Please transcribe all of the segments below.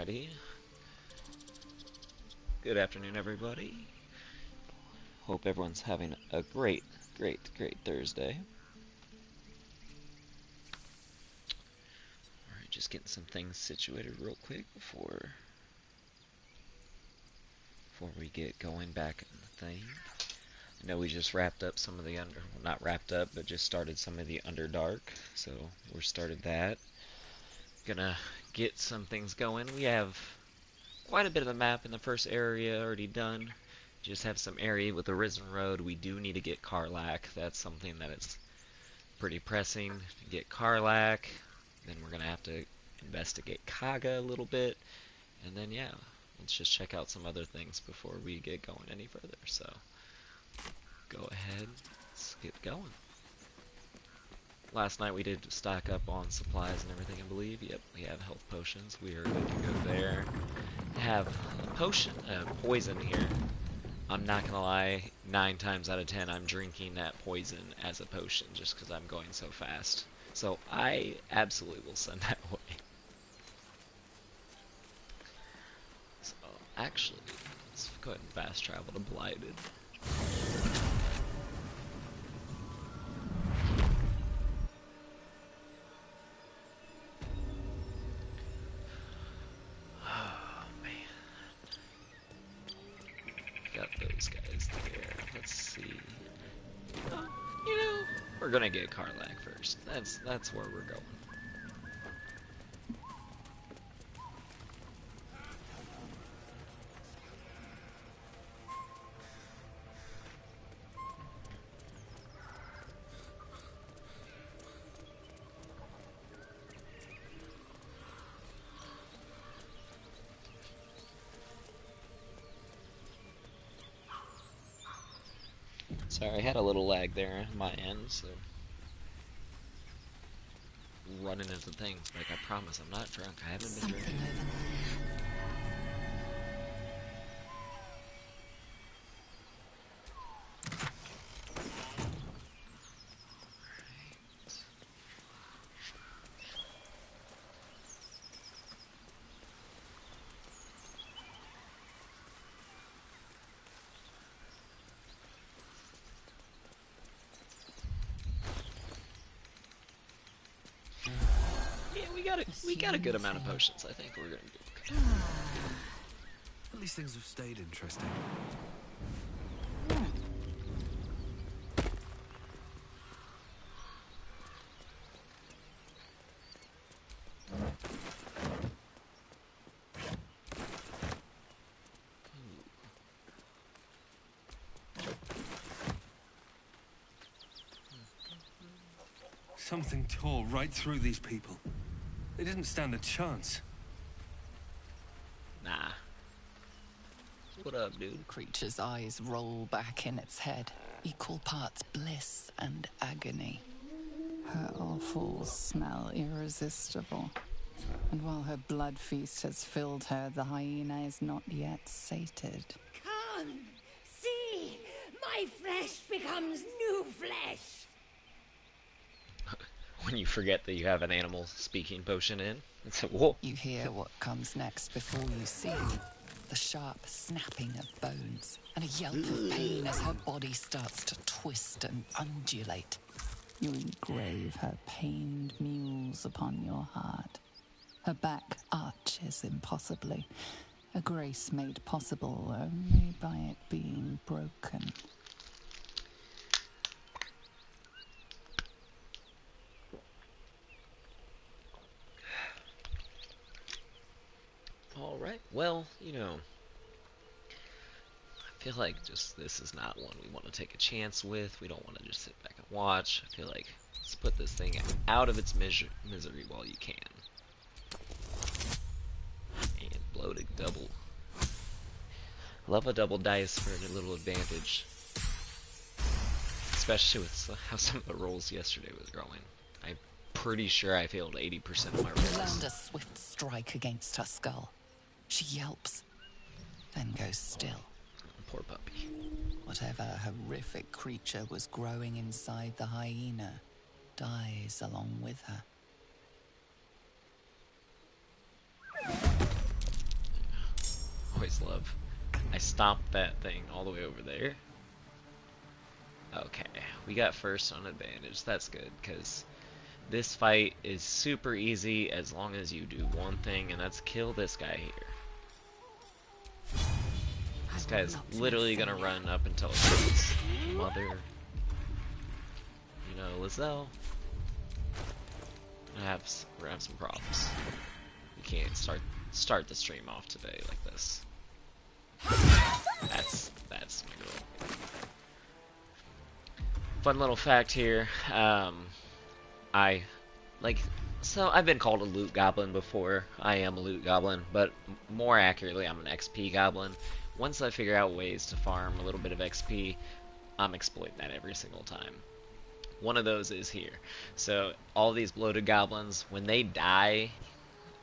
Alrighty. Good afternoon, everybody. Hope everyone's having a great Thursday. Alright, just getting some things situated real quick before we get going back in the thing. I know we just wrapped up some of the not wrapped up, but just started some of the Underdark, so we started that. Gonna get some things going. We have quite a bit of the map in the first area already done. Just have some area with the Risen Road. We do need to get Karlach. That's something that is pretty pressing. To get Karlach, then we're gonna have to investigate Kaga a little bit, and then yeah, let's just check out some other things before we get going any further. So go ahead, let's get going. Last night we did stock up on supplies and everything, I believe. Yep, we have health potions. We are good to go there. Have poison here. I'm not gonna lie, 9 times out of 10 I'm drinking that poison as a potion just because I'm going so fast. So I absolutely will send that away. So actually, let's go ahead and fast travel to Blighted. We're gonna get Karlach first. That's where we're going. Sorry, I had a little lag there on my end, so running into things. Like, I promise I'm not drunk. I haven't been drinking. We got a good amount of potions. I think we're gonna do okay. At least things have stayed interesting. Something tore right through these people. They didn't stand a chance. Nah. What up, dude? The creature's eyes roll back in its head, equal parts bliss and agony. Her offals smell irresistible. And while her blood feast has filled her, the hyena is not yet sated. Come, see, my flesh becomes new flesh. When you forget that you have an animal speaking potion in. It's a whoa. You hear what comes next before you see the sharp snapping of bones and a yelp of pain as her body starts to twist and undulate. You engrave her pained muse upon your heart. Her back arches impossibly, a grace made possible only by it being broken. Alright, well, you know, I feel like just this is not one we want to take a chance with. We don't want to just sit back and watch. I feel like let's put this thing out of its misery while you can. And bloated double. Love a double dice for a little advantage. Especially with how some of the rolls yesterday was going. I'm pretty sure I failed 80% of my rolls. Land a swift strike against her skull. She yelps, then goes still. Poor puppy. Whatever horrific creature was growing inside the hyena dies along with her. love. I stomped that thing all the way over there. Okay, we got first on advantage. That's good, because this fight is super easy as long as you do one thing, and that's kill this guy here. This guy's literally gonna run up until it hits. Mother. You know, Lizelle. We're gonna have some problems. We can't start the stream off today like this. That's my girl. Fun little fact here. I've been called a loot goblin before. I am a loot goblin, but more accurately, I'm an XP goblin. Once I figure out ways to farm a little bit of XP, I'm exploiting that every single time. One of those is here. So all these bloated goblins, when they die,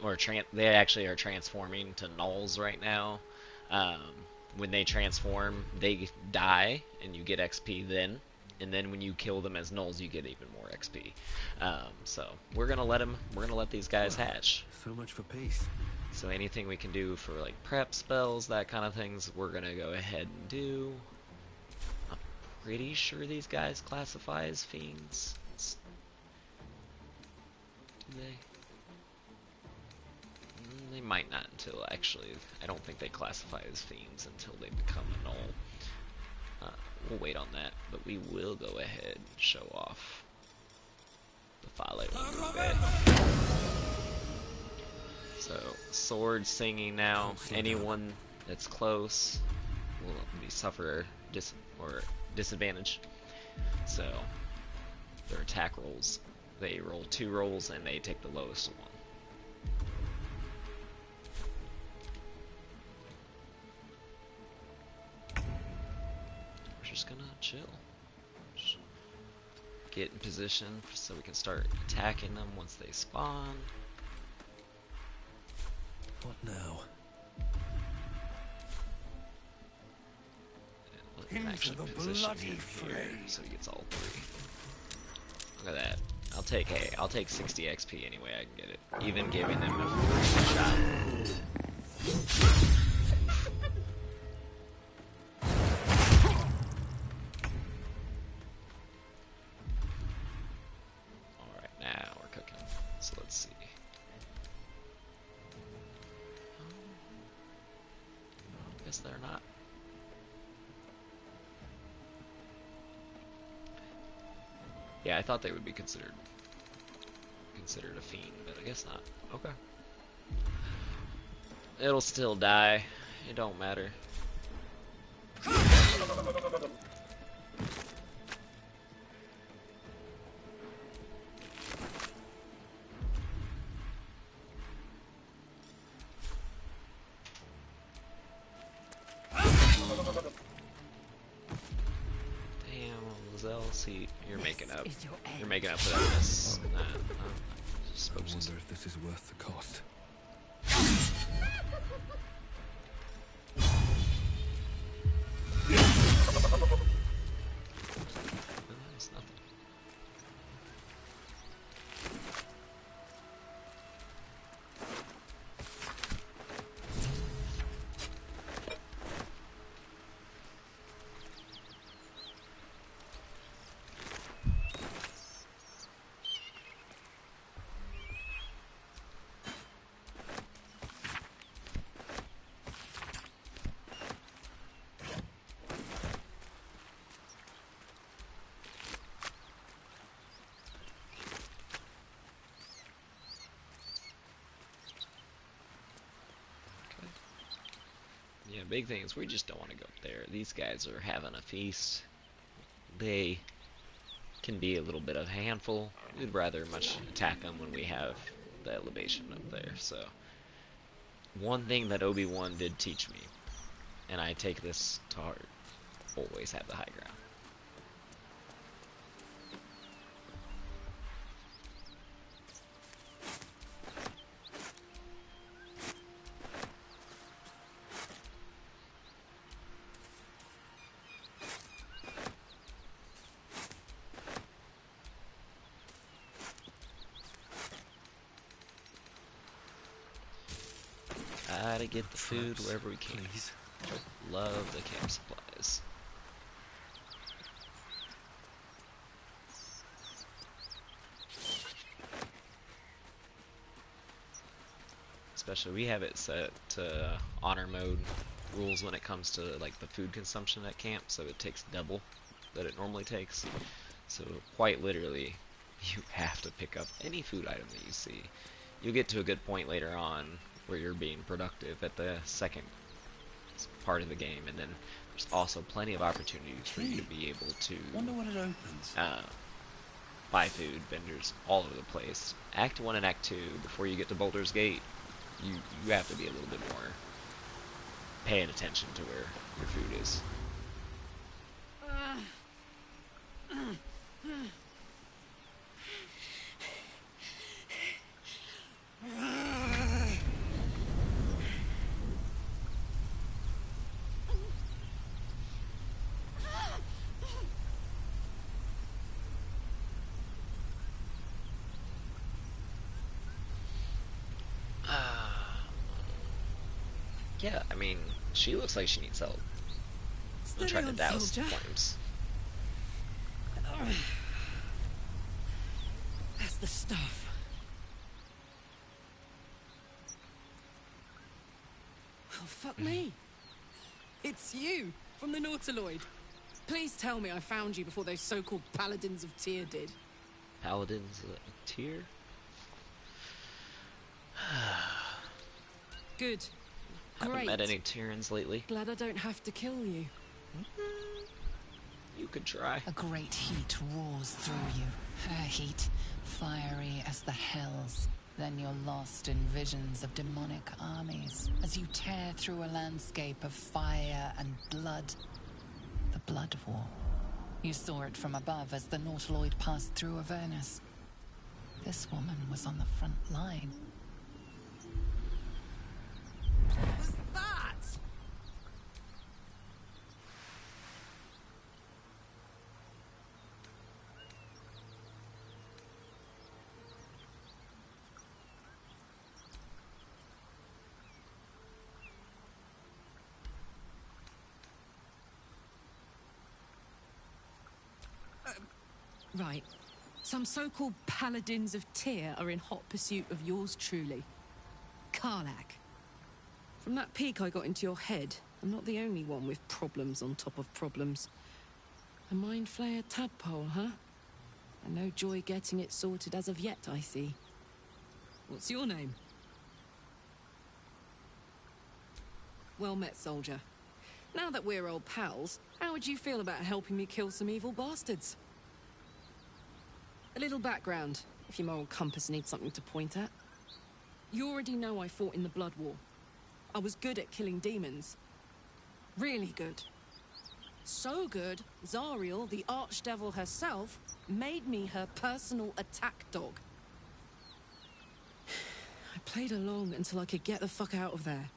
or they actually are transforming to gnolls right now. When they transform, they die, and you get XP then. And then when you kill them as gnolls, you get even more XP. So we're gonna let these guys hatch. So much for peace. So anything we can do for like prep spells, that kind of things, we're gonna go ahead and do. I'm pretty sure these guys classify as fiends. Do they? They might not until actually. I don't think they classify as fiends until they become a gnoll. We'll wait on that, but we will go ahead and show off the follow. So, sword singing now. Anyone that's close will suffer disadvantage. So, their attack rolls, they roll 2 rolls and they take the lowest one. Just gonna chill. Just get in position so we can start attacking them once they spawn. What now? Into the bloody fray. So he gets all 3. Look at that. I'll take 60 XP anyway I can get it. Even giving them a shot. They're not. Yeah, I thought they would be considered a fiend, but I guess not. Okay. It'll still die. It don't matter. See, you're making up. You're making up for that mess. I wonder if this is worth the cost. It's nothing. Yeah, big thing is we just don't want to go up there. These guys are having a feast. They can be a little bit of a handful. We'd rather much attack them when we have the elevation up there. So, one thing that Obi-Wan did teach me, and I take this to heart, always have the high ground. try to get the food Traps, wherever we can. please. Love the camp supplies. Especially we have it set to honor mode rules when it comes to like the food consumption at camp, so it takes double that it normally takes. So quite literally, you have to pick up any food item that you see. You'll get to a good point later on where you're being productive at the second part of the game, and then there's also plenty of opportunities for you to be able to Wonder when it opens. buy food vendors all over the place. Act 1 and Act 2, before you get to Boulder's Gate, you have to be a little bit more paying attention to where your food is. Yeah, I mean, she looks like she needs help. I'm trying to douse the flames. That's the stuff. Oh, fuck me. It's you, from the Nautiloid. Please tell me I found you before those so-called Paladins of Tyr did. Paladins of Tyr? Good. Haven't Great. met any Tyrans lately. Glad I don't have to kill you. You could try. A great heat roars through you. Her heat, fiery as the hells. Then you're lost in visions of demonic armies as you tear through a landscape of fire and blood. The Blood War. You saw it from above as the Nautiloid passed through Avernus. This woman was on the front line. What was that? Right. Some so-called Paladins of Tyr are in hot pursuit of yours truly. Karlak. From that peek I got into your head, I'm not the only one with problems on top of problems. A mind flayer tadpole, huh? And no joy getting it sorted as of yet, I see. What's your name? Well met, soldier. Now that we're old pals, how would you feel about helping me kill some evil bastards? A little background, if your moral compass needs something to point at. You already know I fought in the Blood War. I was good at killing demons. Really good. So good, Zariel, the archdevil herself, made me her personal attack dog. I played along until I could get the fuck out of there.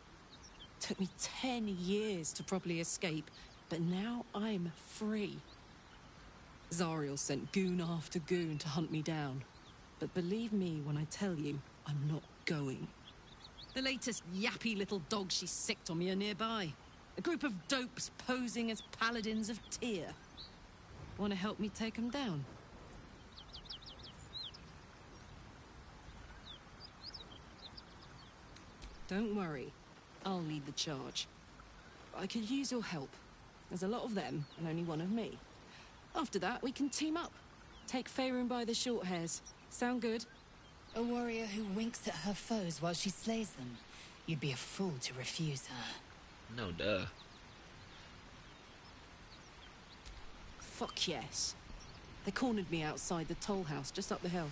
Took me 10 years to properly escape, but now I'm free. Zariel sent goon after goon to hunt me down. But believe me when I tell you, I'm not going. The latest yappy little dogs she sicked on me are nearby. A group of dopes posing as Paladins of Tyr. Want to help me take them down? Don't worry. I'll lead the charge. I could use your help. There's a lot of them, and only one of me. After that, we can team up. Take Faerun by the short hairs. Sound good? A warrior who winks at her foes while she slays them. You'd be a fool to refuse her. No duh. Fuck yes. They cornered me outside the toll house just up the hill.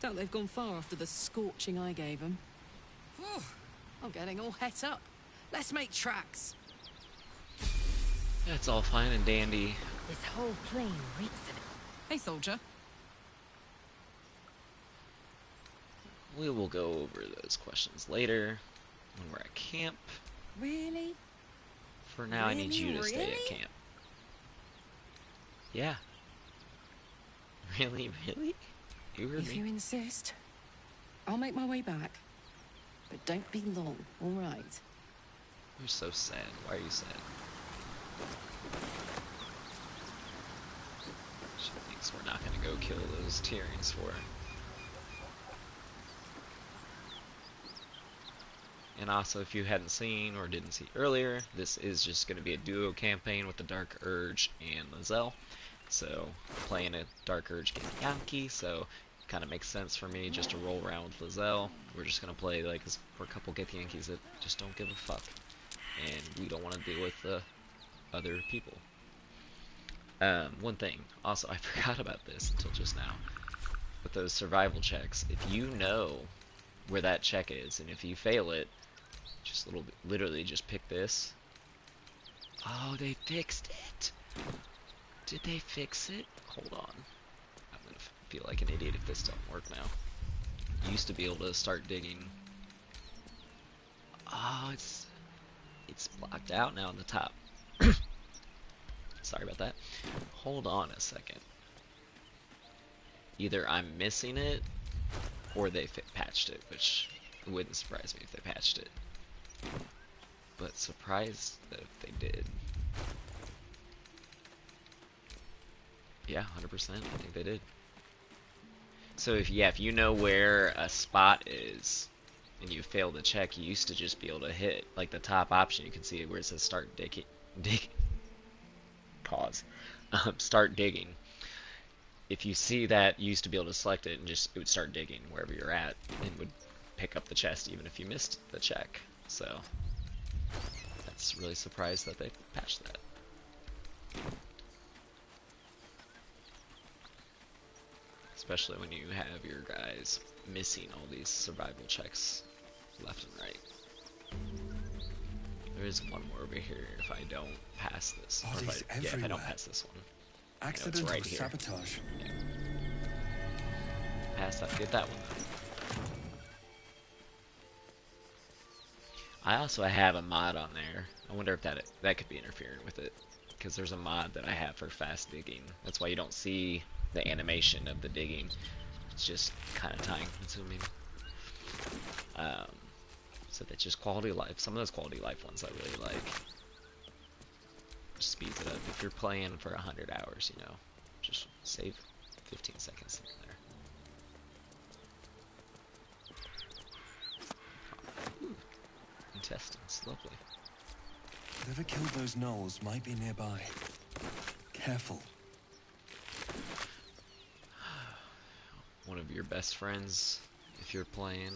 Doubt they've gone far after the scorching I gave them. Whew, I'm getting all het up. Let's make tracks. That's all fine and dandy. This whole plain reeks of it. Hey, soldier. We will go over those questions later when we're at camp. Really? For now, I need you to stay at Really? camp. Yeah. Really? You heard If you insist, I'll make my way back. But don't be long, all right? You're so sad. Why are you sad? She thinks we're not gonna go kill those Tyrians for her. And also, if you hadn't seen or didn't see earlier, this is just going to be a duo campaign with the Dark Urge and Lizelle. So, playing a Dark Urge against Yankee, so it kind of makes sense for me just to roll around with Lizelle. We're just going to play like for a couple Get Yankees that just don't give a fuck. And we don't want to deal with the other people. One thing, also, I forgot about this until just now. With those survival checks, if you know where that check is, and if you fail it, just literally just pick this. Oh, they fixed it. Did they fix it? Hold on. I'm gonna feel like an idiot if this don't work now. You used to be able to start digging. Oh, it's blocked out now on the top. Sorry about that. Hold on a second. Either I'm missing it, or they patched it, which wouldn't surprise me if they patched it. But surprised that if they did. Yeah, 100%. I think they did. So if you know where a spot is and you fail the check, you used to just be able to hit like the top option. You can see where it says start digging. Pause. Start digging. If you see that, you used to be able to select it and it would start digging wherever you're at and would pick up the chest even if you missed the check. So that's really surprised that they patched that. Especially when you have your guys missing all these survival checks left and right. There is one more over here if I don't pass this. Or if I don't pass this one. Accidental right here. sabotage. Yeah. Pass that. Get that one though. I also have a mod on there. I wonder if that could be interfering with it. Because there's a mod that I have for fast digging. That's why you don't see the animation of the digging. It's just kind of time consuming. So that's just quality of life. Some of those quality of life ones I really like. Just speeds it up. If you're playing for 100 hours, you know, just save 15 seconds in there. Ooh, intestines, lovely. Whoever killed those gnolls might be nearby. Careful. One of your best friends, if you're playing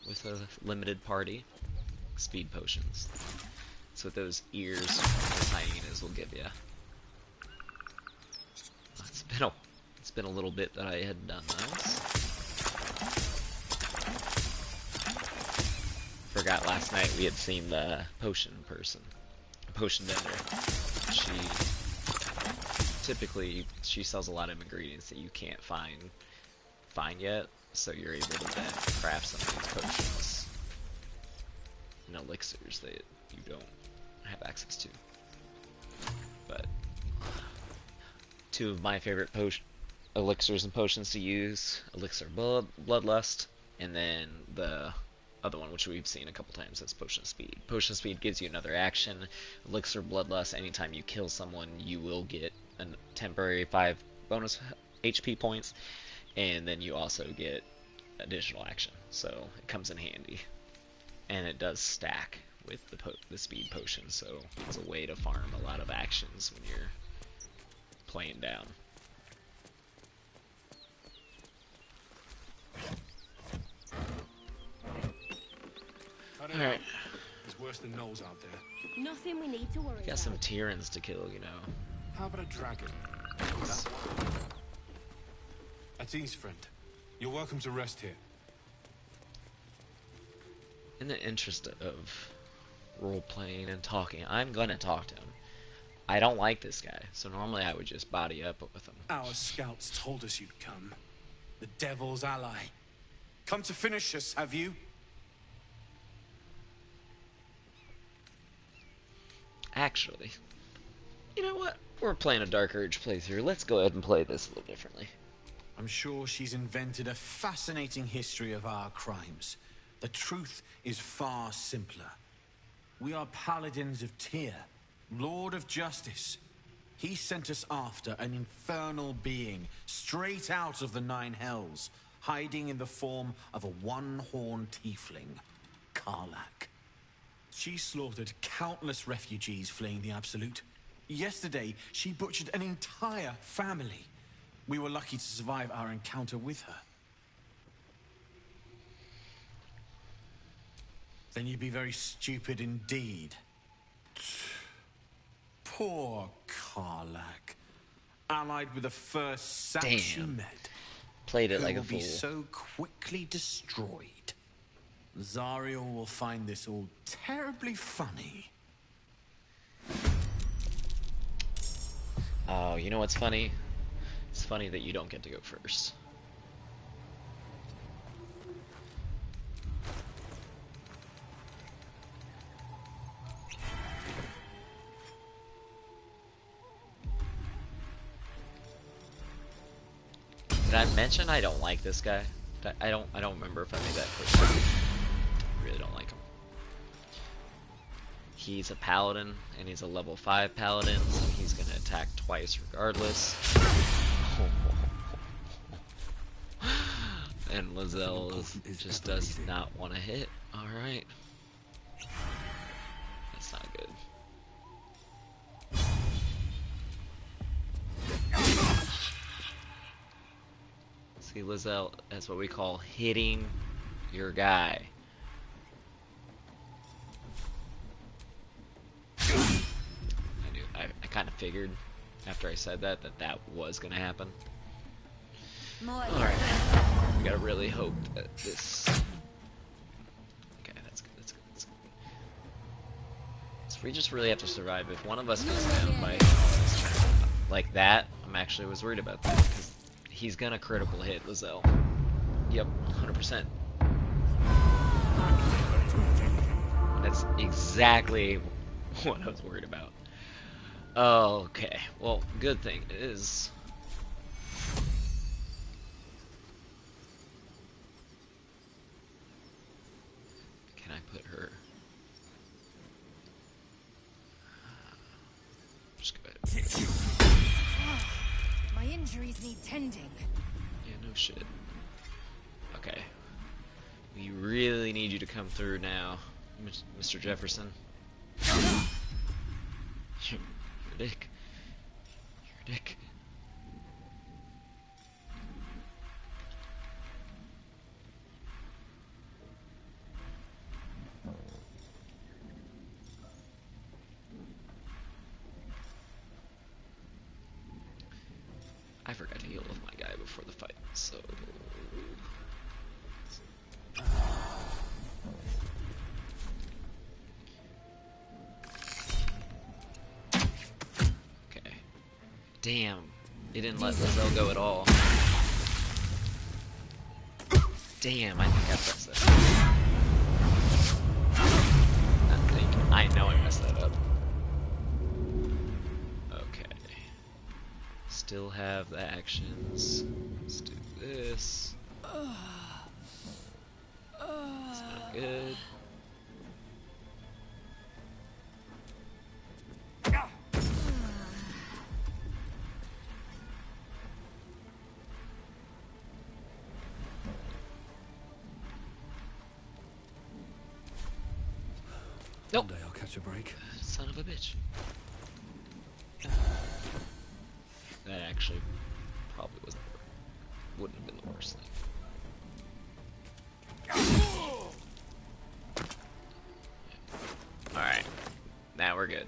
with a limited party, speed potions. That's what those ears the hyenas will give you. It's been a little bit that I had done those. Forgot last night we had seen the potion person, potion vendor. She sells a lot of ingredients that you can't find yet, so you're able to then craft some of these potions and elixirs that you don't have access to. But two of my favorite elixirs and potions to use: elixir bloodlust, and then the other one which we've seen a couple times, that's potion speed. Potion speed gives you another action. Elixir bloodlust, anytime you kill someone you will get a temporary 5 bonus HP points, and then you also get additional action, so it comes in handy. And it does stack with the speed potion, so it's a way to farm a lot of actions when you're playing down. Alright. There's worse than gnolls out there. Nothing we need to worry Got about. some Tyrans to kill, you know. How about a dragon? That's E's friend. You're welcome to rest here. In the interest of role-playing and talking, I'm gonna talk to him. I don't like this guy, so normally I would just body up with him. Our scouts told us you'd come. The devil's ally. Come to finish us, have you? Actually, you know what? We're playing a Dark Urge playthrough. Let's go ahead and play this a little differently. I'm sure she's invented a fascinating history of our crimes. The truth is far simpler. We are paladins of Tyr, Lord of Justice. He sent us after an infernal being, straight out of the Nine Hells, hiding in the form of a one-horned tiefling, Karlak. She slaughtered countless refugees fleeing the Absolute. Yesterday, she butchered an entire family. We were lucky to survive our encounter with her. Then you'd be very stupid indeed. Poor Karlak. Allied with the first sap she Damn. met. Played it Who like a will be fool. so quickly destroyed. Zariel will find this all terribly funny. Oh, you know what's funny? It's funny that you don't get to go first. Did I mention I don't like this guy? I don't remember if I made that clear. I really don't like him. He's a paladin, and he's a level 5 paladin, so he's gonna attack twice regardless. And Lizelle just does not want to hit. Alright. That's not good. See, Lizelle, that's what we call hitting your guy. I kind of figured after I said that that was gonna happen. Alright. We gotta really hope that this... Okay, that's good, that's good, that's good. So we just really have to survive. If one of us goes down by like that, I was worried about that, because he's gonna critical hit Lizelle. Yep, 100%. That's exactly what I was worried about. Okay, well, good thing is... Can I put her... Just go ahead. My injuries need tending. Yeah, no shit. Okay. We really need you to come through now, Mr. Jefferson. You're a dick. You're a dick. I forgot to heal with my guy before the fight, so... Okay. Damn. It didn't let Lizelle go at all. Damn, I think I pressed that. I know I messed that up. Okay. Still have the actions. Let's do this. That's not good. Nope. One day I'll catch a break. Son of a bitch. That actually probably wouldn't have been the worst thing. Alright. Now we're good.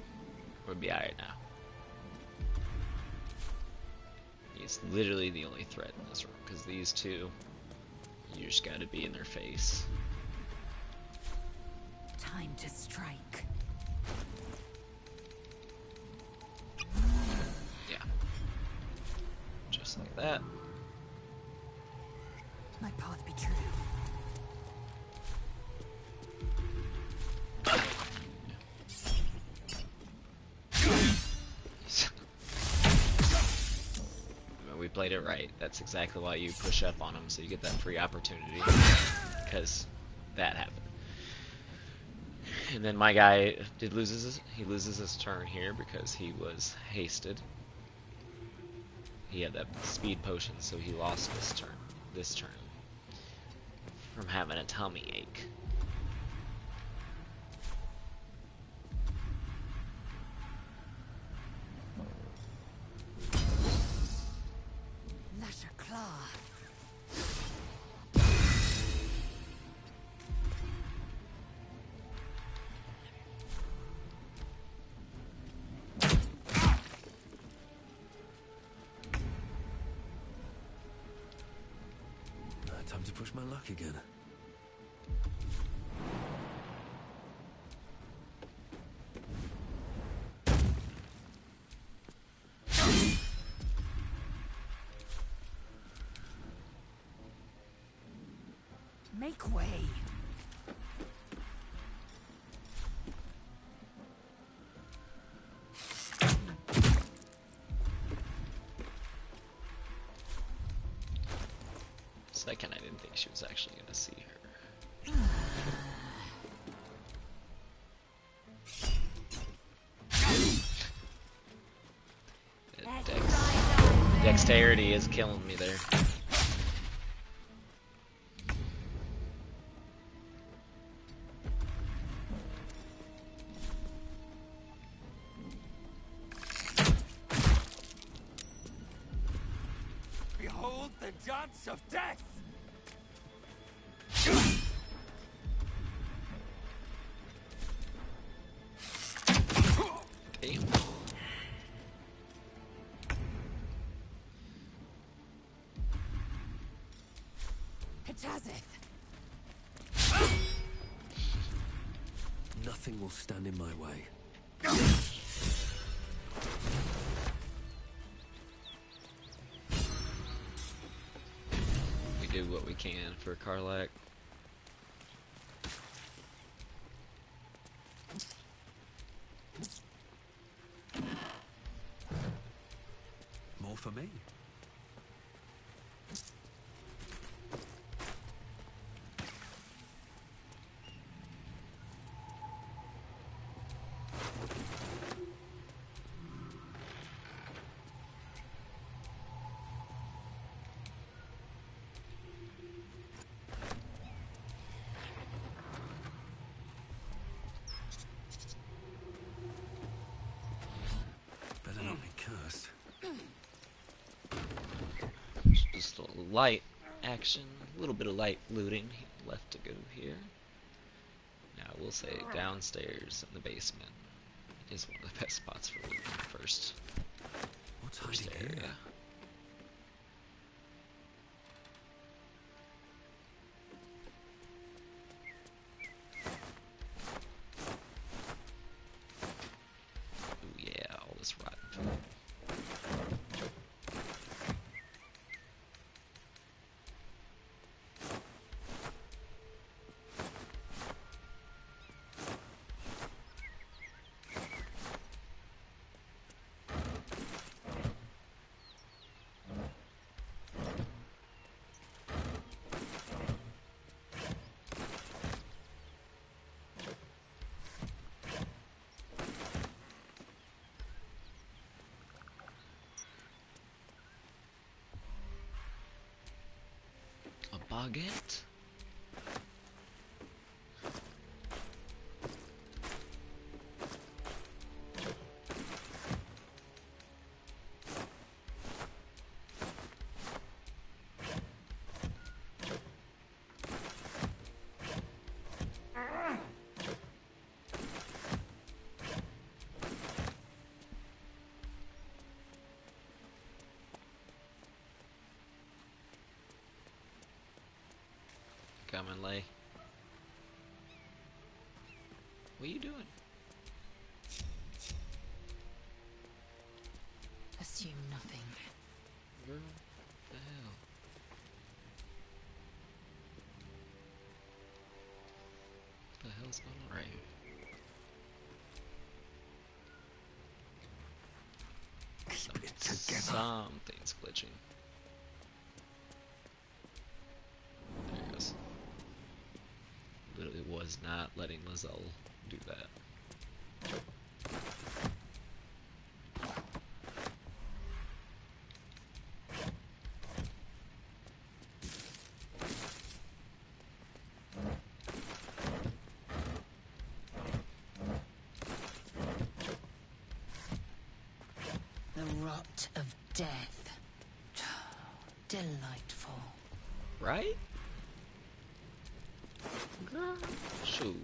We'll be alright now. He's literally the only threat in this room, because these two, you just gotta be in their face. Time to strike. Yeah. Just like that. My path be true. We played it right. That's exactly why you push up on him, so you get that free opportunity. Because that happened. And then my guy he loses his turn here because he was hasted. He had that speed potion, so he lost this turn from having a tummy ache. Lasher Claw. Time to push my luck again. Make way. Second, I didn't think she was actually going to see her. Dexterity is killing me there. Behold the dance of death! Damn. Hatazeth. Nothing will stand in my way. We do what we can for Karlak. More for me. Better not be cursed. Just a light action, a little bit of light looting left to go here. Now we'll say downstairs in the basement is one of the best spots for looting first. What's First hiding area. here? Ooh yeah, all this rotten food. A baguette? Come and lay. What are you doing? Assume nothing. Girl, the hell? What the hell's going on right here? Keep it together. Something's glitching. There it goes. Literally was not letting Lizelle do that. The rot of death. Delightful. Right? Girl, shoot.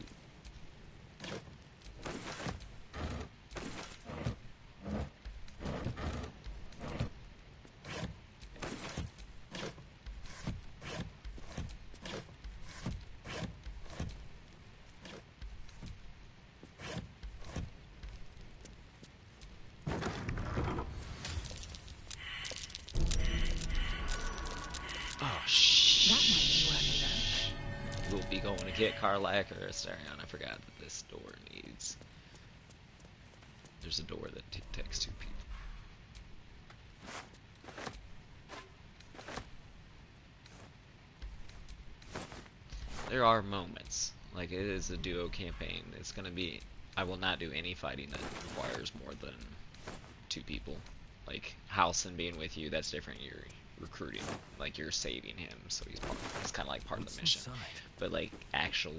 Oh, That might be worth it. We'll be going to get Karlak or Astarion. I forgot that this door needs... There's a door that takes 2 people. There are moments. Like, it is a duo campaign. It's gonna be... I will not do any fighting that requires more than 2 people. Like, Halsin being with you, that's different. You're recruiting. Like, you're saving him, so he's kind of like part of the mission. But, like,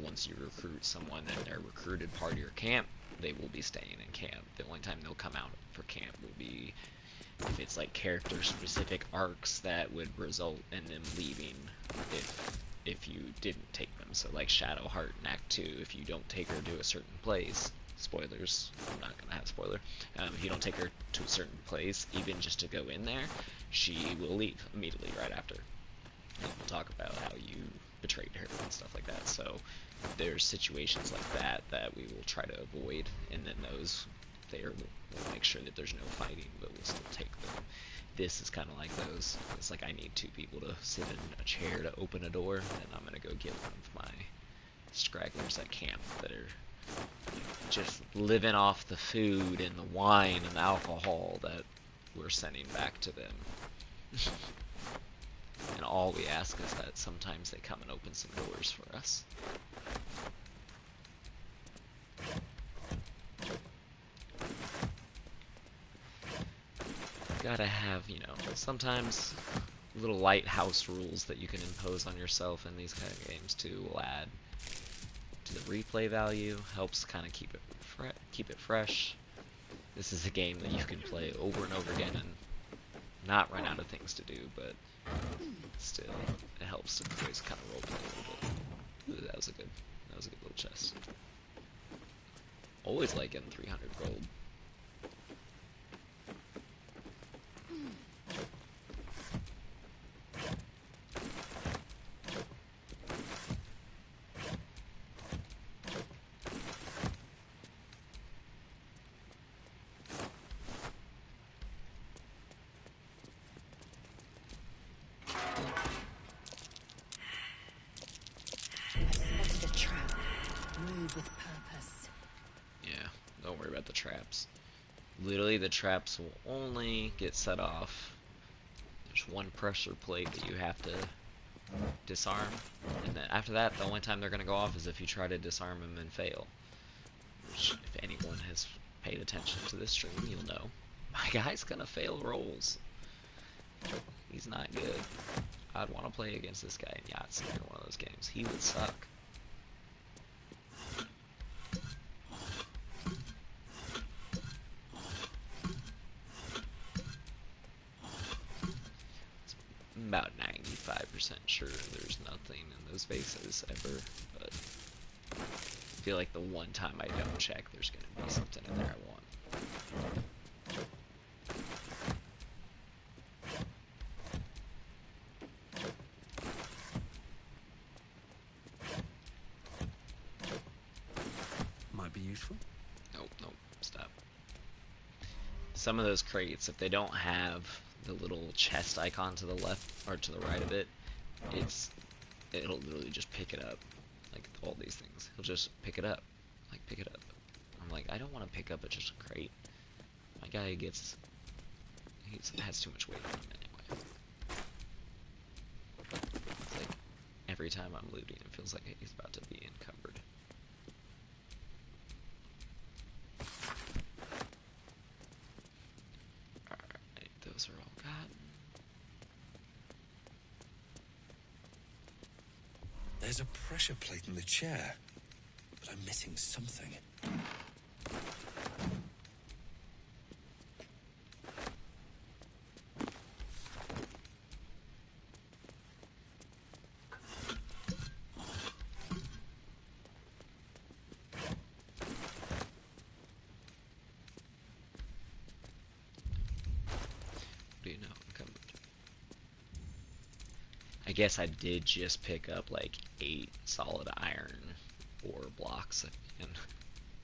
once you recruit someone and they're recruited part of your camp, they will be staying in camp. The only time they'll come out for camp will be if it's, like, character-specific arcs that would result in them leaving if you didn't take them. So, like, Shadowheart in Act 2, if you don't take her to a certain place, spoilers, I'm not gonna have spoiler, if you don't take her to a certain place, even just to go in there, she will leave immediately right after. And we'll talk about how you betrayed her and stuff like that. So there's situations like that that we will try to avoid, and then those there we'll make sure that there's no fighting, but we'll still take them. This is kind of like those. It's like I need 2 people to sit in a chair to open a door, and I'm gonna go get one of my stragglers at camp that are just living off the food and the wine and the alcohol that we're sending back to them. And all we ask is that sometimes they come and open some doors for us. Gotta have, sometimes little lighthouse rules that you can impose on yourself in these kind of games too will add to the replay value, helps kind of keep it fresh. This is a game that you can play over and over again and not run out of things to do, but still, it helps to always kind of roleplay a little bit. Ooh, that was a good little chest. Always like getting 300 gold. With purpose. Yeah, don't worry about the traps. Literally, the traps will only get set off. There's one pressure plate that you have to disarm, and then after that, the only time they're going to go off is if you try to disarm them and fail. Which, if anyone has paid attention to this stream, you'll know. My guy's going to fail rolls. He's not good. I'd want to play against this guy in Yahtzee or one of those games. He would suck. About 95% sure there's nothing in those bases ever, but I feel like the one time I don't check, there's going to be something in there I want. Might be useful. Nope, stop. Some of those crates, if they don't have the little chest icon to the left or to the right of it, it'll literally just pick it up. Like all these things, he'll just pick it up. Like, pick it up. I'm like, I don't want to pick up just a crate. My guy has too much weight on him anyway. It's like every time I'm looting, it feels like he's about to be encumbered. There's a pressure plate in the chair, but I'm missing something. Do you know? Encumbered. I guess I did just pick up like 8 solid iron ore blocks and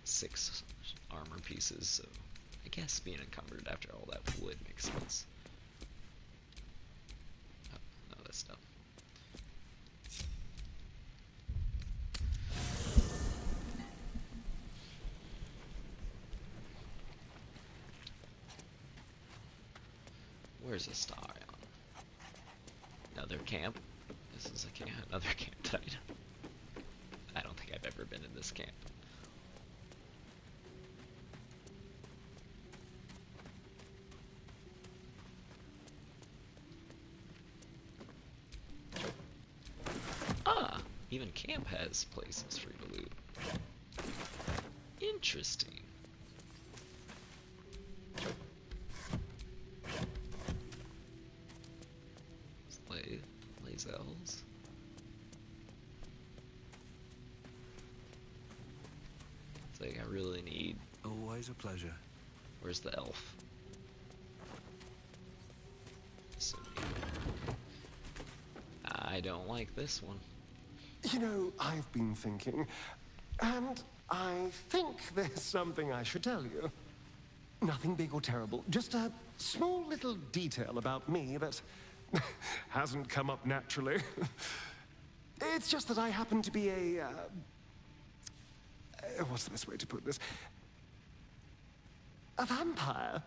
6 armor pieces, so I guess being encumbered after all that would make sense. Oh, no, that's dumb. Where's Astarion? Another camp? This is a camp, another camp site. I don't think I've ever been in this camp. Ah, even camp has places for you to loot. Interesting. Lazels. It's like I really need. Always a pleasure. Where's the elf? So, I don't like this one. You know, I've been thinking, and I think there's something I should tell you. Nothing big or terrible, just a small little detail about me that hasn't come up naturally. It's just that I happen to be a... what's the best way to put this? A vampire.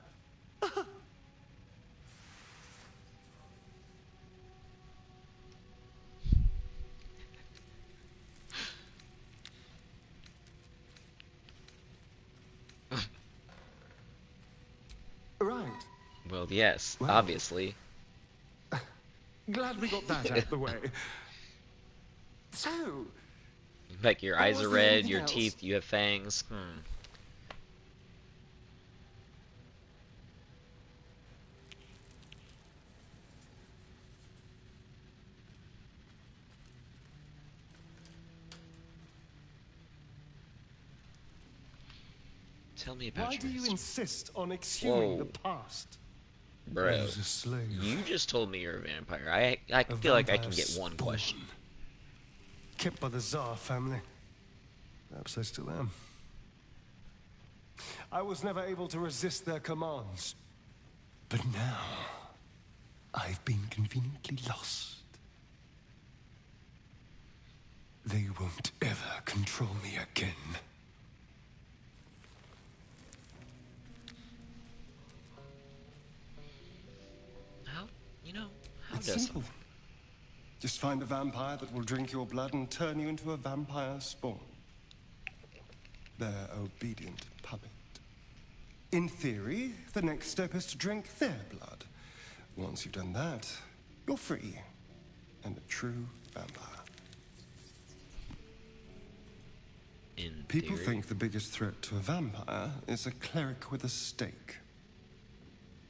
Right. Well, yes, Well. obviously. Glad we got that out of the way. So, Like your eyes was are there red, anything your else? teeth, you have fangs. Tell me about why your do you history. insist on exhuming the Whoa. past? I Bro, was a slave. you just told me you're a vampire. I A feel like I can vampire get one spawn. question. Kept by the Tsar family. Perhaps I still am. I was never able to resist their commands. But now, I've been conveniently lost. They won't ever control me again. How, how It's does simple. Just find a vampire that will drink your blood and turn you into a vampire spawn. Their obedient puppet. In theory, the next step is to drink their blood. Once you've done that, you're free and a true vampire. in People theory? think the biggest threat to a vampire is a cleric with a stake.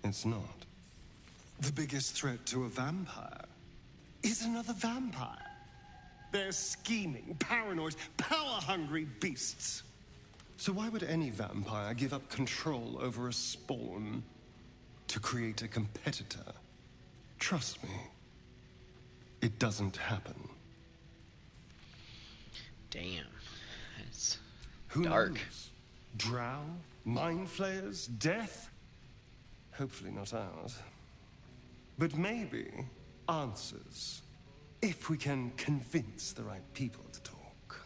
It's not. The biggest threat to a vampire is another vampire. They're scheming, paranoid, power-hungry beasts. So why would any vampire give up control over a spawn to create a competitor? Trust me, it doesn't happen. Damn. It's Who dark. knows? Drow? Mind flayers? Death? Hopefully not ours. But maybe answers, if we can convince the right people to talk.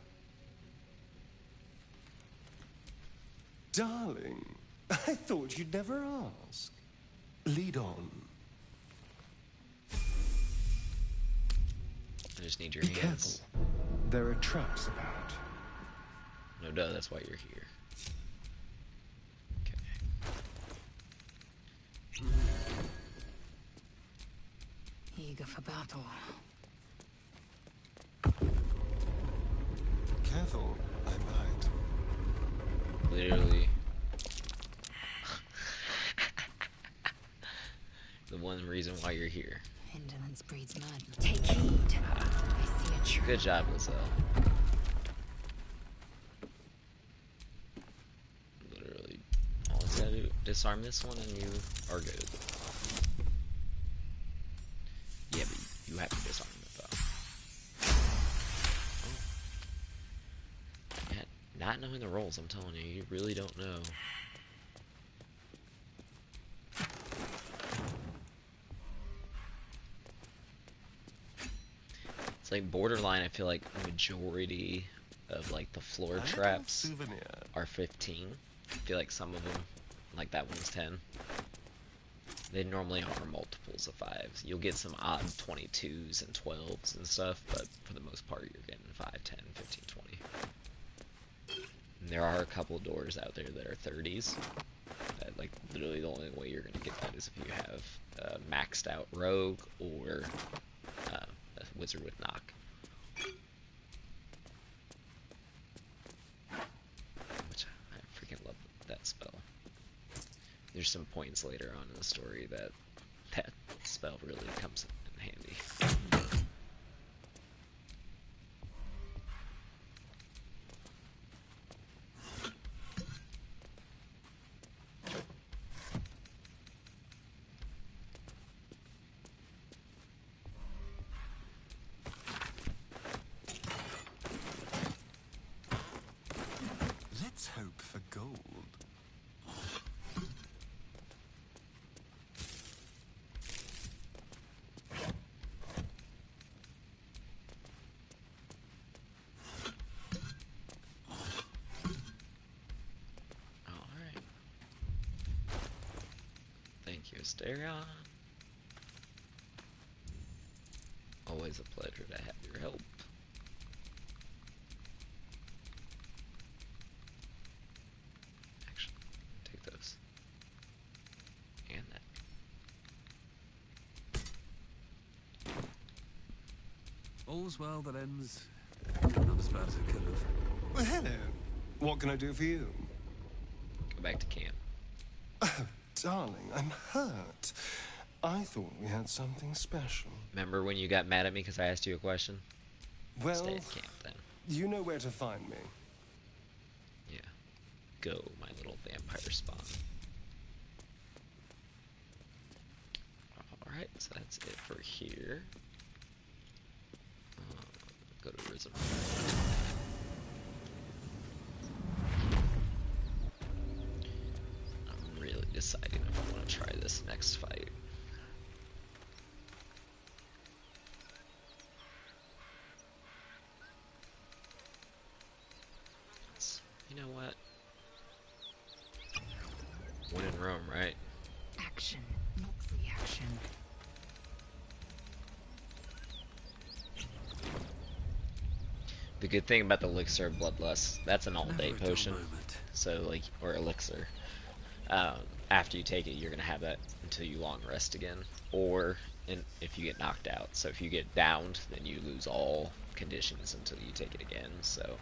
Darling, I thought you'd never ask. Lead on. I just need your Be careful. hands. There are traps about. No duh, that's why you're here. Okay. Eager for battle. careful, I might. Literally. The one reason why you're here. Indolence breeds madness. Take heed. I see a trap. Good job, Lizelle. Literally, all it's gotta do, disarm this one and you are good. Yeah, but you have to disarm it though. Yeah, not knowing the rolls, I'm telling you, you really don't know. It's like borderline. I feel like the majority of like the floor traps are 15. I feel like some of them, like that one's 10. They normally are multiples of 5s. You'll get some odd 22s and 12s and stuff, but for the most part you're getting 5, 10, 15, 20. And there are a couple doors out there that are 30s. That, like, literally the only way you're going to get that is if you have a maxed out rogue or a wizard with knock. Which I freaking love that spell. There's some points later on in the story that that spell really comes in handy. Let's hope for gold. Alright. Thank you, Asterion. Always a pleasure to have your help. Actually, take those. And that. All's well that ends not as bad as it could have. Well, hello. What can I do for you? Go back to camp. Oh, darling, I'm hurt. I thought we had something special. Remember when you got mad at me because I asked you a question? Well, Stay at camp then. you know where to find me. Yeah. Go, my little vampire spawn. Alright, so that's it for here. Go to Risen. I'm really deciding if I want to try this next fight. You know what? When in Rome, right? Action, not reaction. The good thing about the elixir of bloodlust, that's an all-day Never a dull potion. moment. So like, or elixir. After you take it, you're gonna have that until you long rest again, or if you get knocked out. So if you get downed, then you lose all conditions until you take it again. So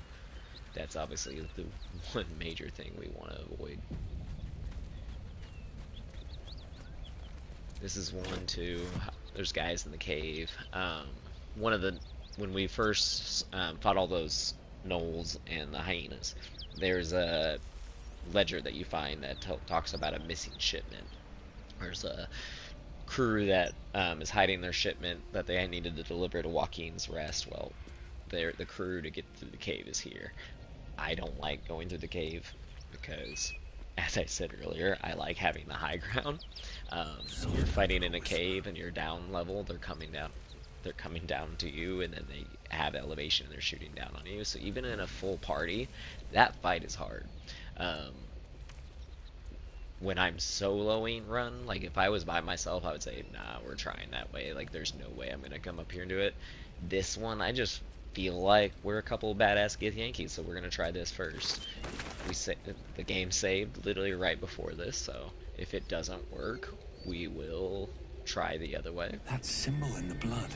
that's obviously the one major thing we want to avoid. This is one, two. There's guys in the cave. One of the when we first fought all those gnolls and the hyenas, there's a ledger that you find that talks about a missing shipment. There's a crew that is hiding their shipment that they needed to deliver to Joaquin's Rest. Well, the crew to get through the cave is here. I don't like going through the cave because, as I said earlier, I like having the high ground. You're fighting in a cave and you're down level, they're coming down. They're coming down to you, and then they have elevation and they're shooting down on you. So even in a full party, that fight is hard. When I'm soloing run, like if I was by myself, I would say, nah, we're trying that way. Like there's no way I'm gonna come up here and do it. This one, I just feel like we're a couple of badass Yankees, so we're gonna try this first. The game saved literally right before this, so if it doesn't work, we will try the other way. That symbol in the blood,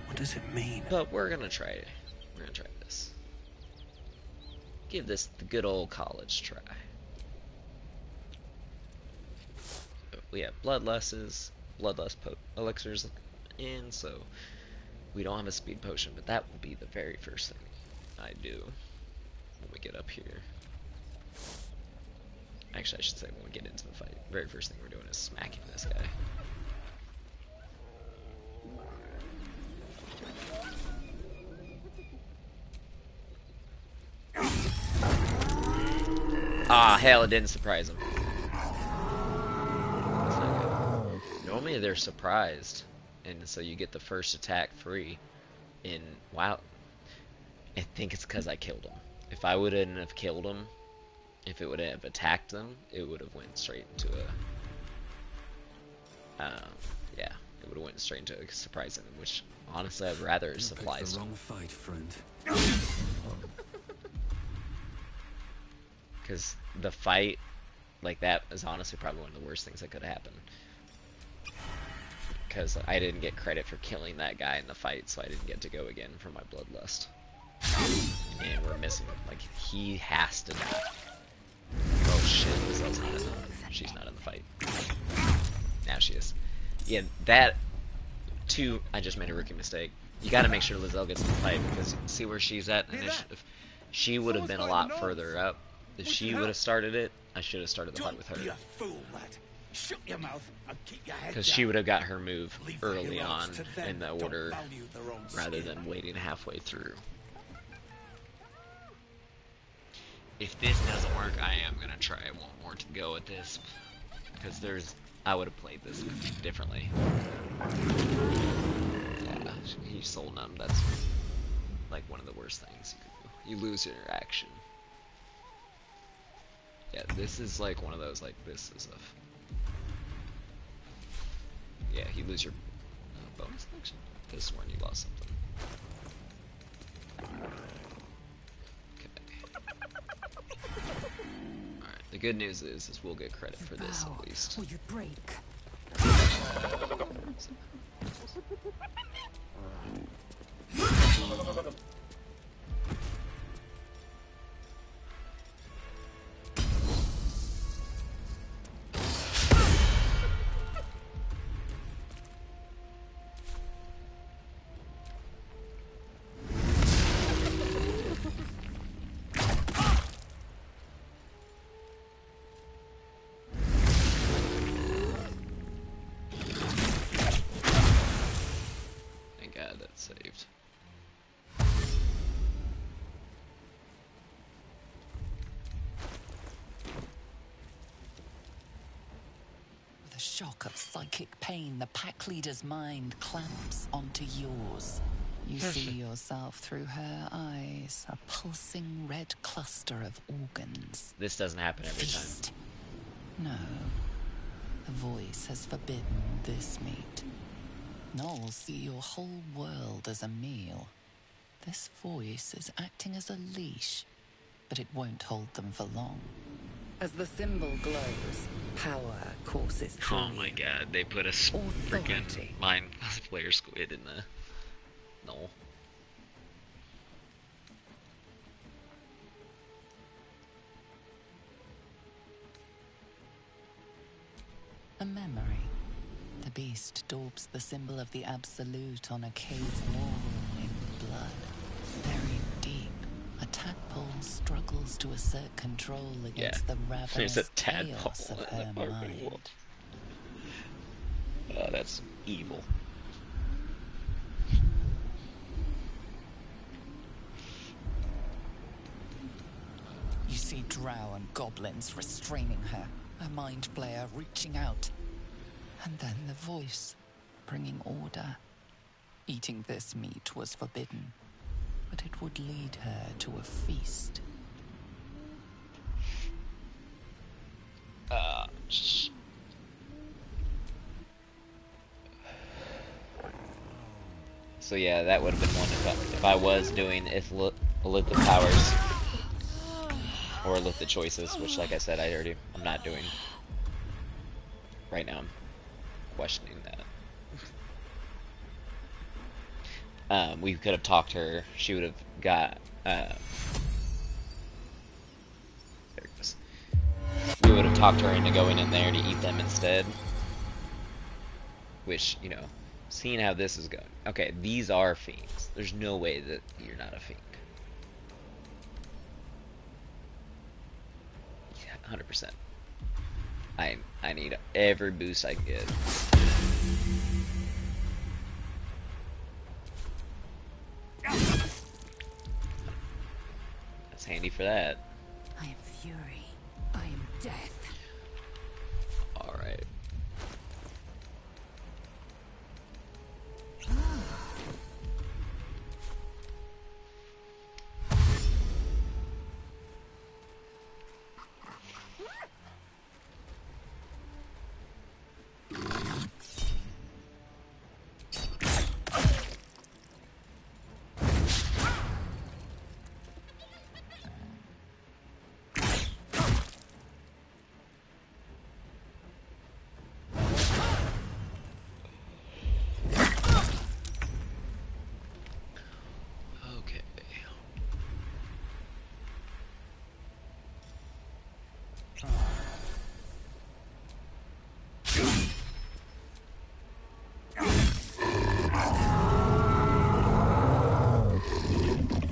what does it mean? But we're gonna try it. We're gonna try this. give this the good old college try. So we have bloodlust elixirs in, so we don't have a speed potion, but that will be the very first thing I do when we get up here. Actually, I should say when we get into the fight. Very first thing we're doing is smacking this guy. Ah, hell, it didn't surprise him. That's not good. Normally they're surprised, and so you get the first attack free. And wow, I think it's because I killed him. If I wouldn't have killed him, if it would have attacked them, it would have went straight into a, yeah, it would have went straight into a surprise enemy, which honestly I'd rather You supplies. picked the wrong fight, friend. Because the fight like that is honestly probably one of the worst things that could happen. Because I didn't get credit for killing that guy in the fight, so I didn't get to go again for my bloodlust. And we're missing, like, he has to die. Oh shit, Lizelle's not in the, she's not in the fight. Now she is. Yeah, that, too, I just made a rookie mistake. You gotta make sure Lizelle gets in the fight, because see where she's at in initiative. She would have been a lot further up. If she would have started it, I should have started the fight with her. Because she would have got her move early on in the order, rather than waiting halfway through. If this doesn't work, I am gonna try one more to go at this, because I would have played this differently. Yeah, he's soul numb. That's like one of the worst things you could do. You lose your action. Yeah, this is like one of those, like, this is a... Yeah, you lose your bonus action. Could have sworn you lost something. Alright, the good news is we'll get credit for this at least. Will you break? Thank God that's saved. With a shock of psychic pain, the pack leader's mind clamps onto yours. You see yourself through her eyes, a pulsing red cluster of organs. This doesn't happen every time. Feast. No. The voice has forbidden this meat. Gnolls see your whole world as a meal. This voice is acting as a leash, but it won't hold them for long. As the symbol glows, power courses through. Oh my God, they put a freaking Authority. mind player squid in the... No. A memory. The beast daubs the symbol of the Absolute on a cave wall in blood. Buried deep, a tadpole struggles to assert control against the There's a ravenous tadpole chaos of in her the fucking mind. wall. Oh, that's evil. You see drow and goblins restraining her, a mind flayer reaching out. And then the voice, bringing order. Eating this meat was forbidden, but it would lead her to a feast. So yeah, that would have been one if I was doing Elith powers or Elith choices, which, like I said, I'm not doing right now. I'm questioning that. We could have talked to her. She would have got he goes. We would have talked her into going in there to eat them instead. Which, you know, seeing how this is going. Okay, these are fiends. There's no way that you're not a fiend. Yeah, 100%. I need every boost I can get. That's handy for that. I am fury. I am death. Alright. Okay.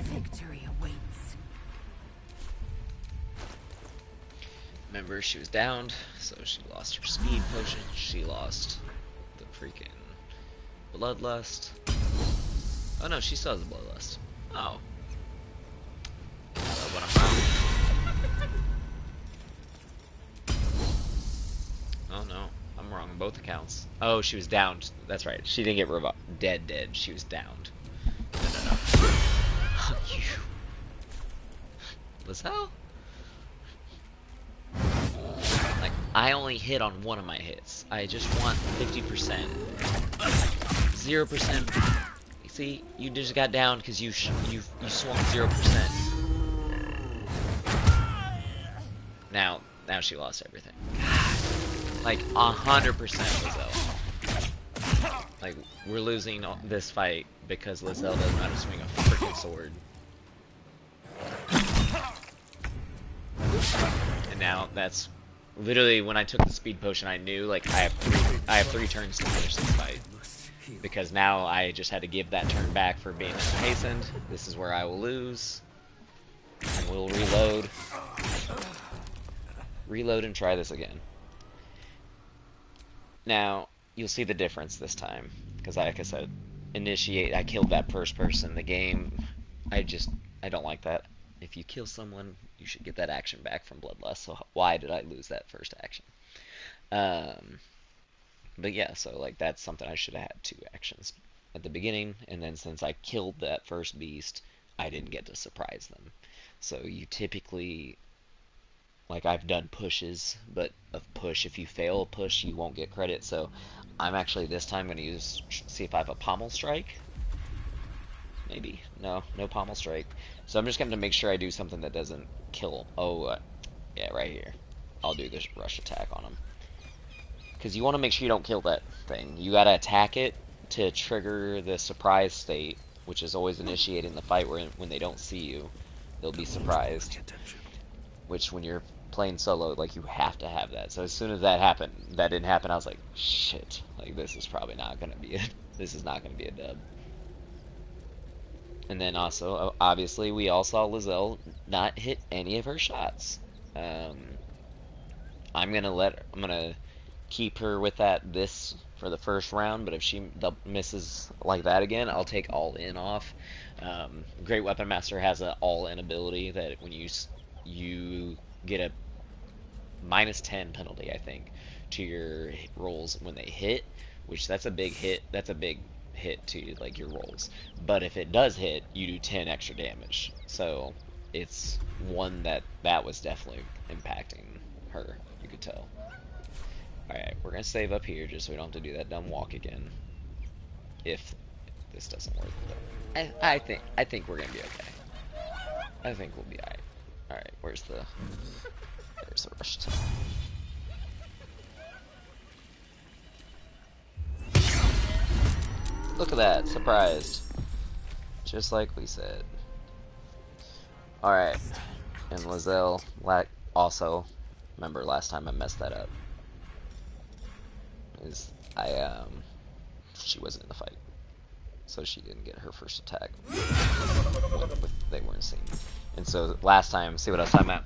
Victory awaits. Remember, she was downed, so she lost her speed potion. She lost the freaking bloodlust. Oh no, she still has the bloodlust. Oh. What I'm wrong. Oh no, I'm wrong on both accounts. Oh, she was downed. That's right. She didn't get dead. She was downed. No. You. Lizelle? Like, I only hit on one of my hits. I just want 50%. 0%. You see, you just got down because you swung 0%. Now she lost everything. Like 100% Lizelle. Like, we're losing this fight because Lizelle doesn't know how to swing a freaking sword. And now that's literally when I took the speed potion, I knew like I have three turns to finish this fight. Because now I just had to give that turn back for being hastened. This is where I will lose. And we'll reload. Reload and try this again. Now, you'll see the difference this time. Because like I said, I killed that first person. The game, I don't like that. If you kill someone, you should get that action back from Bloodlust. So why did I lose that first action? But yeah, so like that's something I should have had 2 actions at the beginning, and then since I killed that first beast, I didn't get to surprise them. So you typically, like I've done pushes, but if you fail a push, you won't get credit. So I'm actually this time going to see if I have a pommel strike. Maybe. No pommel strike. So I'm just going to make sure I do something that doesn't kill. Yeah, right here. I'll do this rush attack on him. Because you want to make sure you don't kill that thing. You gotta attack it to trigger the surprise state, which is always initiating the fight when they don't see you, they'll be surprised. Which when you're playing solo, like you have to have that. So as soon as that didn't happen, I was like, shit, like this is probably not gonna be it. This is not gonna be a dub. And then also, obviously, we all saw Lizelle not hit any of her shots. I'm gonna keep her with this for the first round, but if she misses like that again, I'll take all in off. Great Weapon Master has an all in ability that when you get a -10 penalty, I think, to your rolls when they hit, which that's a big hit. That's a big hit to like your rolls. But if it does hit, you do 10 extra damage. So it's one that was definitely impacting her. You could tell. Alright, we're gonna save up here just so we don't have to do that dumb walk again. If this doesn't work. I think we're gonna be okay. I think we'll be alright. Alright, where's the rush attack? Look at that, surprised. Just like we said. Alright. And Lizelle also, remember last time I messed that up. Is she wasn't in the fight, so she didn't get her first attack when they weren't seen. And so last time, see what I was talking about?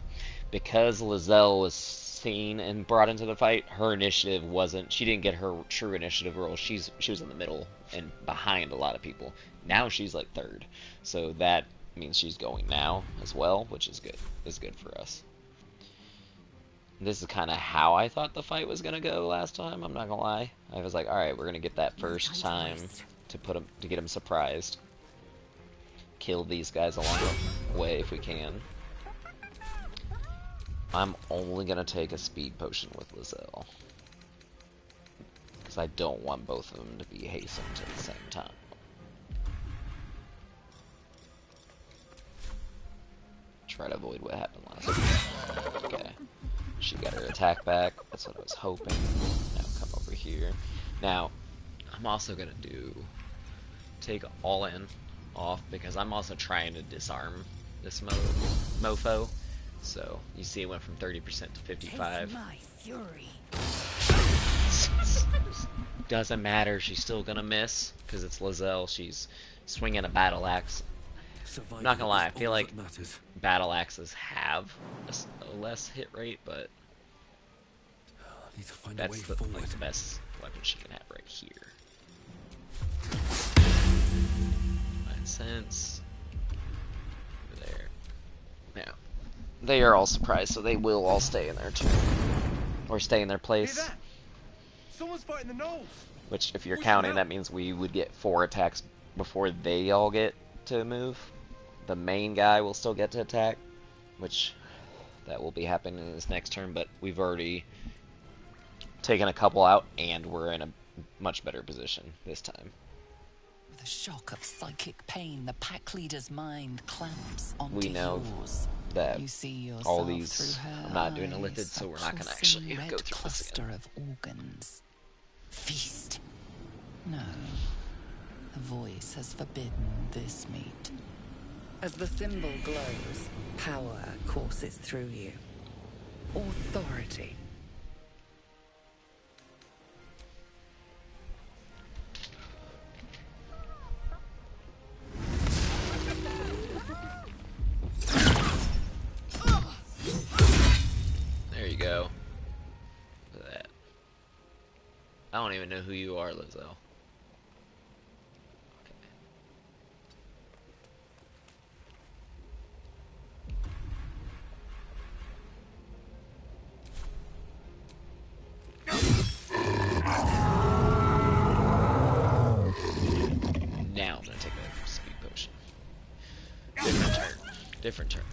Because Lizelle was seen and brought into the fight, her initiative wasn't. She didn't get her true initiative roll. She was in the middle and behind a lot of people. Now she's like third, so that means she's going now as well, which is good. Is good for us. This is kind of how I thought the fight was gonna go last time. I'm not gonna lie. I was like, all right, we're gonna get that first time to get them surprised. Kill these guys along the way if we can. I'm only gonna take a speed potion with Lizelle because I don't want both of them to be hastened at the same time. Try to avoid what happened last time. Okay. She got her attack back. That's what I was hoping. Now come over here. Now, I'm also gonna take all in off because I'm also trying to disarm this mofo. So you see, it went from 30% to 55. My fury. Doesn't matter. She's still gonna miss because it's Lizelle. She's swinging a battle axe. I'm not gonna lie. I feel like battle axes have a less hit rate, but that's the best weapon she can have right here. 9 cents. There. Now, they are all surprised, so they will all stay in their turn. Or stay in their place. Someone's fighting the gnolls. Which, if you're counting, that means we would get 4 attacks before they all get to move. The main guy will still get to attack, which that will be happening in this next turn, but we've already taken a couple out, and we're in a much better position this time. With a shock of psychic pain, the pack leader's mind clamps onto We know yours. that You see all yourself these, through her I'm not doing a eyes, lithid, so we're not going to pulsing actually red go through this cluster again. of organs. Feast. No. The voice has forbidden this meat. As the symbol glows, power courses through you. Authority. There you go. Look at that. I don't even know who you are, Lizzo. Now I'm gonna take a speed potion. Different turn. Different turn.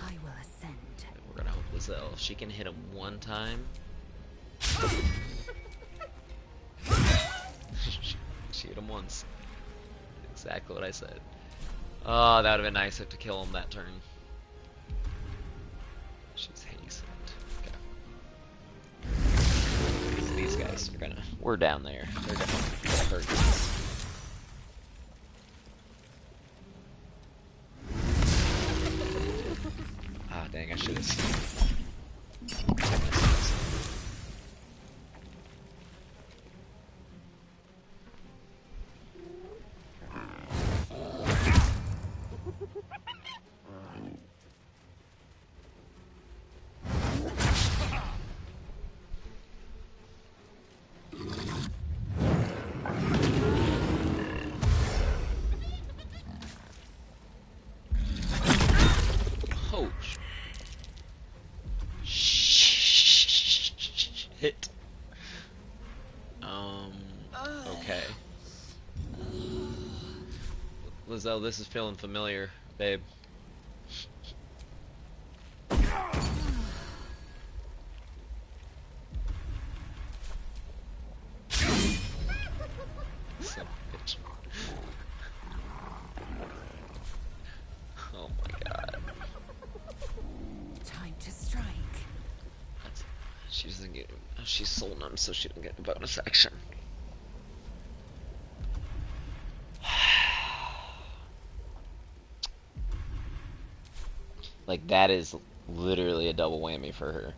I will ascend. We're gonna hope Lizelle, if she can hit him one time. She hit him once. Exactly what I said. Oh, that would have been nice to kill him that turn. She's hastened. Okay. These guys are gonna. We're down there. They're gonna hurt us. Ah, dang, I should have. Oh, shit. Okay. Lizelle, this is feeling familiar, babe. Son of a bitch. Oh my god. Time to strike. She doesn't get. She's soul numb, so she didn't get a bonus action. Like, that is literally a double whammy for her.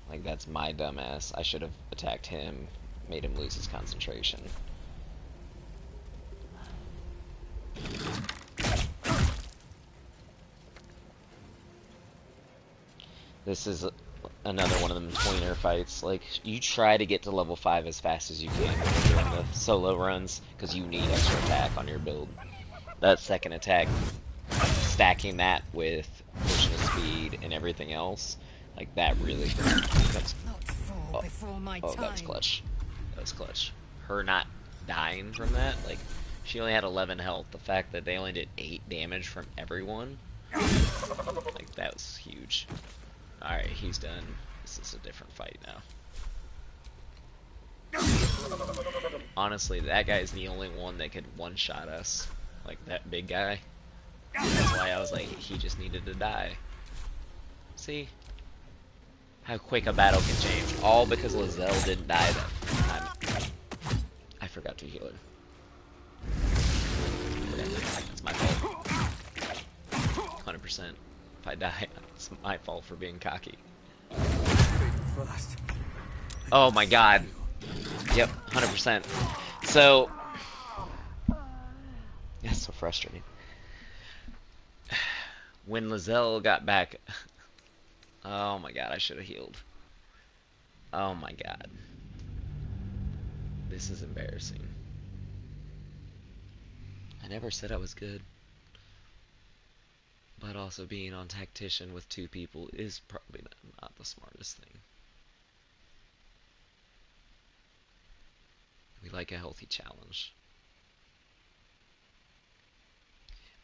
Like, that's my dumbass. I should have attacked him, made him lose his concentration. This is another one of them tweener fights. Like, you try to get to level 5 as fast as you can when you're doing the solo runs, because you need extra attack on your build. That second attack, stacking that with pushing the speed and everything else, like, that really becomes... Oh, that was clutch. That was clutch. Her not dying from that, like, she only had 11 health. The fact that they only did 8 damage from everyone, like, that was huge. Alright, he's done. This is a different fight now. Honestly, that guy's the only one that could one-shot us. Like, that big guy. That's why I was like, he just needed to die. See? How quick a battle can change. All because Lizelle didn't die that time. I forgot to heal her. That's my fault. 100%. If I die, it's my fault for being cocky. Oh my god. Yep, 100%. So... That's so frustrating. When Lizelle got back... Oh my god, I should have healed. Oh my god. This is embarrassing. I never said I was good. But also being on Tactician with 2 people is probably not the smartest thing. We like a healthy challenge.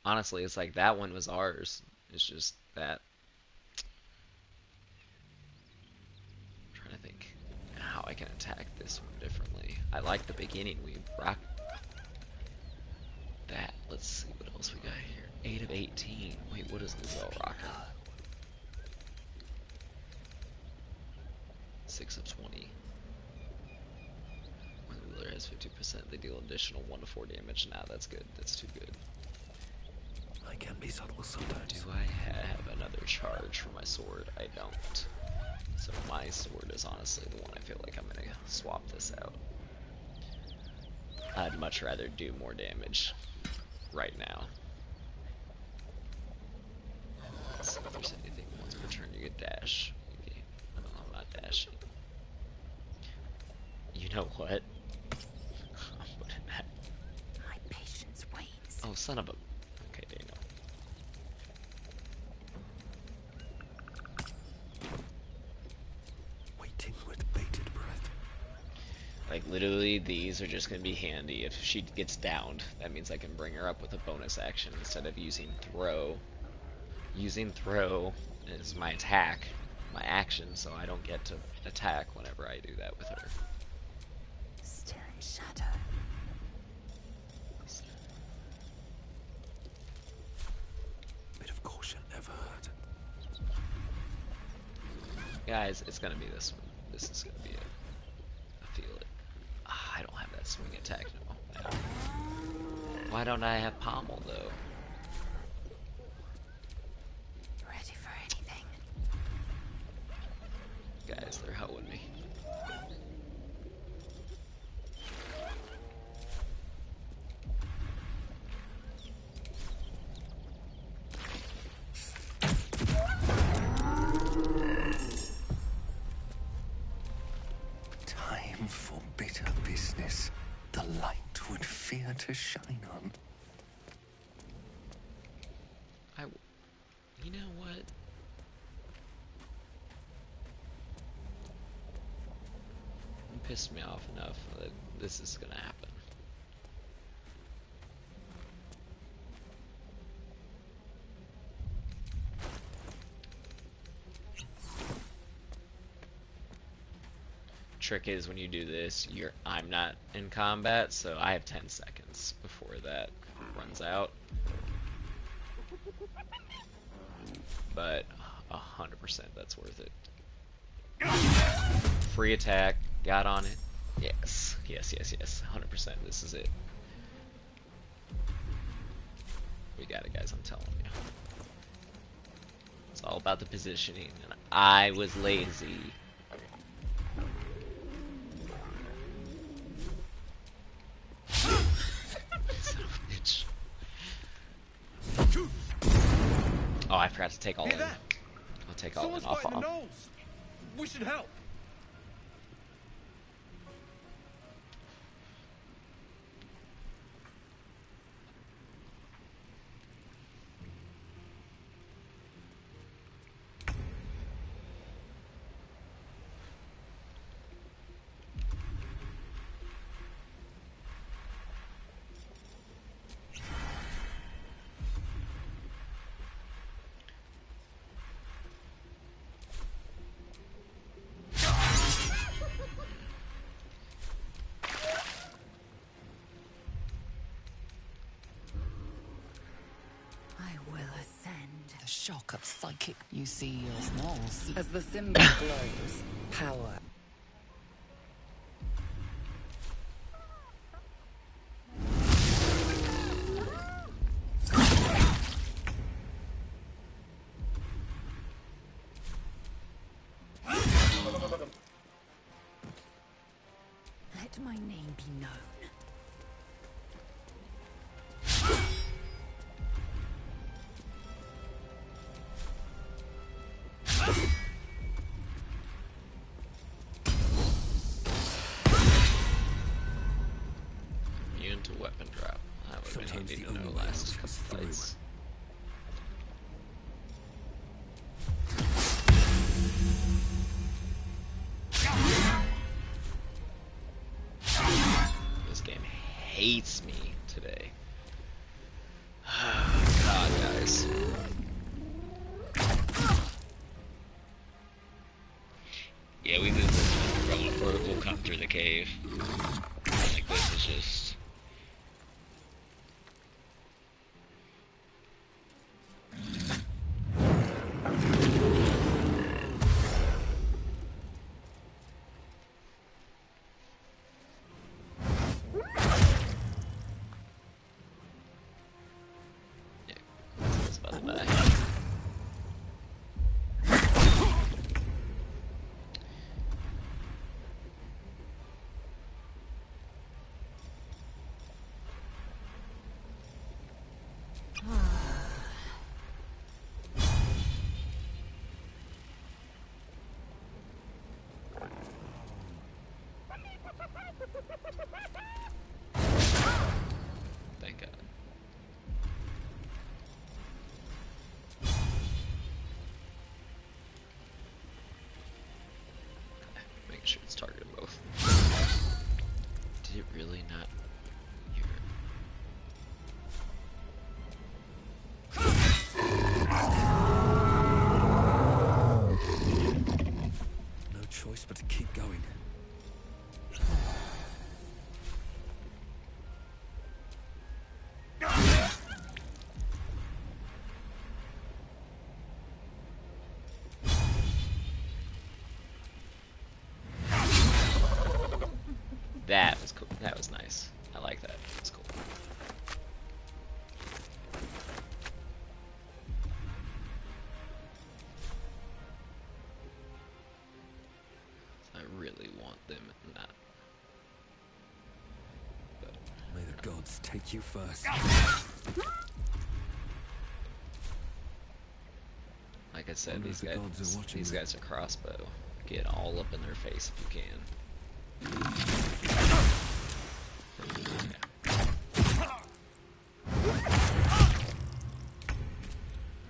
Honestly, it's like that one was ours. It's just that... I'm trying to think how I can attack this one differently. I like the beginning. We rock that. Let's see what else we got here. 8 of 18. Wait, what is Lizelle rocking? 6 of 20. When the wheeler has 50%, they deal additional 1 to 4 damage. Now that's good. That's too good. I can be subtle sometimes. Do I have another charge for my sword? I don't. So my sword is honestly the one I feel like I'm gonna swap this out. I'd much rather do more damage right now. Let's see if there's anything. Once per turn you get dash. Okay. No, I'm not dashing. You know what? I'm putting that. My patience wanes. Oh, son of a... Okay, there you go. Waiting with bated breath. Like, literally, these are just going to be handy. If she gets downed, that means I can bring her up with a bonus action instead of using throw. Using throw is my attack, my action, so I don't get to attack whenever I do that with her. Still in shadow. Bit of caution never hurt. Guys, it's going to be this one. This is going to be it. I feel it. Ah, I don't have that swing attack no. Why don't I have pommel, though? Ready for anything. Guys, they're hoeing me. Time for bitter business. The light would fear to shine on. You know what? You pissed me off enough that this is gonna happen. Trick is when you do this, I'm not in combat, so I have 10 seconds before that runs out. But 100% that's worth it. Free attack, got on it. Yes, yes, yes, yes. 100%. This is it. We got it, guys. I'm telling you. It's all about the positioning, and I was lazy. Son of a bitch. Oh, I forgot to take all in. I'll take all in. I'll We should help. The shock of psychic. You see your small sea. As the symbol glows, power. Let my name be known. Immune to weapon drop. That would have been handy to know last couple fights. This game hates me today. God, guys. Yeah, we did this one before we'll come through the cave. Like, this is just... Yeah, it's about to die. Thank God. Make sure it's targeting both. Did it really not hear No choice but to keep going. That was cool. That was nice. I like that. That's cool. I really want them not. But May the gods take you first. like I said, Wonder if the gods are watching these me. guys are crossbow. Get all up in their face if you can.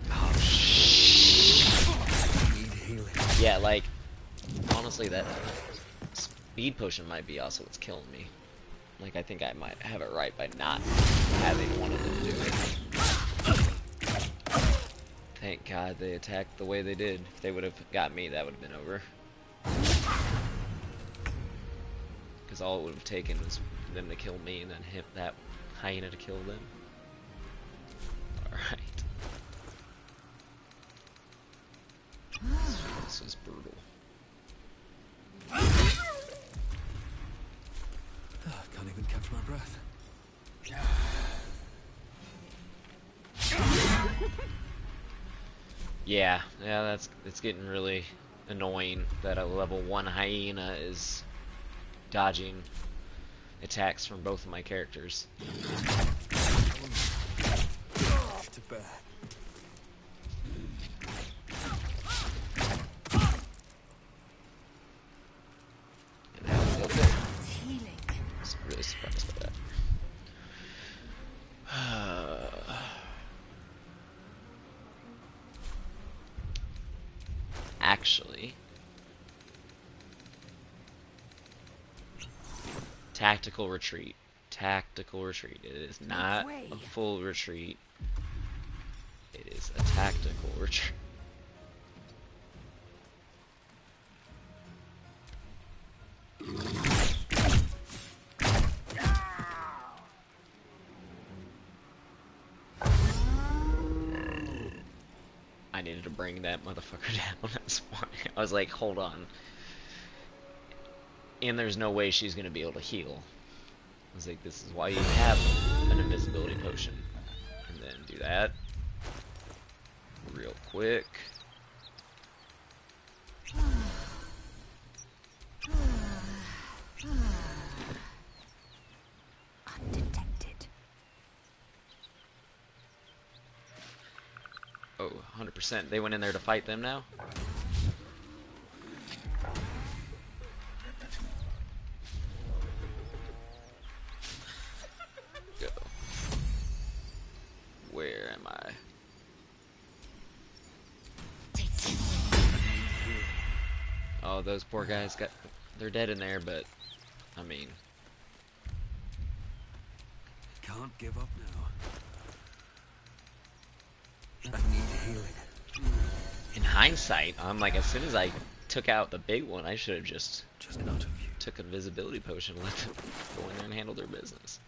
Oh shit! Need healing. Yeah, like honestly, that speed potion might be also what's killing me. Like I think I might have it right by not having one of them do it. Thank God they attacked the way they did. If they would have got me, that would have been over. Because all it would have taken was them to kill me and then him, that hyena to kill them. Alright. This is brutal. Can't even catch my breath. Yeah, yeah, it's getting really annoying that a level 1 hyena is dodging attacks from both of my characters. To bear. And that was it. It's healing. I was really surprised by that. Actually, tactical retreat. Tactical retreat. It is not a full retreat. It is a tactical retreat. I needed to bring that motherfucker down. That's why I was like, hold on. And there's no way she's gonna be able to heal. I was like, this is why you have an invisibility potion. And then do that real quick. Undetected. Oh, 100%. They went in there to fight them now? Go. Where am I? Oh, those poor guys they're dead in there, but I mean, Can't give up now. I need healing. in hindsight, I'm like, as soon as I took out the big one, I should have just out of view. took an invisibility potion and let them go in there and handle their business.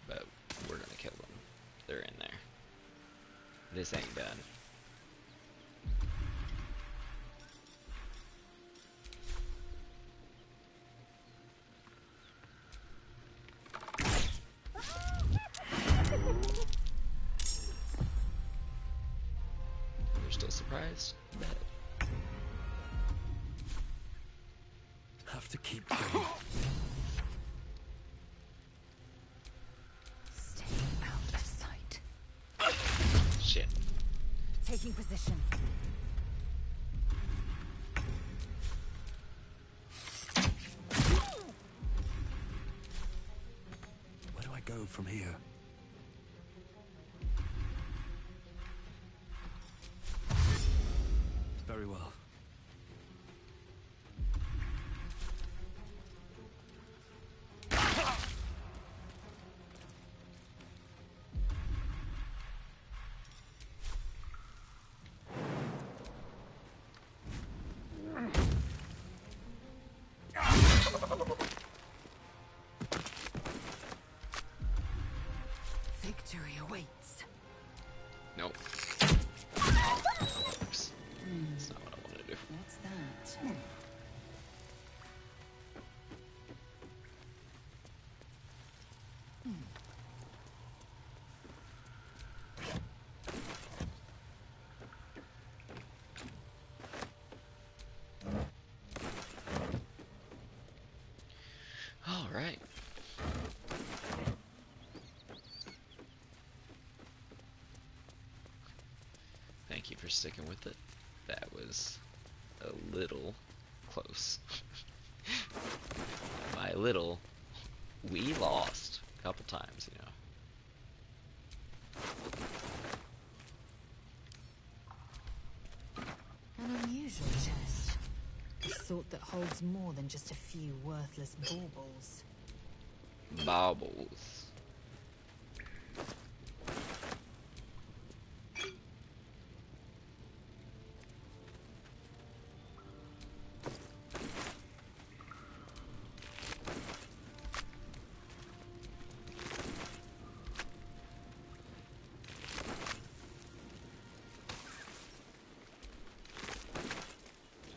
But we're gonna kill them. They're in there. This ain't done. You're still surprised? Bet. Have to keep going. Stay out of sight. Shit. Taking position. Where do I go from here? Very well. Victory awaits. Nope. Oops. That's not what I want to do. What's that? All right. Thank you for sticking with it. That was a little close. By a little, we lost a couple times, you know. An unusual chest. The sort that holds more than just a few worthless baubles. Baubles.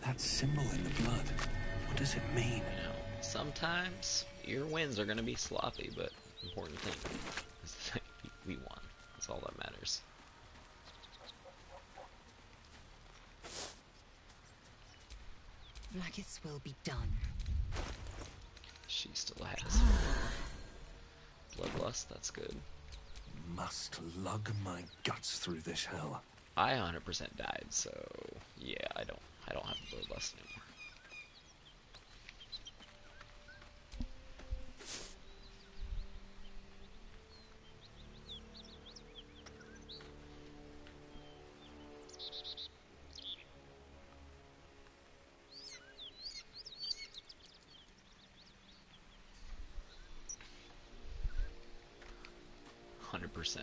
That symbol in the blood. What does it mean? You know, sometimes your wins are going to be sloppy, but important thing is that we won. That's all that matters. Vlaakith's will be done. She still has bloodlust. That's good. Must lug my guts through this hell. I 100% died, so yeah, I don't have bloodlust anymore. 100%.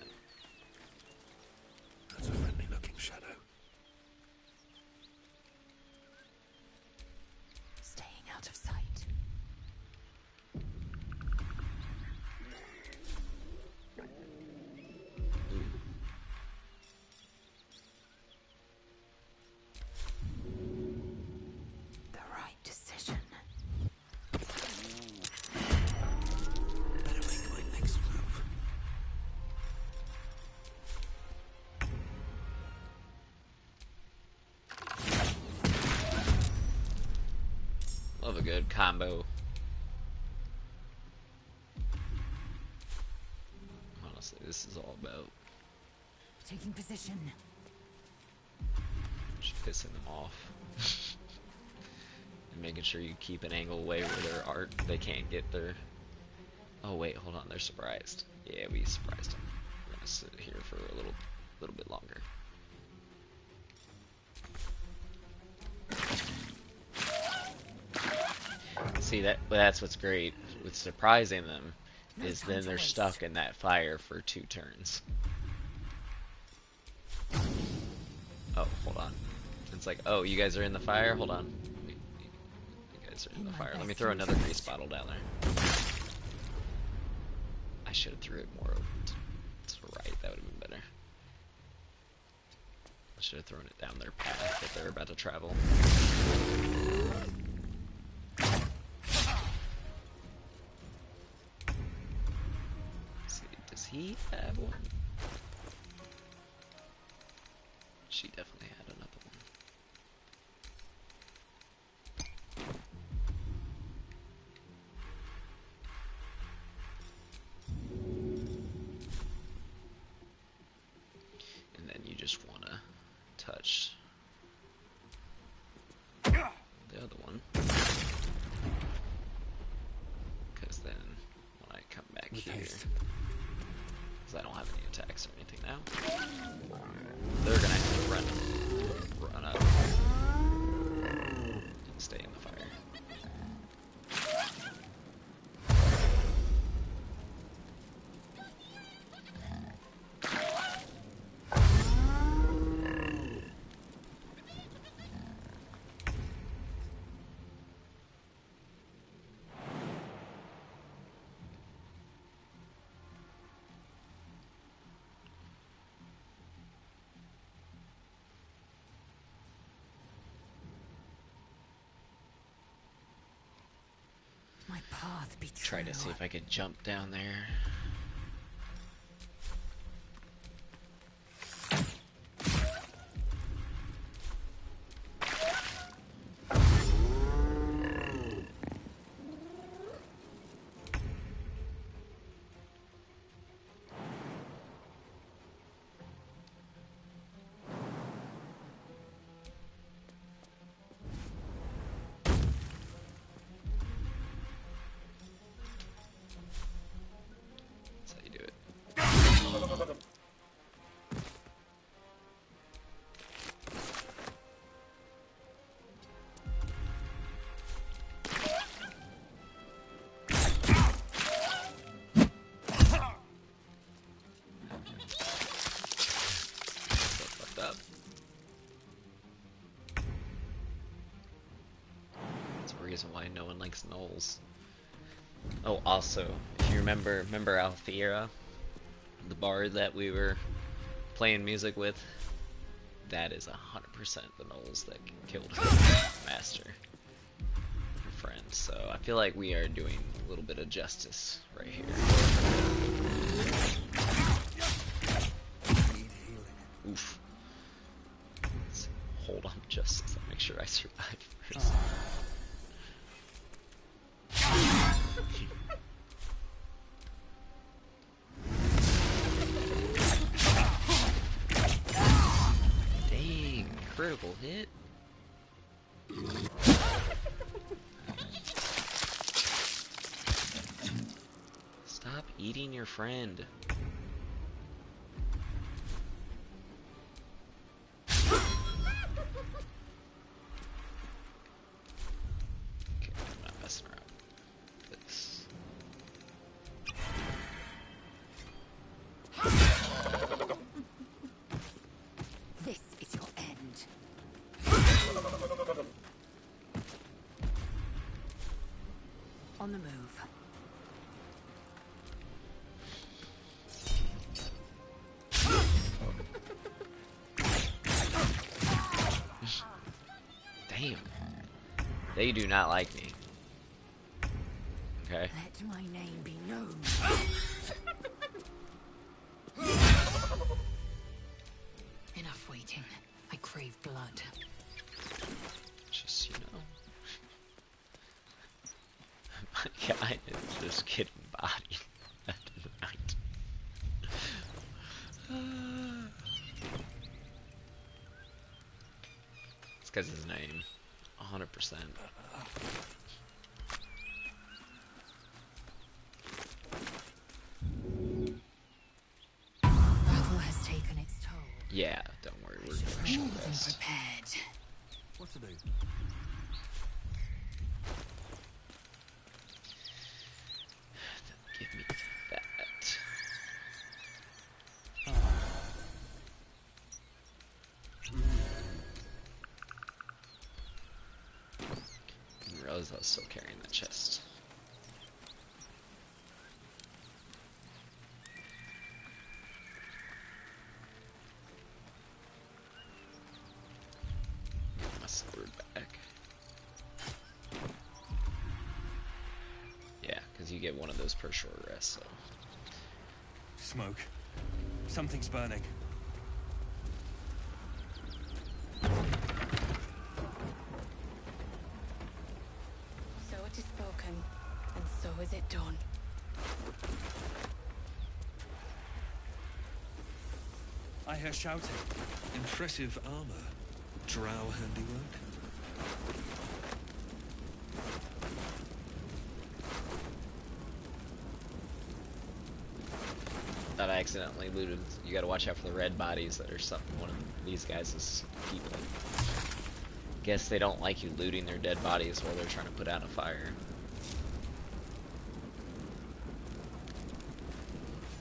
That's a friendly looking shadow. Staying out of sight. The right decision. Better make my next move. Love a good combo. Honestly, this is all about Taking position. just pissing them off. And making sure you keep an angle away where they can't get their... Oh wait, hold on, they're surprised. Yeah, we surprised them. We're gonna sit here for a little bit longer. See, that's what's great with surprising them, is then they're stuck in that fire for 2 turns. Oh, hold on. It's like, oh, you guys are in the fire? Hold on. You guys are in the fire. Let me throw another grease bottle down there. I should have threw it more to the right. That would have been better. I should have thrown it down their path that they're about to travel. Let's see, does he have one? She definitely had another one. And then you just want to touch the other one. Because then when I come back here, because I don't have any attacks or anything now, they're gonna have to run up and stay in the fire. My path be true. Try to see if I could jump down there. That's how you do it. So fucked up. That's the reason why no one likes gnolls. Oh, also, if you remember Althea, the bard that we were playing music with, that is 100% the gnolls that killed her master, her friend. So I feel like we are doing a little bit of justice right here. Oof. Let's hold on justice. I'll make sure I survive first. critical hit. Stop eating your friend. Okay, I'm not messing around with this. This is your end. On the move. Damn. They do not like me. Okay. Let my name be known. Enough waiting. I crave blood. Just, you know. My guy is just getting bodied left and right. It's because his name. 100%. Battle has taken its toll. Yeah, don't worry, we're gonna rush More all than this. prepared. What to do? Give me that. Didn't realize I was still carrying that chest. Get my sword back. Yeah, because you get one of those per short rest, so. Smoke. Something's burning. So it is spoken, and so is it done. I hear shouting. Impressive armor. Drow handiwork. Thought I accidentally looted. You gotta watch out for the red bodies that are one of these guys' people. Guess they don't like you looting their dead bodies while they're trying to put out a fire.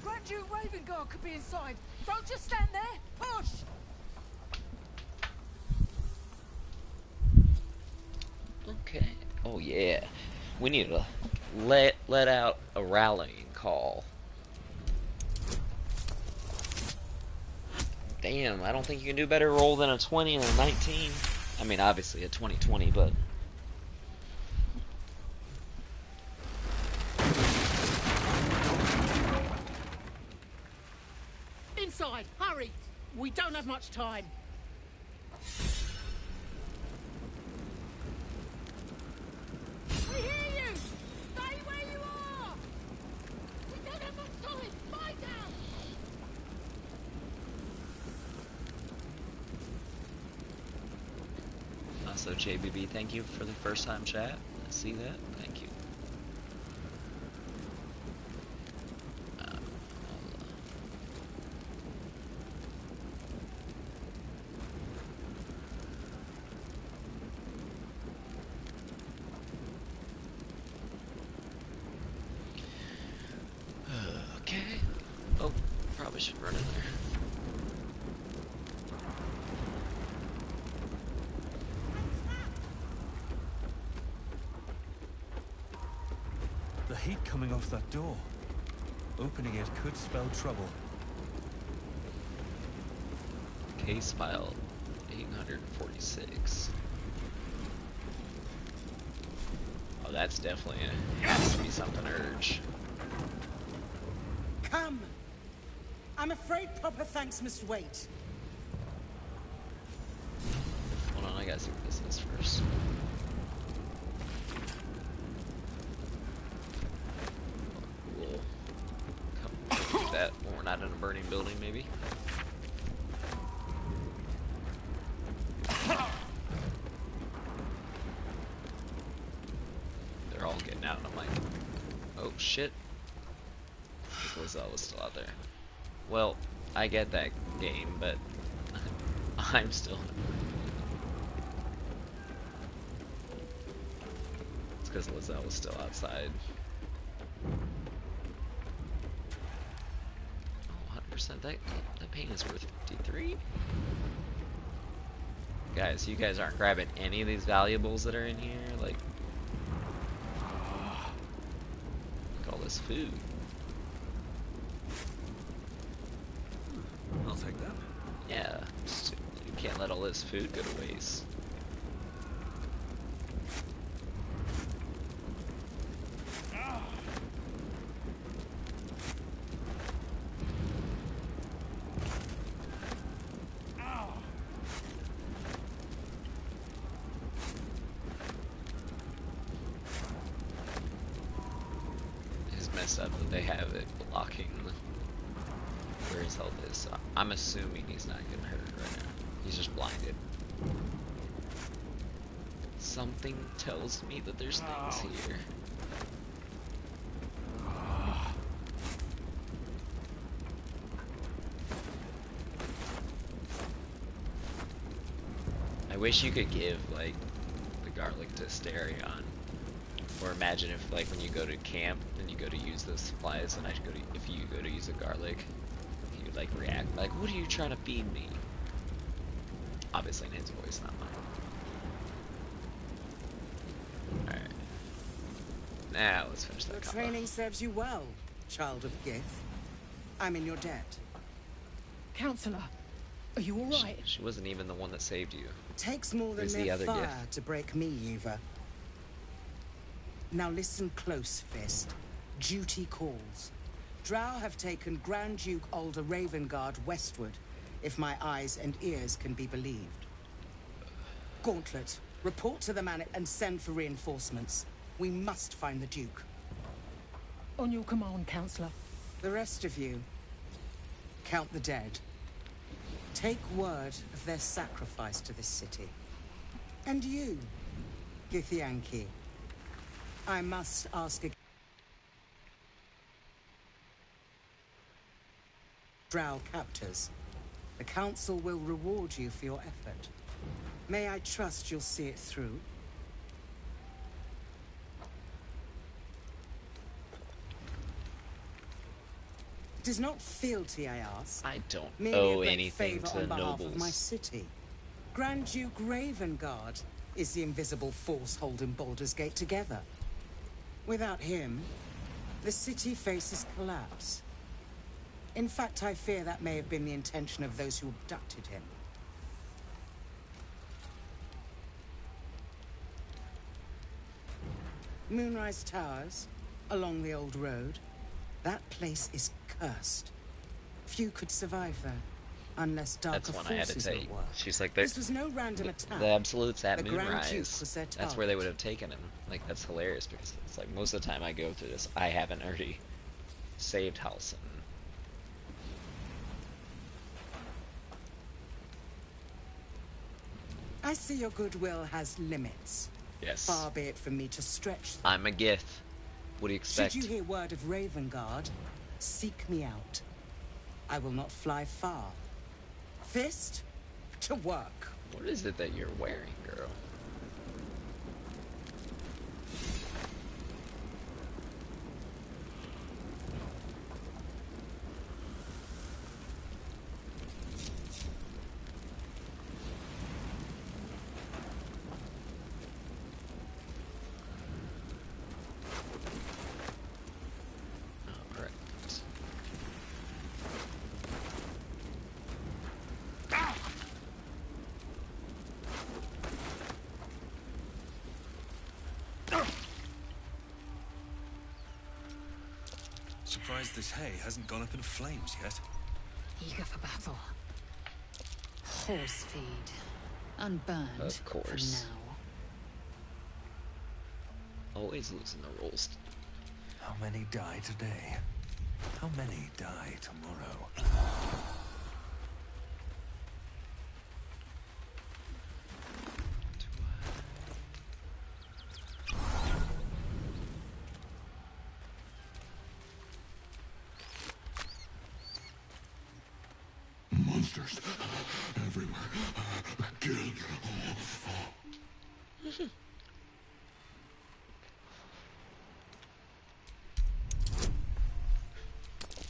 Grand Duke Ravengard could be inside. Don't just stand there. Push! Okay. Oh yeah. We need to let out a rallying call. Damn, I don't think you can do better roll than a 20 and a 19. I mean, obviously a 20-20, but... Inside, hurry! We don't have much time. We hear you! Stay where you are! We don't have much time! Lie down! Also, JBB, thank you for the first time chat. I see that. Thank you. Okay. Oh, probably should run in there. The heat coming off that door. Opening it could spell trouble. Case file 846. Oh, that's definitely has to be something urge. Come. I'm afraid proper thanks must wait. Hold on, I gotta see what this is first. We'll come do that when we're not in a burning building, maybe. shit. Lizelle was still out there. Well, I get that game, but I'm still... It's because Lizelle was still outside. Oh, 100%. That paint is worth 53? Guys, you guys aren't grabbing any of these valuables that are in here? Like... Look at all this food. I'll take that. Yeah, you can't let all this food go to waste. It's messed up that they have it blocking where his health is. So I'm assuming he's not getting hurt right now. He's just blinded. Something tells me that there's things here. I wish you could give, like, the garlic to Asterion. Or imagine if, like, when you go to camp and you go to use those supplies, and if you go to use a garlic, he would, like, react like, "What are you trying to feed me?" Obviously in his voice, not mine. Alright. Now, let's finish that Your combo. training serves you well, child of Gith. I'm in your debt. Counselor, are you all right? She wasn't even the one that saved you. Takes more than Who's the their other fire Gith? to break me, Eva. Now listen close, Fist. Duty calls. Drow have taken Grand Duke Alder Ravengard westward, if my eyes and ears can be believed. Gauntlet, report to the man and send for reinforcements. We must find the Duke. On your command, Counselor. The rest of you, count the dead. Take word of their sacrifice to this city. And you, Githyanki, I must ask again. Drow captors. The Council will reward you for your effort. May I trust you'll see it through? It is not fealty, I ask. I don't Merely a owe great anything favor to on the behalf of my nobles. city. Grand Duke Ravengard is the invisible force holding Baldur's Gate together. Without him, the city faces collapse. In fact, I fear that may have been the intention of those who abducted him. Moonrise Towers, along the old road. That place is cursed. Few could survive there, unless darker That's one I had to forces were take. at work. She's like, This was no random attack. the Absolute's at The Grand Duke Moonrise. was their That's where they target. would have taken him. Like, that's hilarious because it's like most of the time I go through this, I haven't already saved Halson. I see your goodwill has limits. Yes. Far be it from me to stretch them. I'm a Gith. What do you expect? Should you hear word of Ravengard, seek me out. I will not fly far. Fist, to work. What is it that you're wearing, girl? Alright. Surprised this hay hasn't gone up in flames yet. Eager for battle. Horse feed. Unburned. Of course. For now. Always losing the rolls. How many die today? How many die tomorrow?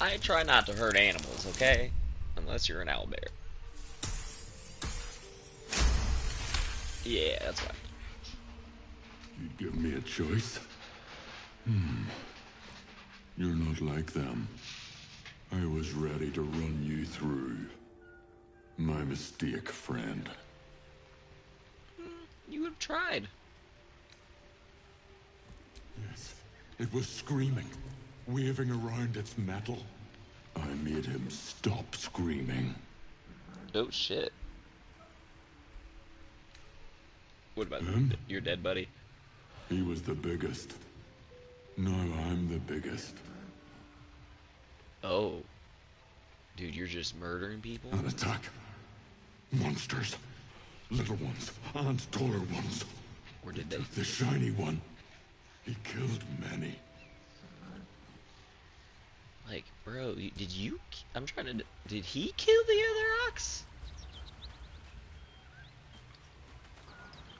I try not to hurt animals, okay? Unless you're an owlbear. Yeah, that's right. You'd give me a choice? You're not like them. I was ready to run you through. My mistake, friend. You have tried. Yes, it was screaming, waving around its metal. I made him stop screaming. Oh shit. What about Him? your dead buddy? He was the biggest. Now I'm the biggest. Oh. Dude, you're just murdering people? An attack. Monsters. Little ones and taller ones. Or did they? The shiny one. He killed many. Like, bro, did you... I'm trying to... Did he kill the other ox?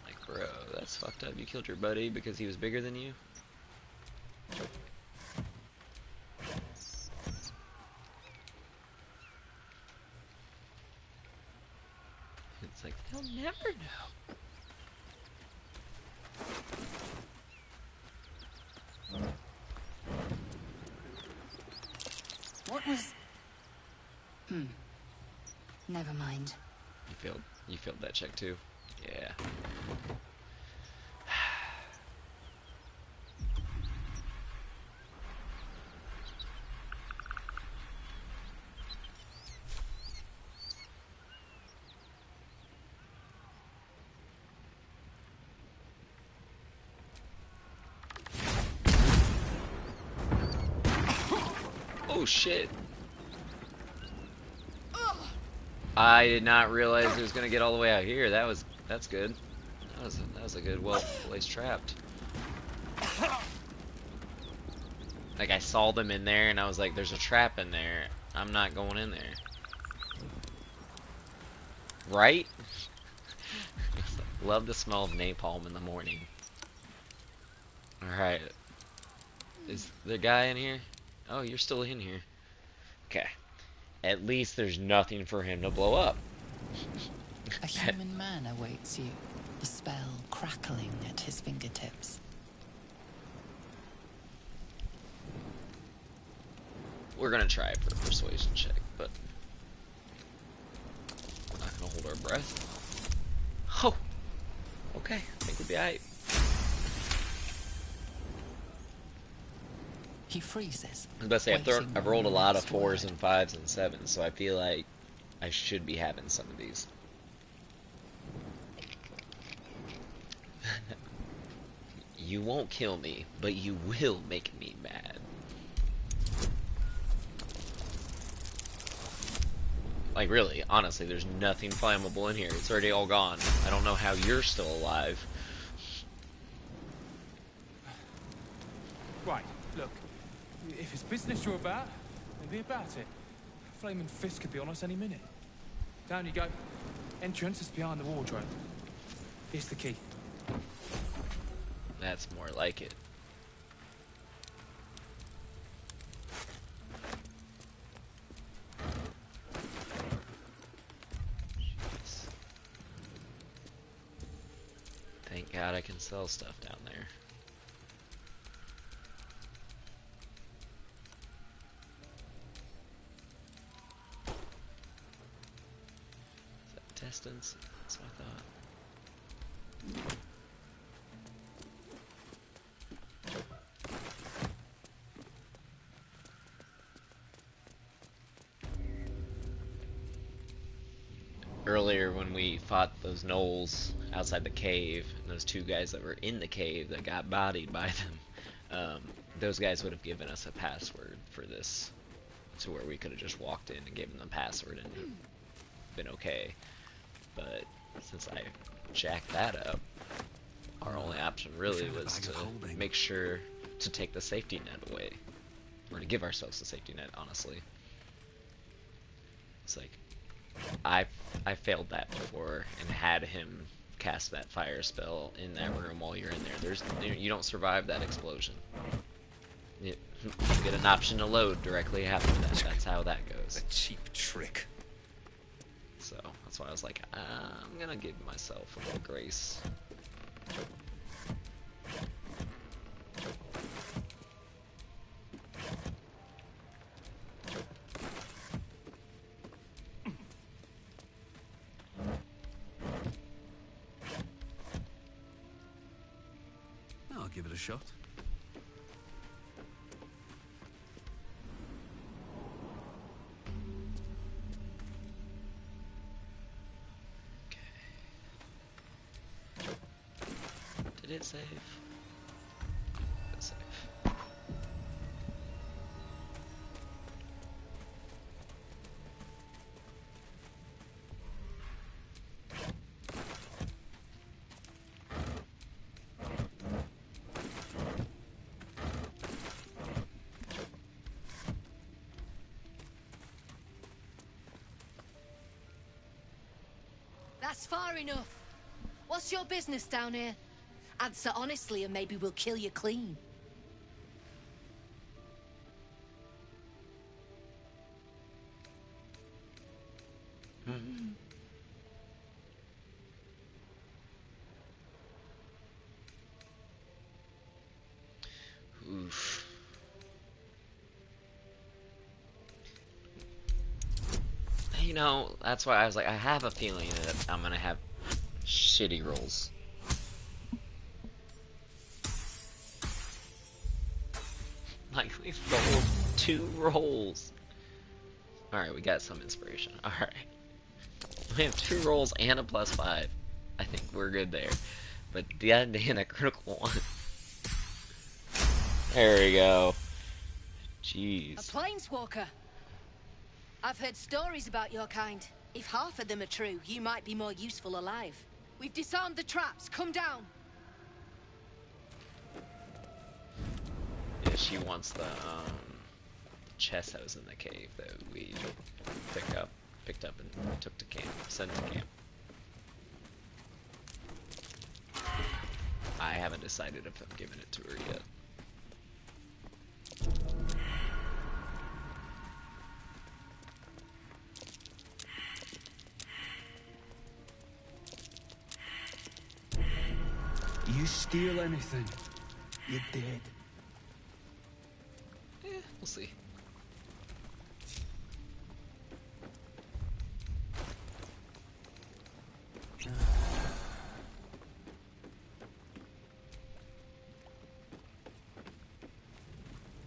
Like, bro, that's fucked up. You killed your buddy because he was bigger than you? It's like, they'll never know. What was... Never mind. You failed that check too? Yeah. Oh shit. I did not realize it was gonna get all the way out here. That's good. That was a good, well placed trap. Like, I saw them in there and I was like, there's a trap in there. I'm not going in there. Right? Love the smell of napalm in the morning. Alright. Is the guy in here? Oh, you're still in here. Okay. At least there's nothing for him to blow up. A human man awaits you, the spell crackling at his fingertips. We're gonna try for a persuasion check, but we're not gonna hold our breath. Oh! Okay, I think we'll be alright. He freezes. I was about to say, I've rolled a lot of 4s and 5s and 7s, so I feel like I should be having some of these. You won't kill me, but you will make me mad. Like, really, honestly, there's nothing flammable in here. It's already all gone. I don't know how you're still alive. Right, look. If it's business you're about, then be about it. Flaming fist could be on us any minute. Down you go. Entrance is behind the wardrobe. Here's the key. That's more like it. Jeez. Thank God I can sell stuff down there. Is that distance? That's what I thought. Earlier when we fought those gnolls outside the cave, and those two guys that were in the cave that got bodied by them, those guys would have given us a password for this, to where we could have just walked in and given them the password and been okay. But since I jacked that up, our only option really was to make sure to take the safety net away, or to give ourselves a safety net, honestly. It's like, I failed that before and had him cast that fire spell in that room while you're in there. You don't survive that explosion. You get an option to load directly after that. That's how that goes. A cheap trick. So that's why I was like, I'm gonna give myself a little grace. I'll give it a shot. Did it save? It save. That's far enough. What's your business down here? Answer honestly and maybe we'll kill you clean. Oof. You know, that's why I was like, I have a feeling that I'm gonna have shitty rolls. Like, we've rolled 2 rolls. Alright, we got some inspiration. Alright. We have 2 rolls and a +5. I think we're good there. But and a critical one. There we go. Jeez. A planeswalker. I've heard stories about your kind. If half of them are true, you might be more useful alive. We've disarmed the traps. Come down. Yeah, she wants the chest that was in the cave that we picked up and took to camp, sent to camp. I haven't decided if I'm giving it to her yet. You steal anything, you're dead. We'll see.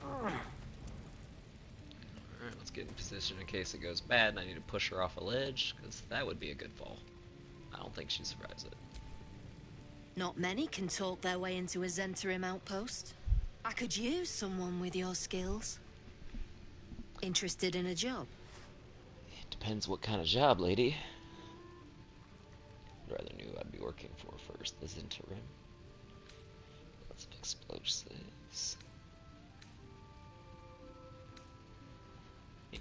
Alright, let's get in position in case it goes bad and I need to push her off a ledge, because that would be a good fall. I don't think she survives it. Not many can talk their way into a Zentarim outpost. I could use someone with your skills. Interested in a job? It depends what kind of job, lady. I'd rather knew I'd be working for first. The Zentarim. Lots of explosives.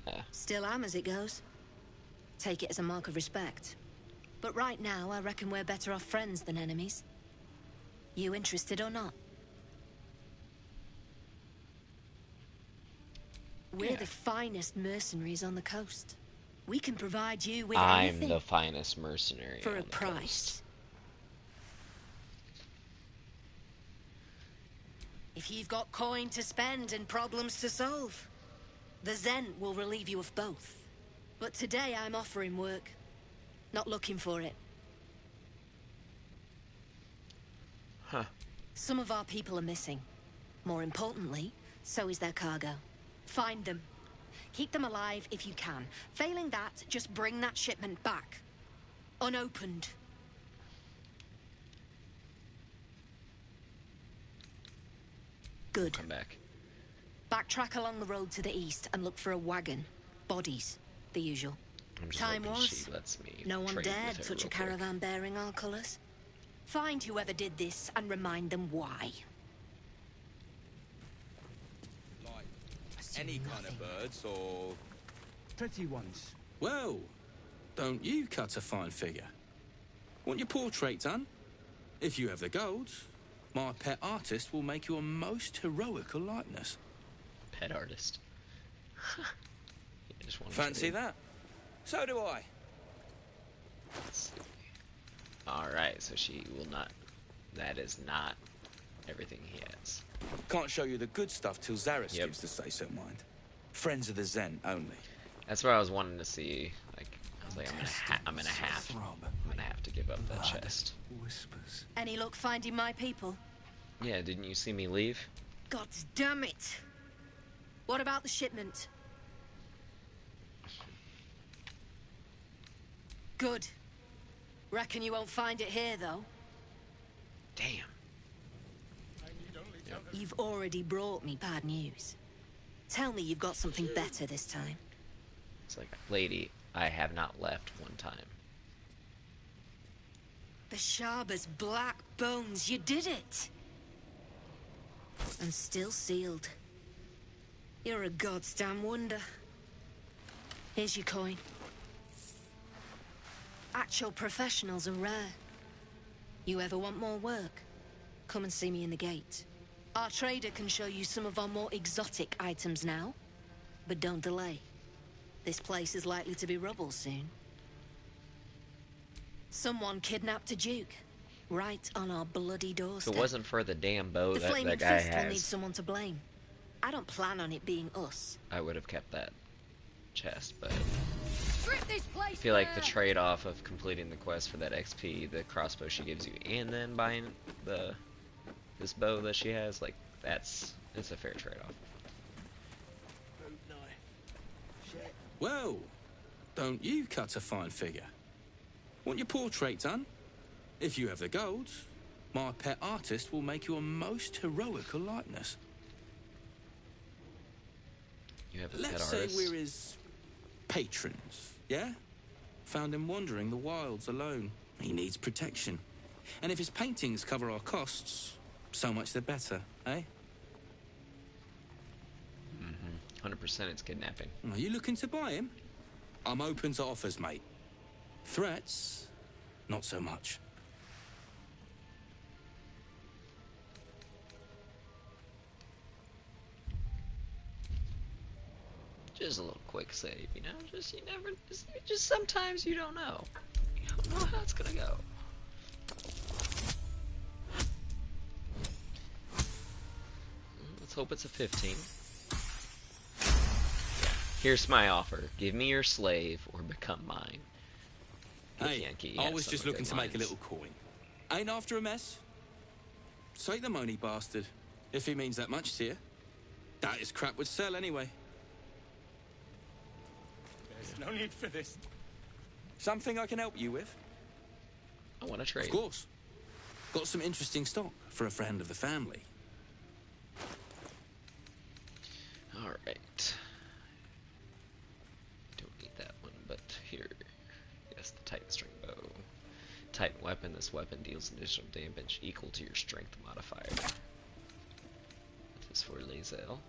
Yeah. Still am as it goes. Take it as a mark of respect. But right now, I reckon we're better off friends than enemies. You interested or not? We're the finest mercenaries on the coast. We can provide you with anything. I'm the finest mercenary for on a the price. coast. If you've got coin to spend and problems to solve, the Zen will relieve you of both. But today I'm offering work, not looking for it. Huh. Some of our people are missing. More importantly, so is their cargo. Find them. Keep them alive if you can. Failing that, just bring that shipment back. Unopened. Good. Come back. Backtrack along the road to the east and look for a wagon. Bodies. The usual. I'm just Time hoping was, she lets me no one trade dared with her touch a real quick. caravan bearing our colours. Find whoever did this and remind them why. Like any kind of birds or Pretty ones. Well, don't you cut a fine figure? Want your portrait done? If you have the gold, my pet artist will make you a most heroical likeness. pet artist. Just Fancy that? So do I. Let's see. Alright, so she will not... That is not everything he has. Can't show you the good stuff till Zaris gives the say-so, mind. Friends of the Zen only. That's what I was wanting to see. Like, I was like, I'm gonna have to give up that chest. Whispers. Any luck finding my people? Yeah, didn't you see me leave? God damn it! What about the shipment? Good. Reckon you won't find it here, though? Damn. You've already brought me bad news. Tell me you've got something better this time. It's like, lady, I have not left one time. The Shaba's black bones, you did it! And still sealed. You're a goddamn wonder. Here's your coin. Actual professionals are rare. You ever want more work? Come and see me in the gate. Our trader can show you some of our more exotic items now. But don't delay. This place is likely to be rubble soon. Someone kidnapped a duke. Right on our bloody If doorstep. it wasn't for the damn bow The that Flaming guy Fist will need has, someone to blame. I don't plan on it being us. I would have kept that chest, but Strip this place I feel like the trade-off of completing the quest for that XP, the crossbow she gives you, and then buying this bow that she has, like, it's a fair trade-off. Well, don't you cut a fine figure? Want your portrait done? If you have the gold, my pet artist will make you a most heroical likeness. You have a Let's pet say artist? we're his patrons, yeah? Found him wandering the wilds alone. He needs protection. And if his paintings cover our costs, so much the better, eh? 100% it's kidnapping. Are you looking to buy him? I'm open to offers, mate. Threats? Not so much. Just a little quick save, you know? Just sometimes you don't know. You don't know how it's gonna go. Let's hope it's a 15. Here's my offer. Give me your slave or become mine. Hey, Yankee I has was some just good looking to make a lines. little coin. Ain't after a mess. Take the money, bastard. If he means that much to you. That is crap would sell anyway. There's no need for this. Something I can help you with? I want to trade. Of course. Got some interesting stock for a friend of the family. Alright. Don't need that one, but here. Yes, the Titan String Bow. Titan weapon. This weapon deals additional damage equal to your strength modifier. This is for Lae'zel.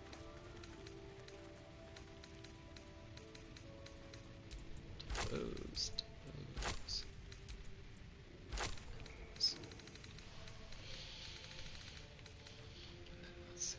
Closed. Let's see.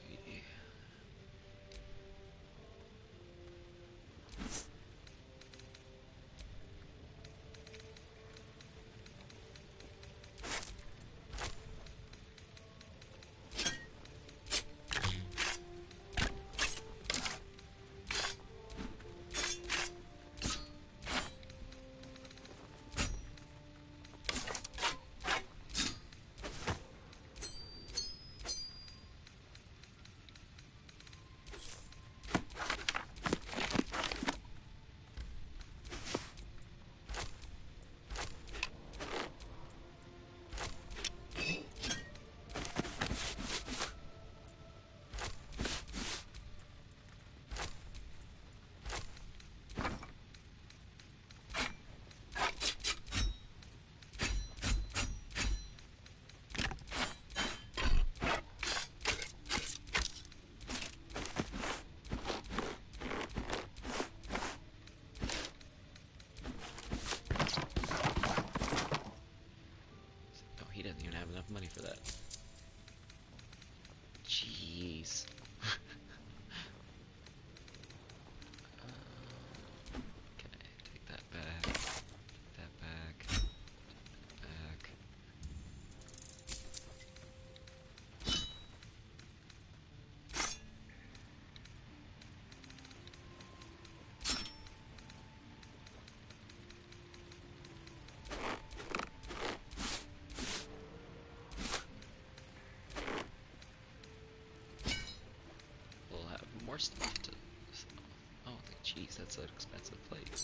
Money for that. Jeez. more stuff to... Oh, jeez, that's an expensive plate.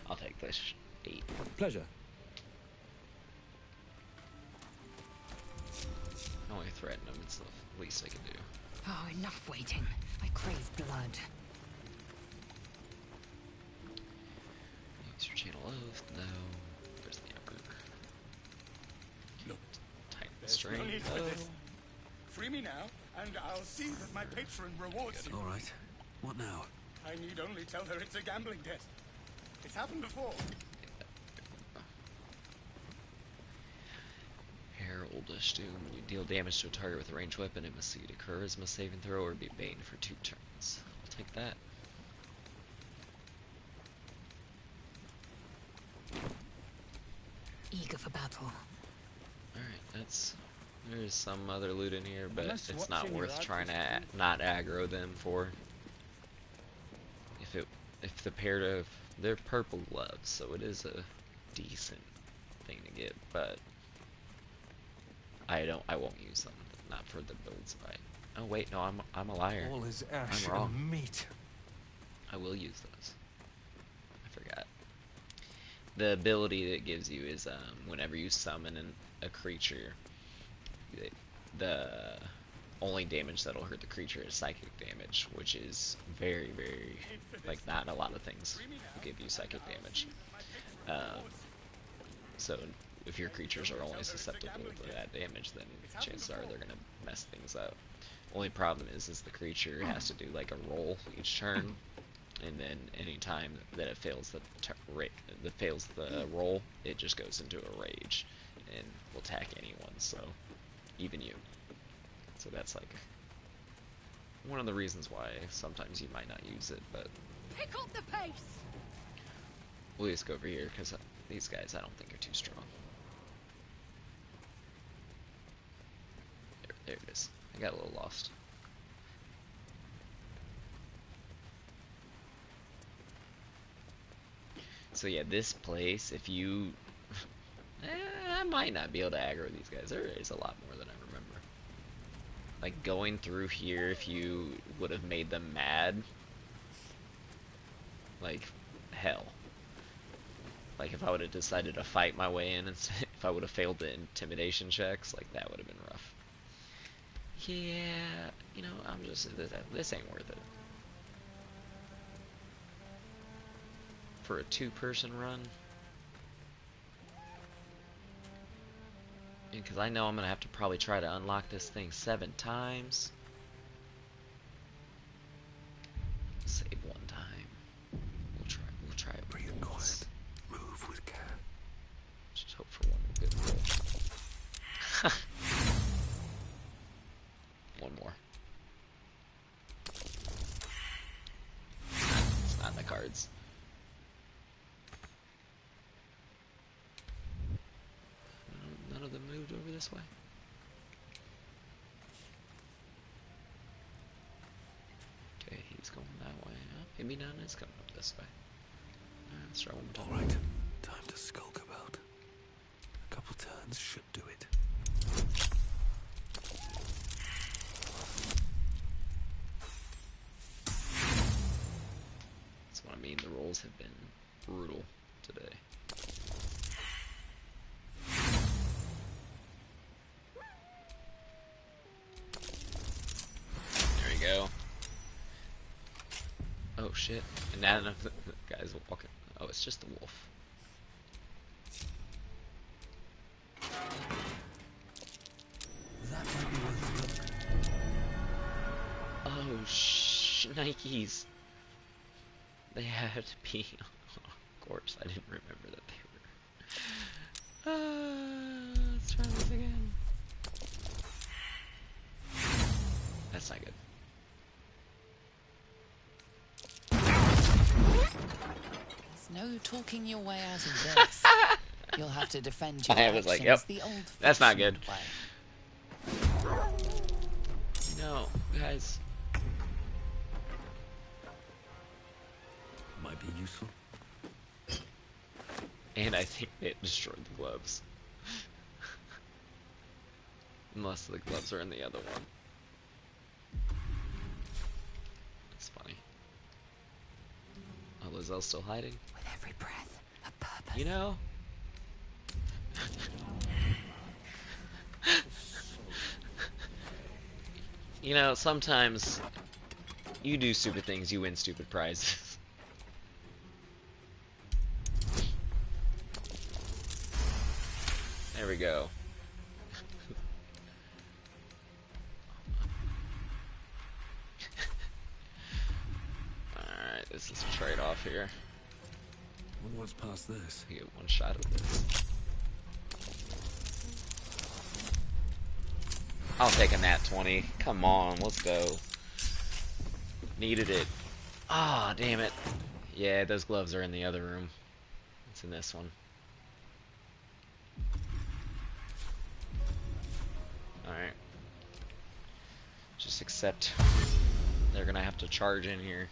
I'll take this 8. Pleasure. I only threaten them, it's the least I can do. Oh, enough waiting. I crave blood. Use your channel oath. No. There's the emperor. Look, Titan there's strain. no need for this. Free me now, and I'll see that my patron rewards you. All right. What now? I need only tell her it's a gambling debt. It's happened before. Herald Doom. When you deal damage to a target with a ranged weapon, it must succeed a charisma saving throw or be banned for 2 turns. I'll take that. Eager for battle. Alright, there's some other loot in here, but Unless it's not watching worth your trying to artist not aggro them for. If the pair of they're purple gloves, so it is a decent thing to get, but I won't use them. Not for the builds fight. Oh wait, no, I'm a liar. All is ash I'm wrong. and meat. I will use those. I forgot. The ability that it gives you is whenever you summon a creature, the only damage that'll hurt the creature is psychic damage, which is very, very, like, not a lot of things will give you psychic damage. So if your creatures are only susceptible to that damage, then chances are they're gonna mess things up. Only problem is the creature has to do like a roll each turn, and then any time that it fails the roll, it just goes into a rage and will attack anyone, so even you. So that's like one of the reasons why sometimes you might not use it, but Pick up the pace. we'll just go over here because these guys I don't think are too strong. There it is. I got a little lost. So yeah, this place, if you... I might not be able to aggro these guys. There is a lot more than I remember. Like, going through here, if you would have made them mad, like, hell. Like, if I would have decided to fight my way in, and if I would have failed the intimidation checks, like, that would have been rough. Yeah, you know, I'm just, this ain't worth it. For a 2-person run. Because I know I'm going to have to probably try to unlock this thing 7 times. Save 1 time. We'll try it. Breathe quiet. Move with care. Just hope for one good roll. One more. It's not in the cards. None of them moved over this way. Okay, he's going that way. Oh, maybe none is coming up this way. Let's try one more time. All right, time to skulk about. A couple turns should do it. That's what I mean. The rolls have been brutal today. There you go. Oh shit. And not enough guys walking. Oh, it's just the wolf. That might be worth a look. Oh, Nikes. They had to be. Of course, I didn't remember that they were. Let's try this again. That's not good. There's no talking your way out of this. You'll have to defend your I was like, yep, the old that's not good. way. No, guys. Might be useful. And I think it destroyed the gloves. Unless the gloves are in the other one. It's funny. Oh, Lazelle's still hiding? With every breath, a purpose. You know? You know, sometimes you do stupid things, you win stupid prizes. There we go. Alright, this is a trade-off here. Wonder what's past this. You get one shot of this. I'll take a nat 20. Come on, let's go. Needed it. Ah, damn it. Yeah, those gloves are in the other room. It's in this one. Alright. Just accept they're gonna have to charge in here.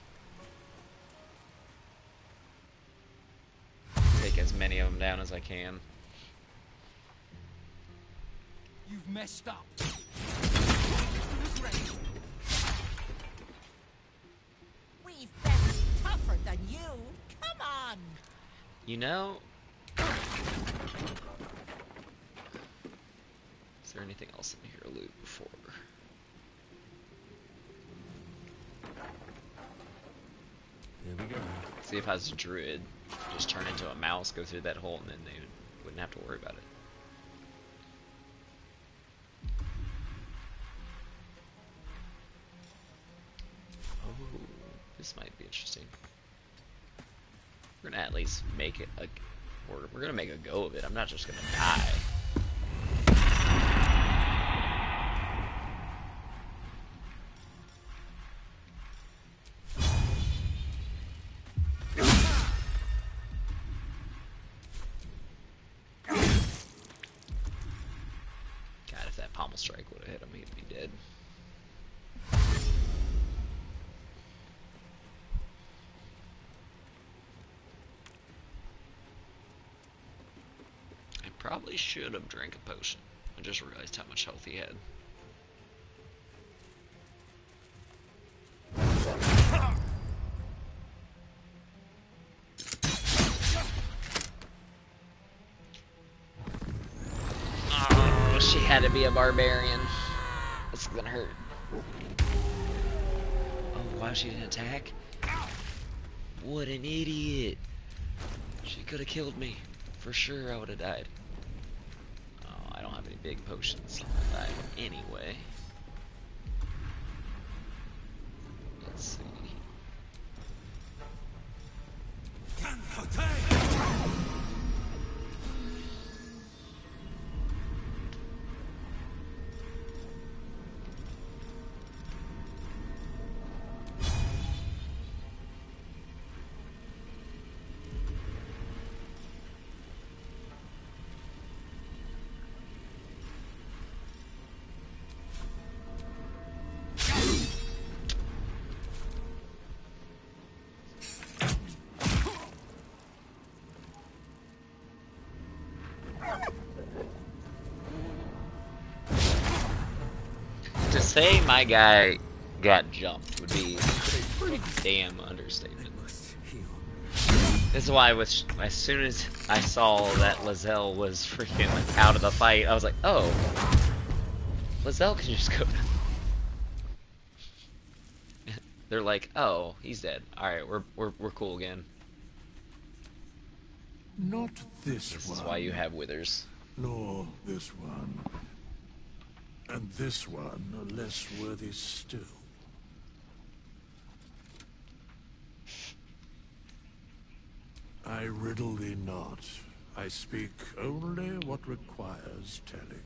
Take as many of them down as I can. You've messed up. We've been tougher than you. Come on. You know... Is there anything else in here to loot before? Here we go. See if I was a druid, just turn into a mouse, go through that hole, and then they wouldn't have to worry about it. Oh, this might be interesting. We're gonna at least make it a... We're gonna make a go of it. I'm not just gonna die. Strike would have hit him, he'd be dead. I probably should have drank a potion. I just realized how much health he had. She had to be a barbarian. This is gonna hurt. Oh, wow, she didn't attack? What an idiot. She could have killed me. For sure, I would have died. Oh, I don't have any big potions. I'll die anyway. Let's see. To say my guy got jumped would be a pretty damn understatement. This is why as soon as I saw that Lazelle was freaking out of the fight, I was like, oh, Lazelle can just go down. They're like, oh, he's dead. Alright, we're cool again. Not this one. This is why you have withers. Nor this one. And this one are less worthy still. I riddle thee not. I speak only what requires telling.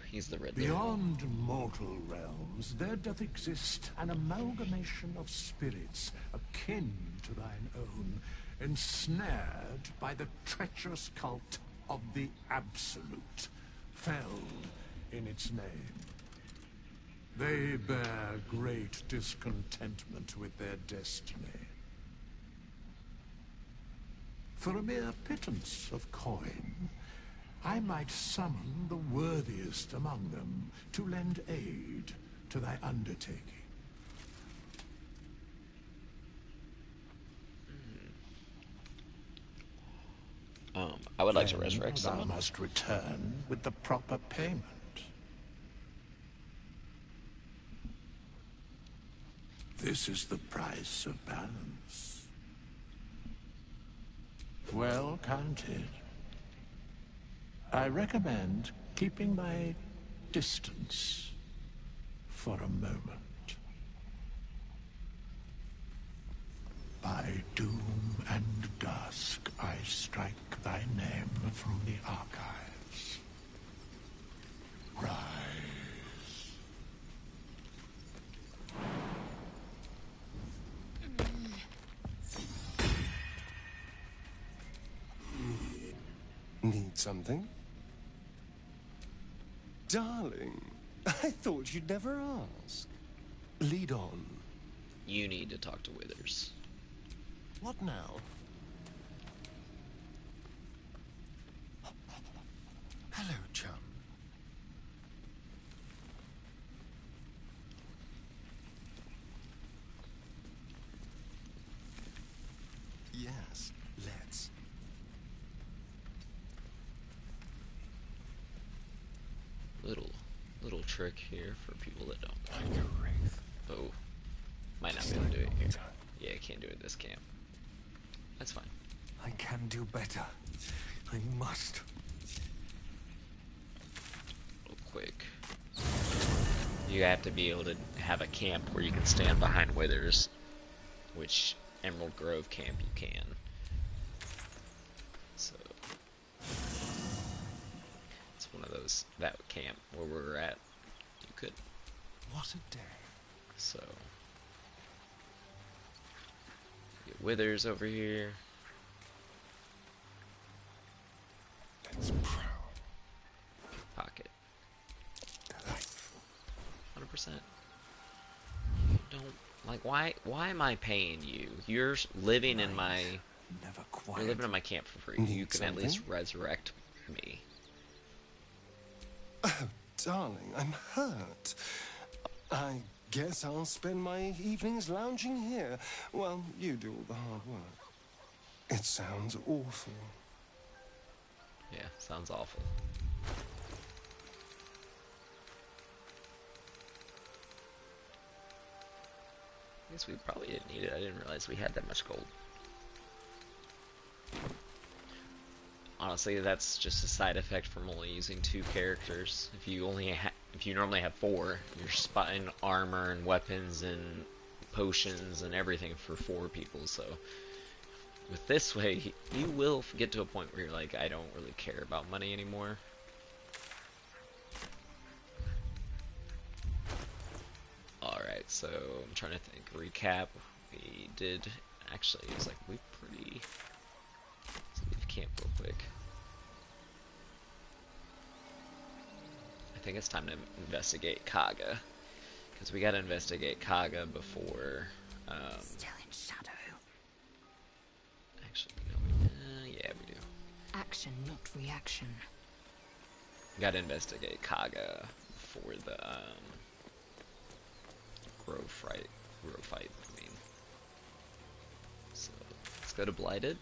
He's the Riddler. Beyond mortal realms, there doth exist an amalgamation of spirits akin to thine own, ensnared by the treacherous cult of the Absolute, felled in its name. They bear great discontentment with their destiny. For a mere pittance of coin, I might summon the worthiest among them to lend aid to thy undertaking. I would like to Then resurrect thou someone. must return with the proper payment. This is the price of balance. Well counted. I recommend keeping my distance for a moment. By doom and dusk, I strike thy name from the archives. Rise. Need something? Darling, I thought you'd never ask. Lead on. You need to talk to Withers. What now? Hello, chum. Yes, let's. Little trick here for people that don't know. Oh, might not be able to do it here. Yeah, I can't do it at this camp. That's fine. I can do better. I must. Real quick. You have to be able to have a camp where you can stand behind Withers, which Emerald Grove camp you can. So it's one of those, that camp where we're at, you could. What a day. So get Withers over here. Let's Pocket. 100%. Don't like, why am I paying you? You're living in my You're living in my camp for free. You can at least resurrect me. Oh, darling, I'm hurt. I guess I'll spend my evenings lounging here while you do all the hard work. It sounds awful. Yeah, sounds awful. I guess we probably didn't need it. I didn't realize we had that much gold. Honestly, that's just a side effect from only using 2 characters. If you normally have 4, you're spotting armor and weapons and potions and everything for 4 people. So with this way, you will get to a point where you're like, I don't really care about money anymore. Alright, so I'm trying to think. Recap. We did actually, it was like we pretty. Let's leave camp real quick. I think it's time to investigate Kaga, because we gotta investigate Kaga before. Still in shadow. Actually, no, yeah, we do. Action, not reaction. Gotta investigate Kaga before the Grove fight. I mean, so let's go to Blighted.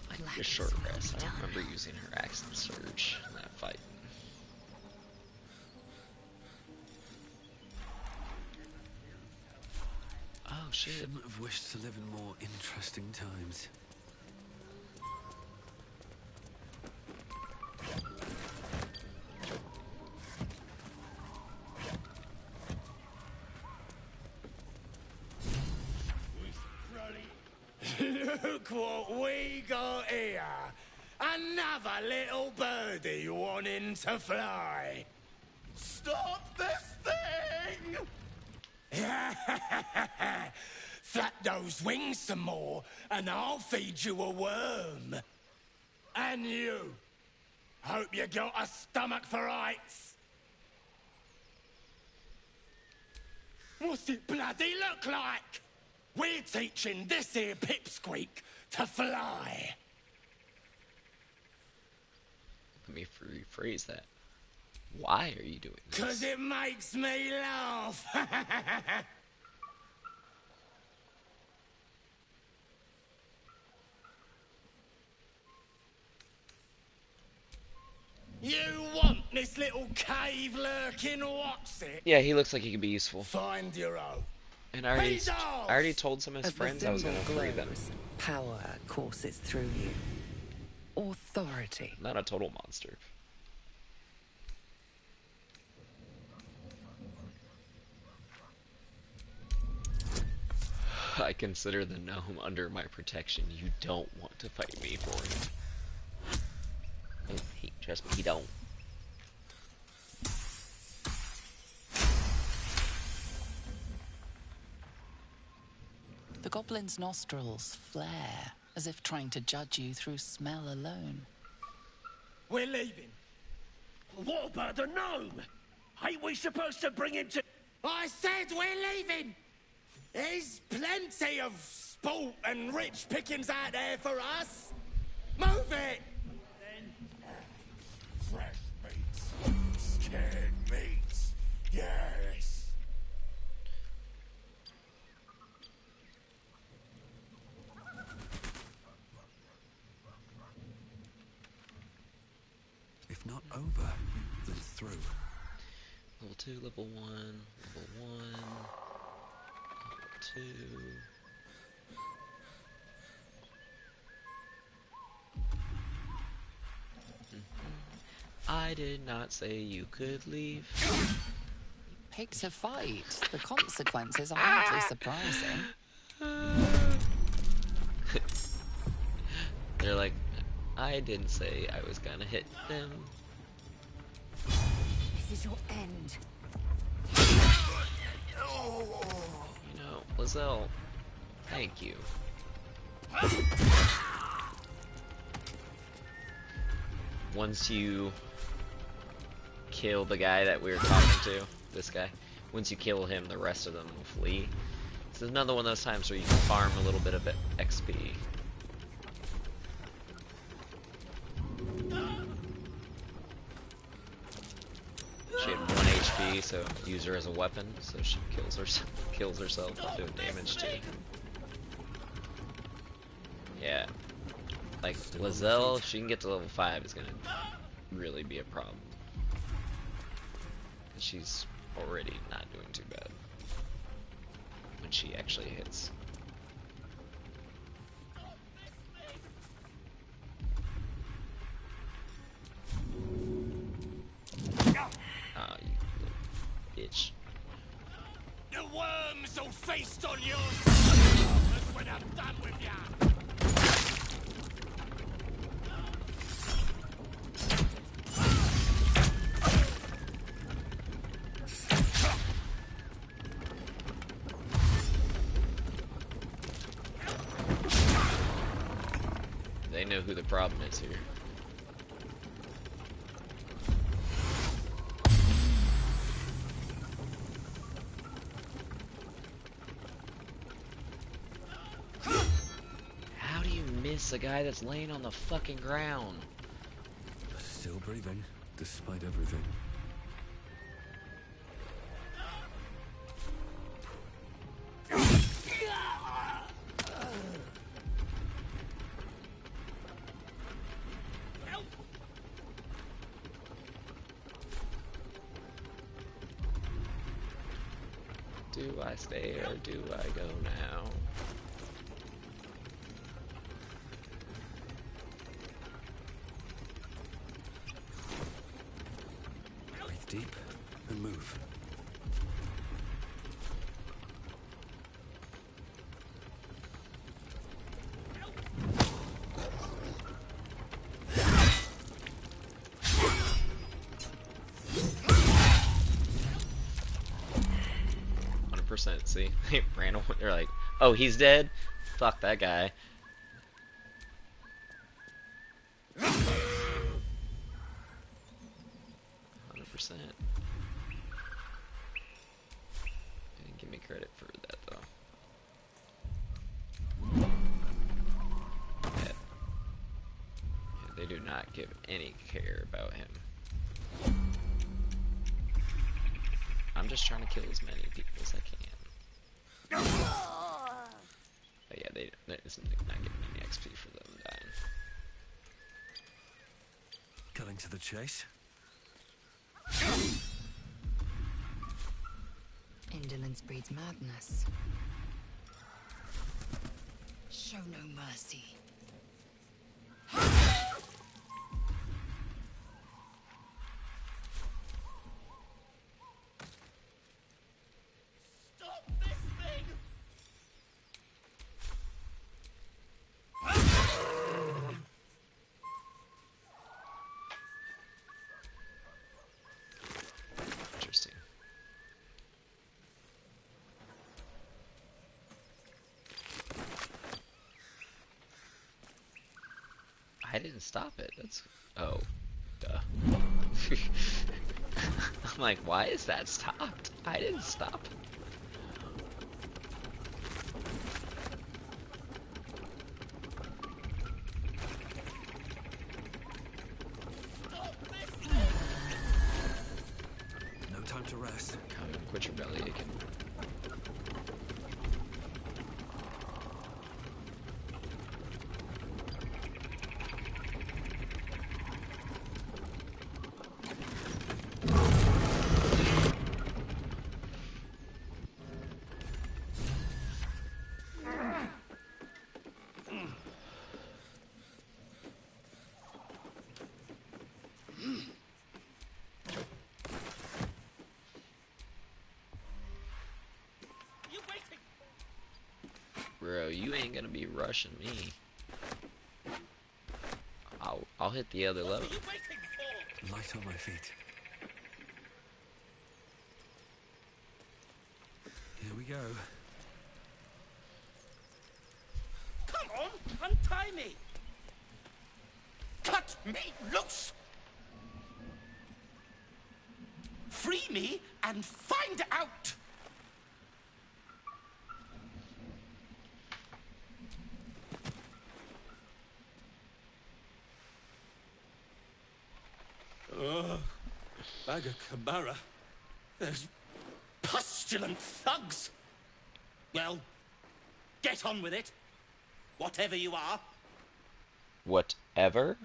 I need a short rest. I don't remember using her accent surge in that fight. Oh shit. Shouldn't have wished to live in more interesting times. Look what we got here. Another little birdie wanting to fly. Stop this thing! Flap those wings some more, and I'll feed you a worm. And you, Hope you got a stomach for heights. What's it bloody look like? We're teaching this here pipsqueak to fly. Let me rephrase that. Why are you doing this? 'Cause it makes me laugh. You want this little cave lurking what's it? Yeah, he looks like he could be useful. Find your own. And I already told some of his As the friends I was going to symbol free them. glows, power courses through you. Authority. Not a total monster. I consider the gnome under my protection. You don't want to fight me for him. Oh, trust me, he don't. The goblin's nostrils flare, as if trying to judge you through smell alone. We're leaving. What about the gnome? Ain't we supposed to bring him to... I said we're leaving! There's plenty of sport and rich pickings out there for us. Move it! Fresh meats. Scared meats. Yes. If not over, then through. Level 2, level 1, level 1, level 2. I did not say you could leave. Picked a fight. The consequences are hardly surprising. They're like, I didn't say I was gonna hit them. This is your end. You know, Lizelle, thank you. Once you kill the guy that we were talking to, this guy, once you kill him, the rest of them will flee. This is another one of those times where you can farm a little bit of XP. She had 1 HP, so use her as a weapon, so she kills herself while doing damage too. Yeah, like Lizelle, if she can get to level 5, is gonna really be a problem. She's already not doing too bad when she actually hits. Ah, you little bitch. The worms will feast on your stomachs when I'm done with ya. They know who the problem is here. How do you miss a guy that's laying on the fucking ground? Still breathing, despite everything. Do I stay or do I go now? Breathe deep and move. See, they ran away. They're like, "Oh, he's dead. Fuck that guy." 100%. Didn't give me credit for that though. Yeah. Yeah, they do not give any care about him. I'm just trying to kill as many people as I can. But yeah, it's not giving any XP for them dying. Cutting to the chase. Indolence breeds madness. Show no mercy. Stop this thing! Interesting. I didn't stop it. That's... Oh. Duh. I'm like, why is that stopped? I didn't stop. No time to rest. Come and quit your belly aching. Bro, you ain't gonna be rushing me. I'll hit the other level. Light on my feet. Here we go. Come on, untie me! Cut me loose! Free me and find out! Bag of Kabara. Those pustulant thugs! Well, get on with it. Whatever you are. Whatever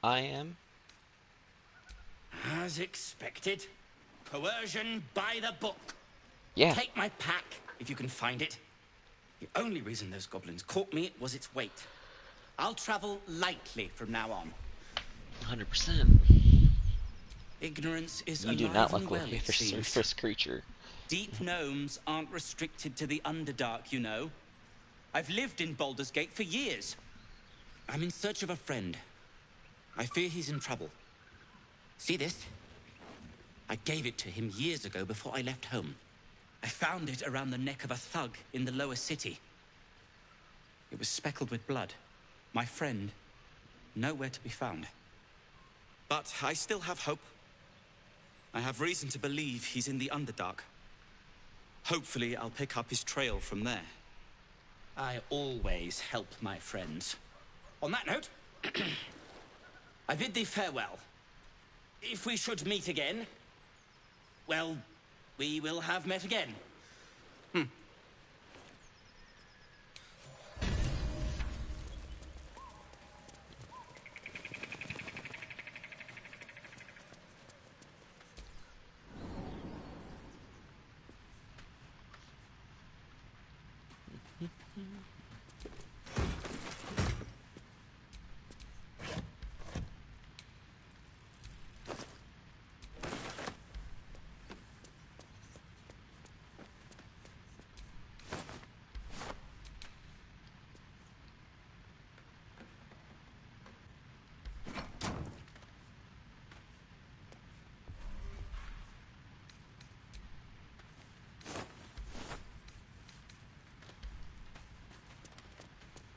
I am? As expected. Coercion by the book. Yeah. Take my pack, if you can find it. The only reason those goblins caught me was its weight. I'll travel lightly from now on. 100%. Ignorance is You alive do not and look well, like it a seems. surface creature. Deep gnomes aren't restricted to the Underdark, you know. I've lived in Baldur's Gate for years. I'm in search of a friend. I fear he's in trouble. See this? I gave it to him years ago before I left home. I found it around the neck of a thug in the lower city. It was speckled with blood. My friend, nowhere to be found. But I still have hope. I have reason to believe he's in the Underdark. Hopefully, I'll pick up his trail from there. I always help my friends. On that note, I bid thee farewell. If we should meet again, well, we will have met again.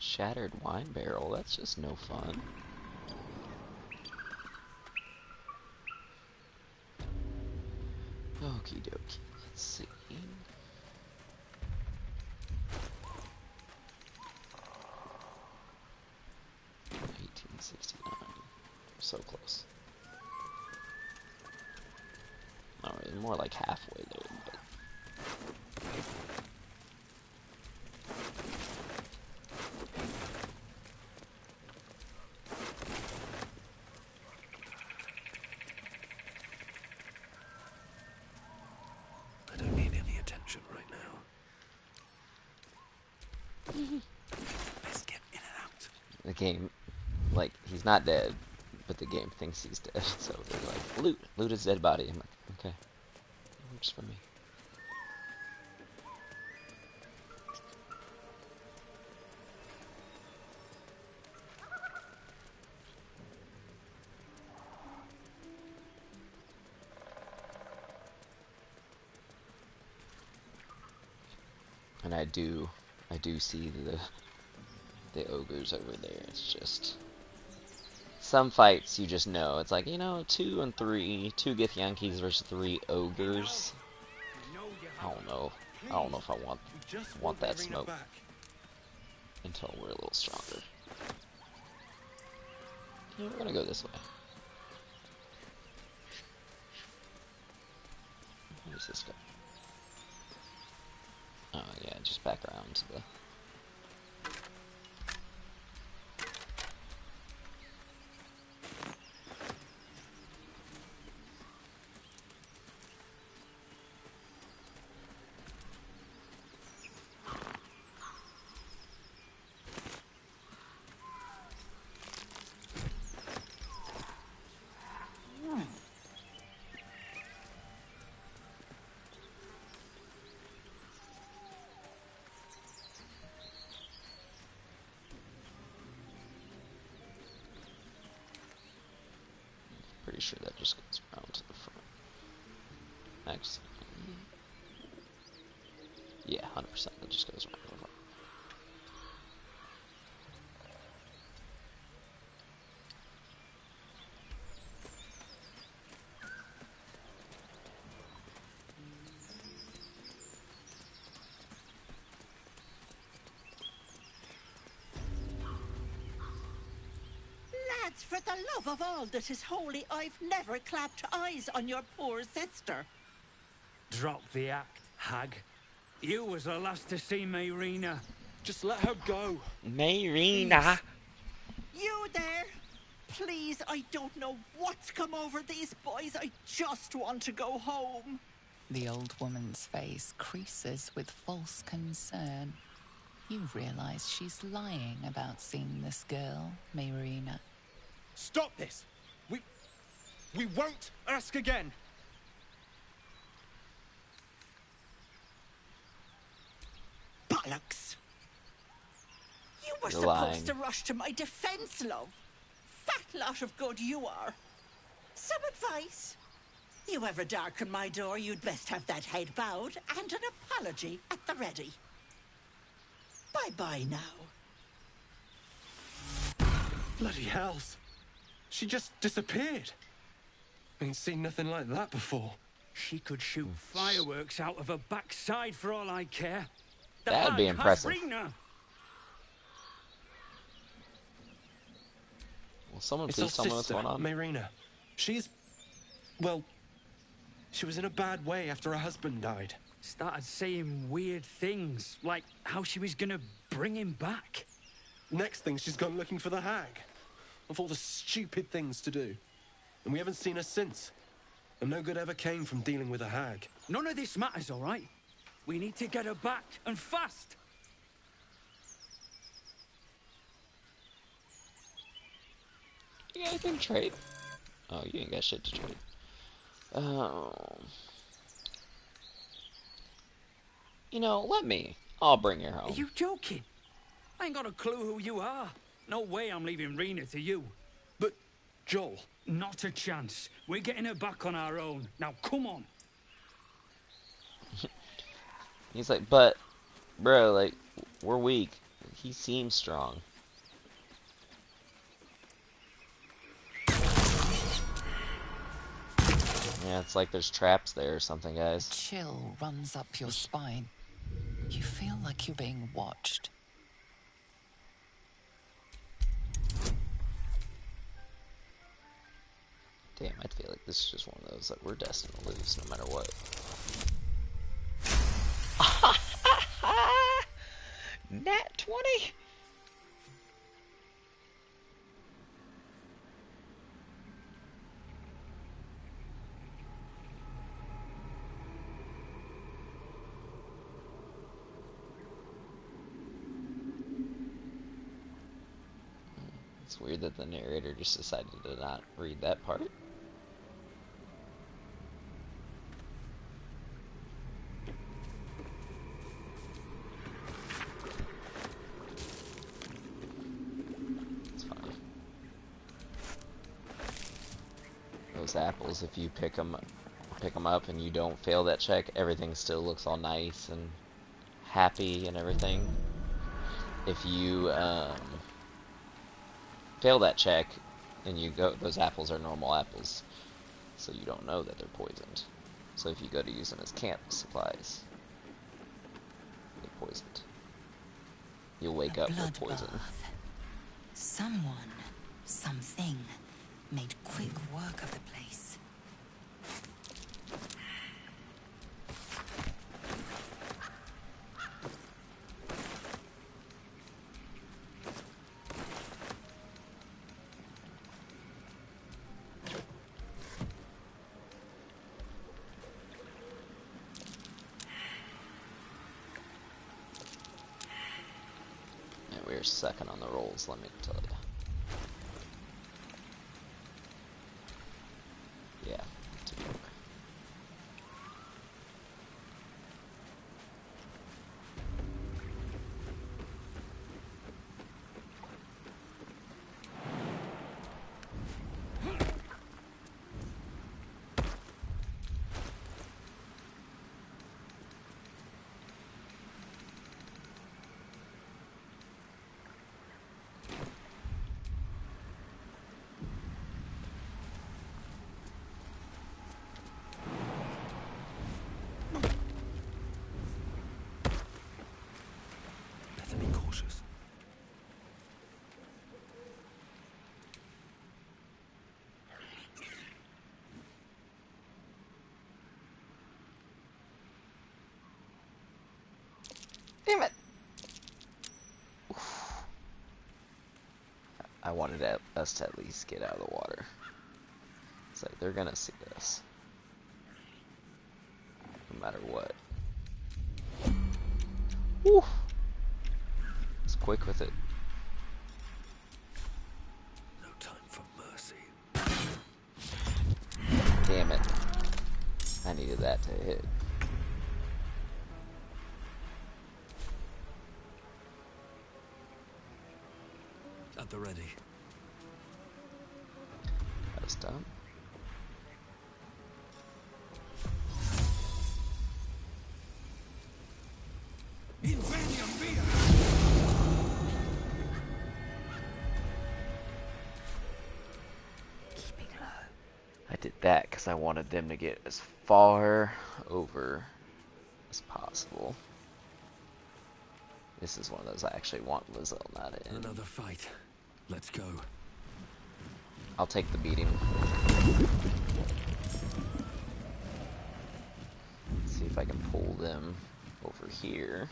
Shattered wine barrel, that's just no fun. Okie dokie. Let's see. 1869. So close. Not really, more like halfway there, but. I don't need any attention right now. Let's get in and out. The game, like, he's not dead, but the game thinks he's dead, so they're like, loot his dead body. I'm like, okay, works for me. And I do see the ogres over there. It's just some fights you just know. It's like, 2 and 3, 2 Githyanki's versus 3 ogres. I don't know if I want that smoke until we're a little stronger. Yeah, we're gonna go this way. Where's this go? Oh yeah, just back around to the. Pretty sure that just goes around to the front. Actually, yeah, 100%. That just goes around to the front. Lads, for the love of all that is holy, I've never clapped eyes on your poor sister. Drop the act, hag. You was the last to see Mayrina. Just let her go. Mayrina! You there? Please, I don't know what's come over these boys. I just want to go home. The old woman's face creases with false concern. You realize she's lying about seeing this girl, Mayrina. Stop this! We won't ask again! Bollocks! You were You're supposed lying. to rush to my defense, love. Fat lot of good you are. Some advice? You ever darken my door, you'd best have that head bowed and an apology at the ready. Bye-bye now. Bloody hells. She just disappeared. Ain't seen nothing like that before. She could shoot fireworks out of her backside for all I care. The That'd be hag impressive. has Rena. Will someone It's please our tell me what's sister, going on? Mayrina. She's... well... she was in a bad way after her husband died. Started saying weird things, like how she was gonna bring him back. Next thing, she's gone looking for the hag. Of all the stupid things to do. And we haven't seen her since. And no good ever came from dealing with a hag. None of this matters, all right? We need to get her back, and fast. You got anything to trade? Oh, you ain't got shit to trade. Let me. I'll bring her home. Are you joking? I ain't got a clue who you are. No way I'm leaving Rena to you. But, Joel... Not a chance. We're getting her back on our own. Now, come on. He's like, but, bro, like, we're weak. He seems strong. Yeah, it's like there's traps there or something, A guys. chill runs up your spine. You feel like you're being watched. Damn, I feel like this is just one of those that we're destined to lose no matter what. Nat 20? It's weird that the narrator just decided to not read that part. It's fine. Those apples, if you pick them up and you don't fail that check, everything still looks all nice and happy and everything. If you fail that check and you go, those apples are normal apples, so you don't know that they're poisoned. So if you go to use them as camp supplies, they're poisoned. You'll wake up with poison. Someone, something, made quick work of the place. And we're second on the rolls, let me tell you. Yeah, to be fair. Better be cautious. Damn it! I wanted us to at least get out of the water. It's like they're gonna see us, no matter what. Woo! It's quick with it. No time for mercy. Damn it! I needed that to hit. At the ready. That was dumb. I did that because I wanted them to get as far over as possible. This is one of those I actually want Lizelle not in. Another fight. Let's go. I'll take the beating. Let's see if I can pull them over here.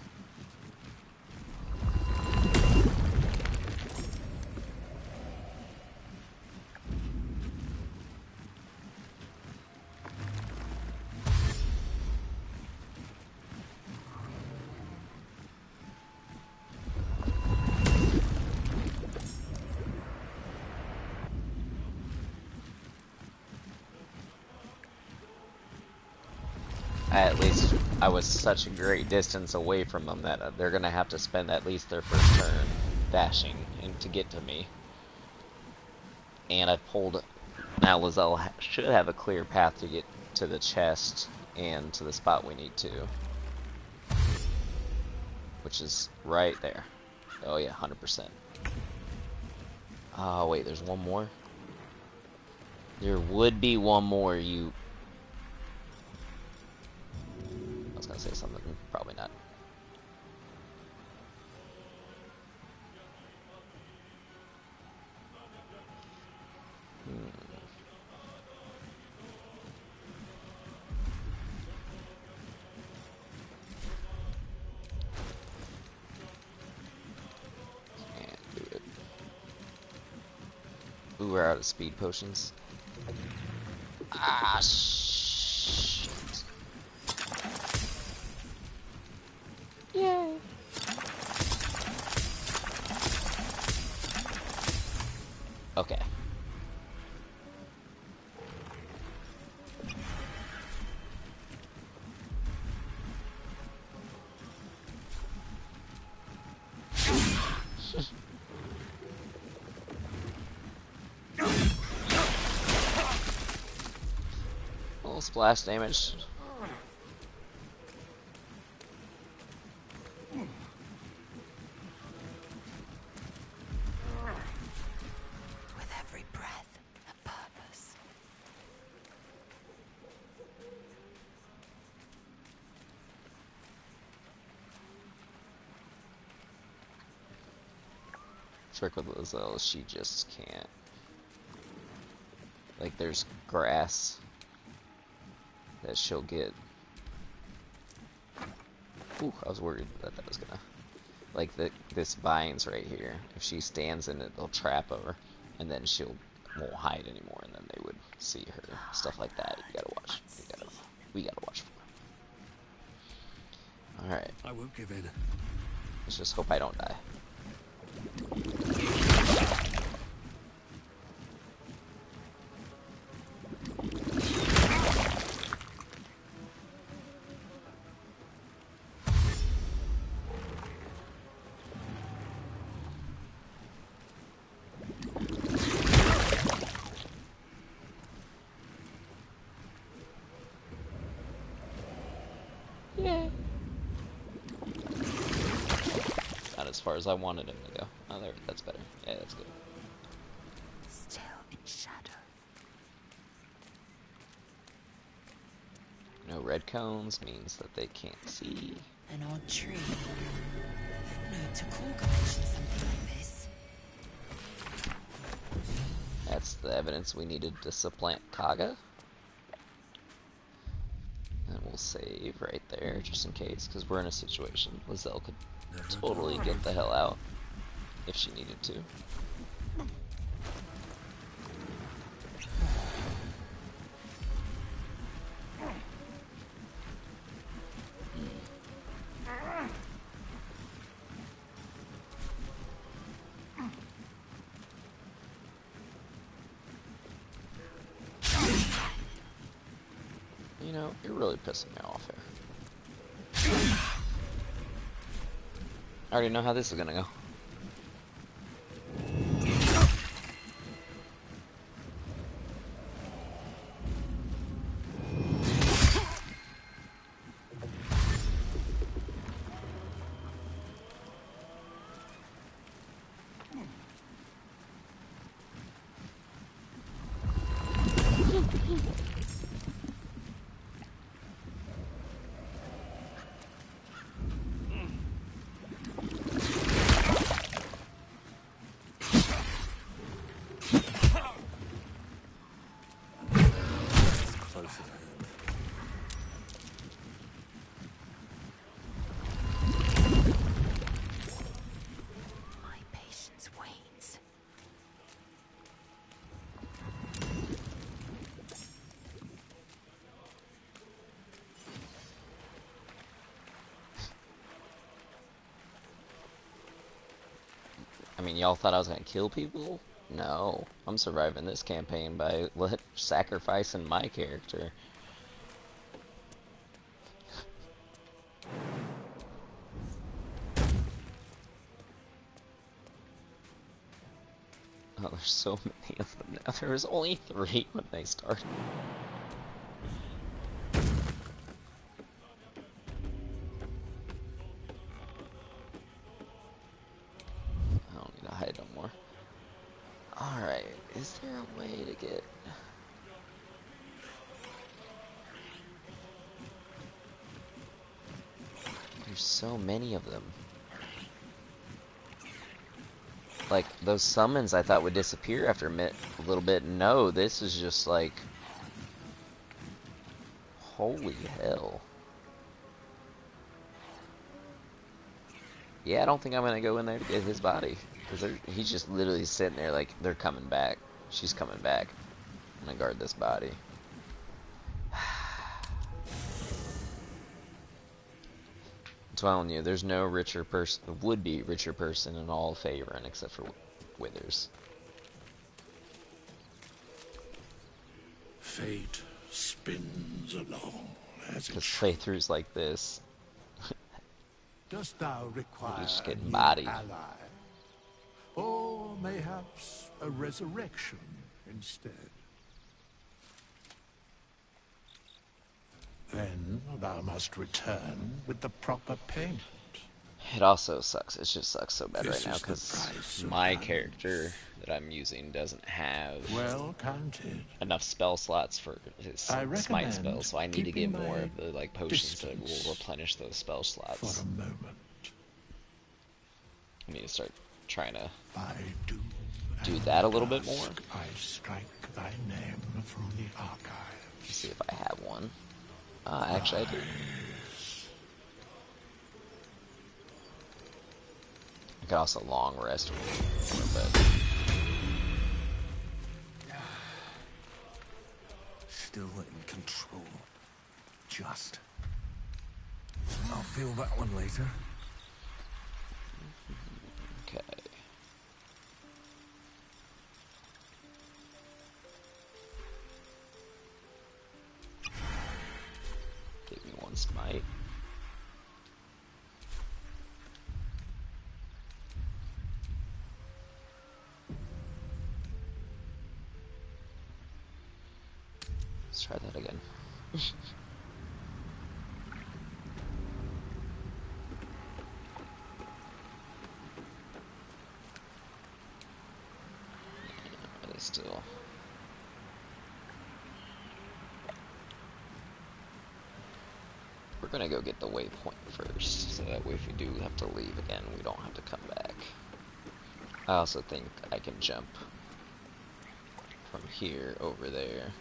At least I was such a great distance away from them that they're gonna have to spend at least their first turn dashing and to get to me. And I pulled. Now Lizelle should have a clear path to get to the chest and to the spot we need to, which is right there. Oh yeah, 100%. Oh wait, there's one more. There would be one more, you gonna say something, probably not. Can't do it. Ooh, we're out of speed potions. Ah, shit. Yay. Okay. A little splash damage. With every breath, a purpose. Trick with Lizelle, she just can't. Like, there's grass that she'll get. Ooh, I was worried that that was gonna... Like, this vines right here, if she stands in it, they'll trap her, and then won't hide anymore, and then they would see her. Stuff like that. You gotta watch. We gotta watch for. Alright. I won't give in. Let's just hope I don't die. Yay. Not as far as I wanted him to go. Oh, there, that's better. Yeah, that's good. Still in shadow. No red cones means that they can't see. An odd tree. No, Takurga mentioned something like this. That's the evidence we needed to supplant Kaga. And we'll save right there, just in case, because we're in a situation. Lizelle could totally get the hell out if she needed to. You know, you're really pissing me off here. I already know how this is gonna go. My patience wanes. I mean, y'all thought I was gonna kill people? No. I'm surviving this campaign by sacrificing my character. Oh, there's so many of them now. There was only 3 when they started. I don't need to hide no more. Alright, is there a way to get... so many of them. Like, those summons I thought would disappear after a little bit. No, this is just like... Holy hell. Yeah, I don't think I'm gonna go in there to get his body. Because he's just literally sitting there like, they're coming back. She's coming back. I'm gonna guard this body. I'm telling you, there's no richer person, would-be richer person in all of Faerun except for Withers. Fate spins along as because playthroughs like this, dost thou require you're just a getting new bodied. ally? Or mayhaps a resurrection instead? Then thou must return with the proper payment. It also sucks. It just sucks so bad This right now is the because price of my balance. character that I'm using doesn't have Well counted. enough spell slots for his I smite recommend spells, so I need to get keeping more my of the like potions that distance will replenish those spell slots. For a moment. I need to start trying to By doom do that a little bit dusk more. I strike thy name from the archive. Let's see if I have one. Actually, I do. I could also long rest for a bit. Still in control. Just. I'll feel that one later. Okay. Give me one smite. Let's try that again. But it's still. We're gonna go get the waypoint first, so that way if we do have to leave again, we don't have to come back. I also think I can jump from here over there.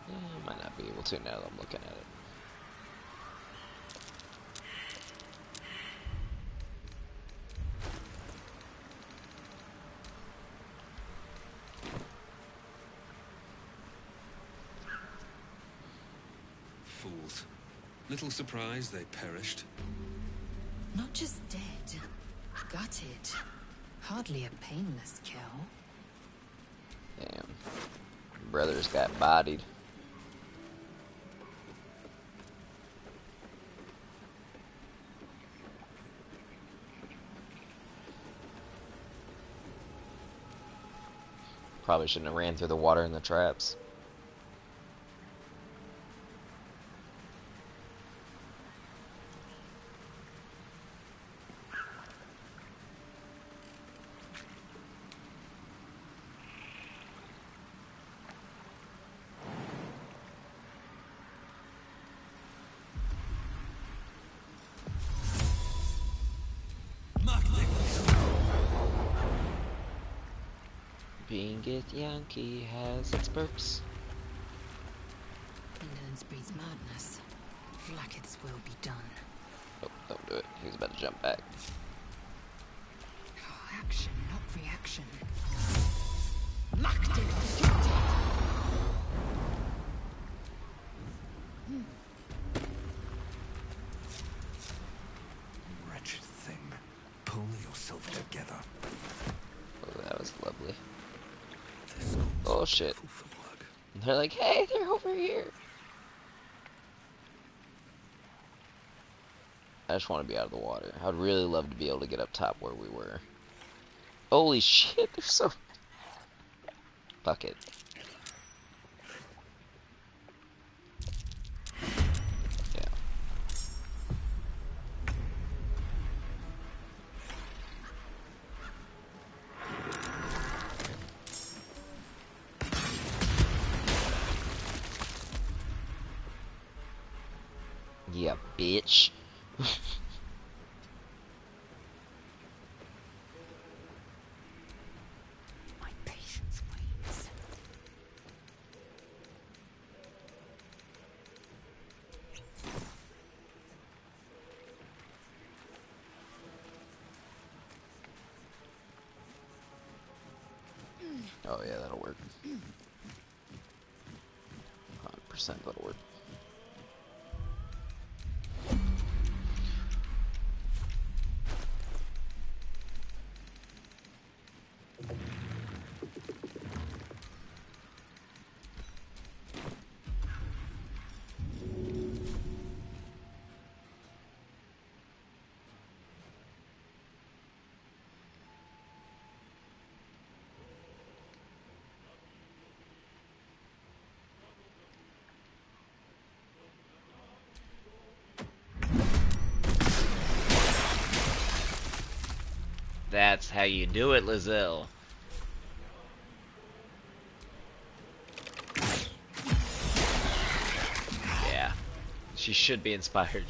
I might not be able to now that I'm looking at it. Fools. Little surprise they perished. Not just dead, gutted. Hardly a painless kill. Damn. Brothers got bodied. Probably shouldn't have ran through the water in the traps. Being a Yankee has its perks. Indolence breeds madness. Like its will be done. Oh, don't do it. He was about to jump back. Oh, action, not reaction. Wretched thing. Pull yourself together. Oh, that was lovely. Oh shit. They're like, hey, they're over here. I just want to be out of the water. I'd really love to be able to get up top where we were. Holy shit, they're so... Fuck it. Yeah. Yeah, bitch. My patience wanes. Oh yeah, that'll work. 100% that'll work. That's how you do it, Lizelle. Yeah. She should be inspired.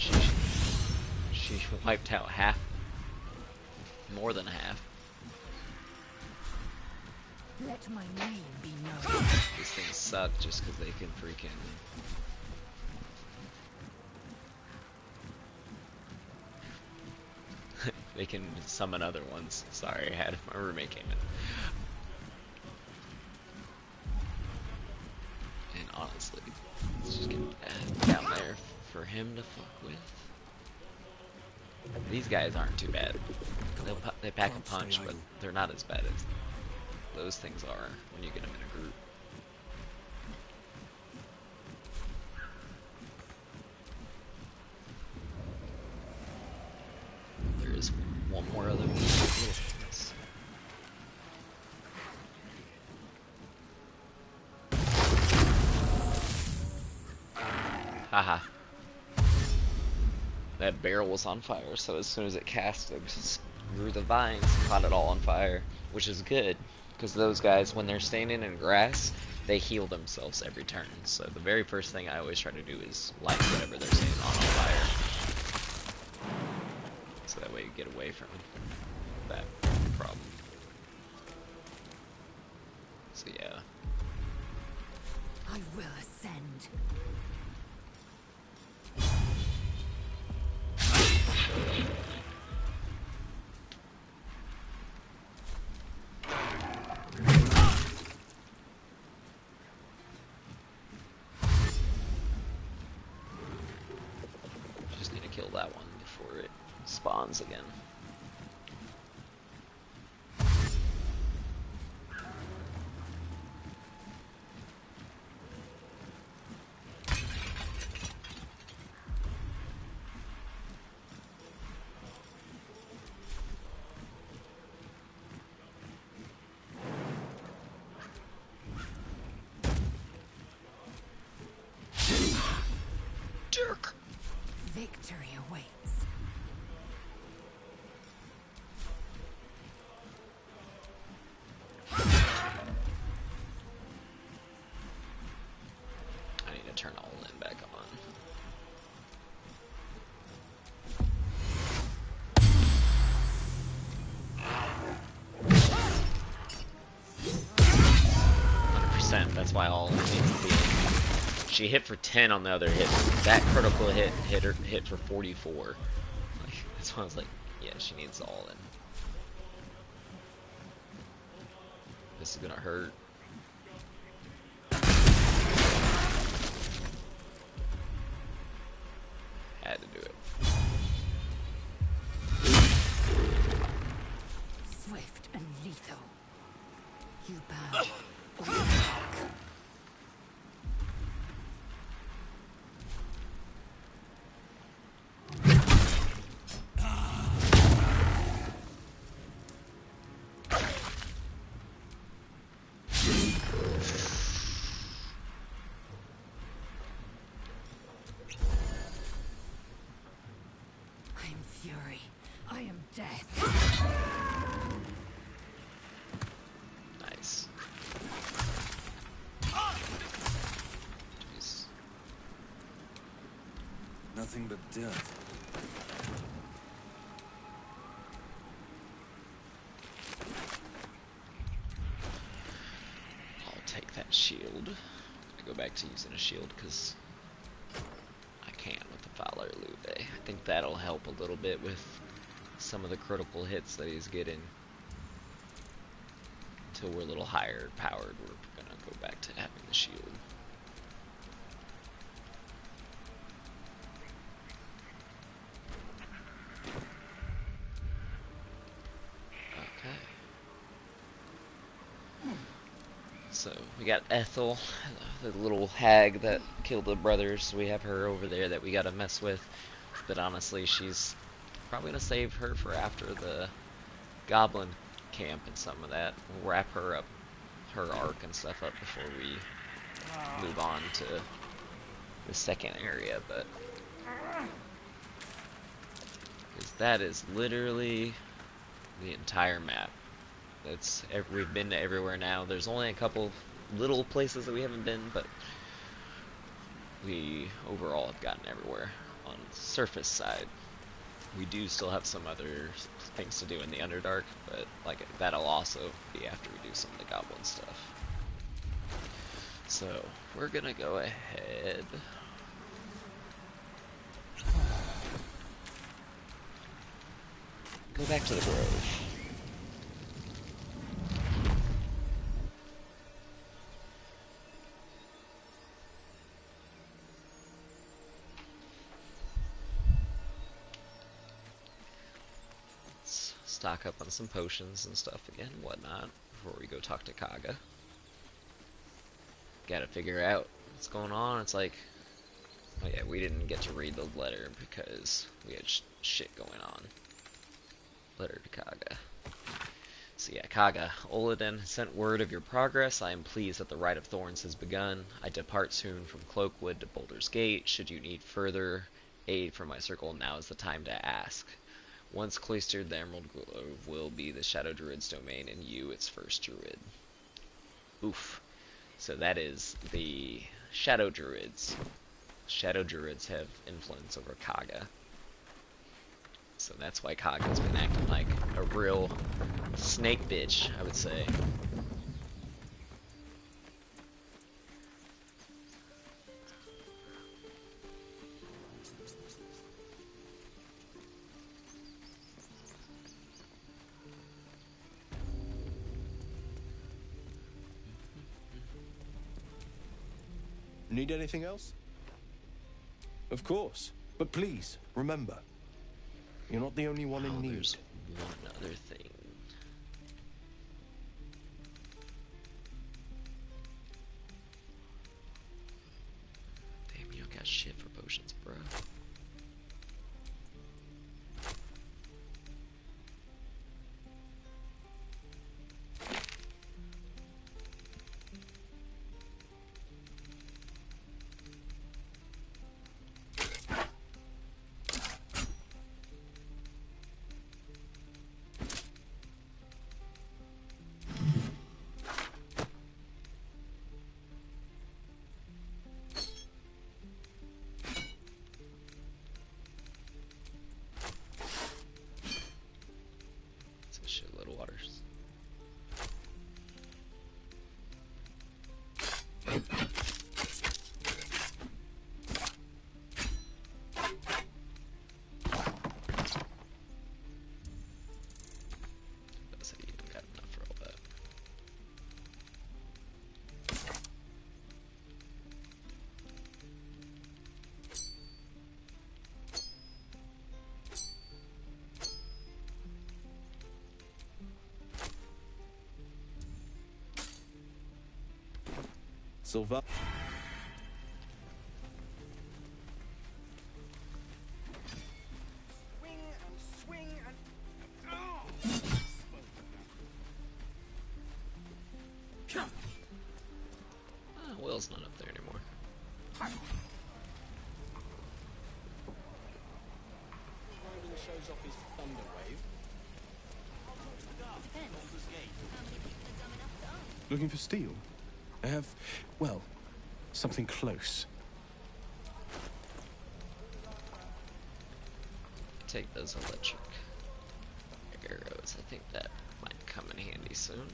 She wiped out half. More than half. Let my name be known. These things suck just because they can freaking... they can summon other ones. Sorry, I had my roommate came in. And honestly, let's just get down there for him to fuck with. These guys aren't too bad. They pack a punch, but they're not as bad as those things are when you get them in a group. There is one more other little piece. Haha. That barrel was on fire, so as soon as it cast, it just grew the vines, caught it all on fire, which is good, because those guys, when they're standing in grass, they heal themselves every turn. So the very first thing I always try to do is light whatever they're standing on fire, so that way you get away from that problem. So yeah. I will ascend. Just need to kill that one before it spawns again. Dirk. Victory awaits. I need to turn all in back on. That's why all needs to be. She hit for 10 on the other hit. That critical hit for 44. Like, that's why I was like, yeah, she needs all in. This is gonna hurt. Had to do it. Swift and lethal. You bow or you walk. I am fury. I am death. Nice. Jeez. Nothing nothing but dirt. I'll take that shield. I go back to using a shield because I can with the Fowler Luve. I think that'll help a little bit with some of the critical hits that he's getting. Until we're a little higher powered, we're gonna go back to having the shield. Okay. So we got Ethel, the little hag that killed the brothers. We have her over there that we gotta mess with. But honestly, she's probably gonna save her for after the goblin camp and some of that. We'll wrap her up, her arc and stuff up before we move on to the second area. But because that is literally the entire map. We've been to everywhere now. There's only a couple little places that we haven't been, but we overall have gotten everywhere on the surface side. We do still have some other things to do in the Underdark, but like that'll also be after we do some of the goblin stuff. So we're gonna go ahead. Go back to the grove. Stock up on some potions and stuff again, whatnot, before we go talk to Kaga. Gotta figure out what's going on. It's like, oh yeah, we didn't get to read the letter because we had shit going on. Letter to Kaga. So yeah, Kaga, Oladin sent word of your progress. I am pleased that the Rite of Thorns has begun. I depart soon from Cloakwood to Baldur's Gate. Should you need further aid from my circle, now is the time to ask. Once cloistered, the Emerald Grove will be the Shadow Druid's domain, and you its first druid. Oof. So that is the Shadow Druids. Shadow Druids have influence over Kaga. So that's why Kaga's been acting like a real snake bitch, I would say. Need anything else? Of course. But please, remember, you're not the only one in need. There's one other thing. Damn, you don't got shit for potions, bro. Silva. Swing and... Will's not up there anymore. Shows off his thunder wave. Looking for steel? I have, well, something close. take those electric arrows. I think that might come in handy soon.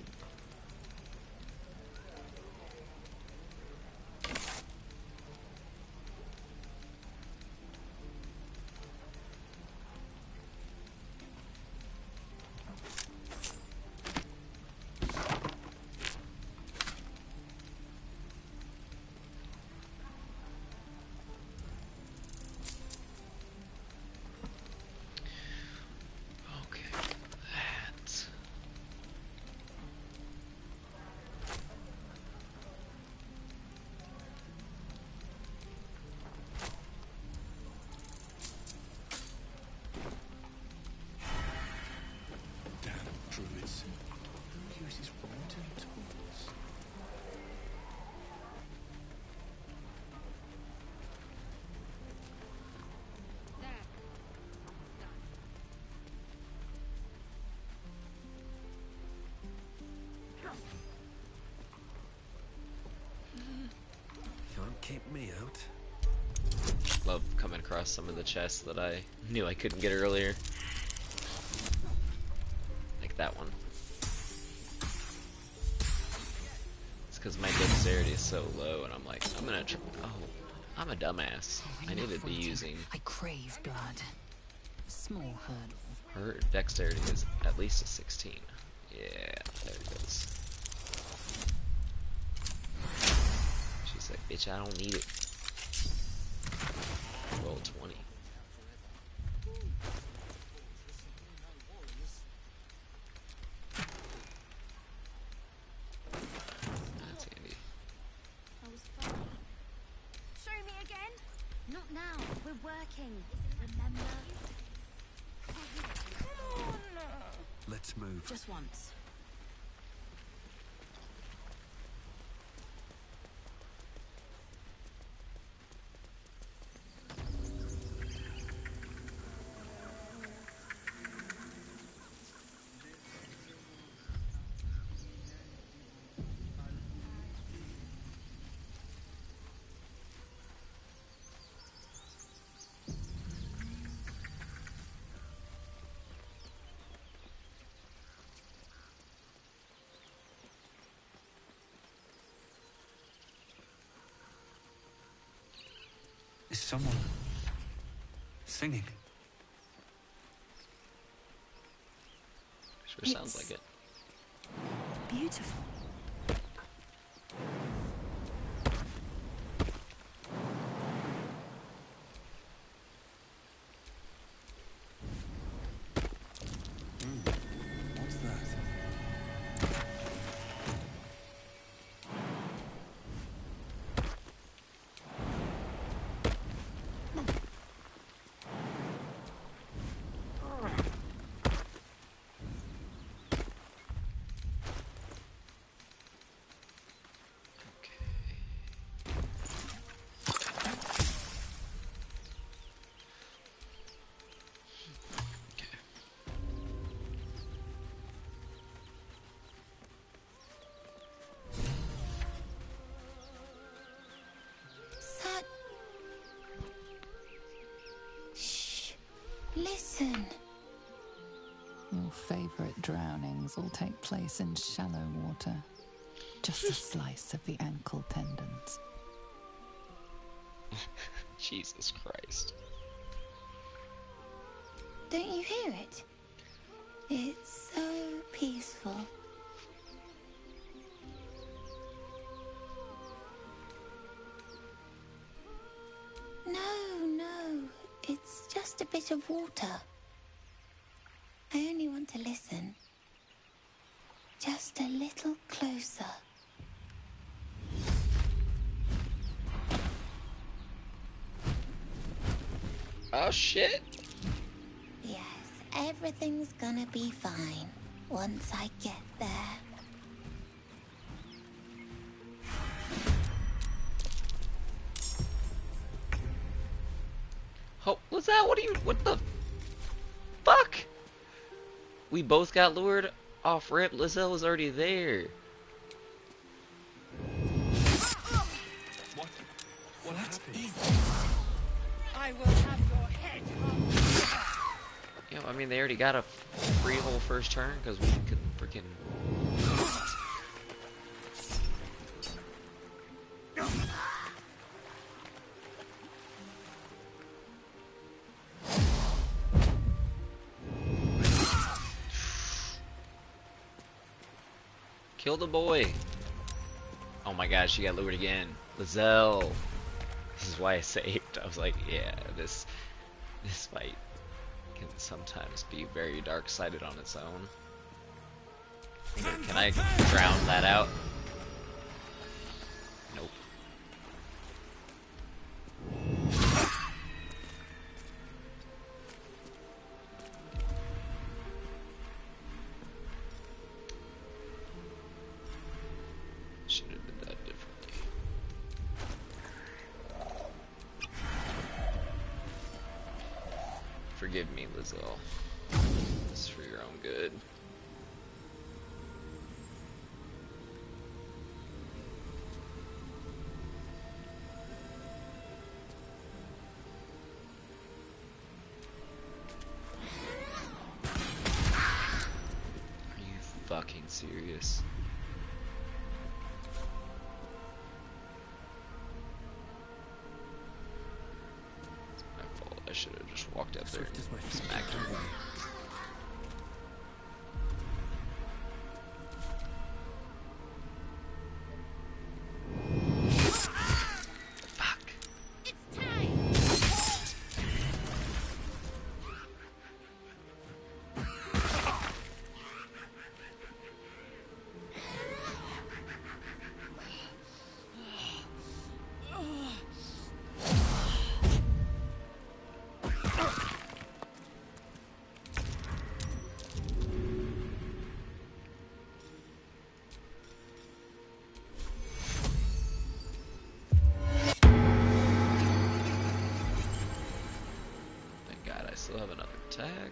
Druids. Who uses wooden tools? Can't keep me out. Love coming across some of the chests that I knew I couldn't get earlier. Like that one. It's because my dexterity is so low, and I'm like, I'm gonna try. Oh, I'm a dumbass. I need to be using. I crave blood. A small hurdle. Her dexterity is at least a 16. Yeah, there it goes. She's like, bitch, I don't need it. Roll 20. That's handy. Show me again? Not now. We're working. Remember? Come on. Let's move. Just once. Is someone singing? Sure sounds like it. Beautiful. What's that? Listen. Your favourite drownings all take place in shallow water. Just a slice of the ankle tendons. Jesus Christ. Don't you hear it? It's so peaceful. No. It's just a bit of water. I only want to listen. Just a little closer. Oh shit. Yes, everything's gonna be fine once I get there. Oh, what's that? What the fuck? We both got lured off rip. Lizelle was already there. What is it? I will have your head off. I mean, they already got a free whole first turn because we could freaking. Kill the boy. Oh my gosh, she got lured again. Lizelle. This is why I saved. I was like, yeah, this fight can sometimes be very dark-sided on its own. Can I drown that out? Nope. Should have did that differently. Forgive me, Lizelle. This is for your own good. Are you fucking serious? It's my fault. I should have just walked up there and smacked her. Still have another attack.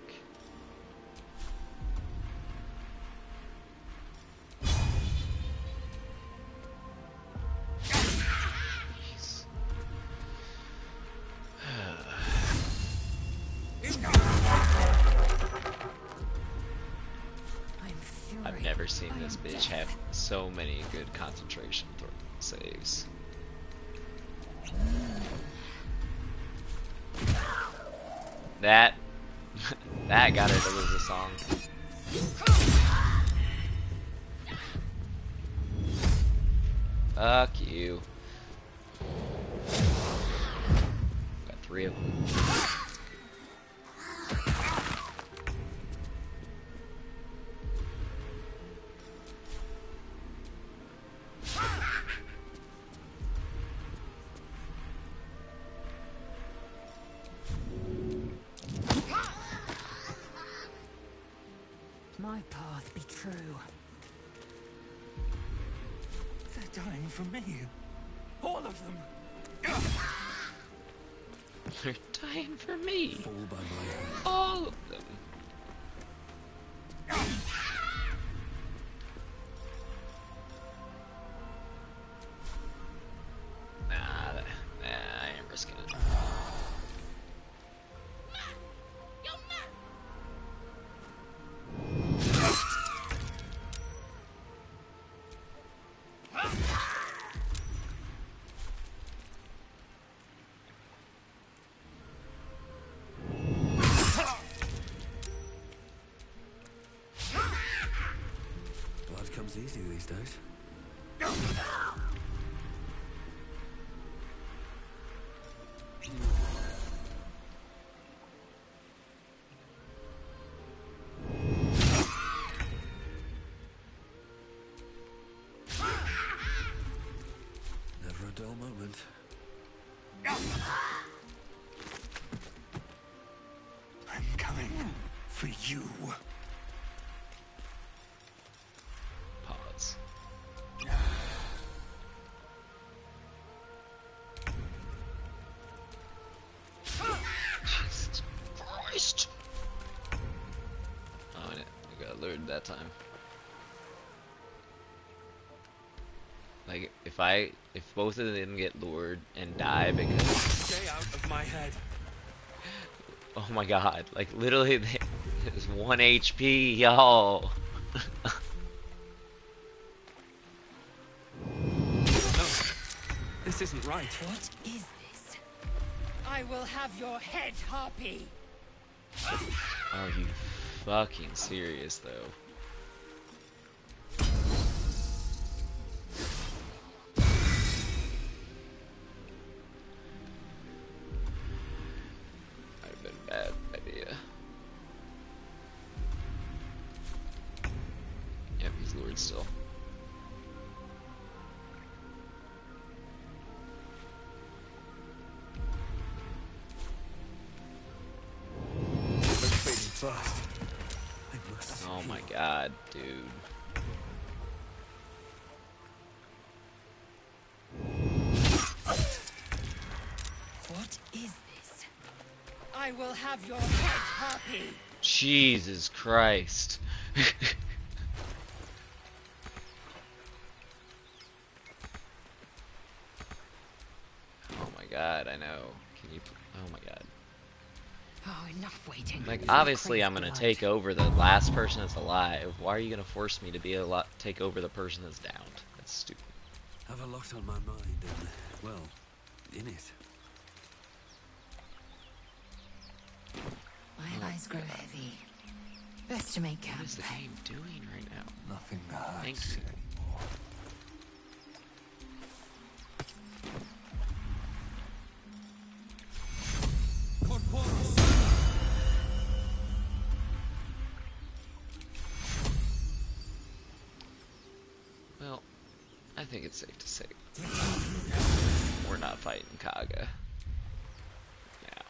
I've never seen this bitch have so many good concentration saves. That got her to lose the song. Fuck you. Got 3 of them. My path be true. They're dying for me. All of them. They're dying for me. Fall by my hand. All of them. Nah, I ain't risking it. Blood comes easy these days. Never a dull moment. I'm coming for you. Pause. Jesus Christ. Oh, I got lured that time. Like, if both of them get lured and die because... Stay out of my head. Oh my god, like, literally, It's 1 HP, y'all. This isn't right. What is this? I will have your head, Harpy. Are you fucking serious, though? Might have been a bad idea. Yep, he's lured still. Oh my god, dude. What is this? I will have your head, Harpy. Jesus Christ. Oh my god, I know. Can you... Oh my god. Oh, enough waiting. Like, obviously I'm gonna take over the last person that's alive. Why are you gonna force me to be take over the person that's downed? That's stupid. Have a lot on my mind and, well, in it. My eyes grow heavy. Best to make camp. What is the game doing right now? Nothing hurts Thanks. anymore. Well, I think it's safe to say we're not fighting Kaga. Yeah.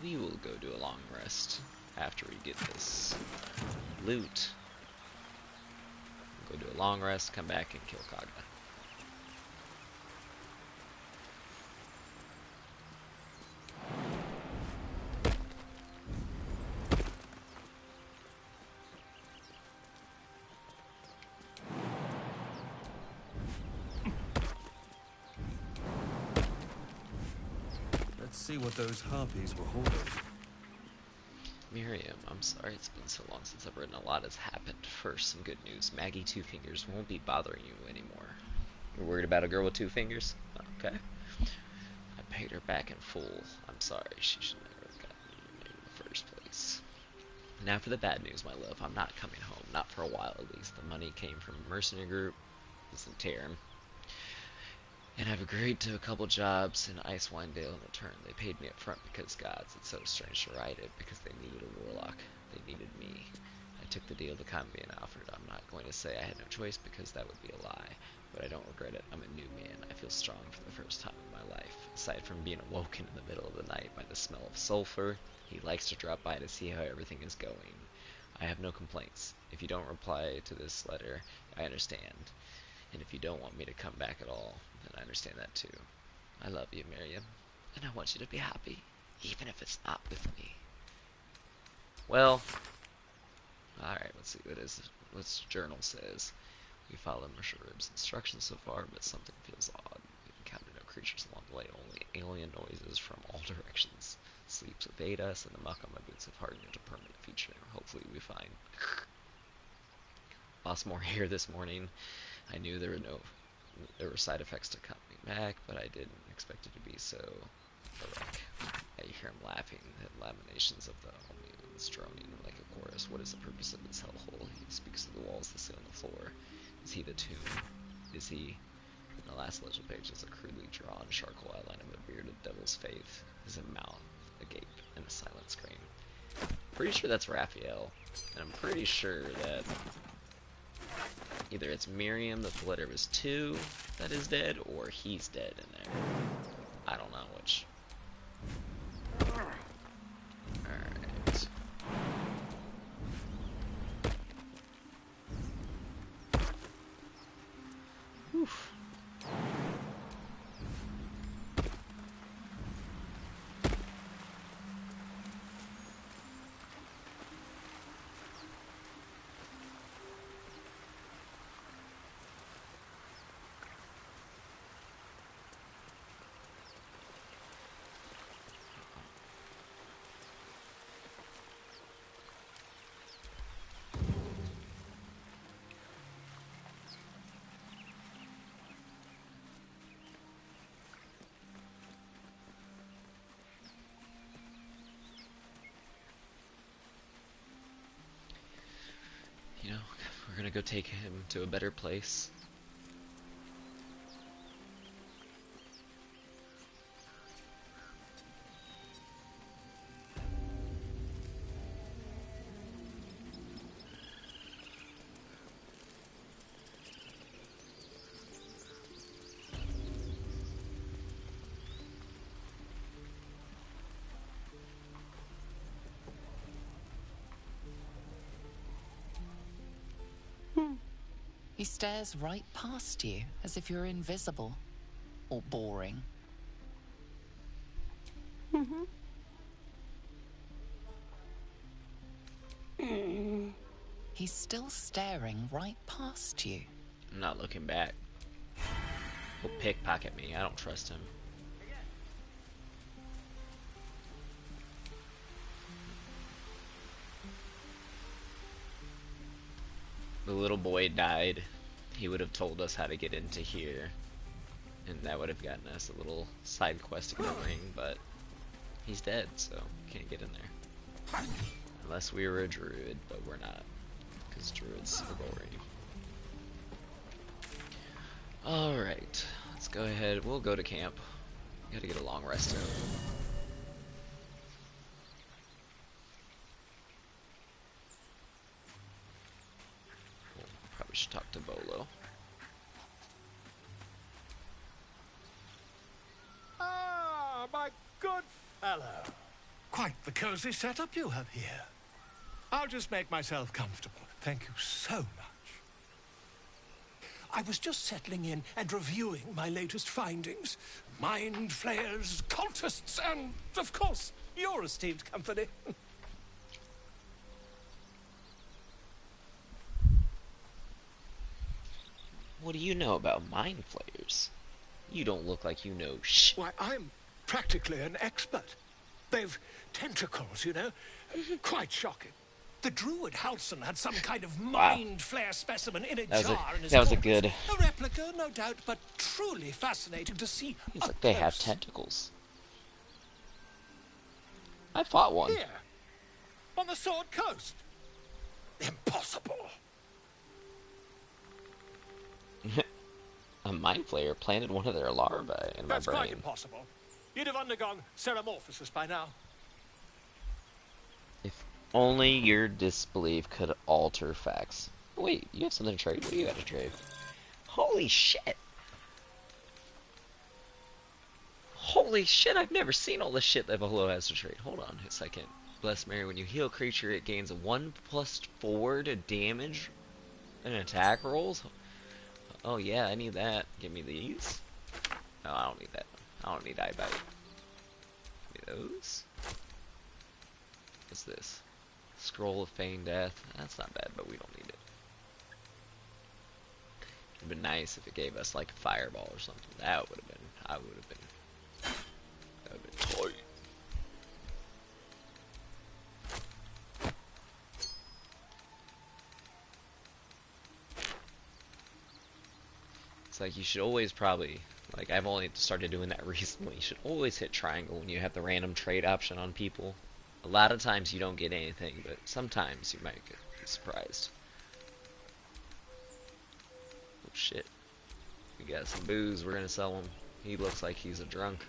We will go do a long rest after we get this loot. We'll go do a long rest, come back and kill Kaga. Let's see what those harpies were holding. Miriam, I'm sorry it's been so long since I've written. A lot has happened. First, some good news. Maggie Two Fingers won't be bothering you anymore. You're worried about a girl with two fingers? Okay. I paid her back in full. I'm sorry. She should never have gotten you in the first place. Now for the bad news, my love. I'm not coming home. Not for a while, at least. The money came from a mercenary group. It's in Tarim. And I've agreed to a couple jobs in Icewind Dale in return. They paid me up front because gods, it's so strange to write it, because they needed a warlock. They needed me. I took the deal the common being offered. I'm not going to say I had no choice because that would be a lie, but I don't regret it. I'm a new man. I feel strong for the first time in my life. Aside from being awoken in the middle of the night by the smell of sulfur, he likes to drop by to see how everything is going. I have no complaints. If you don't reply to this letter, I understand. And if you don't want me to come back at all, then I understand that too. I love you, Miriam, and I want you to be happy, even if it's not with me. Well, alright, let's see what the journal says. We followed Mercer Rib's instructions so far, but something feels odd. We've encountered no creatures along the way, only alien noises from all directions. Sleeps evade us, and the muck on my boots have hardened into permanent feature. Hopefully we find lots more here this morning. I knew there were side effects to coming back, but I didn't expect it to be so heroic. I hear him laughing, the laminations of the omens droning like a chorus. What is the purpose of this hellhole? He speaks of the walls, the ceiling, the floor. Is he the tomb? Is he? In the last legend page is a crudely drawn charcoal outline of a bearded devil's face, his mouth agape, and a silent scream. Pretty sure that's Raphael, and I'm pretty sure that either it's Miriam that the letter was to that is dead, or he's dead in there. I don't know which. Alright. Oof. We're gonna go take him to a better place. He stares right past you, as if you're invisible. Or boring. He's still staring right past you. I'm not looking back. He'll pickpocket me. I don't trust him. The little boy died. He would have told us how to get into here. And that would have gotten us a little side quest going, but he's dead, so can't get in there. Unless we were a druid, but we're not. Because druids are boring. Alright, let's go ahead. We'll go to camp. Gotta get a long rest in. Probably should talk to Bolo. Ah, my good fellow. Quite the cozy setup you have here. I'll just make myself comfortable. Thank you so much. I was just settling in and reviewing my latest findings. Mind flayers, cultists, and, of course, your esteemed company. What do you know about mind flayers? You don't look like you know shh. Why, I'm practically an expert. They've tentacles, you know? Quite shocking. The druid Halson had some kind of mind flare specimen in a jar in his that was a quarters. good. A replica, no doubt, but truly fascinating to see. It's like they have tentacles. I fought one. Here, on the Sword Coast. Impossible. A mind flayer planted one of their larvae in my That's brain. quite impossible. You'd have undergone ceramorphosis by now. If only your disbelief could alter facts. Wait, you have something to trade? What do you got to trade? Holy shit! Holy shit, I've never seen all the shit that Bolo has to trade. Hold on a second. Bless Mary, when you heal a creature, it gains a 1+4 to damage and attack rolls. Oh yeah, I need that. Give me these. No, I don't need that. I don't need eyebite. Give me those. What's this? Scroll of Feigned Death. That's not bad, but we don't need it. It'd been nice if it gave us like a fireball or something. That would have been. That would have been toy. It's like you should always probably, like I've only started doing that recently, you should always hit triangle when you have the random trade option on people. A lot of times you don't get anything, but sometimes you might get surprised. Oh shit. We got some booze, we're gonna sell him. He looks like he's a drunk.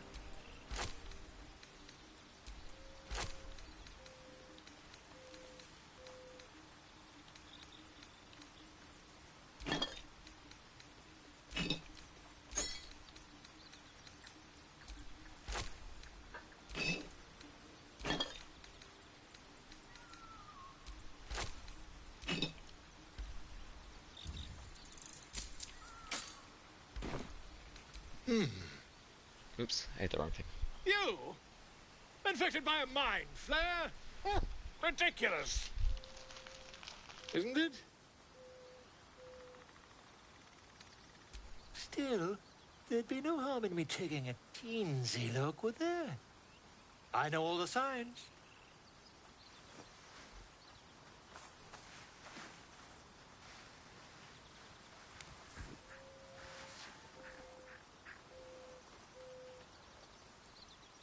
Oops, I hit the wrong thing. You? Infected by a mind flare? Ridiculous. Isn't it? Still, there'd be no harm in me taking a teensy look, would there? I know all the signs.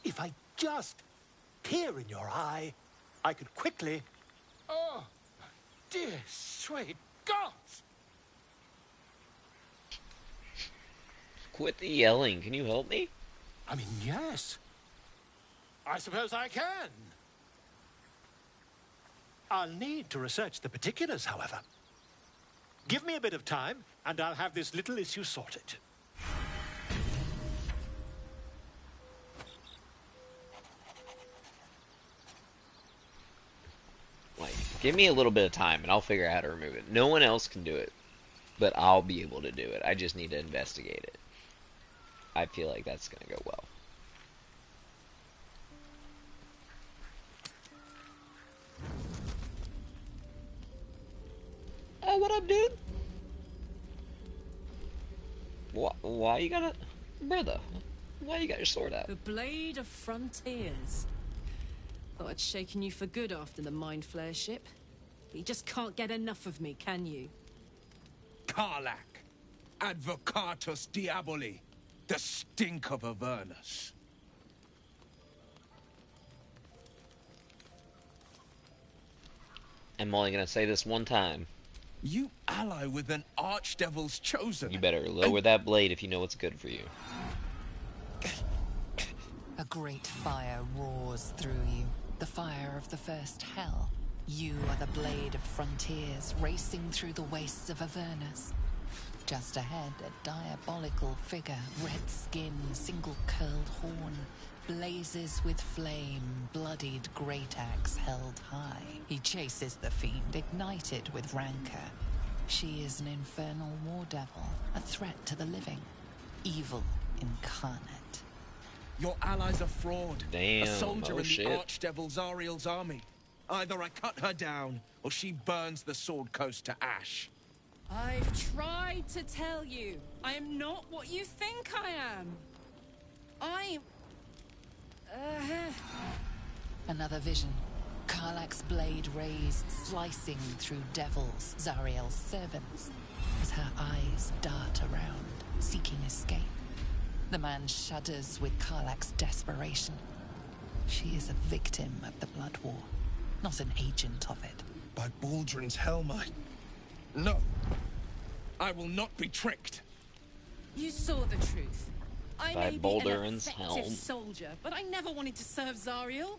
If I just peer in your eye, I could quickly... Oh, dear sweet gods! Quit the yelling. Can you help me? I mean, yes. I suppose I can. I'll need to research the particulars, however. Give me a bit of time, and I'll have this little issue sorted. Like, give me a little bit of time, and I'll figure out how to remove it. No one else can do it, but I'll be able to do it. I just need to investigate it. I feel like that's gonna go well. Oh, what up, dude? Why you gotta... Brother, why you got your sword out? The Blade of Frontiers. Thought I'd shaken you for good after the Mind Flare ship. But you just can't get enough of me, can you? Karlach, Advocatus Diaboli, the stink of Avernus. I'm only gonna say this one time. You ally with an archdevil's chosen. You better lower that blade if you know what's good for you. A great fire roars through you. The fire of the first hell. You are the Blade of Frontiers, racing through the wastes of Avernus. Just ahead, a diabolical figure, red skin, single-curled horn, blazes with flame, bloodied great axe held high. He chases the fiend, ignited with rancor. She is an infernal war devil, a threat to the living, evil incarnate. Your ally's a fraud. Damn, a soldier in shit. the archdevil Zariel's army. Either I cut her down, or she burns the Sword Coast to ash. I've tried to tell you. I am not what you think I am. I'm... Another vision. Karlach's blade raised, slicing through devils, Zariel's servants, as her eyes dart around, seeking escape. The man shudders with Karlach's desperation. She is a victim of the Blood War, not an agent of it. By Baldrin's helm, No. I will not be tricked. You saw the truth. I By may be Baldrin's an helm. effective soldier, but I never wanted to serve Zariel.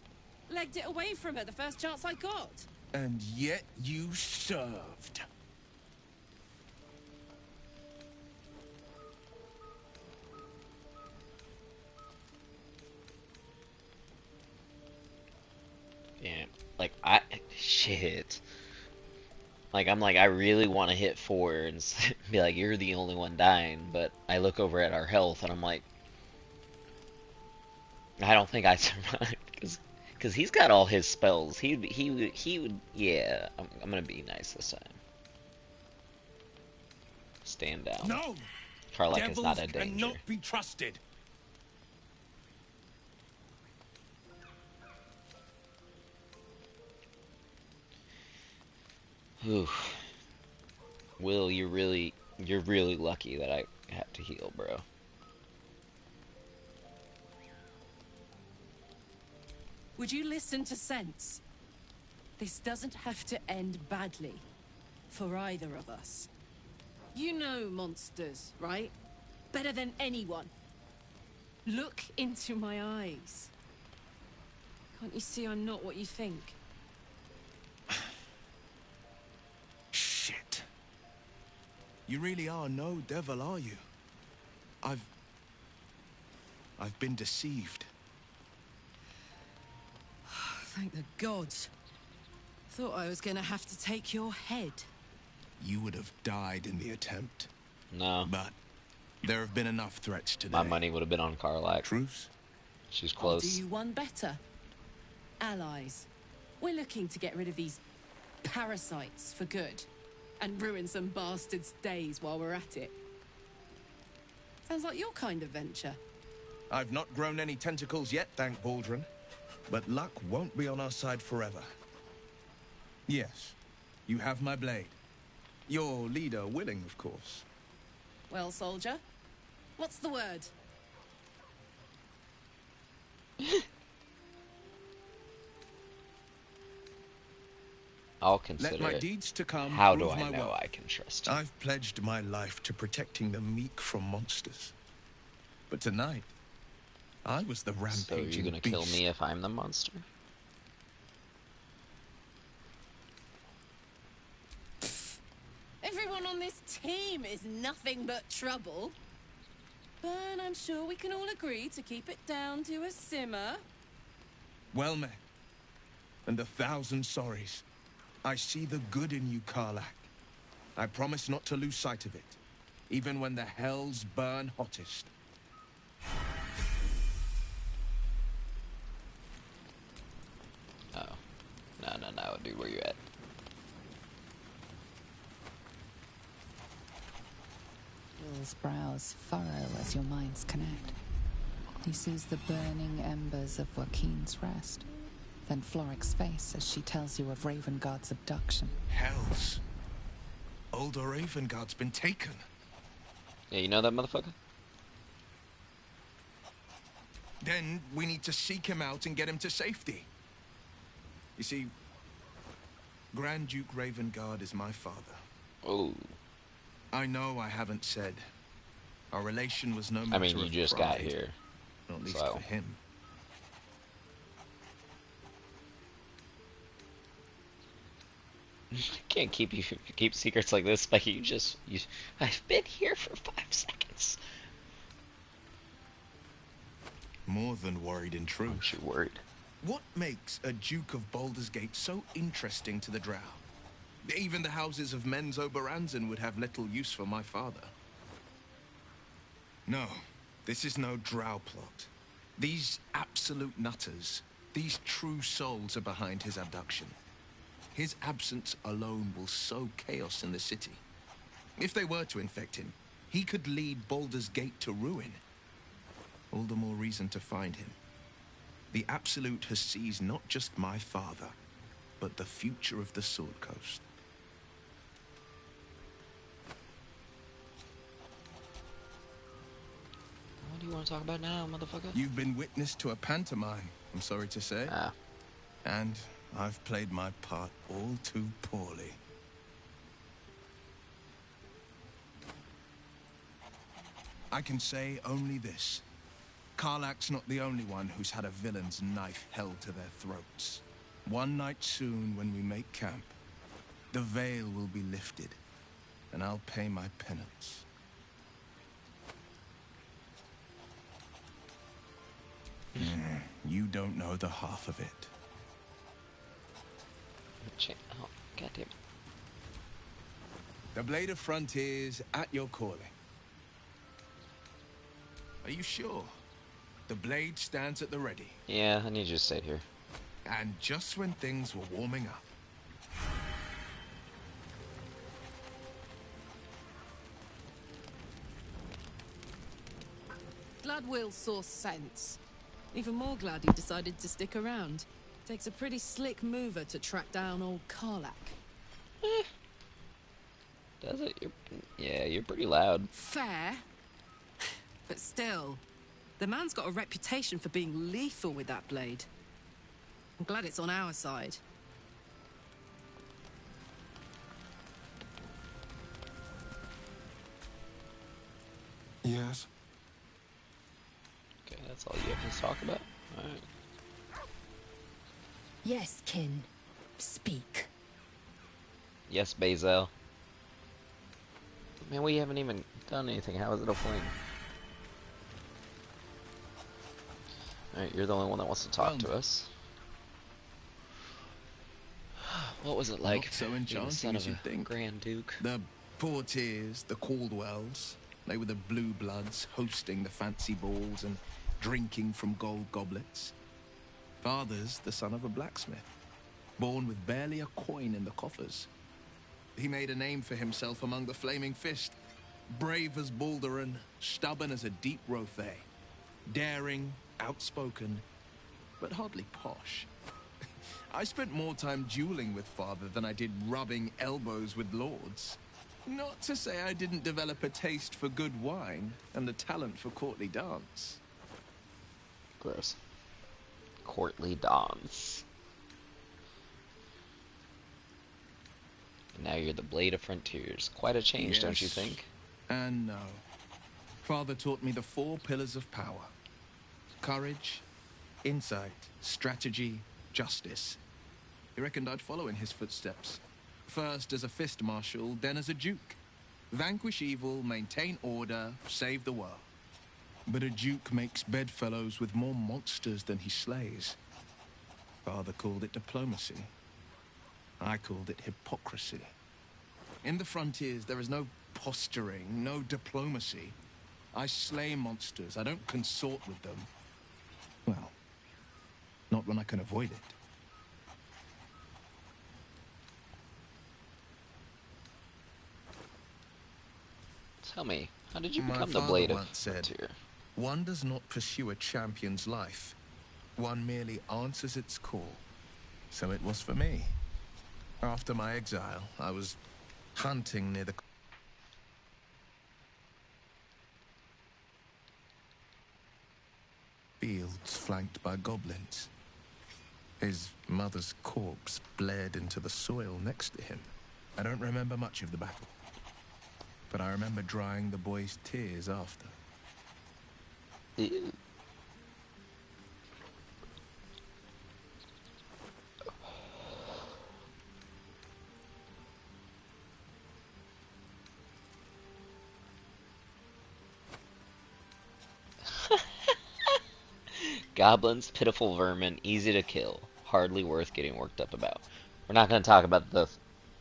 Legged it away from her the first chance I got. And yet you served. Yeah, like, shit. Like, I really want to hit 4 and be like, you're the only one dying, but I look over at our health and I'm like, I don't think I survived, because he's got all his spells. He would, yeah, I'm gonna be nice this time. Stand down. No! Karlach is not a Devils danger. cannot be trusted. Oof. Will, you're really lucky that I had to heal, bro. Would you listen to sense? This doesn't have to end badly. For either of us. You know monsters, right? Better than anyone. Look into my eyes. Can't you see I'm not what you think? Shit. You really are no devil, are you? I've been deceived. Thank the gods. Thought I was gonna have to take your head. You would have died in the attempt. No. But there have been enough threats today. My money would have been on Karlach. Truce? She's I'll close. do you one better. Allies. We're looking to get rid of these parasites for good. And ruin some bastards' days while we're at it. Sounds like your kind of venture. I've not grown any tentacles yet, thank Baldrin. But luck won't be on our side forever. Yes, you have my blade. Your leader willing, of course. Well, soldier, what's the word? I'll Let consider my it. deeds to come How do prove I my know worth. I can trust you? I've pledged my life to protecting the meek from monsters. But tonight, I was the So rampaging you're gonna beast. kill me if I'm the monster? Everyone on this team is nothing but trouble. But I'm sure we can all agree to keep it down to a simmer. Well met. And 1,000 sorries. I see the good in you, Karlach. I promise not to lose sight of it, even when the hells burn hottest. Oh. No, dude, where you at? Will's brows furrow as your minds connect. He sees the burning embers of Joaquin's rest, then Floric's face as she tells you of Ravengard's abduction. Hells. Older Ravengard's been taken. Yeah, you know that motherfucker? Then we need to seek him out and get him to safety. You see, Grand Duke Ravengard is my father. Oh. I know I haven't said. Our relation was no matter I mean, you of just pride, got here. Not least so. for him. I can't keep secrets like this, but I've been here for 5 seconds. More than worried in truth. Aren't you worried? What makes a Duke of Baldur's Gate so interesting to the Drow? Even the houses of Men's Oberanzen would have little use for my father. No, this is no Drow plot. These absolute nutters, these true souls are behind his abduction. His absence alone will sow chaos in the city. If they were to infect him, he could lead Baldur's Gate to ruin. All the more reason to find him. The Absolute has seized not just my father, but the future of the Sword Coast. What do you want to talk about now, motherfucker? You've been witness to a pantomime, I'm sorry to say. Ah. And I've played my part all too poorly. I can say only this. Karlach's not the only one who's had a villain's knife held to their throats. One night soon, when we make camp, the veil will be lifted, and I'll pay my penance. You don't know the half of it. Oh, goddamn. The Blade of Frontiers at your calling. Are you sure? The blade stands at the ready. Yeah, I need you to stay here. And just when things were warming up. Glad Will saw sense. Even more glad he decided to stick around. Takes a pretty slick mover to track down old Karlach. Does it? You're pretty loud. Fair. But still, the man's got a reputation for being lethal with that blade. I'm glad it's on our side. Yes. Okay, that's all you have to talk about? Alright. Yes, kin. Speak. Yes, Bazel. Man, we haven't even done anything. How is it a fling? Alright, you're the only one that wants to talk to us. What was it like? Not so being the enchanting son as of you'd a think. Grand Duke? The Portiers, the Caldwells, they were the Blue Bloods hosting the fancy balls and drinking from gold goblets. Father's the son of a blacksmith, born with barely a coin in the coffers. He made a name for himself among the Flaming Fist. Brave as Balduran, stubborn as a deep Rothay. Daring, outspoken, but hardly posh. I spent more time dueling with Father than I did rubbing elbows with lords. Not to say I didn't develop a taste for good wine and a talent for courtly dance. Gross. Courtly dance. And now you're the Blade of Frontiers. Quite a change, don't you think? And no. Father taught me the 4 pillars of power. Courage, insight, strategy, justice. He reckoned I'd follow in his footsteps. First as a fist marshal, then as a duke. Vanquish evil, maintain order, save the world. But a duke makes bedfellows with more monsters than he slays. Father called it diplomacy. I called it hypocrisy. In the frontiers, there is no posturing, no diplomacy. I slay monsters. I don't consort with them. Well, not when I can avoid it. Tell me, how did you My become the father Blade of once said, Frontier? one does not pursue a champion's life. One merely answers its call. So it was for me. After my exile, I was hunting near the fields flanked by goblins. His mother's corpse bled into the soil next to him. I don't remember much of the battle, but I remember drying the boy's tears after. Ew. Goblins, pitiful vermin, easy to kill, hardly worth getting worked up about. We're not going to talk about the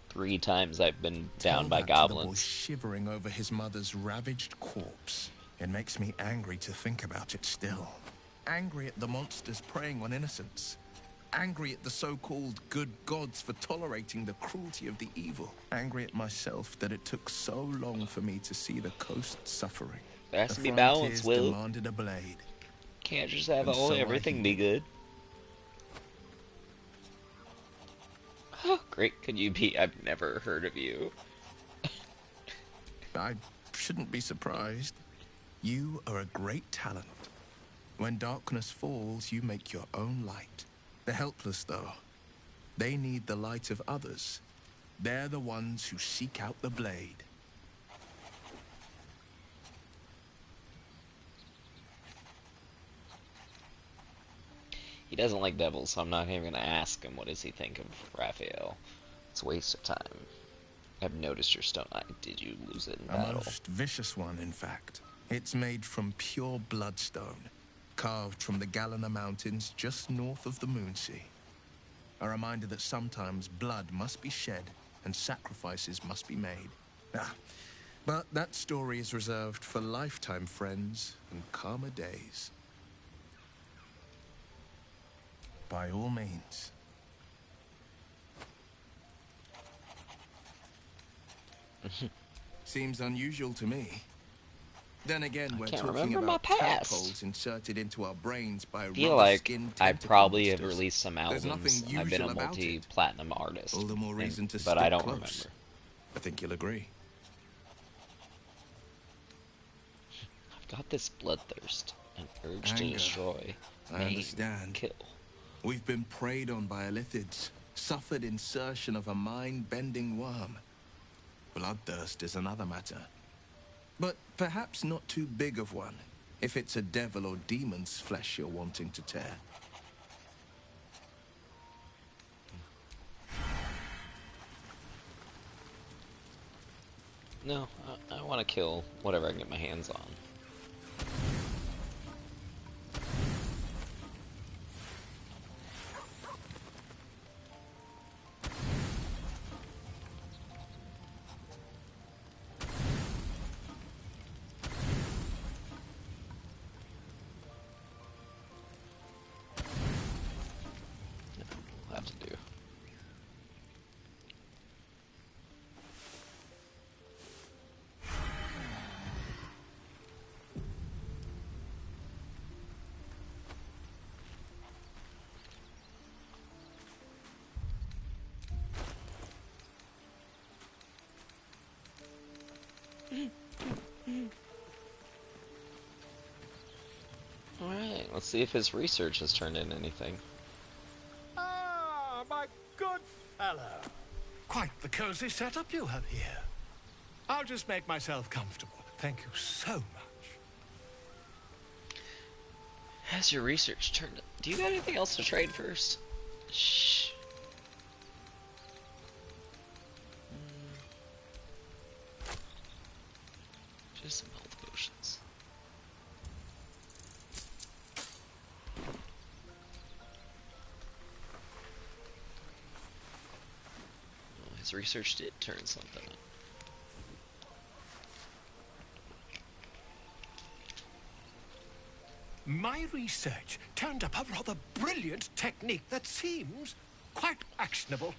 3 times I've been down by Tell that to the boy goblins. shivering over his mother's ravaged corpse. It makes me angry to think about it still. Angry at the monsters preying on innocents. Angry at the so-called good gods for tolerating the cruelty of the evil. Angry at myself that it took so long for me to see the coast suffering. There has The to be balance, frontiers Will. demanded a blade. Can't just have And so I everything be good. How great could you be? I've never heard of you. I shouldn't be surprised. You are a great talent. When darkness falls, you make your own light. The helpless, though, they need the light of others. They're the ones who seek out the blade. He doesn't like devils, so I'm not even going to ask him what does he think of Raphael. It's a waste of time. I've noticed your stone eye. Did you lose it in A battle? most vicious one, in fact. It's made from pure bloodstone, carved from the Galena Mountains just north of the Moonsea. A reminder that sometimes blood must be shed and sacrifices must be made. But that story is reserved for lifetime friends and calmer days. By all means. Seems unusual to me. Then again, we're can't talking remember my about past. tadpoles inserted into our brains by I feel like rubber-skinned I tentacle probably have monsters. released some There's albums. nothing I've been a usual about it. multi-platinum artist. All the more reason to but stick I don't close. remember. I think you'll agree. I've got this bloodthirst, an urge to Anger. destroy, I maim, understand. kill. We've been preyed on by elithids, suffered insertion of a mind-bending worm. Bloodthirst is another matter. But perhaps not too big of one, if it's a devil or demon's flesh you're wanting to tear. No, I want to kill whatever I can get my hands on. We'll have to do. Alright, let's see if his research has turned in anything. Ah, my good fellow. Quite the cozy setup you have here. I'll just make myself comfortable. Thank you so much. Has your research turned... Do you got anything else to trade first? Shh. Just some health potions. Oh, his research did turn something up. My research turned up a rather brilliant technique that seems quite actionable.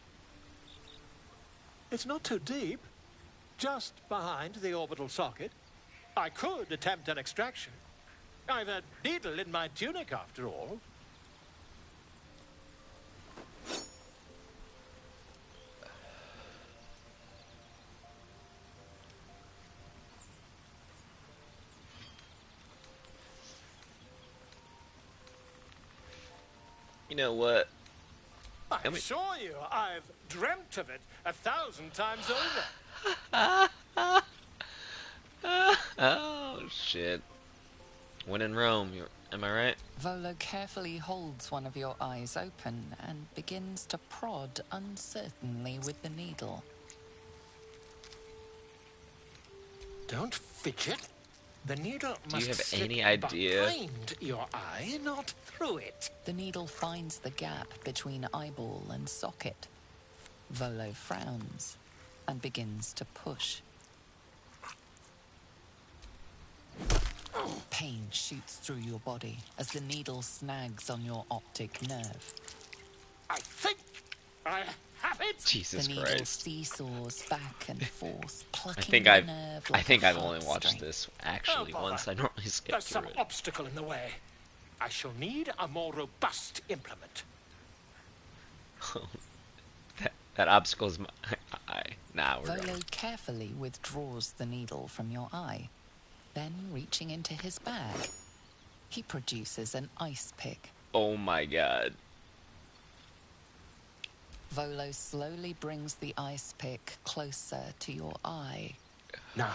It's not too deep, just behind the orbital socket. I could attempt an extraction. I've a needle in my tunic, after all. You know what? I assure you, I've dreamt of it 1,000 times over. Oh, shit. When in Rome, am I right? Volo carefully holds one of your eyes open and begins to prod uncertainly with the needle. Don't fidget. The needle Do you must have sit any idea? behind your eye, not through it. The needle finds the gap between eyeball and socket. Volo frowns and begins to push. Pain shoots through your body as the needle snags on your optic nerve. I think I have it. Jesus the needle Christ. seesaws back and forth, plucking I think the I've nerve like I've a only watched heartstring. this actually Oh, bother. once. I normally skip There's through some it. obstacle in the way. I shall need a more robust implement. that obstacle is my eye. Nah, we're Volo going. carefully withdraws the needle from your eye. Then, reaching into his bag, he produces an ice pick. Oh my god. Volo slowly brings the ice pick closer to your eye. Now,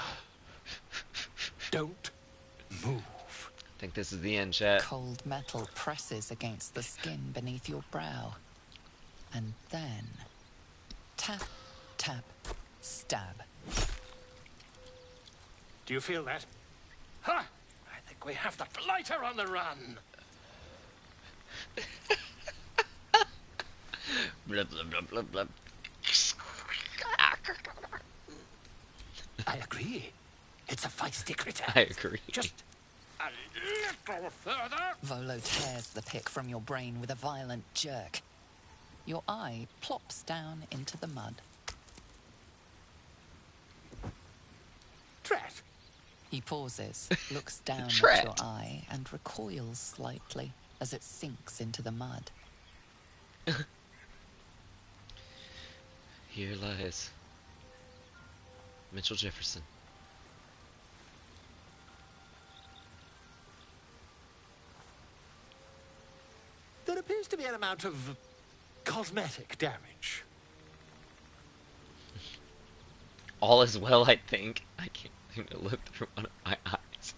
don't move. I think this is the end, chat. Cold metal presses against the skin beneath your brow. And then, tap, tap, stab. Do you feel that? Ha! I think we have the blighter on the run. Blah, blah, blah, blah, blah. I agree. It's a feisty critter. I agree. Just a little further. Volo tears the pick from your brain with a violent jerk. Your eye plops down into the mud. Drat. He pauses, looks down at Drat. your eye, and recoils slightly as it sinks into the mud. Here lies Mitchell Jefferson. There appears to be an amount of cosmetic damage. All is well, I think. I can't seem to look through one of my eyes.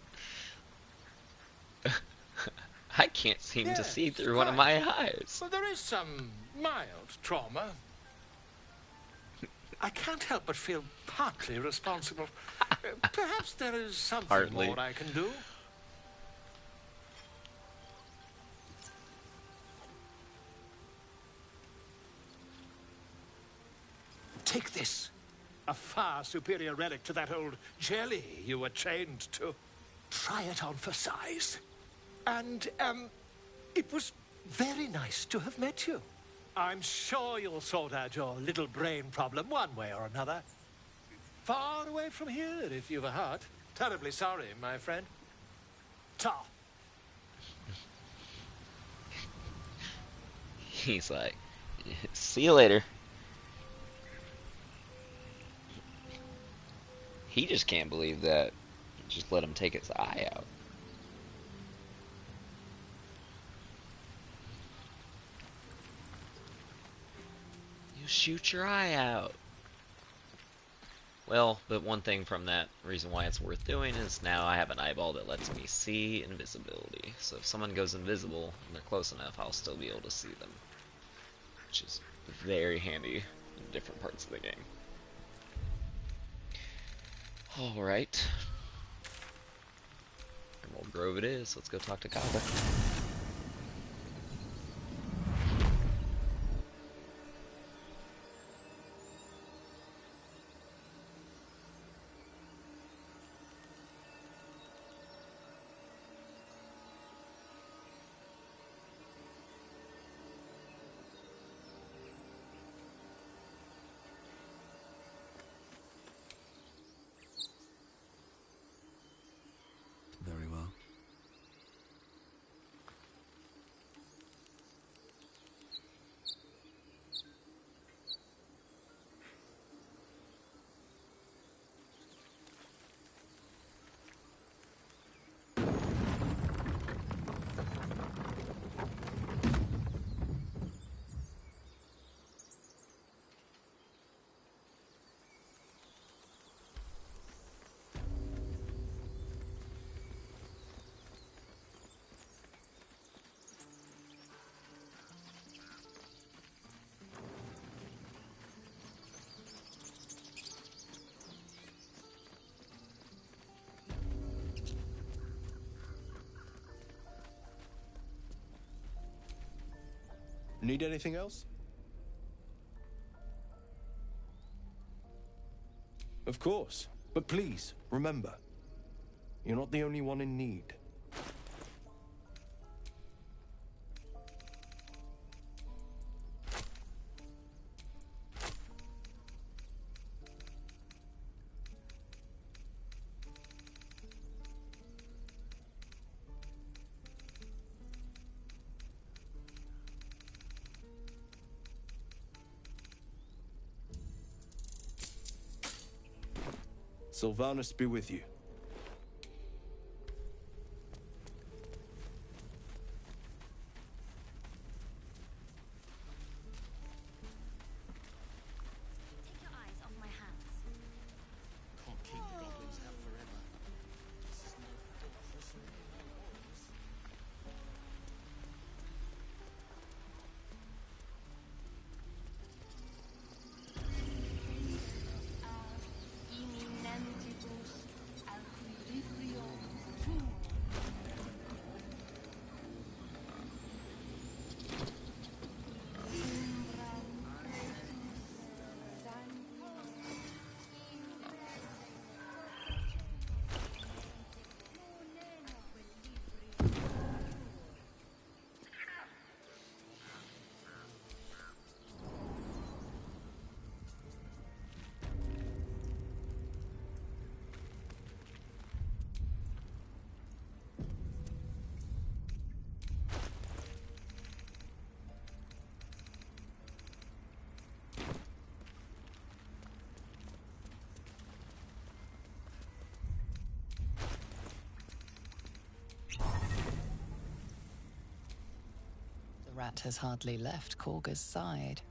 I can't seem to Yes, see through one of my eyes. Well, there is some mild trauma. I can't help but feel partly responsible. Perhaps there is something Partly. more I can do. Take this. A far superior relic to that old jelly you were chained to. Try it on for size. And, it was very nice to have met you. I'm sure you'll sort out your little brain problem one way or another. Far away from here, if you've a heart. Terribly sorry, my friend. Ta. He's like, see you later. He just can't believe that. Just let him take his eye out. You shoot your eye out. Well, but one thing from that reason why it's worth doing is now I have an eyeball that lets me see invisibility. So if someone goes invisible and they're close enough, I'll still be able to see them, which is very handy in different parts of the game. Alright. Emerald Grove it is. Let's go talk to Kaba. Very well. Need anything else? Of course. But please, remember, you're not the only one in need. Sylvanus be with you. Take your eyes off my hands. Can't keep the goblins out forever. This is no fortress. The rat has hardly left Korga's side.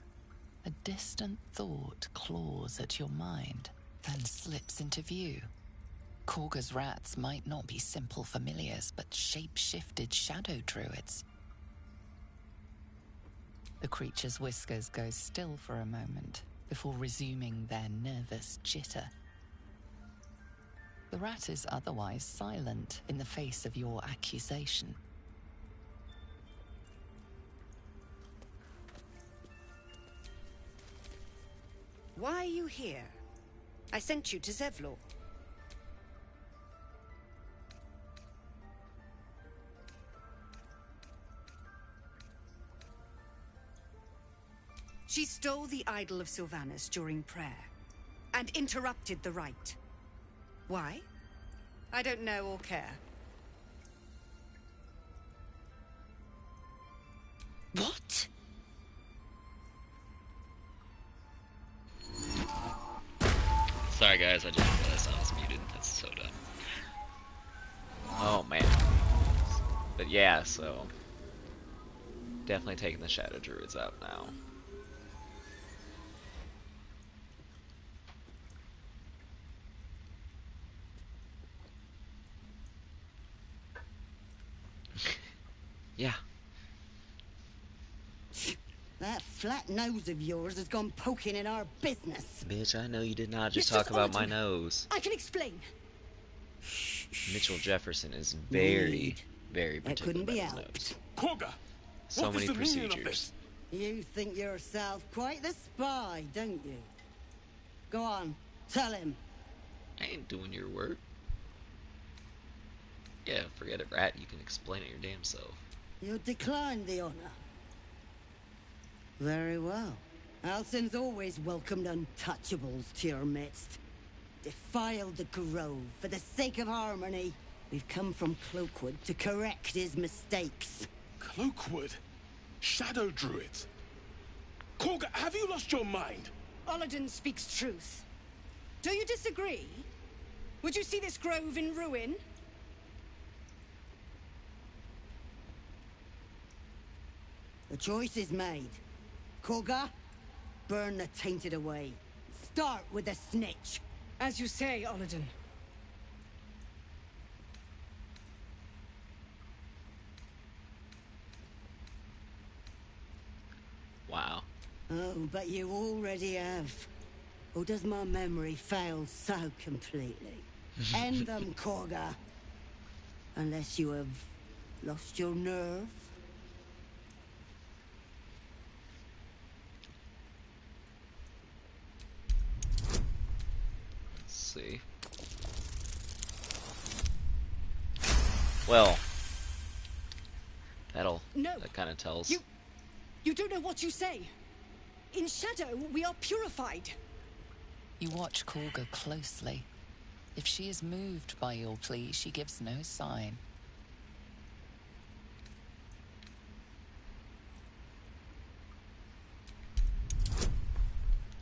A distant thought claws at your mind, then slips into view. Korga's rats might not be simple familiars, but shape-shifted shadow druids. The creature's whiskers go still for a moment, before resuming their nervous jitter. The rat is otherwise silent in the face of your accusation. Why are you here? I sent you to Zevlor. She stole the idol of Sylvanus during prayer, and interrupted the rite. Why? I don't know or care. What? Sorry guys, I just realized I was muted. That's so dumb. Oh man. But yeah, so definitely taking the Shadow Druids out now. Yeah. That flat nose of yours has gone poking in our business. Bitch, I know you did not just Mistress talk about my Olden, nose. I can explain. Mitchell Jefferson is very, very It particular couldn't be about his helped. nose. Korga! So What many is the meaning of procedures. You think yourself quite the spy, don't you? Go on, tell him. I ain't doing your work. Yeah, forget it, Rat. You can explain it your damn self. You declined the honor. Very well. Alson's always welcomed untouchables to your midst. Defiled the grove for the sake of harmony. We've come from Cloakwood to correct his mistakes. Cloakwood? Shadow Druids? Korga, have you lost your mind? Olden speaks truth. Do you disagree? Would you see this grove in ruin? The choice is made. Korga, burn the tainted away. Start with the snitch. As you say, Olden. Wow. Oh, but you already have. Or does my memory fail so completely? End them, Korga. Unless you have lost your nerve. Let's see. Well, that kind of tells. You don't know what you say. In shadow, we are purified. You watch Korga closely. If she is moved by your plea, she gives no sign.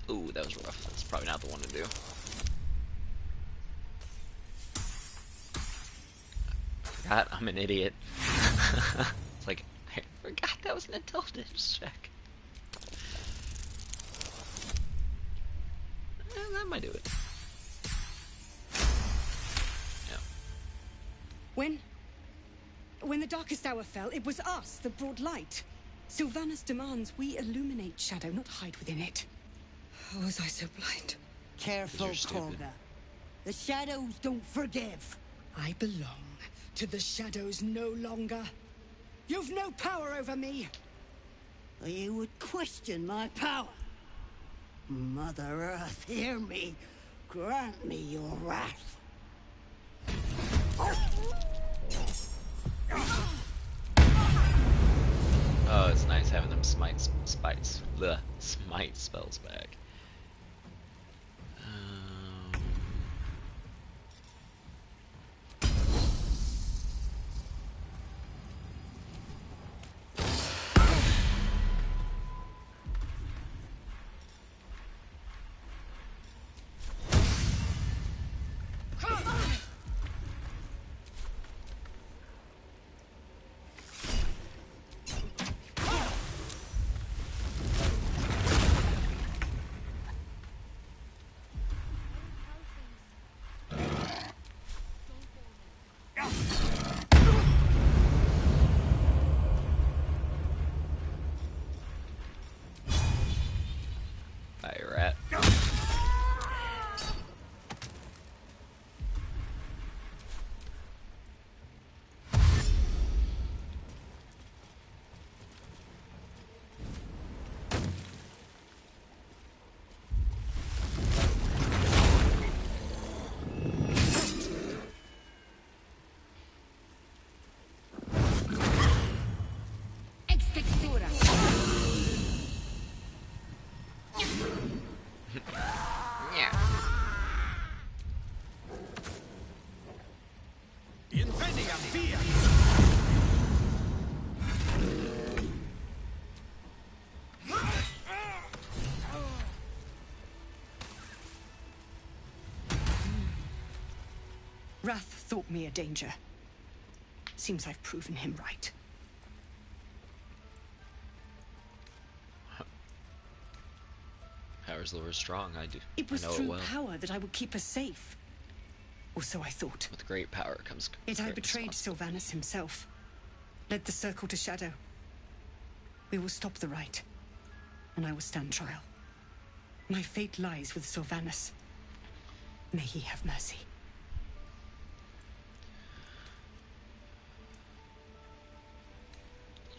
Ooh, that was rough. That's probably not the one to do. Forgot I'm an idiot. It's like, I forgot that was an intelligence check. That might do it. Yeah. When the darkest hour fell, it was us that brought light. Sylvanas demands we illuminate shadow, not hide within it. How was I so blind? Careful, Korga. The shadows don't forgive. I belong to the shadows no longer. You've no power over me. You would question my power. Mother Earth, hear me. Grant me your wrath. Oh, it's nice having them smite spells back. Bye, rat. Wrath thought me a danger. Seems I've proven him right. Power's lure is strong. I do. It was I know through it well. power that I would keep us safe. Or so I thought. With great power comes. Yet I great betrayed responsibility. Sylvanas himself. Led the circle to Shadow. We will stop the rite, and I will stand trial. My fate lies with Sylvanus. May he have mercy.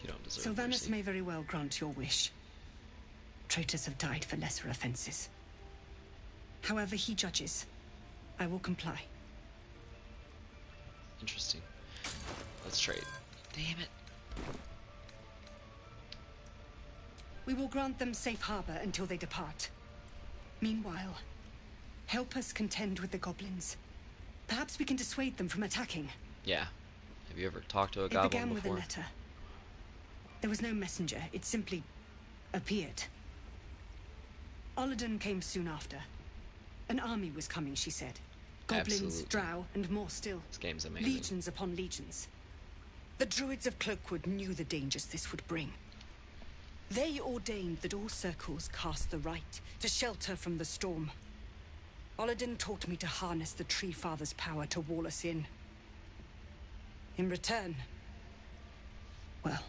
You don't deserve Sylvanus mercy. may very well grant your wish. Traitors have died for lesser offenses. However he judges, I will comply. Interesting. Let's trade. Damn it. We will grant them safe harbor until they depart. Meanwhile, help us contend with the goblins. Perhaps we can dissuade them from attacking. Yeah. Have you ever talked to a It goblin began before? with a letter. There was no messenger. It simply appeared. Olladin came soon after. An army was coming, she said. Goblins, Absolutely. drow, and more still. This game's amazing. Legions upon legions. The druids of Cloakwood knew the dangers this would bring. They ordained that all circles cast the rite to shelter from the storm. Olladin taught me to harness the Tree Father's power to wall us in. In return, well,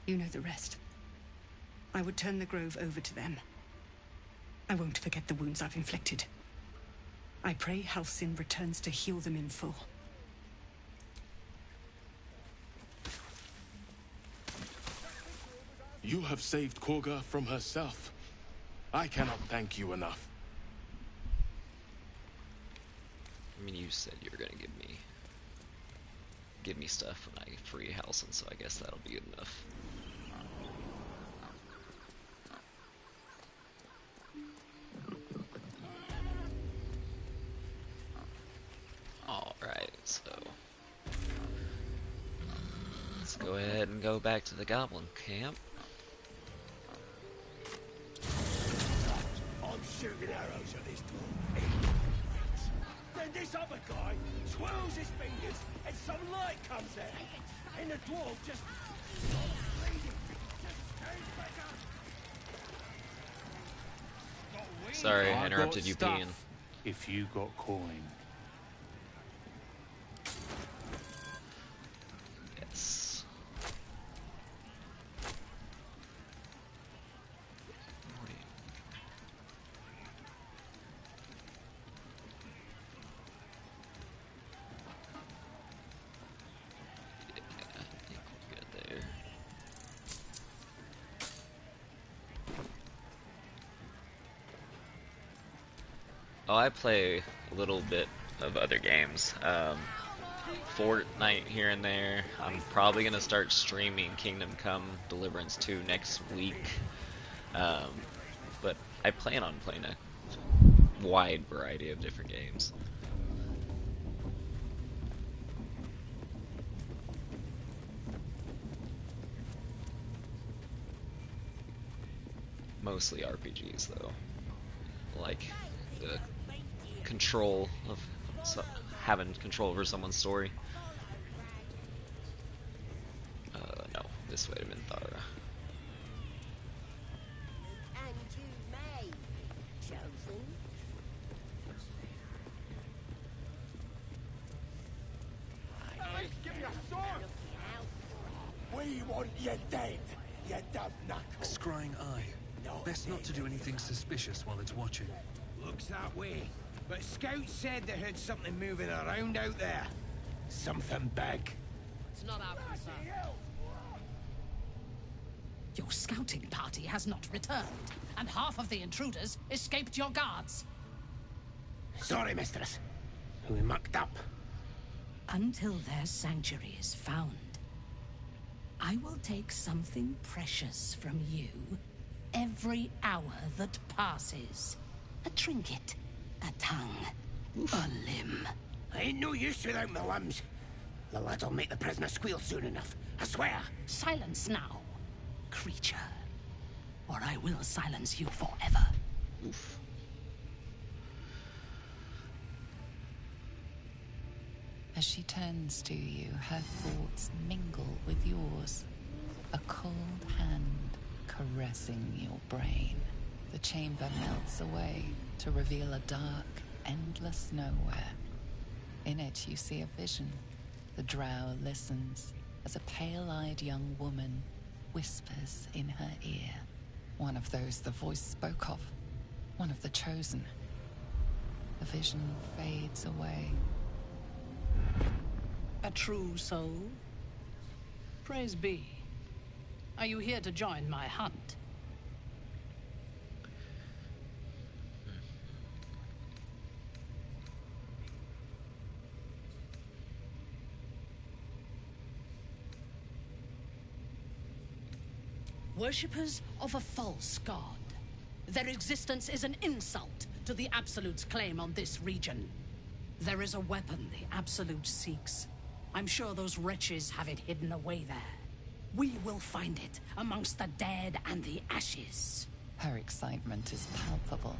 you know the rest. I would turn the grove over to them. I won't forget the wounds I've inflicted. I pray Halcyon returns to heal them in full. You have saved Korga from herself. I cannot thank you enough. I mean, you said you were gonna give me stuff when I free Halcyon, so I guess that'll be good enough. Alright, so let's go ahead and go back to the goblin camp. I'm shooting arrows at this dwarf. Then this other guy swirls his fingers and some light comes out. And the dwarf just stops bleeding. Just stays back up. Sorry, I interrupted you peeing. If you got coin. Yes. Oh, I play a little bit of other games. Fortnite here and there. I'm probably gonna start streaming Kingdom Come Deliverance 2 next week. But I plan on playing a wide variety of different games. Mostly RPGs though. Like the control of having control over someone's story. No, this would have been Thara. And you may be chosen. Give me a sword! We want you dead, you dumb knuckle. Scrying eye. Best not to do anything suspicious while it's watching. Looks that way. But scouts said they heard something moving around out there. Something big. It's not our concern. Your scouting party has not returned, and half of the intruders escaped your guards. Sorry, mistress. We mucked up. Until their sanctuary is found, I will take something precious from you every hour that passes. A trinket, a tongue, a limb. I ain't no use without my limbs. The lads'll make the prisoner squeal soon enough, I swear. Silence now, creature, or I will silence you forever. Oof. As she turns to you, her thoughts mingle with yours. A cold hand caressing your brain. The chamber melts away to reveal a dark, endless nowhere. In it you see a vision. The drow listens, as a pale-eyed young woman whispers in her ear. One of those the voice spoke of. One of the chosen. The vision fades away. A true soul? Praise be. Are you here to join my hunt? Worshippers of a false god. Their existence is an insult to the Absolute's claim on this region. There is a weapon the Absolute seeks. I'm sure those wretches have it hidden away there. We will find it amongst the dead and the ashes. Her excitement is palpable.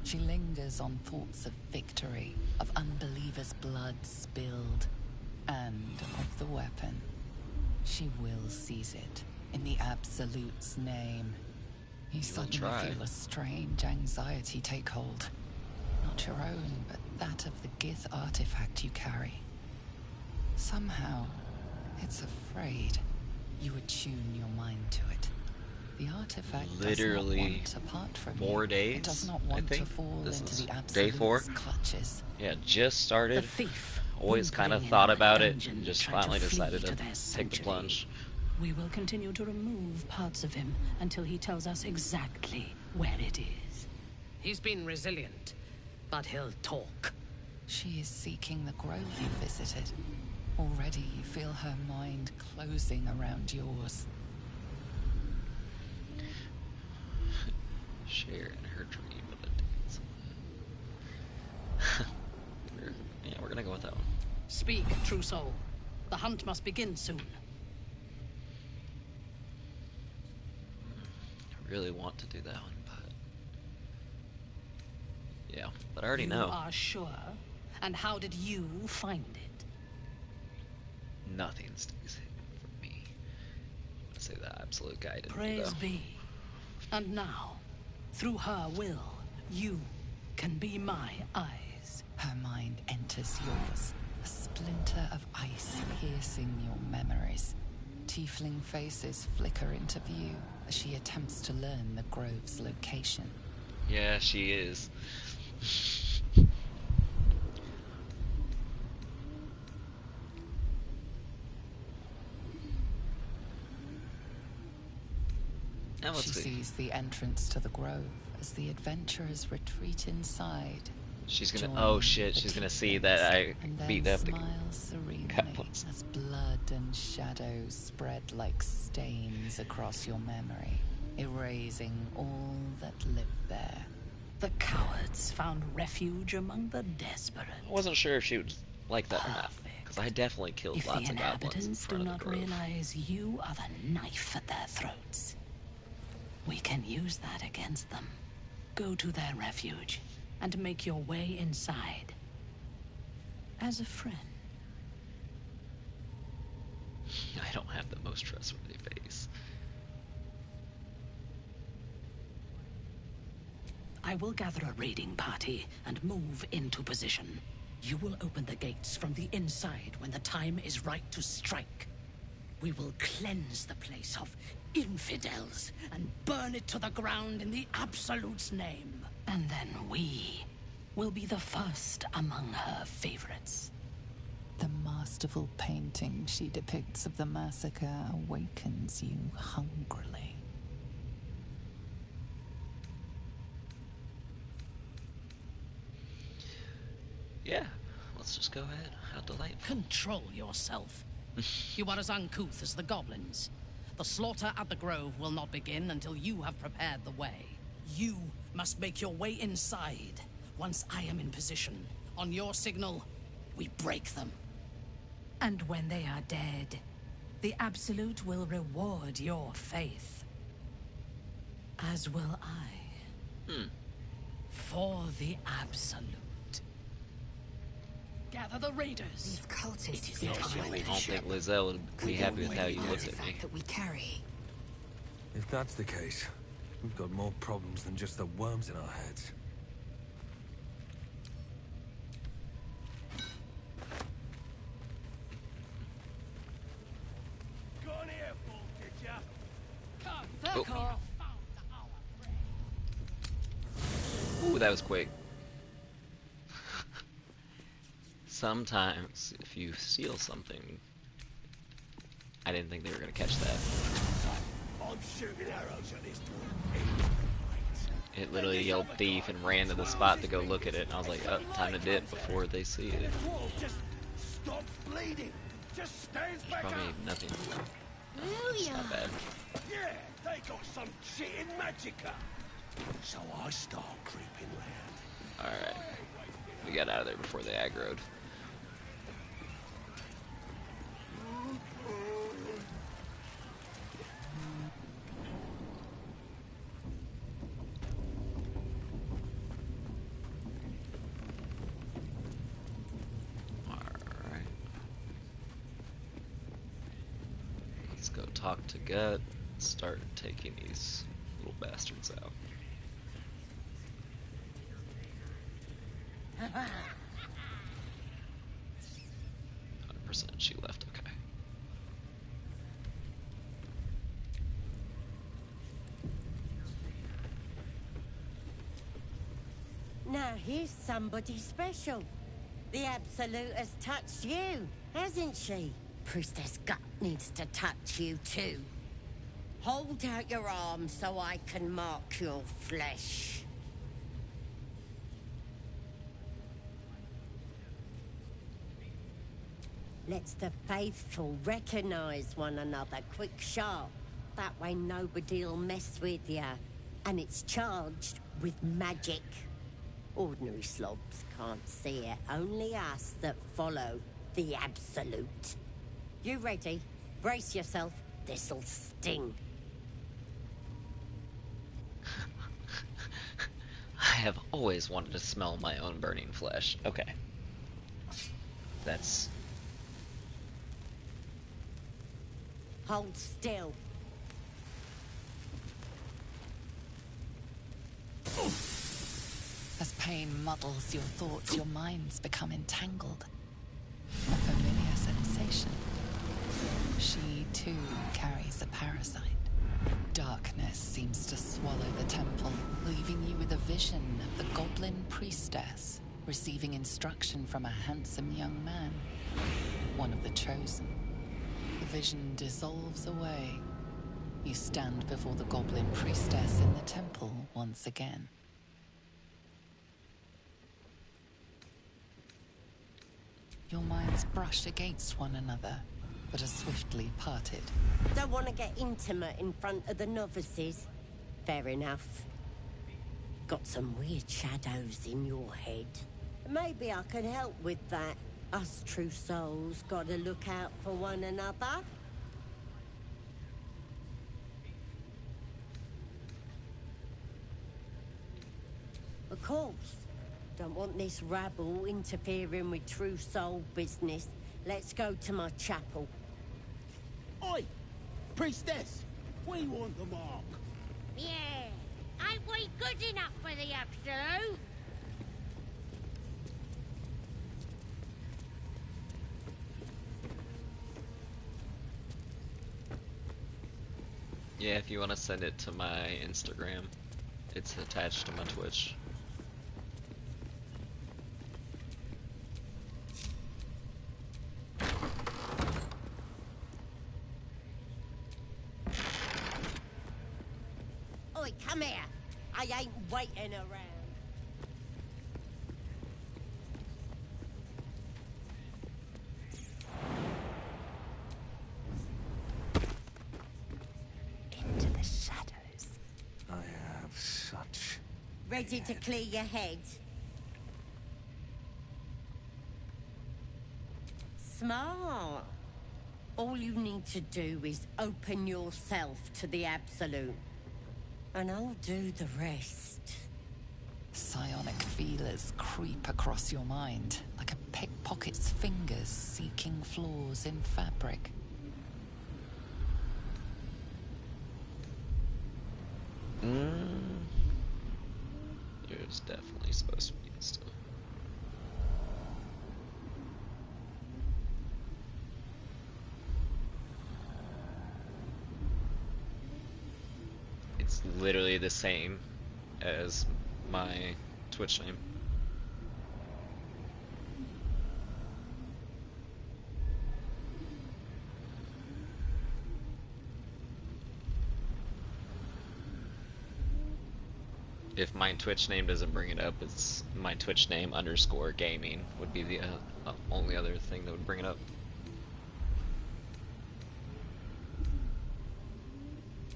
She lingers on thoughts of victory, of unbelievers' blood spilled, and of the weapon. She will seize it, in the Absolute's name. You suddenly feel a strange anxiety take hold. Not your own, but that of the Gith artifact you carry. Somehow, it's afraid. You attune your mind to it. The artifact Literally does not want to part from 4 you. days. It does not want to fall This into is the day 4. Absolute's clutches. Yeah, just started. The thief, Always kind of whimpering thought in our about it, dungeon, and just tried to finally flee decided to to their take the sanctuary. plunge. We will continue to remove parts of him until he tells us exactly where it is. He's been resilient, but he'll talk. She is seeking the grove you visited. Already you feel her mind closing around yours. Share in her dream of a dance. Yeah, we're gonna go with that one. Speak, true soul. The hunt must begin soon. I really want to do that one, but yeah, but I already You know. are sure? And how did you find it? Nothing stays hidden from me. I'm gonna say the absolute guided me, Praise though. be. And now, through her will, you can be my eyes. Her mind enters yours, a splinter of ice piercing your memories. Tiefling faces flicker into view as she attempts to learn the grove's location. Yeah, she is. She sees the entrance to the grove as the adventurers retreat inside. She's gonna. joining Oh shit! the She's gonna tieflings, see that I and beat then up the smiles serenely goblins. as blood and shadows spread like stains across your memory, erasing all that lived there. The cowards found refuge among the desperate. I wasn't sure if she would like that or not, because I definitely killed If lots the of goblins in inhabitants do front of not the grove. realize you are the knife at their throats, we can use that against them. Go to their refuge and make your way inside. As a friend. I don't have the most trustworthy face. I will gather a raiding party and move into position. You will open the gates from the inside when the time is right to strike. We will cleanse the place of infidels and burn it to the ground in the Absolute's name. And then we will be the first among her favorites. The masterful painting she depicts of the massacre awakens you hungrily. Yeah, let's just go ahead. How delightful. Control yourself. You are as uncouth as the goblins. The slaughter at the grove will not begin until you have prepared the way. You must make your way inside. Once I am in position, on your signal, we break them. And when they are dead, the Absolute will reward your faith. As will I. For the Absolute. Gather the raiders. These cultists It is think time. I don't think Lizelle would be happy with how you looked at me. that we carry. If that's the case, we've got more problems than just the worms in our heads. that was quick. Sometimes, if you steal something, I didn't think they were gonna catch that. I'm shooting arrows at this It literally yelled thief and ran to the spot to go look at it, and I was like, oh, time to dip before they see it. Just stops bleeding. Just stands back Probably up. nothing. It's not bad. Yeah, they got some shit in Magica. So I start creeping round. Alright. We got out of there before they aggroed. Alright. Let's go talk to Gut. Start taking these little bastards out. 100% she left, okay. Now here's somebody special. The Absolute has touched you, hasn't she? Priestess Gut needs to touch you too. Hold out your arm so I can mark your flesh. Let's the faithful recognize one another quick sharp. That way nobody'll mess with ya. And it's charged with magic. Ordinary slobs can't see it. Only us that follow the Absolute. You ready? Brace yourself. This'll sting. I have always wanted to smell my own burning flesh. Okay. That's... Hold still. As pain muddles your thoughts, your minds become entangled. A familiar sensation. She, too, carries a parasite. Darkness seems to swallow the temple, leaving you with a vision of the goblin priestess receiving instruction from a handsome young man, one of the chosen. The vision dissolves away. You stand before the goblin priestess in the temple once again. Your minds brush against one another, but are swiftly parted. Don't want to get intimate in front of the novices. Fair enough. Got some weird shadows in your head. Maybe I can help with that. Us true souls gotta look out for one another. Of course. Don't want this rabble interfering with true soul business. Let's go to my chapel. Oi! Priestess! We want the mark. Yeah. Ain't we good enough for the Absolute? Yeah, if you want to send it to my Instagram, it's attached to my Twitch. Oi, come here. I ain't waiting around. Into the shadows. I have such... Ready to clear your head? Smart. All you need to do is open yourself to the Absolute. And I'll do the rest. Psionic feelers creep across your mind, like a pickpocket's fingers seeking flaws in fabric. There's definitely supposed to be still. It's literally the same as my Twitch name. If my Twitch name doesn't bring it up, it's my Twitch name _ gaming would be the only other thing that would bring it up.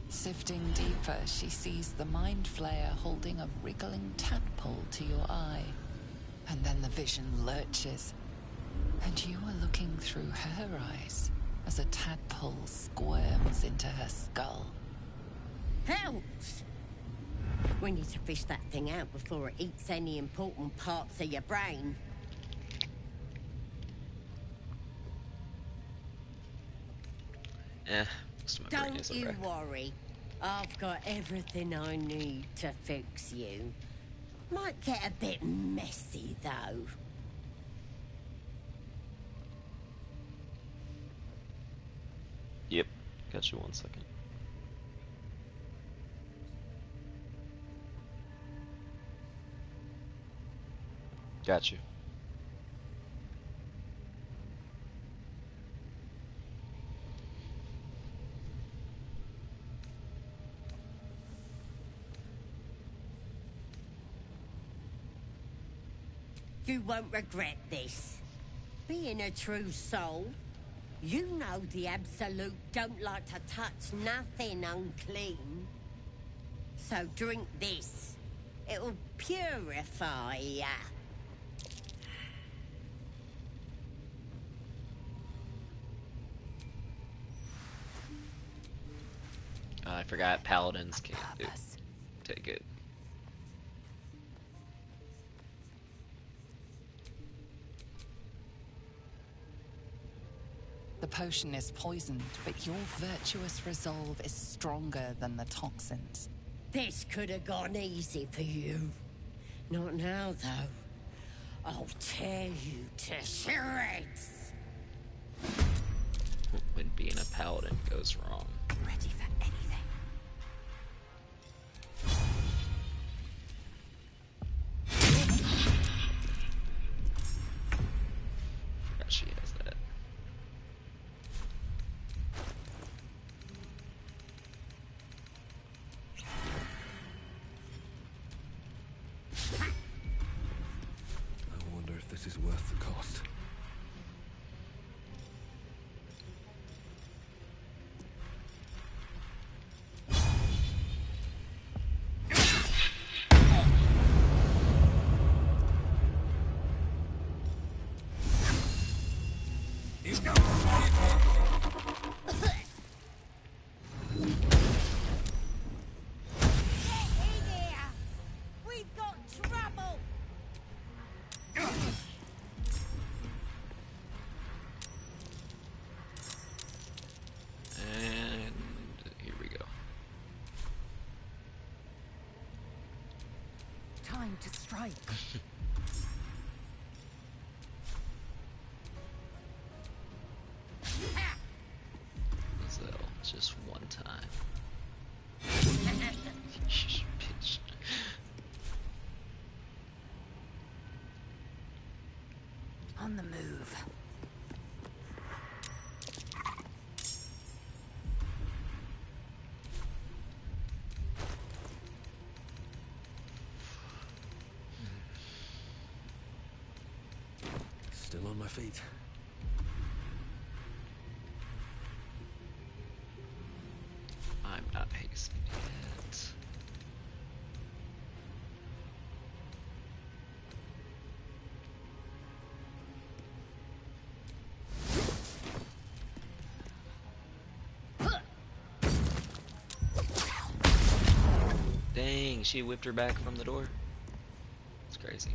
Sifting deeper, she sees the mind flayer holding a wriggling tadpole to your eye. And then the vision lurches, and you are looking through her eyes as a tadpole squirms into her skull. Helps! We need to fish that thing out before it eats any important parts of your brain. Most of my brain is Don't you alright. worry. I've got everything I need to fix you. Might get a bit messy, though. Yep. Got you 1 second. Got you. You won't regret this. Being a true soul, you know the Absolute don't like to touch nothing unclean. So drink this. It'll purify ya. I forgot paladins can't take it. The potion is poisoned, but your virtuous resolve is stronger than the toxins. This could have gone easy for you. Not now, though. I'll tear you to shreds. When being a paladin goes wrong. Ready for anything. Forgot she has that. I wonder if this is worth the cost. We've got trouble! And here we go. Time to strike. So, just one time. Bitch. On the move. Still on my feet. I'm not hastening yet. Dang, she whipped her back from the door. It's crazy.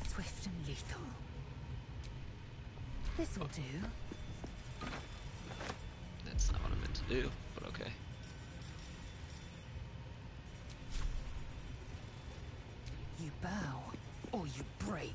Swift and lethal. This'll do. That's not what I meant to do, but okay. You bow. or you break.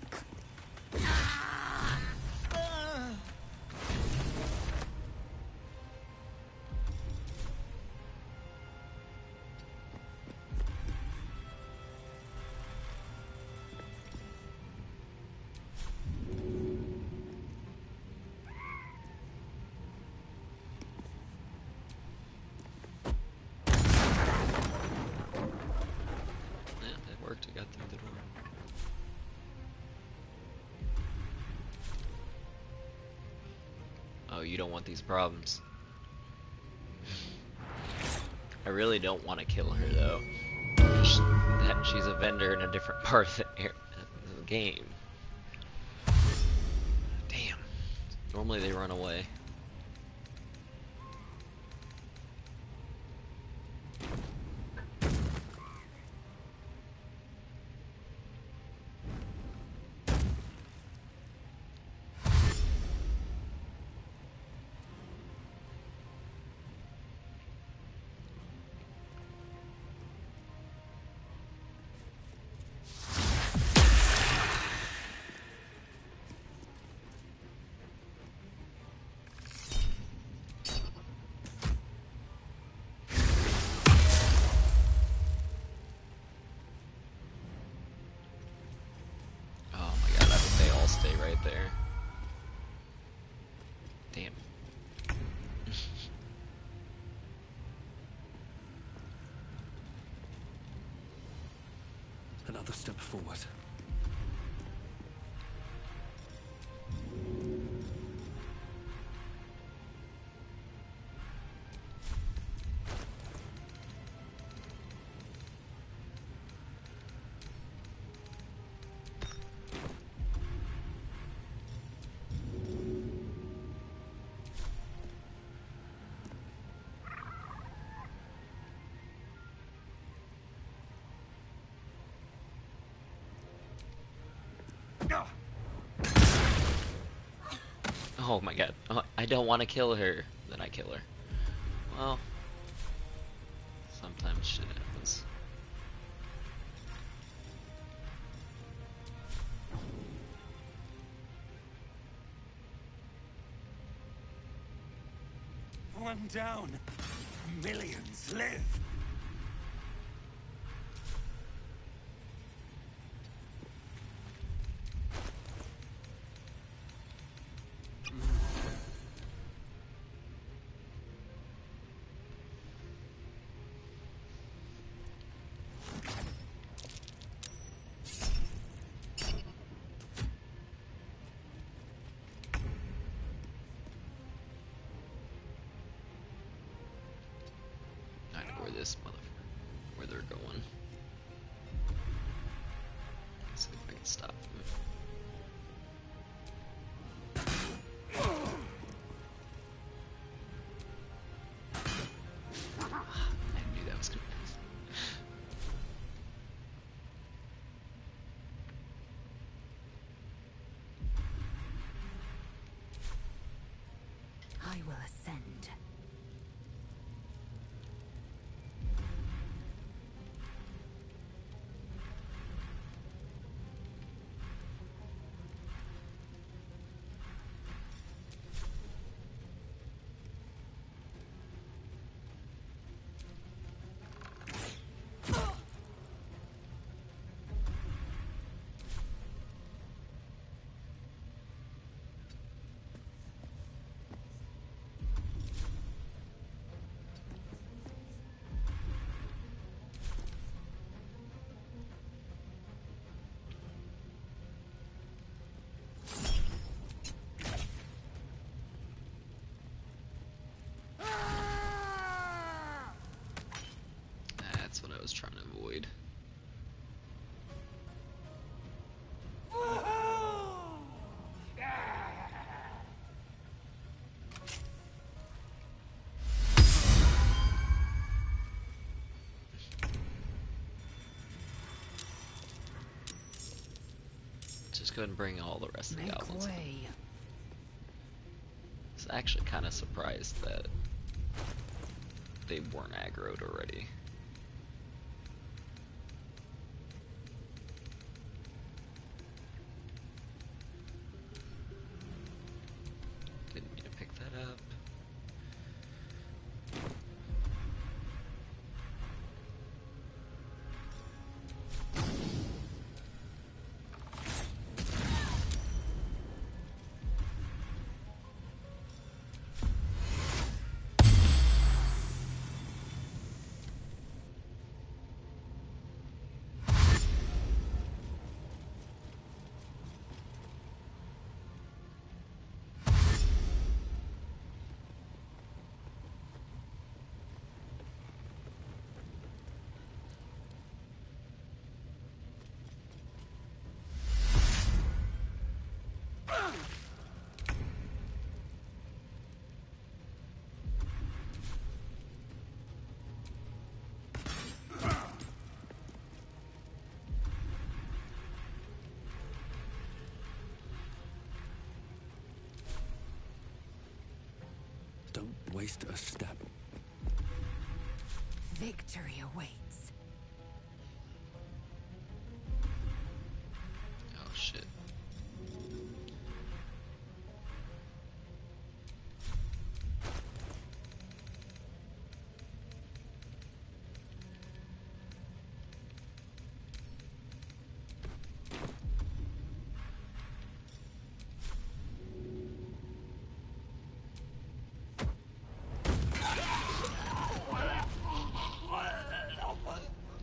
It worked. I got through the door. Oh, you don't want these problems. I really don't want to kill her though. She's a vendor in a different part of the game. Damn. Normally they run away. Stay right there. Damn. Another step forward. Oh my god. Oh, I don't want to kill her. Then I kill her. Well, sometimes shit happens. One down. Millions live. This motherfucker, where they're going. Let's see if I can stop them. I knew that was gonna happen. I will ascend. That's what I was trying to avoid. Just go ahead and bring all the rest of the goblins in. I was actually kind of surprised that they weren't aggroed already. waste a step. Victory awaits. Oh shit.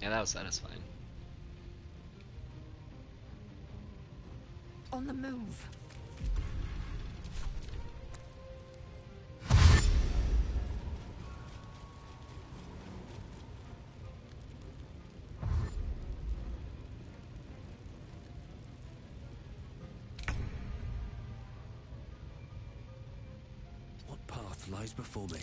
Yeah, that was satisfying. On the move. What path lies before me?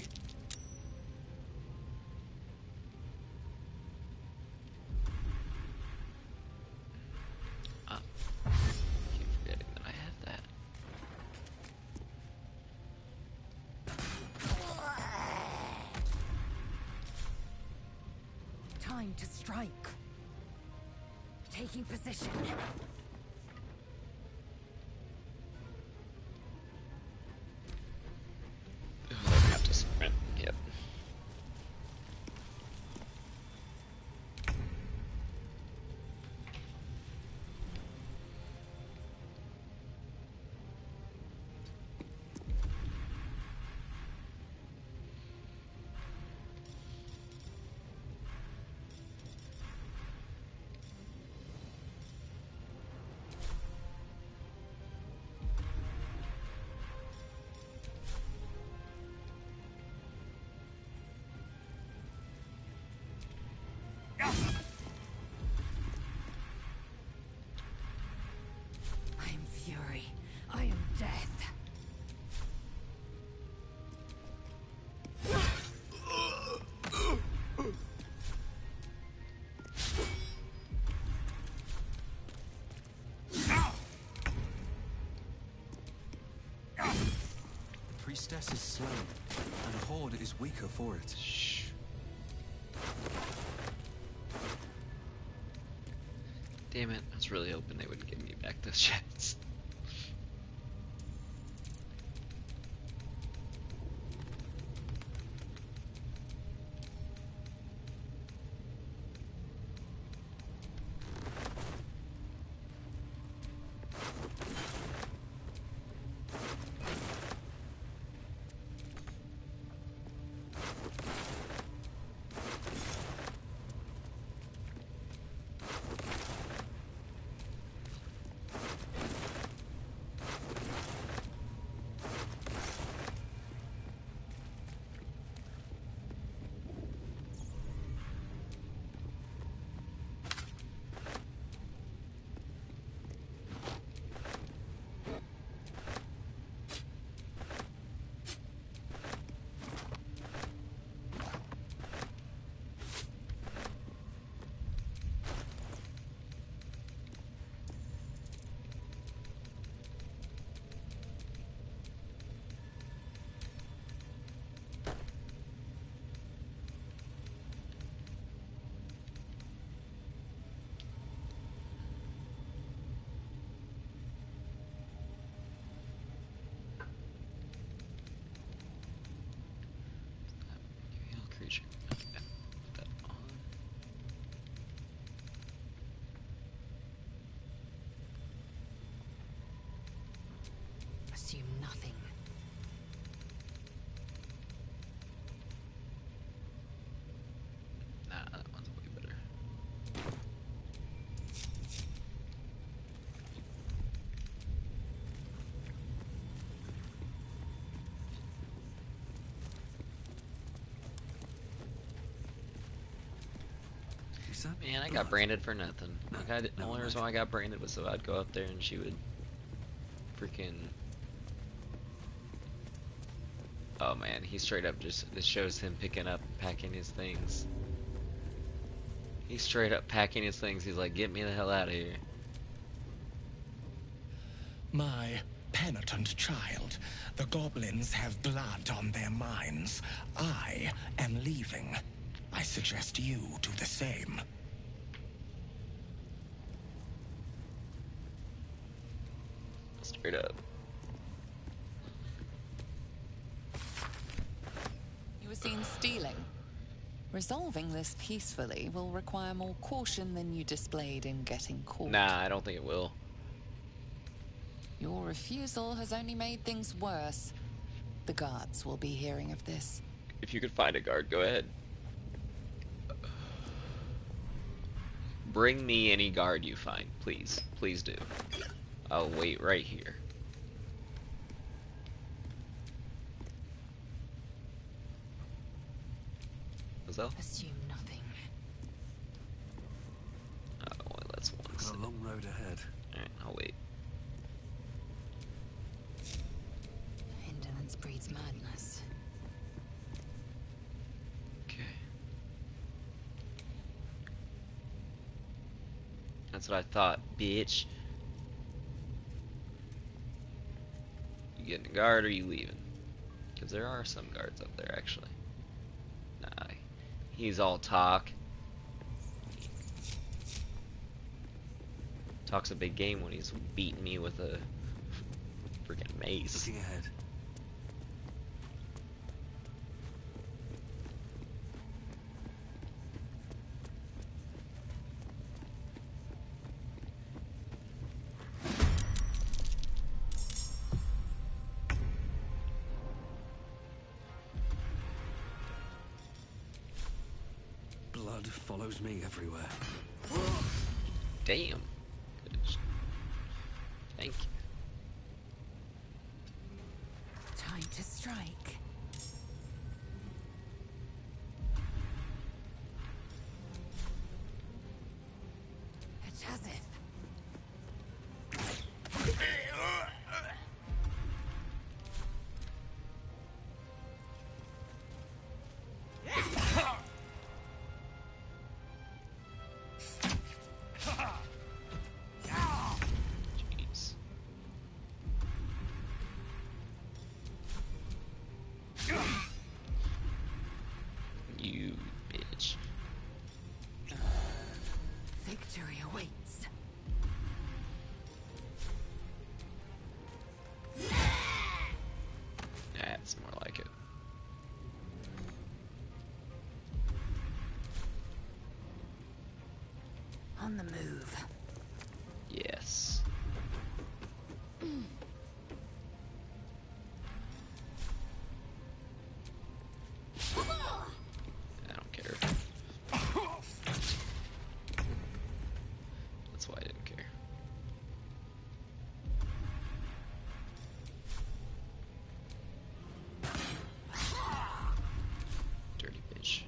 Keep forgetting that I have that. Time to strike. Taking position. I have to sprint. Yep. I am fury. I am death. The priestess is slain, and the horde is weaker for it. Shh. Damn it, I was really hoping they would give me back those chats. Heal creature. Okay, put that on. Assume nothing. Nah, that one's way better. Man, I got branded for nothing. Like, the only reason why I got branded was so I'd go up there and she would freaking. Oh man, he straight up just. It shows him picking up and packing his things. He's straight up packing his things. He's like, get me the hell out of here. My penitent child. The goblins have blood on their minds. I am leaving. I suggest you do the same. Straight up. You were seen stealing. Resolving this peacefully will require more caution than you displayed in getting caught. Nah, I don't think it will. Your refusal has only made things worse. The guards will be hearing of this. If you could find a guard, go ahead. Bring me any guard you find, please. Please do. I'll wait right here. Assume nothing. Oh, well, that's one. Got a long road ahead. Alright, I'll wait. Indolence breeds madness. Okay. That's what I thought, bitch. You getting a guard or you leaving? Because there are some guards up there, actually. Nah, he's all talk. Talks a big game when he's beating me with a freaking mace. Looking ahead. Blood follows me everywhere. Damn. Thank you. Time to strike. It has it. Jeez. You bitch. Victory awaits. That's more like it. On the move. Yes. I don't care. That's why I didn't care. Dirty bitch.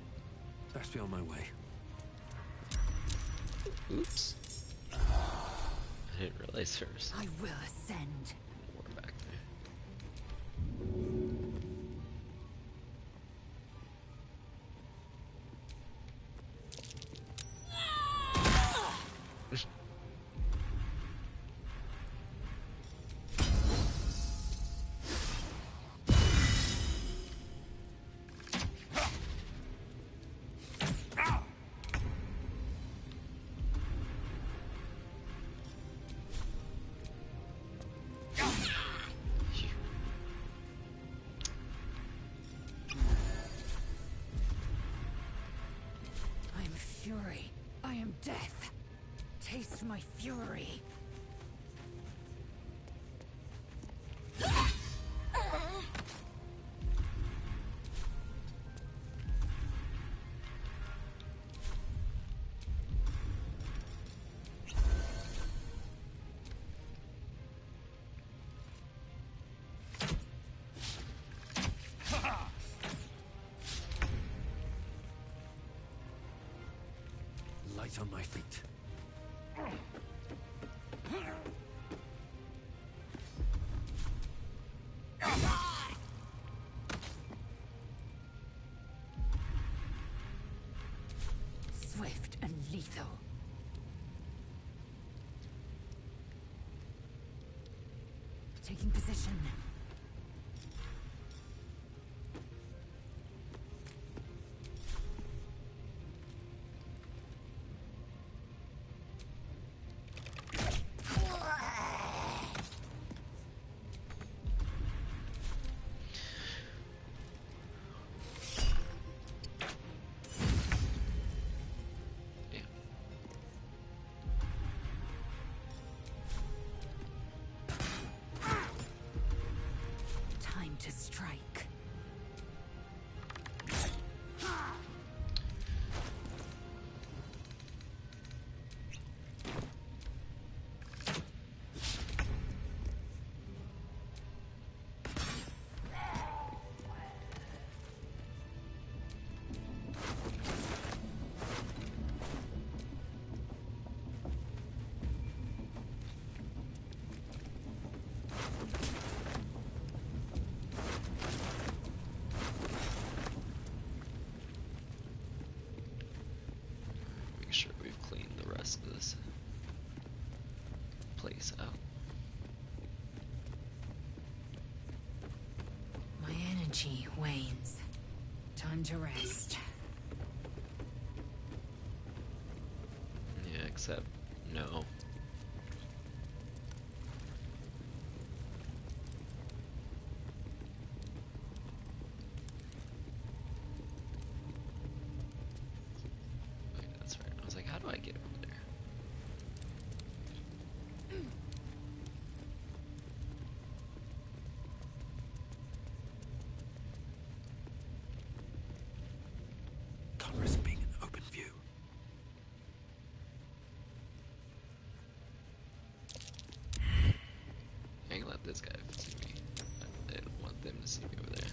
Best be on my way. Oops. I didn't realize there was I will ascend. more back there. I am fury. I am death. Taste my fury. Light on my feet. Swift and lethal. Taking position. Time to strike. Make sure we've cleaned the rest of this place out. My energy wanes. Time to rest. Yeah, except no. Wait, that's right. I was like, how do I get over there? Can't risk being in open view. I can let this guy see me. I don't want them to see me over there.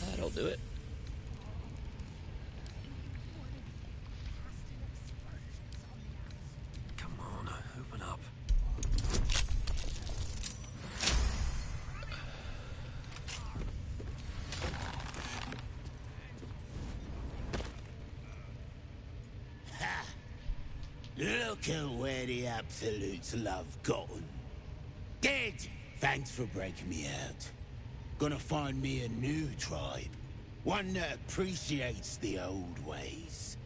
That'll do it. Come on, open up. Look at where the Absolute's love gotten. Dead! Thanks for breaking me out. Gonna find me a new tribe. One that appreciates the old ways.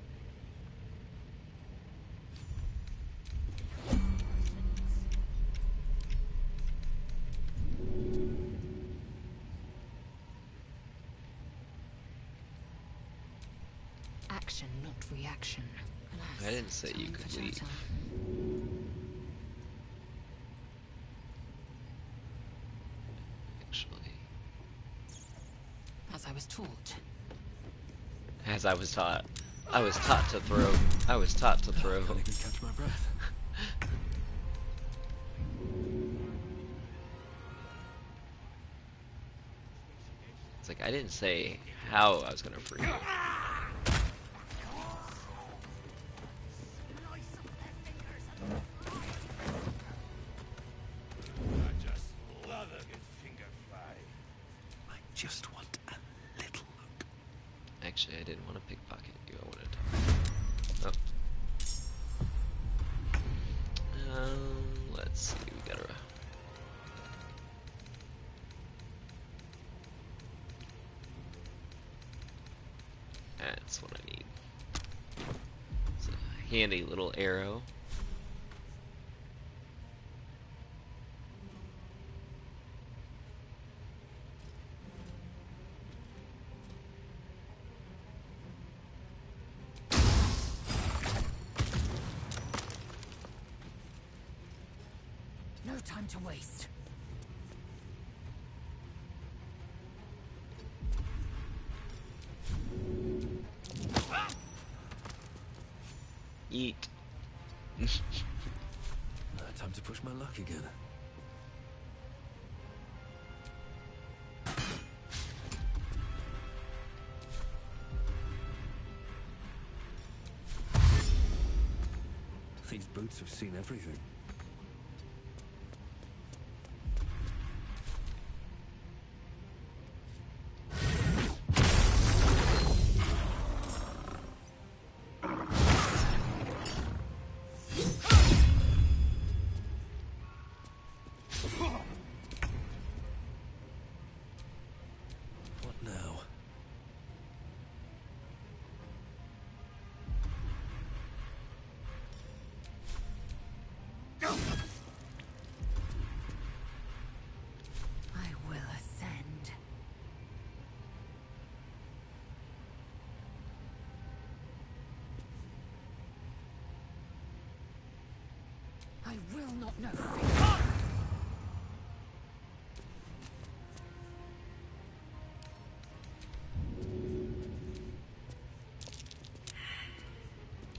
Action, not reaction. I didn't say you could leave. Actually, As I was taught. as I was taught. I was taught to throw. I was taught to throw. I can't even catch my breath. It's like I didn't say how I was gonna free you. I just love a good finger fry. I just want a little look. Actually, I didn't want to pickpocket you. I wanted to. Oh. Let's see. We gotta. That's what I need. It's a handy little arrow. No time to waste. Eat. Time to push my luck again. These boots have seen everything. now? I will ascend. I will not know fear.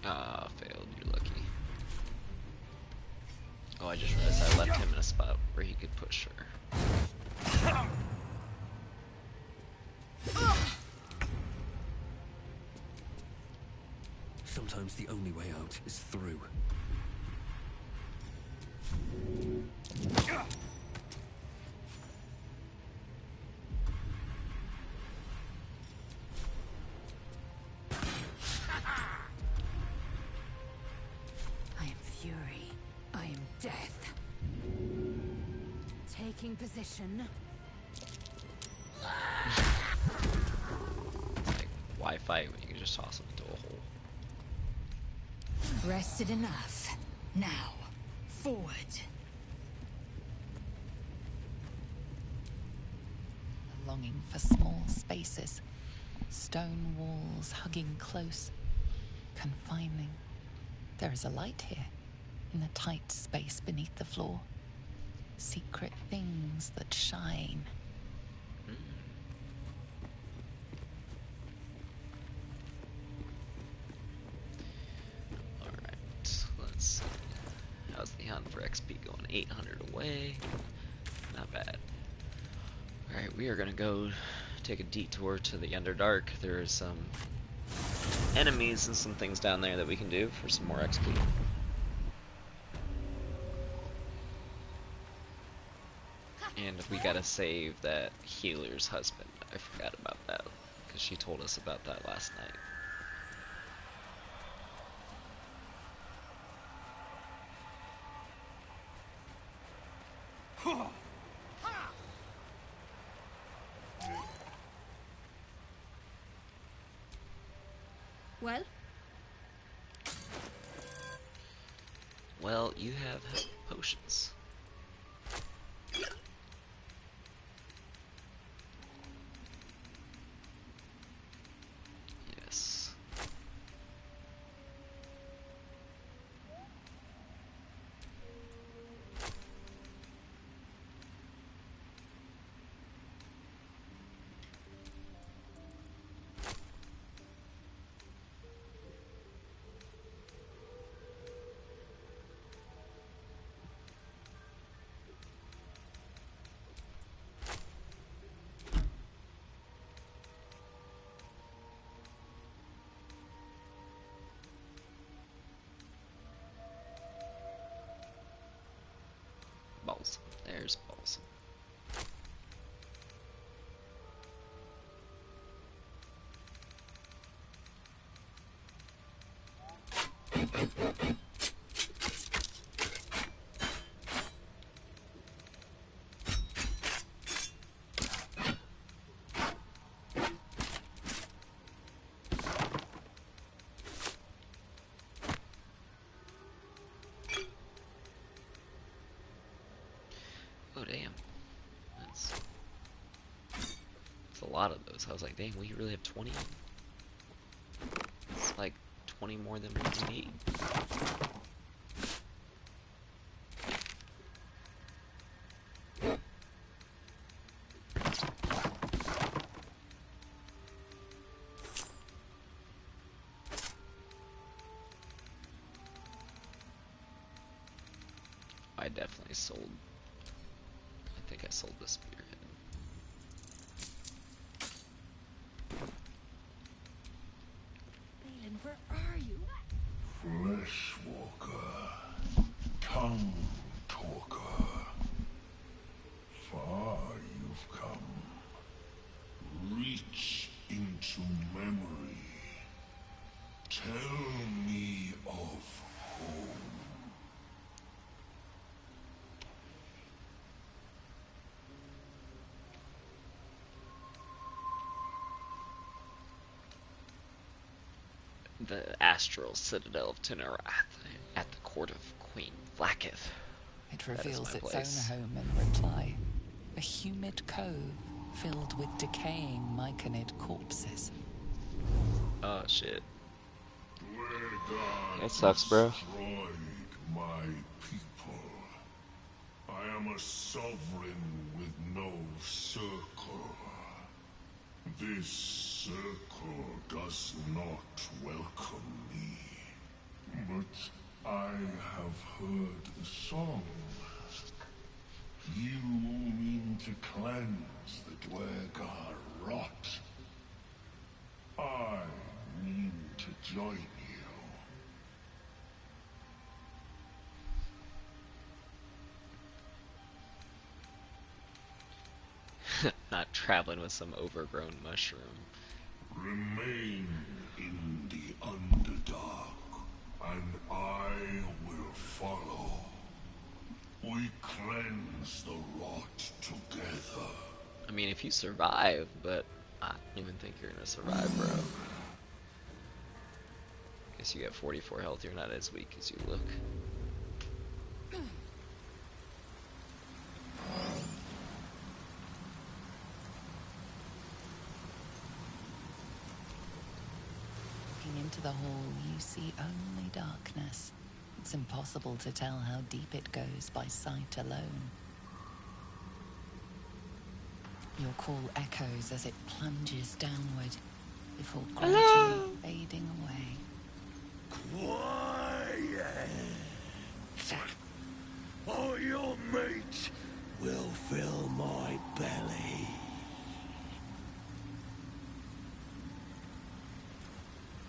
Ah, failed. You're lucky. Oh, I just realized I left him in a spot where he could push her. Sometimes the only way out is through. I am fury. I am death. Taking position. Why fight when you can just toss him into a hole? Rested enough. Now, forward. A longing for small spaces. Stone walls hugging close. Confining. There is a light here. In the tight space beneath the floor. Secret things that shine. Alright, let's see. How's the hunt for XP going? 800 away. Not bad. Alright, we are gonna go take a detour to the Underdark. There are some enemies and some things down there that we can do for some more XP. And we gotta save that healer's husband. I forgot about that, because she told us about that last night. Well? Well, you have potions. Yes. Balsam. There's balsam. Oh damn. That's a lot of those. I was like, dang, we really have 20? It's like 20 more than we need. I definitely sold. I think I sold the spearhead. Balin, where are you? Fleshwalker, tongue talker. Far you've come. Reach into memory. Tell me of home. the astral citadel of Tenerath, at the court of Queen Vlaakith. It That is reveals my its place. own home in reply. A humid cove filled with decaying myconid corpses. Oh shit. Dwergar That sucks, bro. destroyed my people. I am a sovereign with no circle. This circle does not welcome me. But I have heard the song. You mean to cleanse the Dwergar rot. I mean to join you. Not traveling with some overgrown mushroom. Remain in the Underdark, and I will follow. We cleanse the rot together. I mean, if you survive, but I don't even think you're gonna survive, bro. Guess you got 44 health, you're not as weak as you look. Looking into the hall, you see only darkness. It's impossible to tell how deep it goes by sight alone. Your call echoes as it plunges downward, before gradually fading away. Quiet! Or your meat will fill my belly.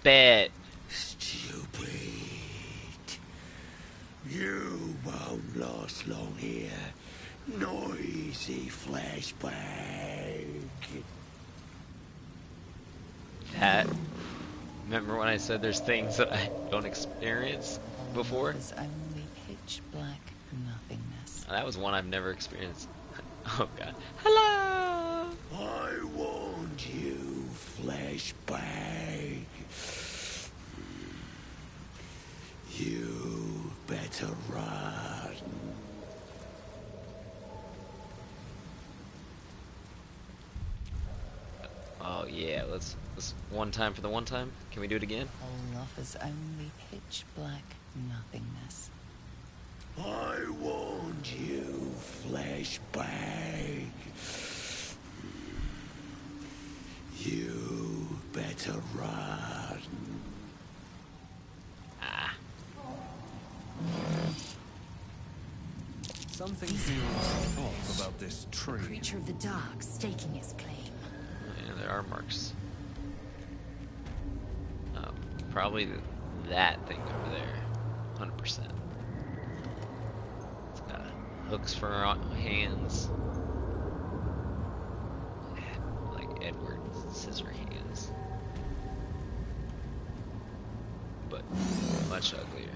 Bet. Stupid. You won't last long here. Noisy flashbang. That. Remember when I said there's things that I don't experience before? There's only pitch black nothingness. That was one I've never experienced. Oh god. Hello! I warned you, flashbang. You better run. Oh yeah, let's one time for the one time. Can we do it again? All offers only pitch black nothingness. I warned you, flashbang. You better run. Ah. Something feels off about this tree. Creature of the dark staking its claim. Yeah, there are marks. Probably that thing over there. 100%. It's got hooks for hands. Like Edward Scissorhands. But much uglier.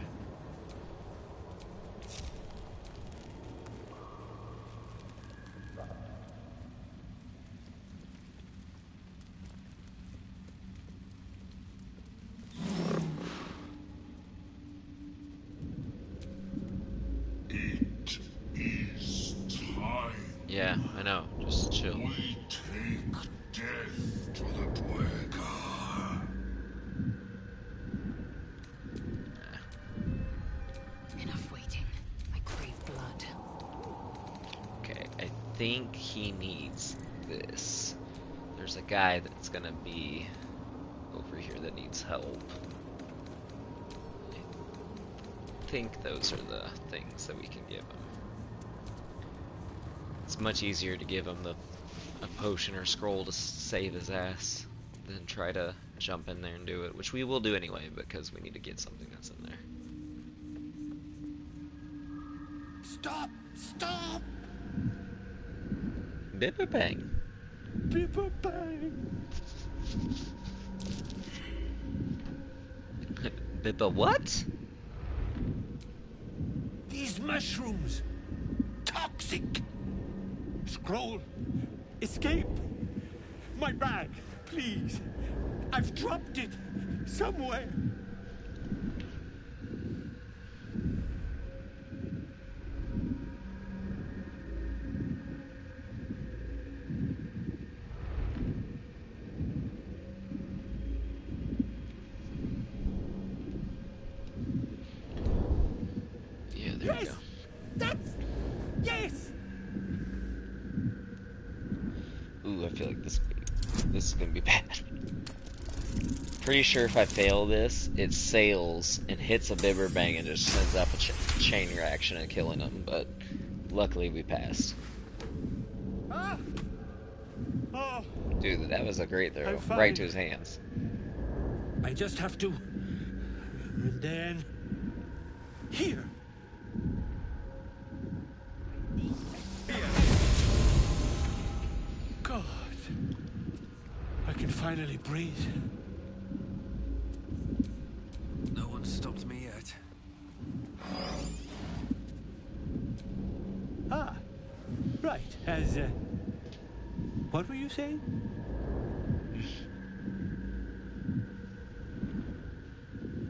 It is time. Yeah, I know. Just chill. We take death to the Dwergar. Enough waiting. I crave blood. Okay, I think he needs this. There's a guy that's gonna be over here that needs help. I think those are the things that we can give him. It's much easier to give him a potion or scroll to save his ass than try to jump in there and do it, which we will do anyway because we need to get something that's in there. Stop! Stop! Bippa bang. Bippa bang! Bippa what? These mushrooms! Toxic! Scroll! Escape! My bag! Please! I've dropped it somewhere. Yeah, there you go. That's... Yes! Ooh, I feel like this is gonna be bad. Pretty sure if I fail this, it sails and hits a bibber bang and just sends up a chain reaction and killing him, but luckily we passed. Ah! Oh, Dude, that was a great throw. I'm fine. Right to his hands. I just have to... And then... Here! God. I can finally breathe. No one stopped me yet. Ah, right. As, what were you saying?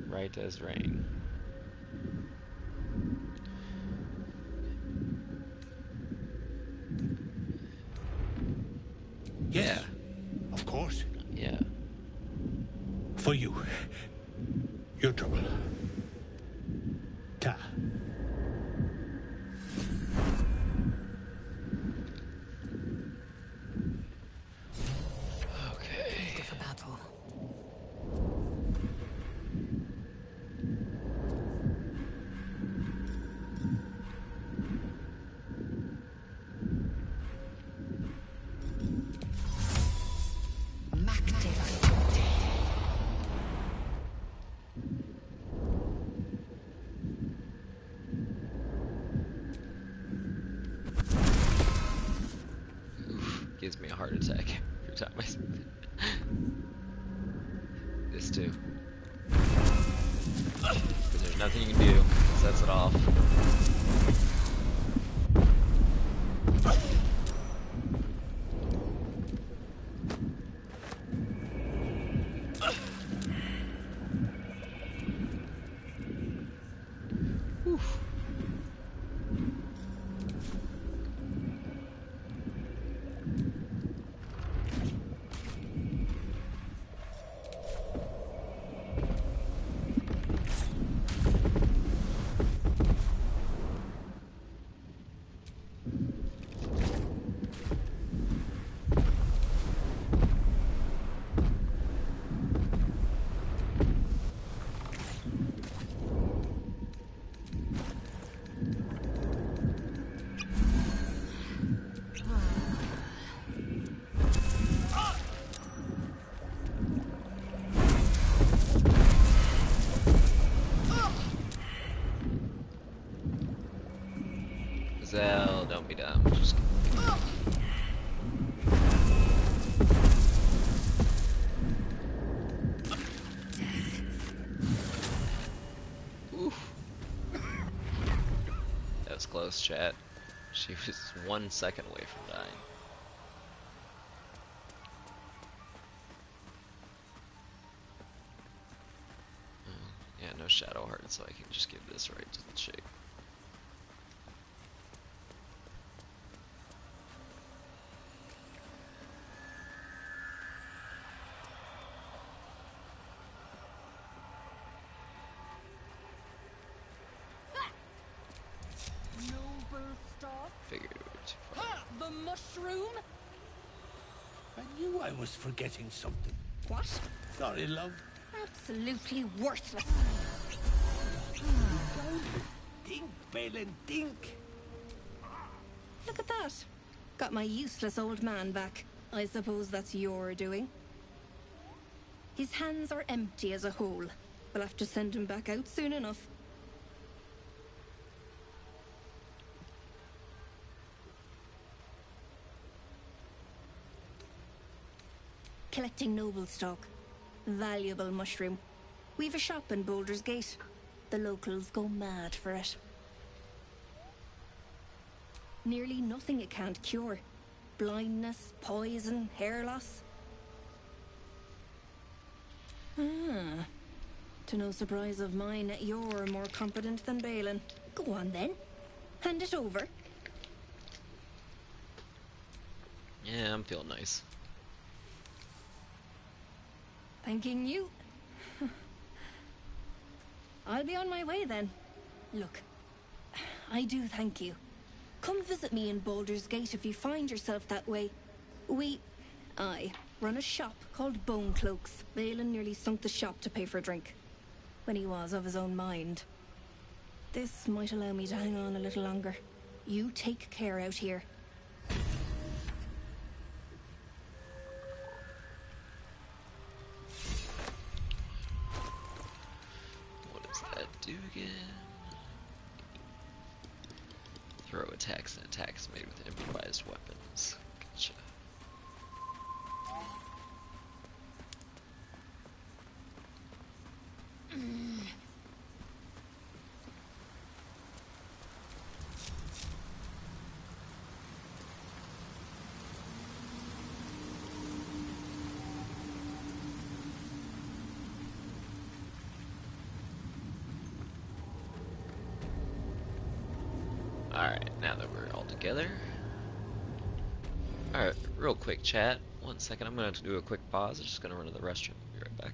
Right as rain. Yes, of course. Yeah. For you. Your trouble. Ta. Okay. Eager for battle. Gives me a heart attack every time I see that. This too. Because there's nothing you can do. Sets it off. Oof. Zell, don't be dumb. Just oof. That was close, chat. She was 1 second away from dying. Yeah, no shadow heart, so I can just give this right to the chick. Noble stock. Figured it would. The mushroom? I knew I was forgetting something. What? Sorry, love. Absolutely worthless. Dink, Balin, dink. Look at that. Got my useless old man back. I suppose that's your doing. His hands are empty as a hole. We'll have to send him back out soon enough. Collecting noble stock. Valuable mushroom. We've a shop in Boulder's Gate. The locals go mad for it. Nearly nothing it can't cure. Blindness, poison, hair loss. Ah. To no surprise of mine, you're more competent than Balin. Go on then. Hand it over. Yeah, I'm feeling nice. Thanking you. I'll be on my way then. Look, I do thank you. Come visit me in Baldur's Gate if you find yourself that way. I run a shop called Bone Cloaks. Balin nearly sunk the shop to pay for a drink, when he was of his own mind. This might allow me to hang on a little longer. You take care out here. What does that do again? Throw attacks and attacks made with improvised weapons. Gotcha. Alright, now that we're all together. Alright, real quick chat. 1 second, I'm going to do a quick pause. I'm just going to run to the restroom. Be right back.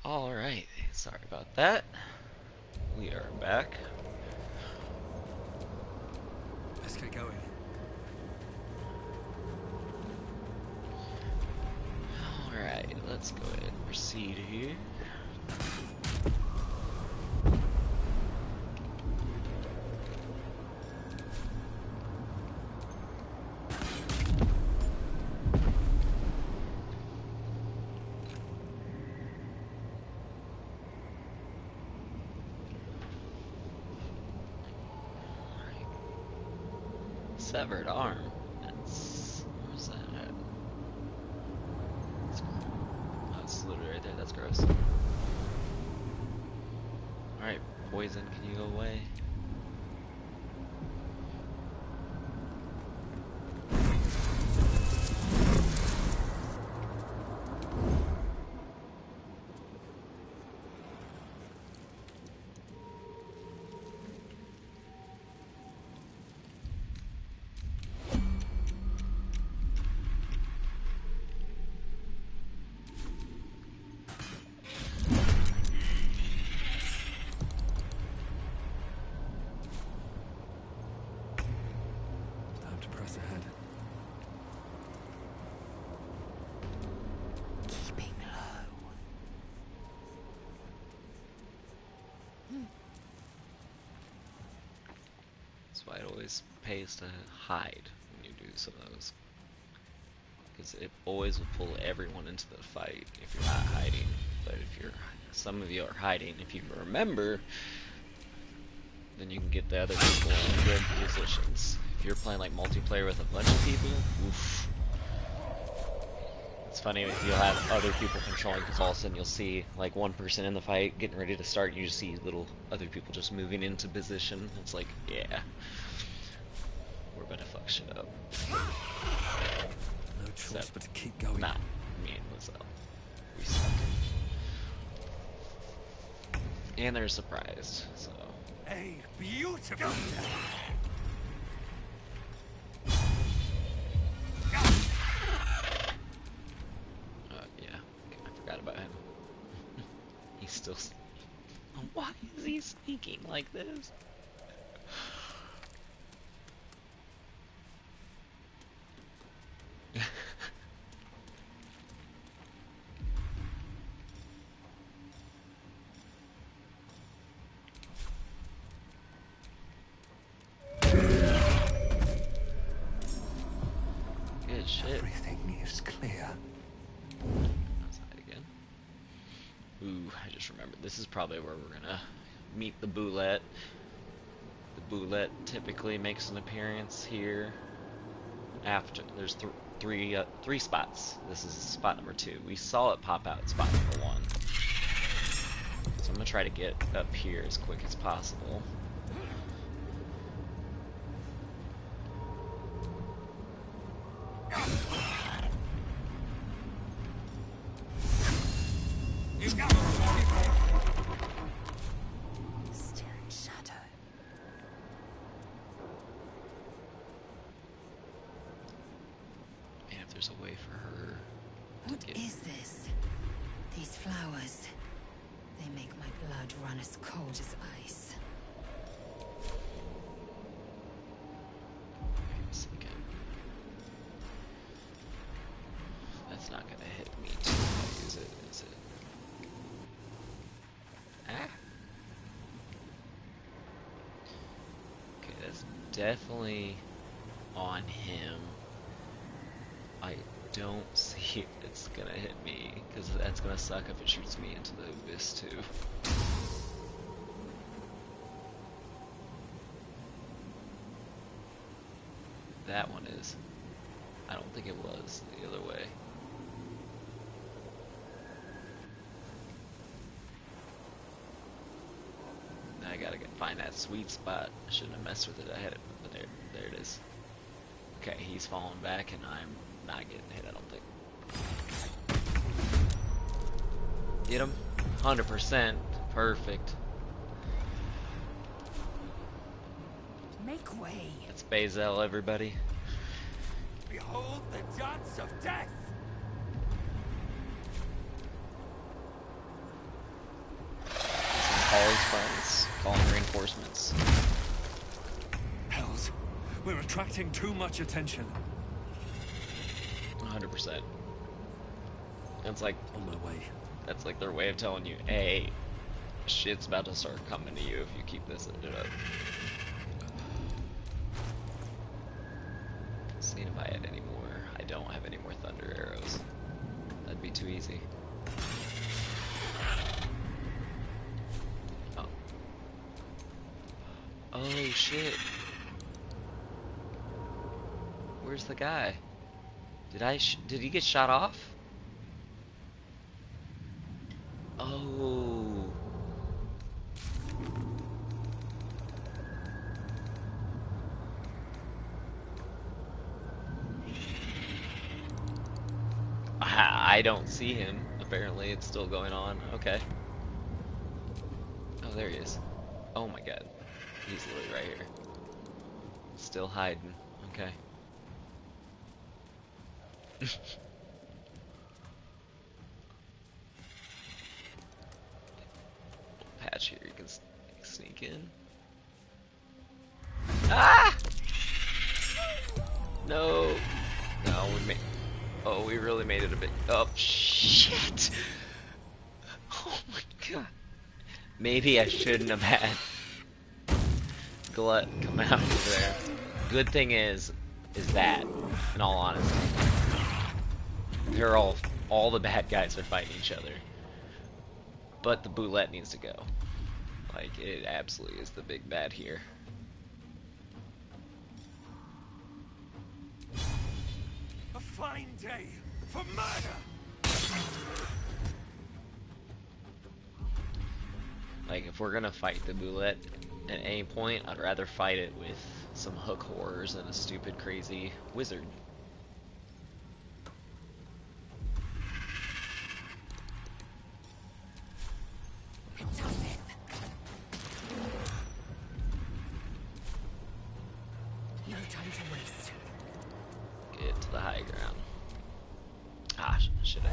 Alright, sorry about that. We are back. Let's get going. Alright, let's go ahead and proceed here. Severed arm. Where's that at? Oh, it's literally right there. That's gross. Alright, poison, can you go away? Press ahead. Keeping low. That's why it always pays to hide when you do some of those. Because it always will pull everyone into the fight if you're not hiding. But if you're, some of you are hiding, if you remember, then you can get the other people in good positions. If you're playing like multiplayer with a bunch of people, oof. It's funny, you'll have other people controlling because all of a sudden you'll see like one person in the fight getting ready to start, and you just see little other people just moving into position. It's like, yeah, we're about to fuck shit up. No choice but to keep going. Not me and Lizelle. We suck. And they're surprised, so. Hey, beautiful! Yeah, I forgot about him. He's still. Why is he sneaking like this? Good shit. Everything is clear. Outside again. Ooh, I just remembered. This is probably where we're gonna meet the Boulette. The Boulette typically makes an appearance here. After there's three spots. This is spot number 2. We saw it pop out at spot number 1. So I'm gonna try to get up here as quick as possible. Staring shadow. And if there's a way for her to What is this? These flowers. They make my blood run as cold as ice. That's not gonna hit me too hard, is it? Is it? Ah. Okay, that's definitely on him. I don't see if it's gonna hit me, because that's gonna suck if it shoots me into the abyss too. That one is. I don't think it was the other way. Now I gotta find that sweet spot. I shouldn't have messed with it. I had it, but there it is. Okay, he's falling back, and I'm not getting hit, I don't think. Get him. 100%. Perfect. Make way. That's Bazel, everybody. Behold the dance of death! Call his friends. Calling reinforcements. Hells, we're attracting too much attention. 100%. That's like on my way. That's like their way of telling you, hey, shit's about to start coming to you if you keep this up. Seeing if I had any more. I don't have any more thunder arrows. That'd be too easy. Oh. Oh shit. Where's the guy? Did he get shot off? Oh. I don't see him. Apparently it's still going on. Okay. Oh, there he is. Oh my god. He's literally right here. Still hiding. Okay. Patch here, you can sneak in. Ah! Oh, we really made it a bit. Oh, shit! Oh my god. Maybe I shouldn't have had Glut come out of there. Good thing is that, in all honesty, they're all the bad guys are fighting each other. But the Boulette needs to go. Like, it absolutely is the big bad here. A fine day for murder! Like, if we're gonna fight the Boulette at any point, I'd rather fight it with some hook horrors than a stupid, crazy wizard. No time to waste. Get to the high ground. Ah, should I?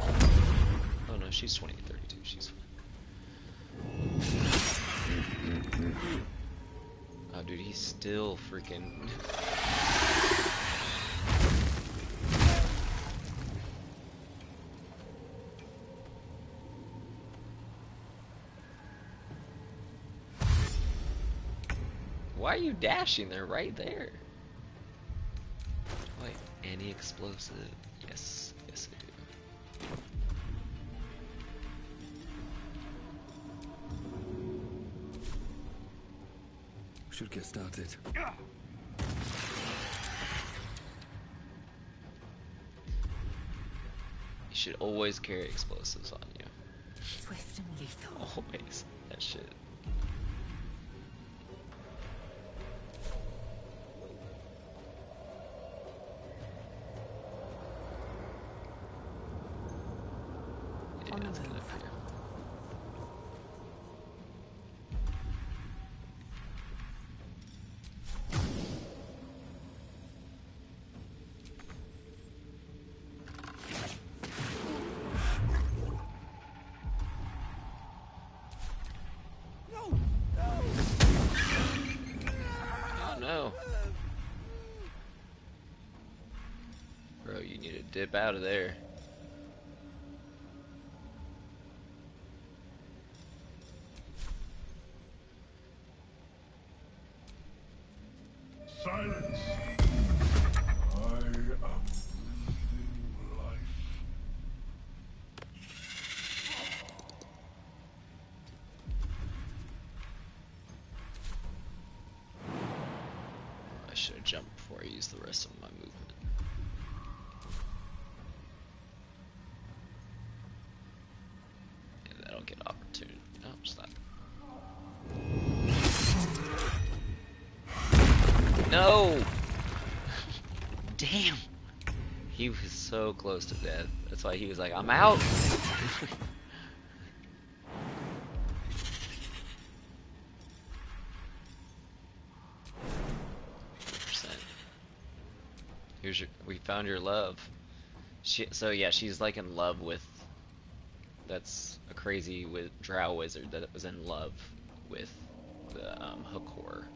Oh no, she's 2032. She's fine. Oh, dude, he's still freaking. Why are you dashing? They're right there. Wait, any explosive? Yes, yes I do. Should get started. You should always carry explosives on you. Swift and lethal. Always. That shit. On the move. Oh no. Bro, you need to dip out of there. Silence! I am breathing life. I should have jumped before I used the rest of my movement. Yeah, that'll get opportunity. No, stop. No! Damn! He was so close to death. That's why he was like, I'm out! Here's your. We found your love. So yeah, she's like in love with. That's a crazy drow wizard that was in love with the hook horror.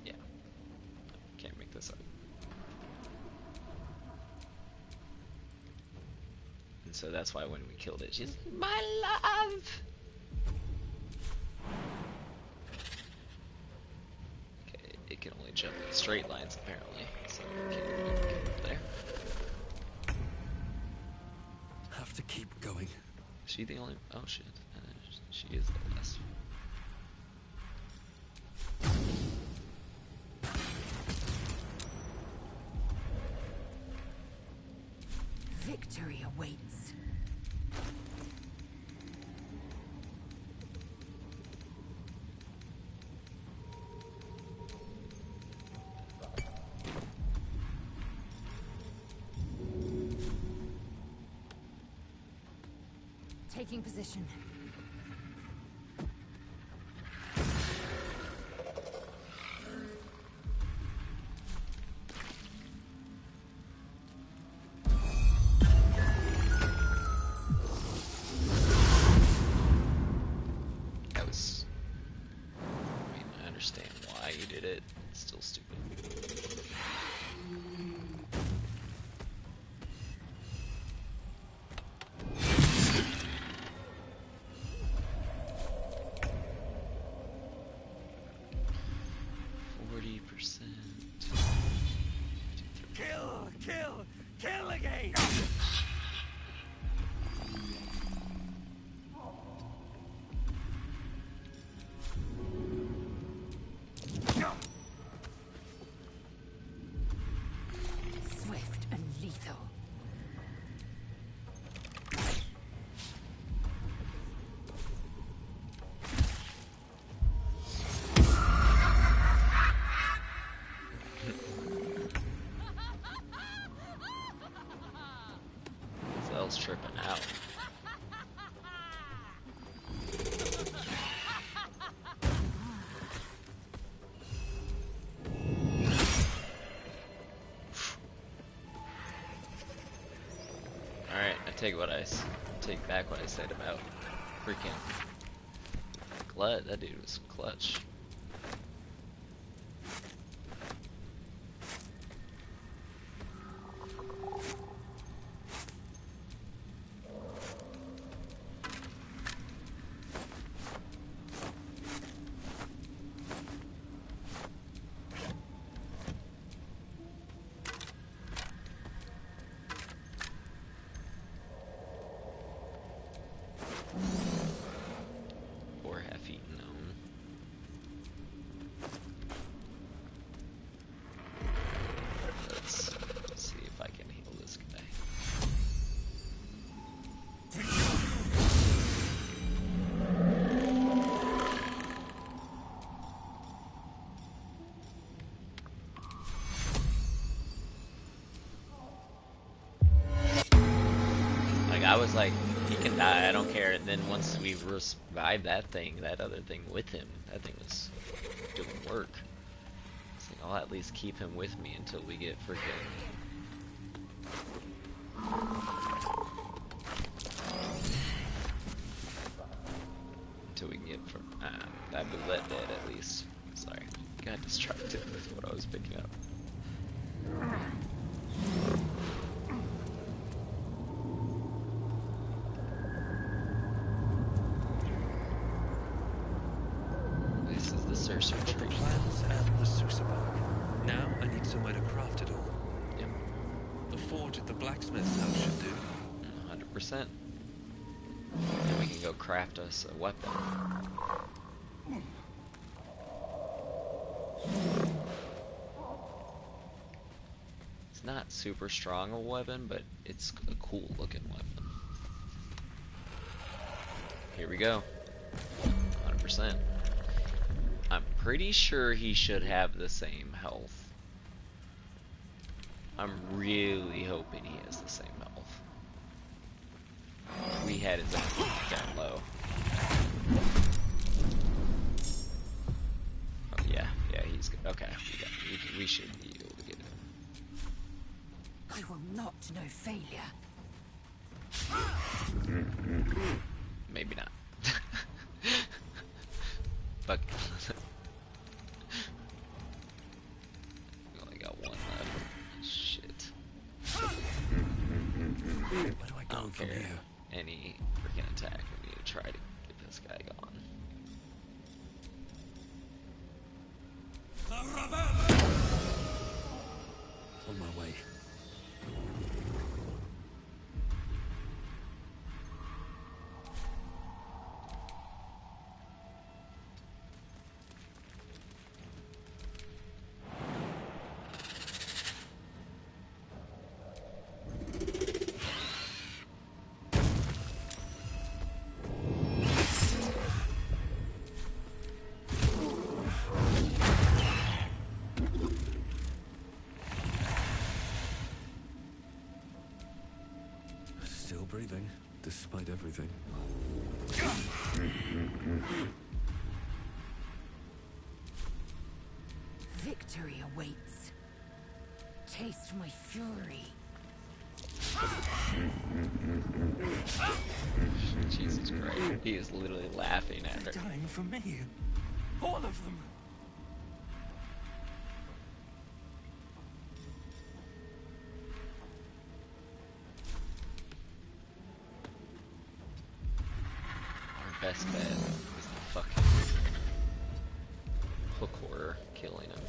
Yeah, can't make this up. And so that's why when we killed it, she's my love. It can only jump in straight lines, apparently. So we can't get up there. Have to keep going. Is she the only? Oh shit! She is the last. Victory awaits. Taking position. That was. I mean, I understand why you did it. It's still stupid. 50%. Kill! Kill! Kill again! Swift and lethal. Zell's tripping out. Alright, take back what I said about freaking Glut. That dude was clutch. Or half-eaten gnome. Let's see if I can heal this guy. Like, I was like, he can die, I don't care. And then once we revived that other thing with him, that thing was doing work. So I'll at least keep him with me until we get freaking... Until we can get that boulette dead at least. Sorry, got distracted with what I was picking up. This is the sorcerer Got the tree. plans and the Susabak. Now I need somewhere to craft it all. Yep. The forge at the blacksmith's house should do. 100%. And we can go craft us a weapon. It's not super strong a weapon, but it's a cool looking weapon. Here we go. 100%. I'm pretty sure he should have the same health. I'm really hoping he has the same health. We had his down low. Oh yeah, he's good. Okay, we should be able to get him. I will not know failure. Maybe not. Fuck. We only got one left. Shit. Where do I go don't from care. here? Any freaking attack. We need to try to get this guy going. On my way. Still breathing, despite everything. Victory awaits. Taste my fury. Jesus Christ. He is literally laughing at her. Dying for me. All of them. Our best bet is the fucking hook horror killing him.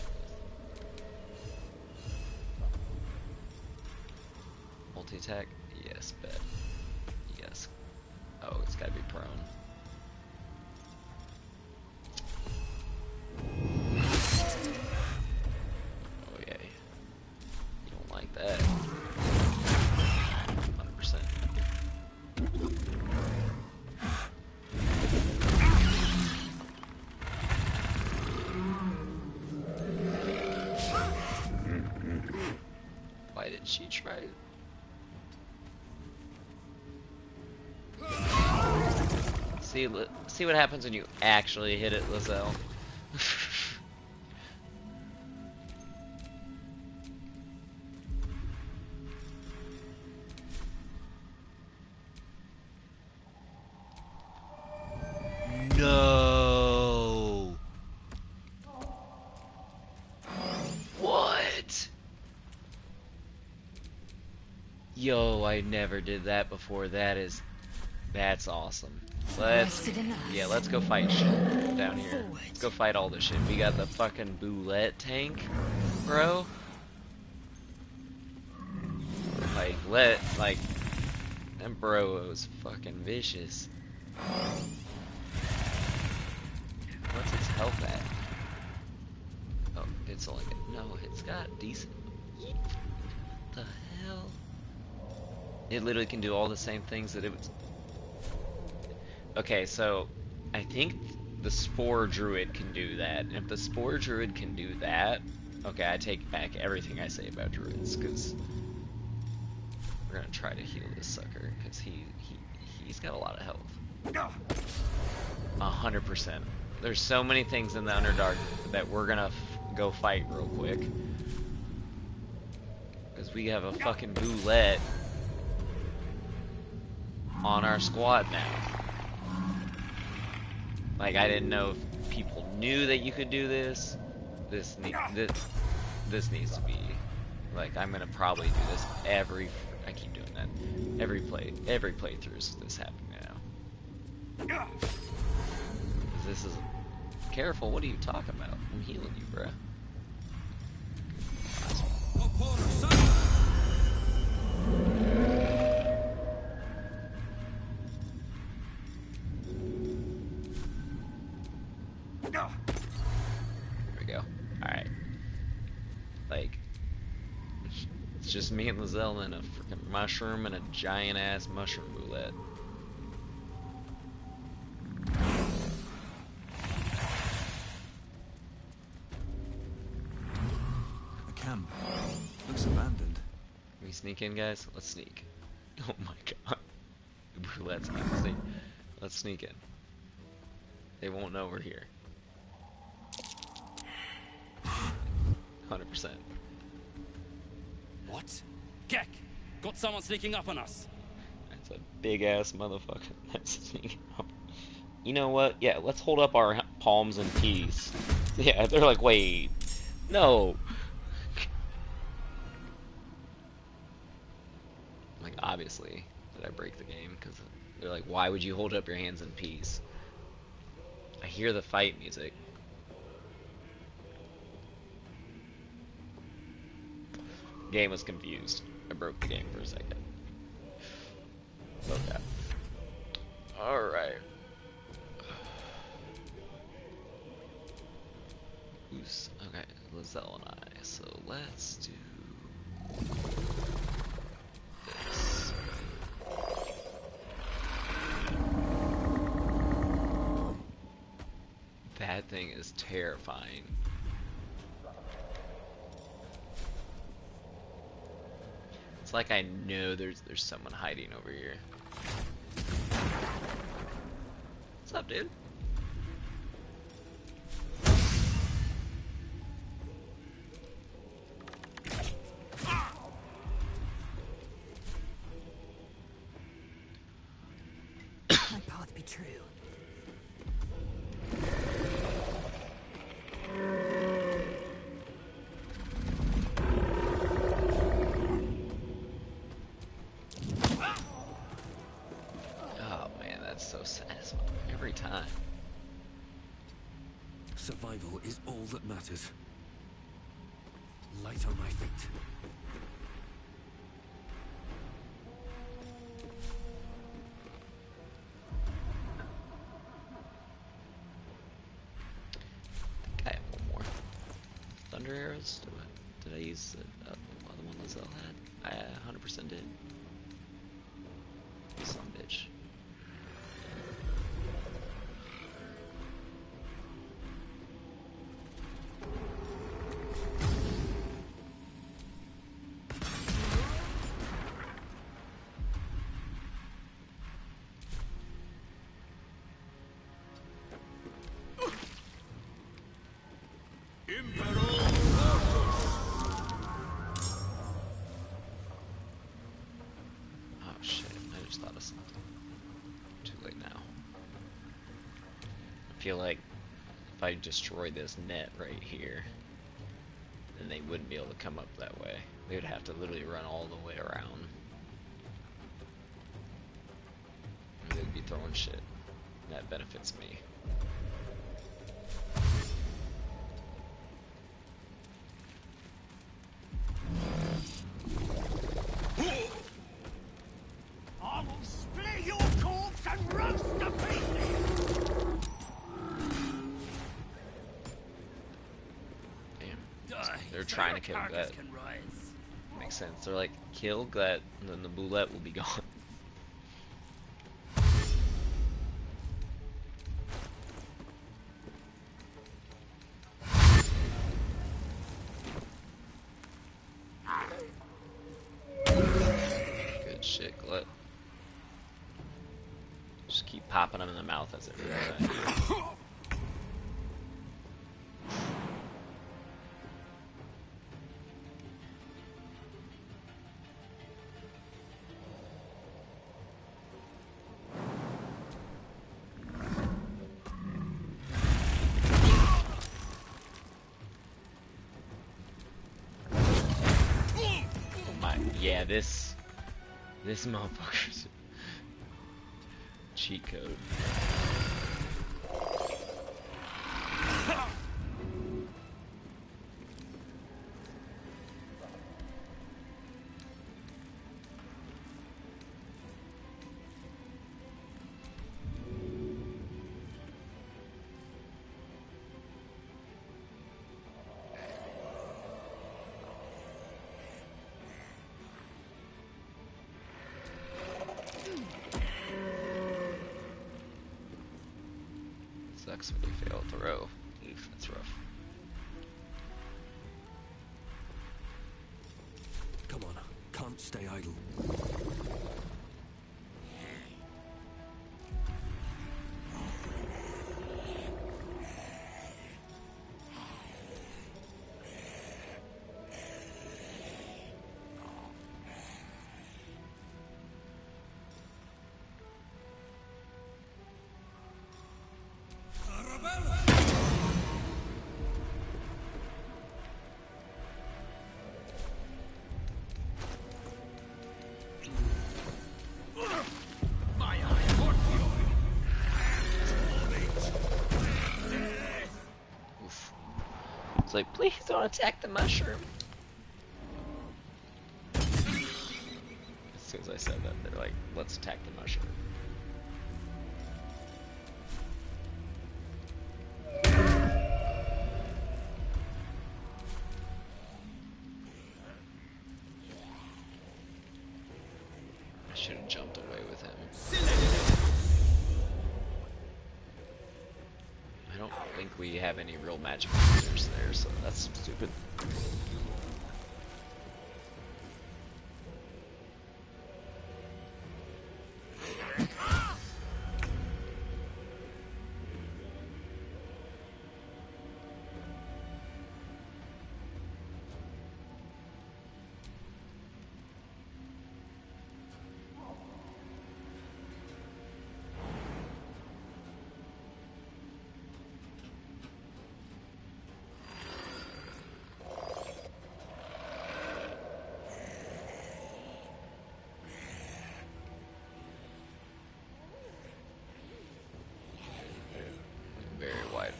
attack? Yes, bet. Yes. Oh, it's gotta be prone. Oh yeah. You don't like that. 100%. Why did she try it? See what happens when you actually hit it, Lizelle. No. What? Yo, I never did that before. That's awesome. Let's go fight shit down here. Let's go fight all this shit. We got the fucking Boulette tank, bro. That bro was fucking vicious. What's its health at? Oh, it's only it's got decent. What the hell? It literally can do all the same things that it was. Okay, so I think the Spore Druid can do that. And if the Spore Druid can do that, okay, I take back everything I say about Druids, because we're gonna try to heal this sucker, because he's got a lot of health. 100%. There's so many things in the Underdark that we're gonna go fight real quick, because we have a fucking Boulette on our squad now. Like, I didn't know if people knew that you could do this. This needs to be, like, I'm gonna probably do this I keep doing that. Every playthrough is this happening now. This is, careful, what are you talking about? I'm healing you, bruh. There we go. Alright. Like, it's just me and Lizelle and a freaking mushroom and a giant ass mushroom Boulette. A camp. Looks abandoned. Can we sneak in, guys? Let's sneak. Oh my god. Let's sneak. Let's sneak in. They won't know we're here. 100%. What? Gek! Got someone sneaking up on us. That's a big ass motherfucker that's sneaking up. You know what? Yeah, let's hold up our palms in peace. Yeah, they're like, wait. No. Like, obviously, did I break the game? Because they're like, why would you hold up your hands in peace? I hear the fight music. Game was confused. I broke the game for a second. Okay. Alright. Who's... Okay, Lizelle and I. So let's do... this. That thing is terrifying. It's like I know there's someone hiding over here. What's up, dude? My path be true. Oh man, that's so satisfying every time. Survival is all that matters. Light on my feet. thunder arrows? Did I use the other one Lizelle had? I 100% did. Some bitch. Oh shit, I just thought of something. Too late now. I feel like if I destroy this net right here, then they wouldn't be able to come up that way. They would have to literally run all the way around. And they'd be throwing shit. That benefits me. I will split your corpse and roast to pieces! Damn. They're trying to kill Glet. Makes sense. They're like, kill Glet, and then the boulette will be gone. Good shit, Glet. Just keep popping them in the mouth as it really yeah, this motherfucker's cheat code. Sucks when you fail to throw. Oof, that's rough. Come on, can't stay idle. It's like, please don't attack the mushroom. As soon as I said that, they're like, let's attack the mushroom. I should have jumped away with him. I don't think we have any real magic users there, so that's stupid. Very wide,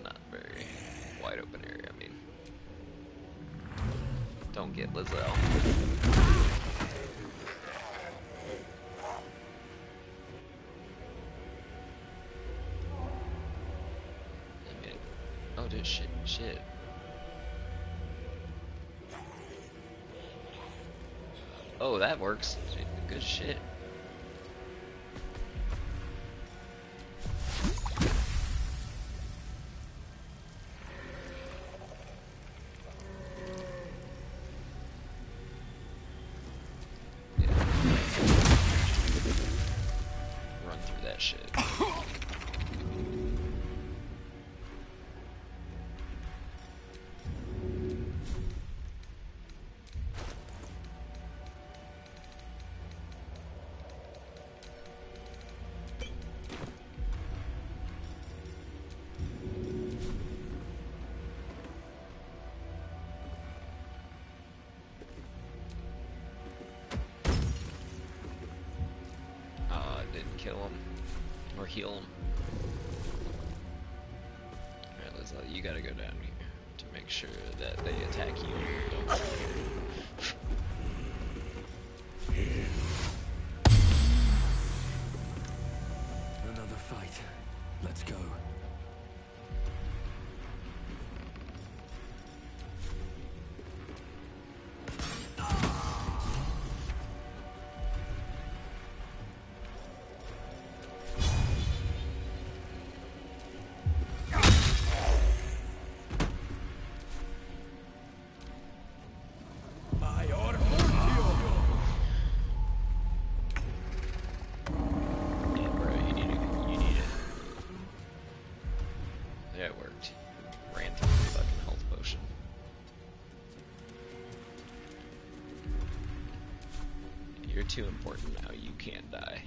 not very wide open area, I mean. Don't get Lizelle. I mean, oh dude, shit. Oh, that works. Good shit. Run through that shit. Didn't kill him or heal him. Alright, Liz, you gotta go down here to make sure that they attack you. Don't Another fight. Let's go. too important now. You can't die.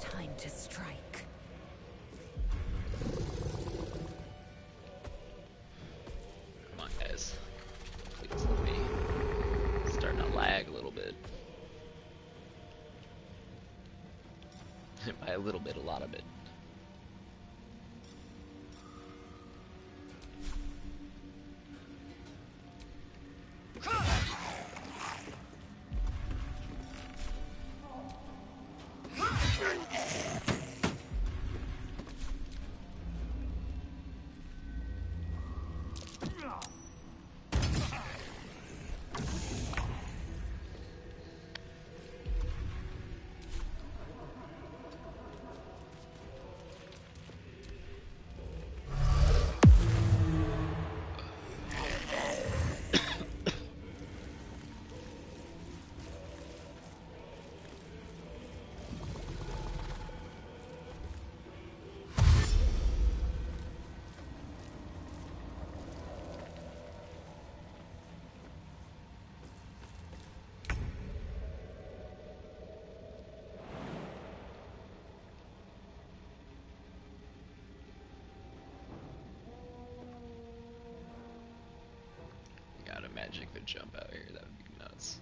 Time to strike. Come on, guys. Please let me. It's starting to lag a little bit. By a little bit, a lot of it. Got a magic could jump out here, that would be nuts.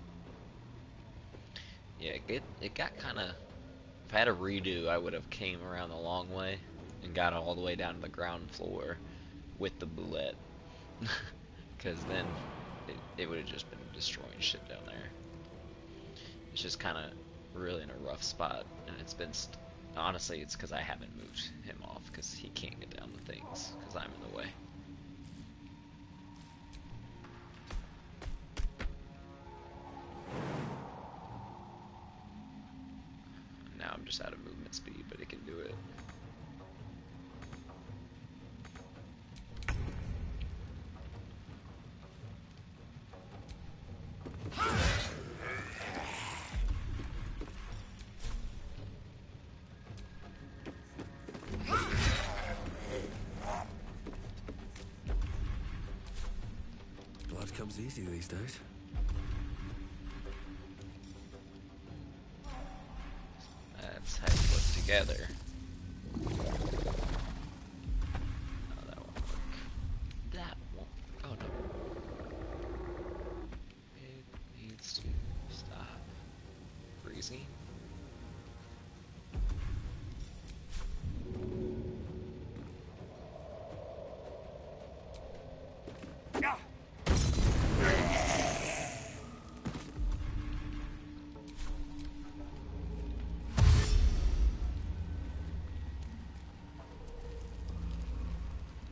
Yeah, it got kind of. If I had a redo, I would have came around the long way and got all the way down to the ground floor with the bullet, because then it would have just been destroying shit down there. It's just kind of really in a rough spot, and it's been. Honestly, it's because I haven't moved him off, because he can't get down the things, because I'm in the way. Now I'm just out of movement speed, but it can do it. easy these days. That's how you put together. Oh, that won't work. That won't. Oh no. It needs to stop freezing.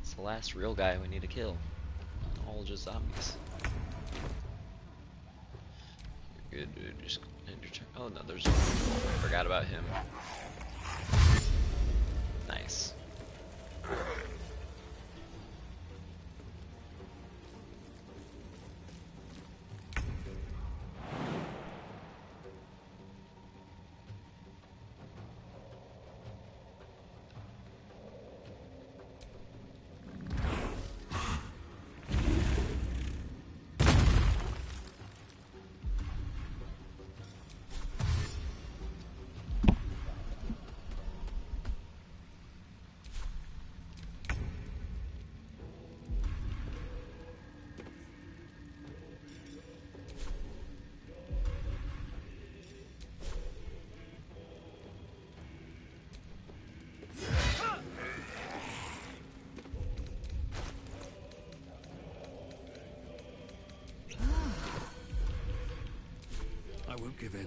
It's the last real guy we need to kill. All just zombies. You're good, dude. Just end your turn. Oh no, there's. Forgot about him. Nice. I won't give in.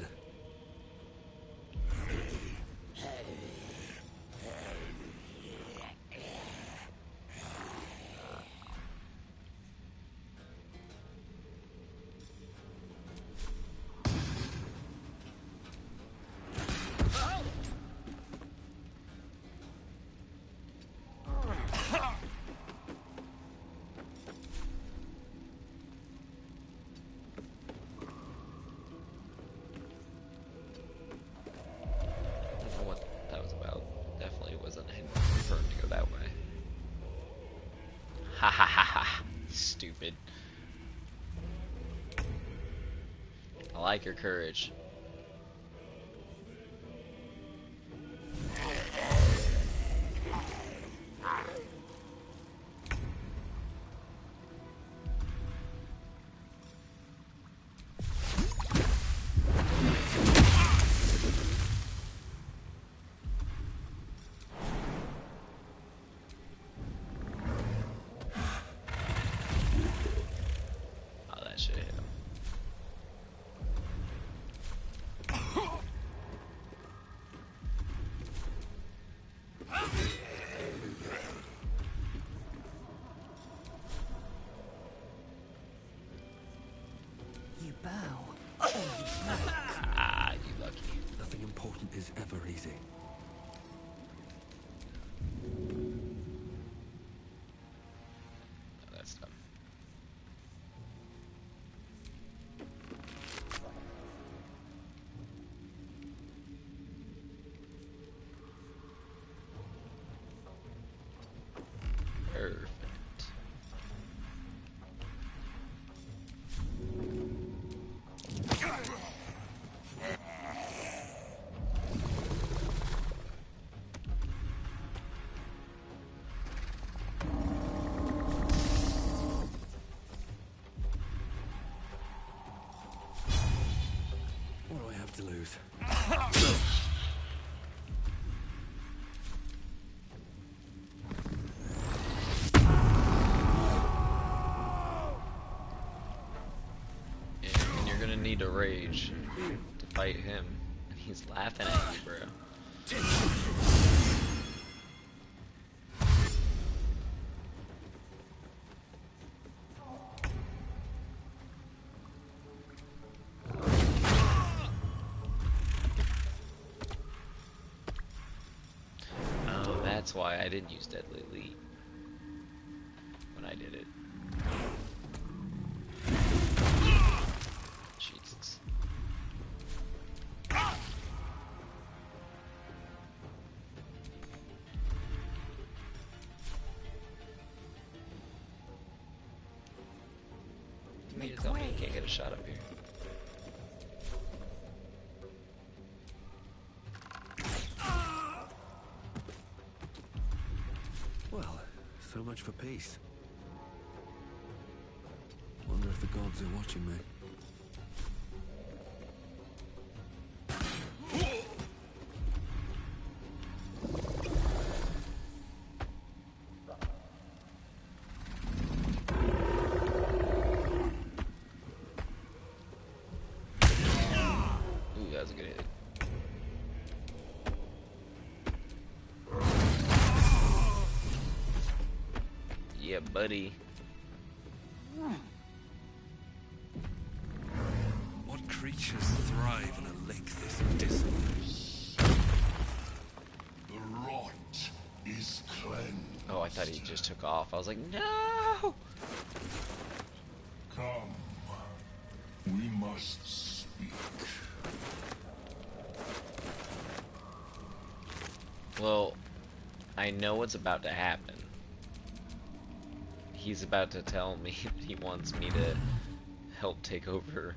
Ha ha ha ha. Stupid. I like your courage. Ah, you lucky. Nothing important is ever easy. Oh, that's dumb. Perfect. What do I have to lose? Yeah, and you're gonna need to rage to fight him. He's laughing at you, bro. Oh, that's why I didn't use Deadly Elite when I did it. Jesus. You tell me you can't get a shot up here. Well, so much for peace. Wonder if the gods are watching me. Ooh, that was a good hit. Yeah, buddy. What creatures thrive in a lake this dismal? The rot is cleansed. Oh, I thought he just took off. I was like, no! Come. We must speak. Well, I know what's about to happen. He's about to tell me he wants me to help take over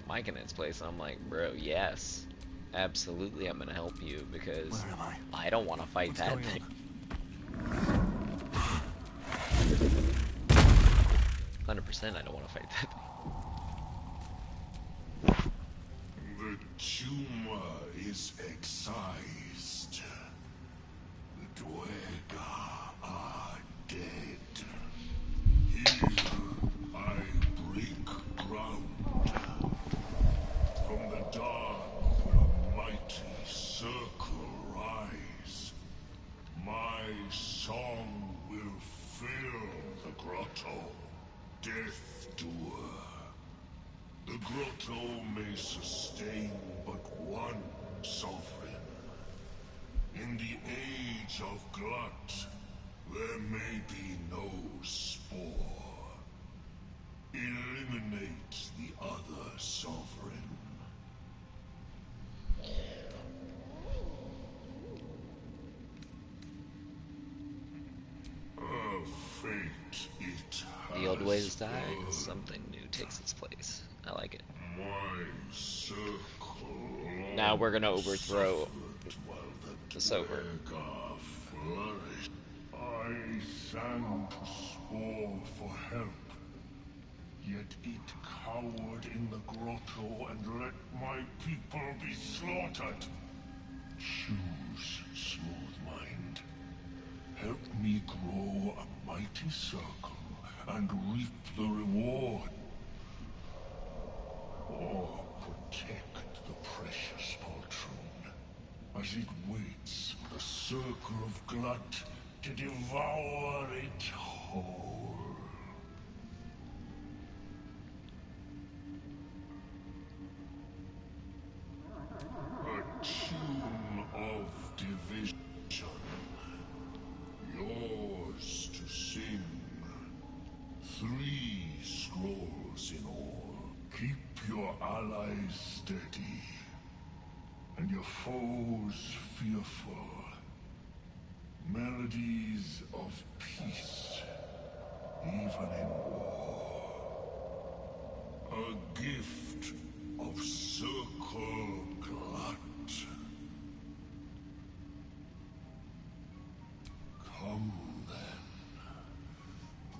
Mike in its place. I'm like, bro, yes. Absolutely, I'm gonna help you because Where am I don't want to fight that thing. 100% I don't want to fight that thing. The tumor is excised. The Duergar are dead. Here I break ground. From the dark will a mighty circle rise. My song will fill the grotto. Death doer. The grotto may sustain but one sovereign. In the age of glut, there may be no spore. Eliminate the other sovereign. A fate it The old ways die, has something new takes its place. I like it. my circle Now we're gonna overthrow the Sober. Duergar flourished. I sang to Spore for help, yet it cowered in the grotto and let my people be slaughtered. Choose, smooth mind. Help me grow a mighty circle and reap the reward. Or protect the precious poltroon as it waits for the circle of glut to devour it whole. A tune of division, yours to sing. 3 scrolls in all. Keep your allies steady, and your foes fearful. Melodies of peace, even in war. A gift of circle glut. Come then,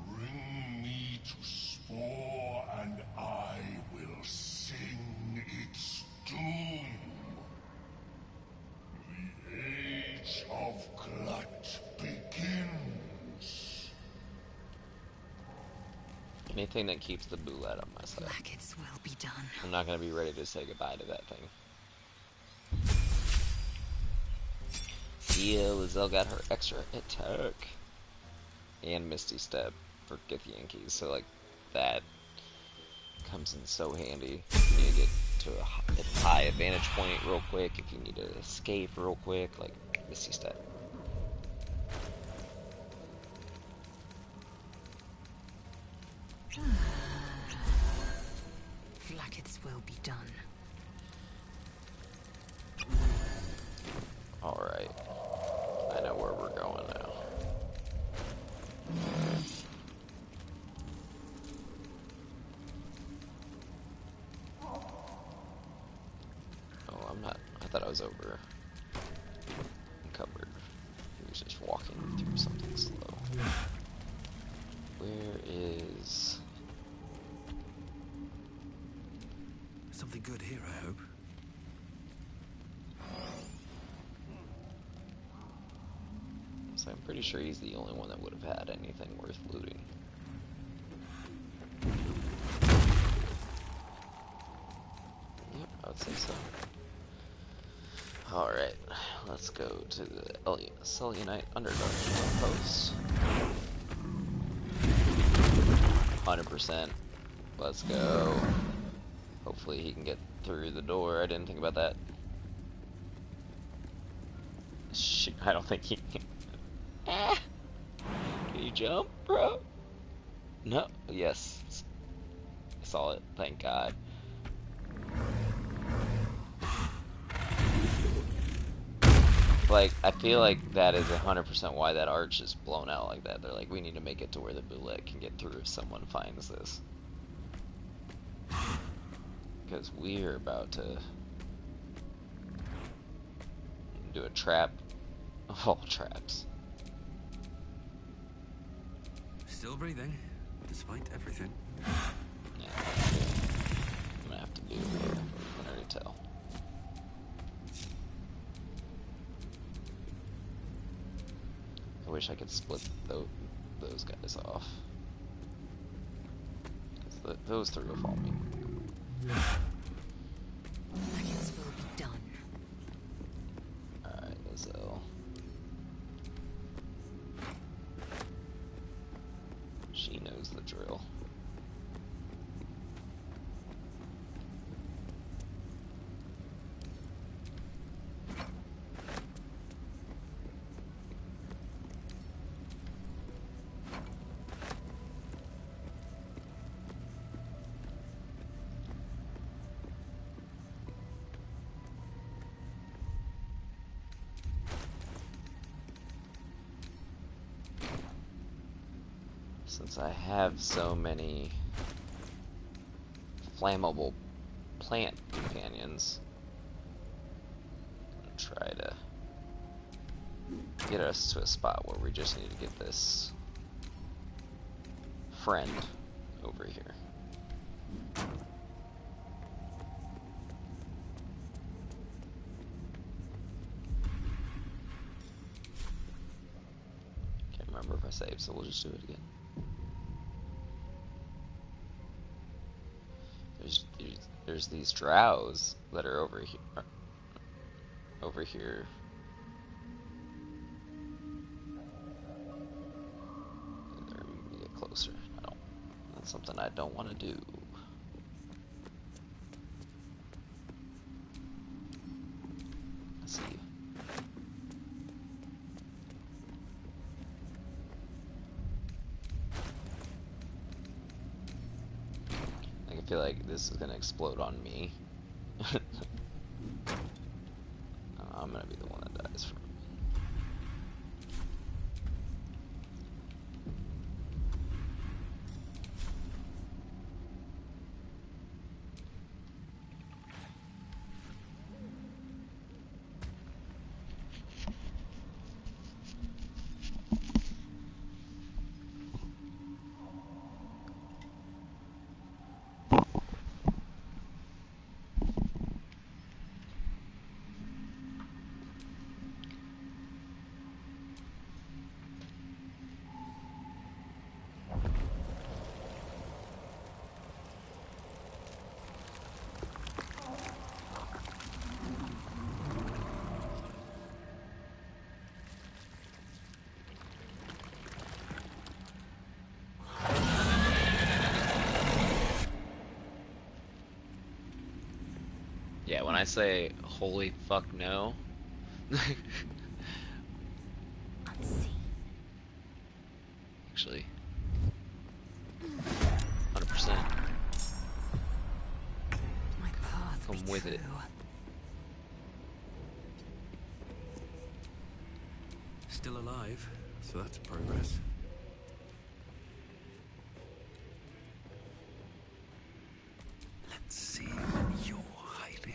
bring me to Spore, and I will sing its doom. The age of glut begins. Anything that keeps the Boulette on my side. Blackets will be done. I'm not gonna be ready to say goodbye to that thing. Yeah, Lizelle got her extra attack. And Misty Step for Githyanki, so like that comes in so handy. You need to get to a high advantage point real quick if you need to escape real quick, like Misty Step. Blackets will be done. Alright. I know where we're going now. cupboard. He was just walking through something slow. Where is... Something good here, I hope. So I'm pretty sure he's the only one that would have had anything worth looting. Yep, I would say so. Alright, let's go to the Selionite Underdark post. 100%. Let's go. Hopefully he can get through the door. I didn't think about that. Shoot, I don't think he can. Ah! Can you jump, bro? No. Yes. I saw it. Thank God. Like, I feel like that is 100% why that arch is blown out like that. They're like, we need to make it to where the bullet can get through if someone finds this. Because we're about to do a trap of all traps. Still breathing, despite everything. Yeah, I'm gonna have to do what I can already tell. I wish I could split those guys off. Because those three will follow me. Maggots will be done. Alright, Lizelle. She knows the drill. Since I have so many flammable plant companions, I'm gonna try to get us to a spot where we just need to get this friend over here. Can't remember if I saved, so we'll just do it again. There's these drows that are over here. Over here. Let me get closer. That's something I don't want to do. I see you. I feel like this is gonna explode on me. I'm gonna be the one that dies from it. Yeah, when I say holy fuck no. Actually, 100%. My path Come with it. Still alive, so that's progress. Let's see when you're hiding.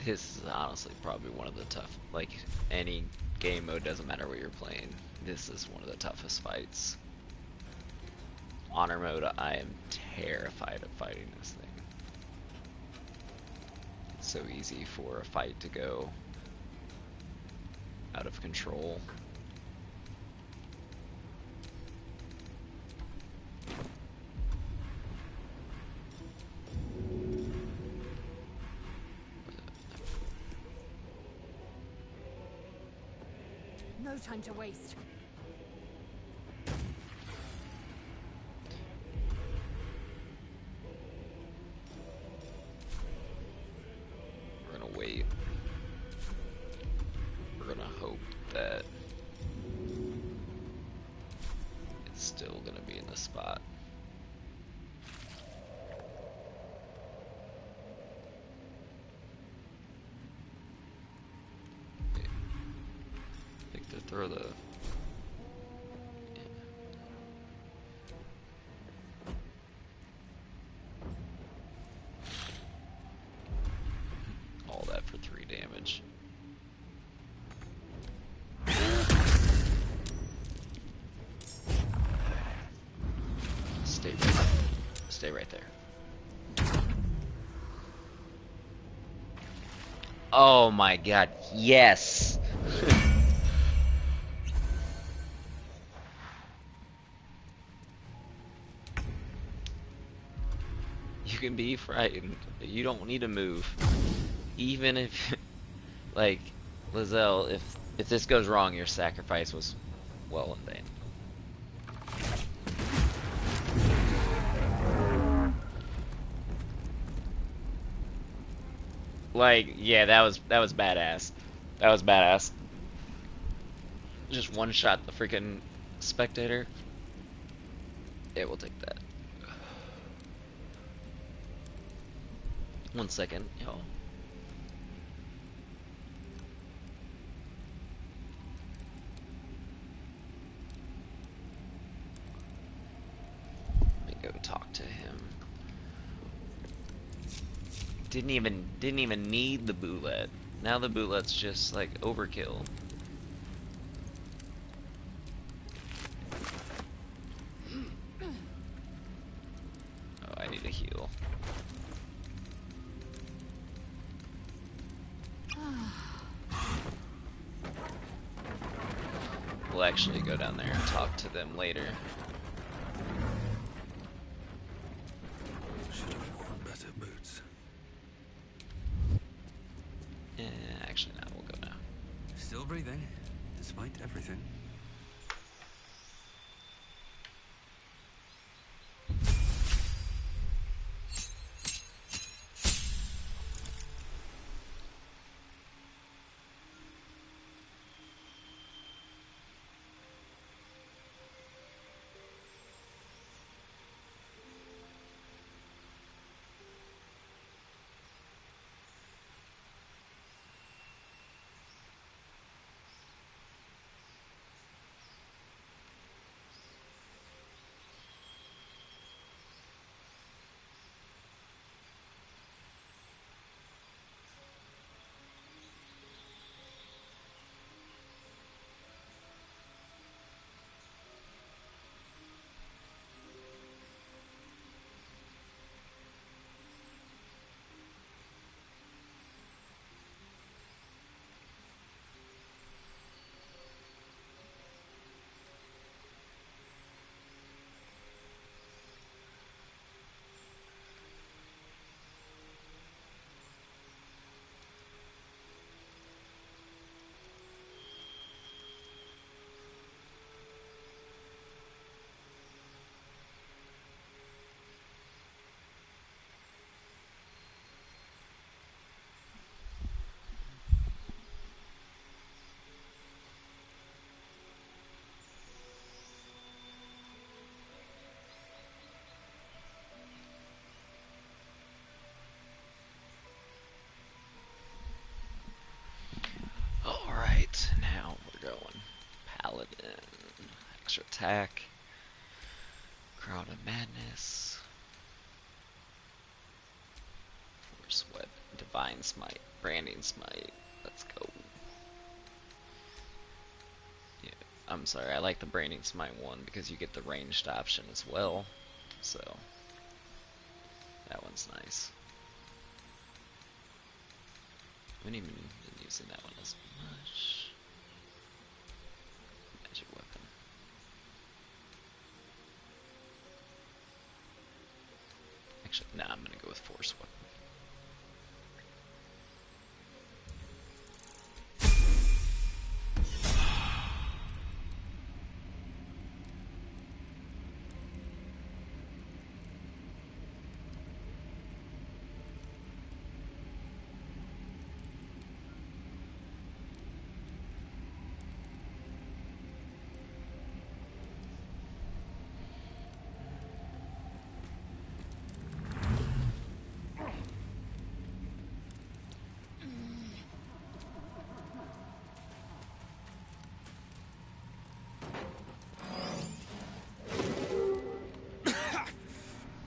This is honestly probably one of the tough, like, any game mode, doesn't matter what you're playing, this is one of the toughest fights. Honor mode, I am terrified of fighting this thing. It's so easy for a fight to go out of control. No time to waste. We're gonna wait. We're gonna hope that it's still gonna be in the spot. I think to throw the all that for 3 damage. Stay right there. Oh my god, yes! You can be frightened. You don't need to move. Even if, like, Lizelle, if this goes wrong, your sacrifice was well in vain. Like, yeah, that was badass. That was badass. Just one shot the freaking spectator. Yeah, we'll take that. 1 second, y'all. Let me go talk to him. Didn't even need the bootlet. Now the bootlet's just like overkill. Oh, I need a heal. We'll actually go down there and talk to them later. Should have worn better boots. Yeah, actually, no, we'll go now. Still breathing, despite everything. Alright, now we're going Paladin. Extra attack. Crown of Madness. Force Weapon. Divine Smite. Branding Smite. Let's go. Yeah, I'm sorry, I like the Branding Smite one because you get the ranged option as well. So, that one's nice. We haven't even been using that one as much. Magic weapon. Actually, nah, I'm gonna go with force weapon.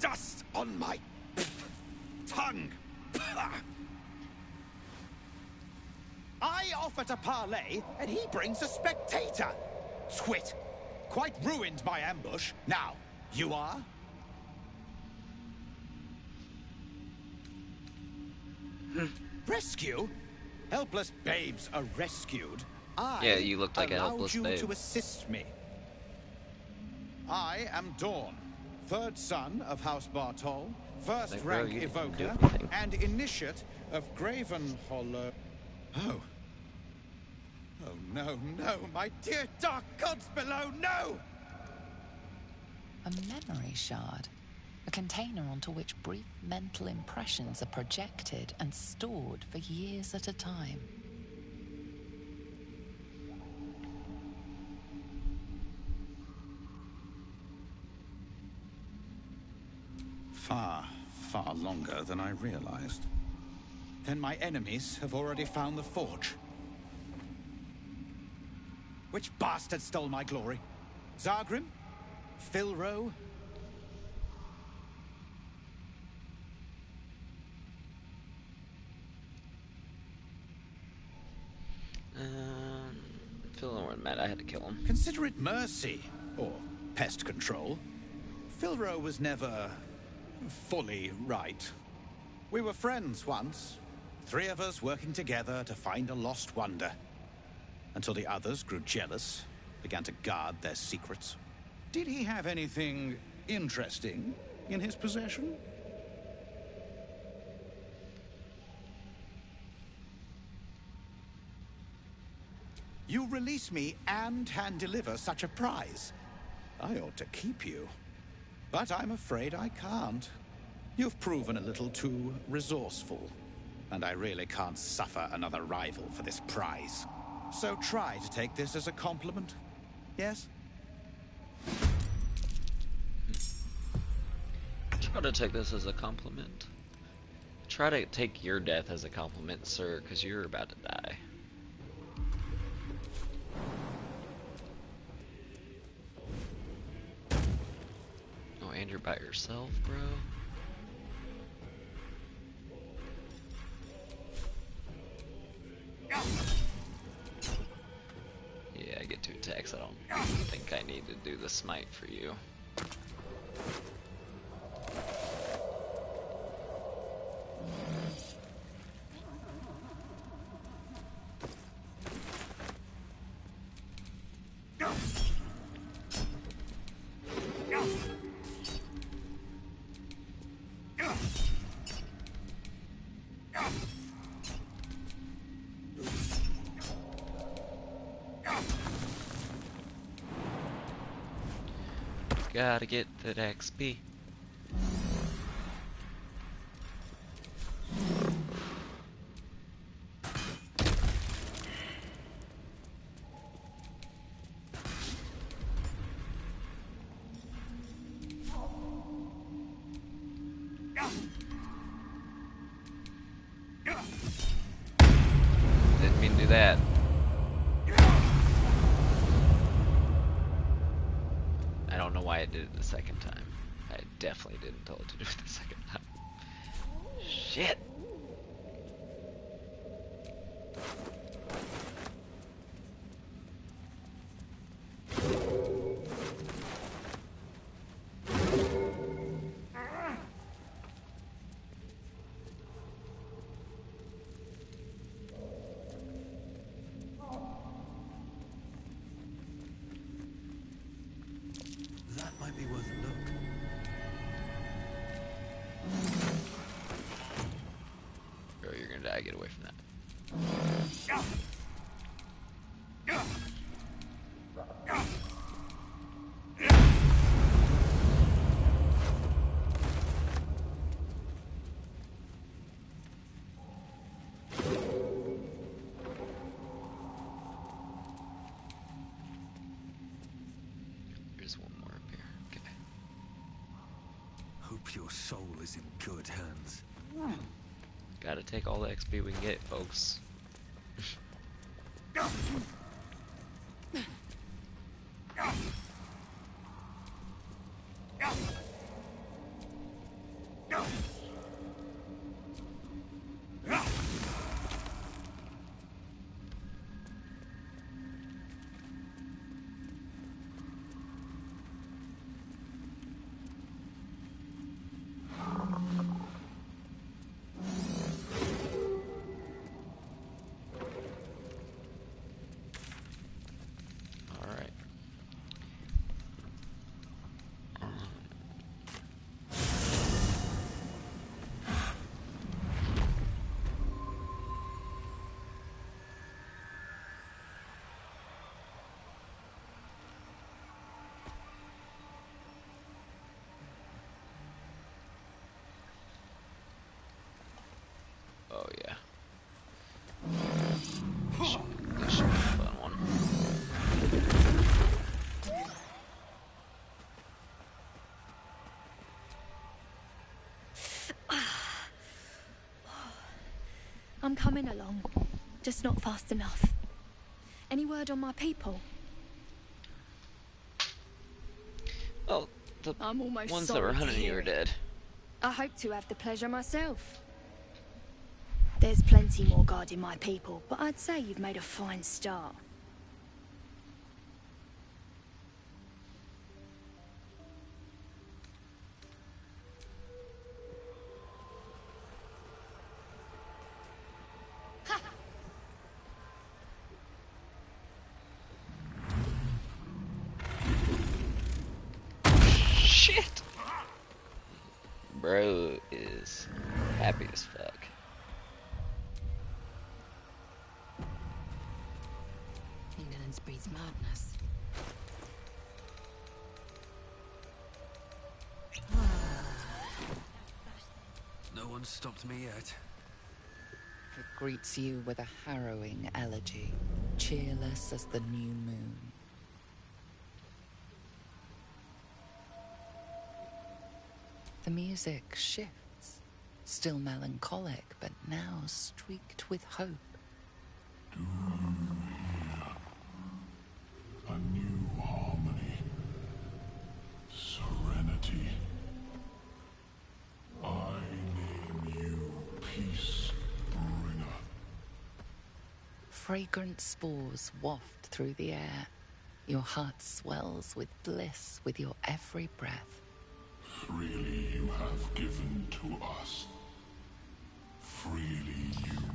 Dust on my tongue. I offer to parley, and he brings a spectator. Twit. Quite ruined my ambush. Now, you are? Rescue? Helpless babes are rescued. Yeah, you looked like a helpless allowed babe. you to assist me. I am Dawn, third son of House Bartol, first Like, bro, rank you didn't do evoker, anything. and initiate of Graven Hollow. Oh. Oh no, no, my dear dark gods below, no! A memory shard. A container onto which brief mental impressions are projected and stored for years at a time. Far, far longer than I realized. Then my enemies have already found the forge. Which bastard stole my glory? Zargrim? Philro? Phil wasn't mad. I had to kill him. Consider it mercy, or pest control. Philro was never fully right. We were friends once. 3 of us working together to find a lost wonder. Until the others grew jealous, began to guard their secrets. Did he have anything interesting in his possession? You release me and hand-deliver such a prize. I ought to keep you. But I'm afraid I can't. You've proven a little too resourceful. And I really can't suffer another rival for this prize. So try to take this as a compliment. Yes? Try to take this as a compliment. Try to take your death as a compliment, sir, because you're about to die. Oh, and you're by yourself, bro? Yeah, I get 2 attacks. I don't think I need to do the smite for you. Gotta get that XP. Didn't mean to do that. I don't know why I did it the second time. I definitely didn't tell it to do it the second time. Shit. That might be worth a look. Bro, you're gonna die. Get away from that. There's one more up here. Okay. Hope your soul is in good hands. Gotta take all the XP we can get, folks. Alright. Oh yeah. This should be a fun one. I'm coming along, just not fast enough. Any word on my people? Well, the I'm almost ones that were sorry to hunting you hear are it. dead. I hope to have the pleasure myself. There's plenty more guarding my people, but I'd say you've made a fine start. Shit! Bro is happy as fuck. Indolence breeds madness. No one's stopped me yet. It greets you with a harrowing elegy, cheerless as the new moon. The music shifts, still melancholic, but now streaked with hope. Do you hear a new harmony? Serenity. I name you Peace Bringer. Fragrant spores waft through the air. Your heart swells with bliss with your every breath. Freely you have given to us. Freely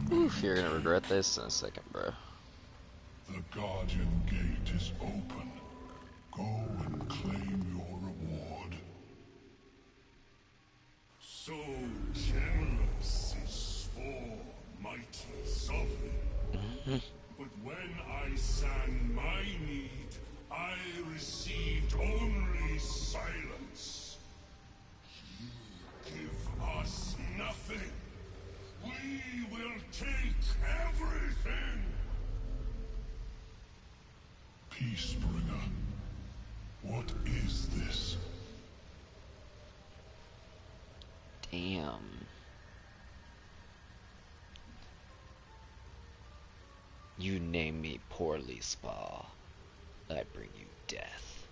you Oof, you're gonna regret this in a second, bro. The Guardian Gate is open. Go and claim your reward. So generous is Spore, mighty sovereign. But when I sang my need, I received only silence. You give us nothing. We will take everything. Peacebringer, what is this? Damn. You name me poorly, Spa. I bring you death.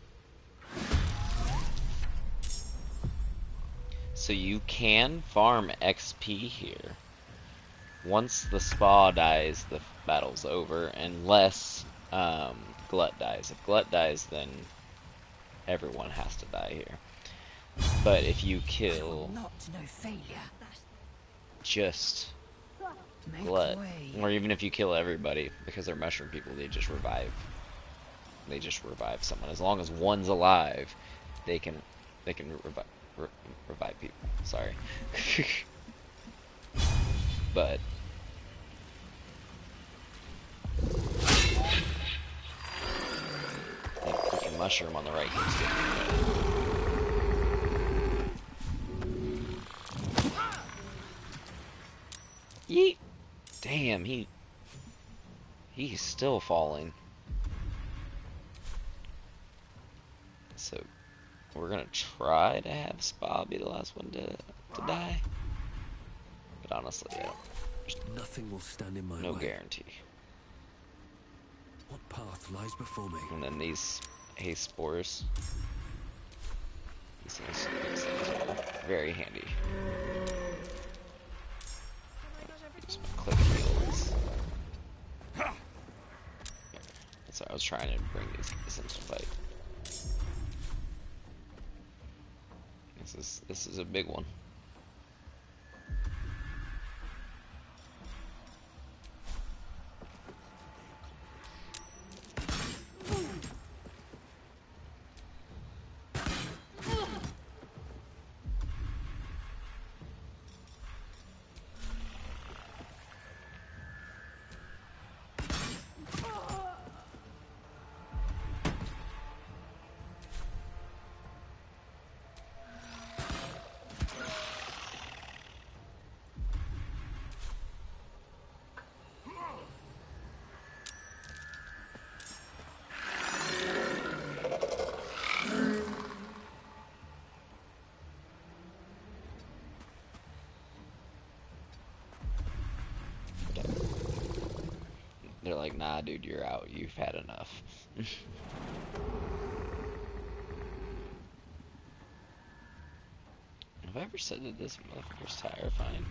So you can farm XP here. Once the Spa dies, the battle's over, unless Glut dies. If Glut dies, then everyone has to die here. But if you kill just Glut, or even if you kill everybody, because they're mushroom people, they just revive. They just revive someone. As long as one's alive, they can revive people. Sorry. But that freaking mushroom on the right keeps getting me. Yeet! Damn, he's still falling. So we're gonna try to have Spa be the last one to die. But honestly, nothing will stand in my no way. guarantee. What path lies before me? And then these haste spores. These things are very handy. Use my click heals. That's why I was trying to bring these guys into fight. This is a big one. They're like, nah, dude, you're out. You've had enough. Have I ever said that this motherfucker's terrifying?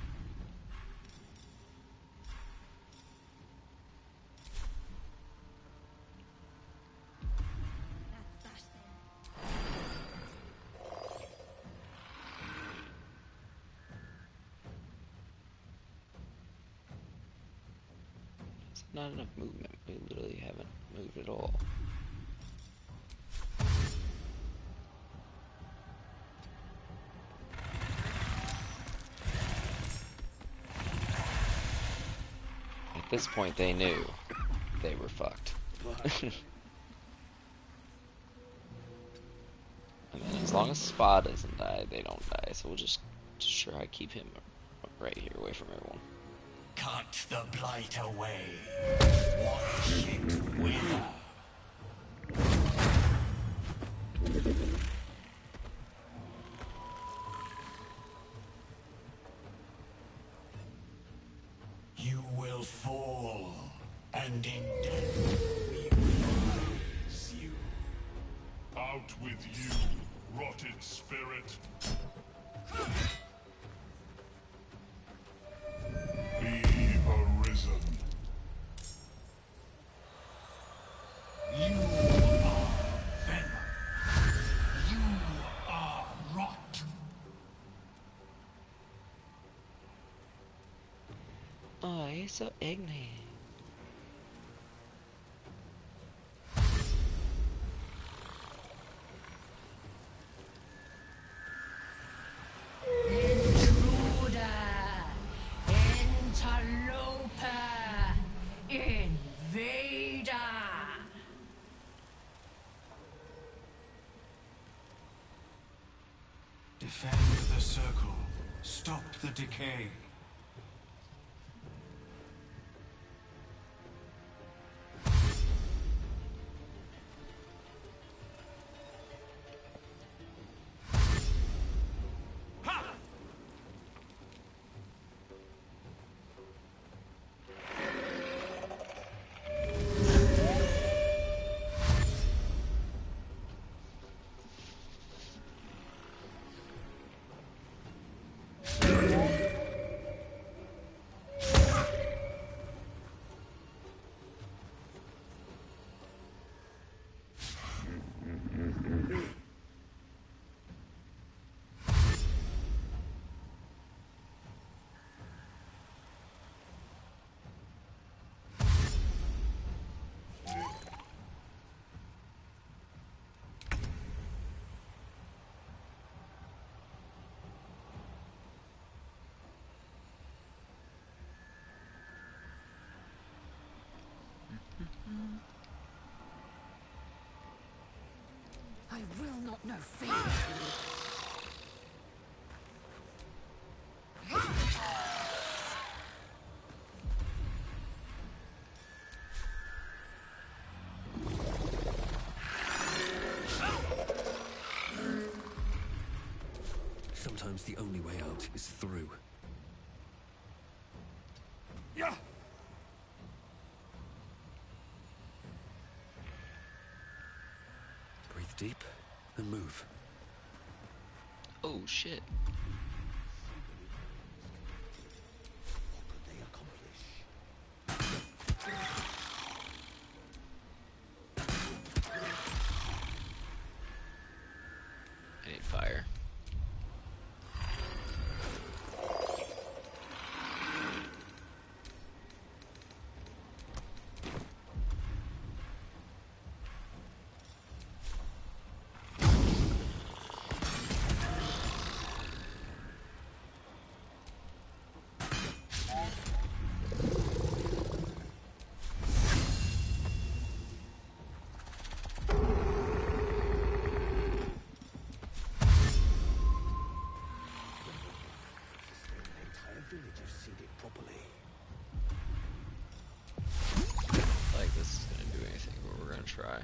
Not enough movement. We literally haven't moved at all. At this point, they knew they were fucked. And then as long as Spa doesn't die, they don't die. So we'll just try to keep him right here, away from everyone. Cut the blight away. Watch it wither. You will fall, and in death we will raise you. Out with you, rotted spirit. Be arisen. You are venom. You are rot. Oh, he's so ignorant. Intruder! Interloper! Invader! Defend the circle. Stop the decay. will not know fear. Sometimes the only way out is through. Yeah. Breathe deep and move. Oh shit. What could they accomplish? I need fire. Village have seeded properly. Like this is gonna do anything, but we're gonna try.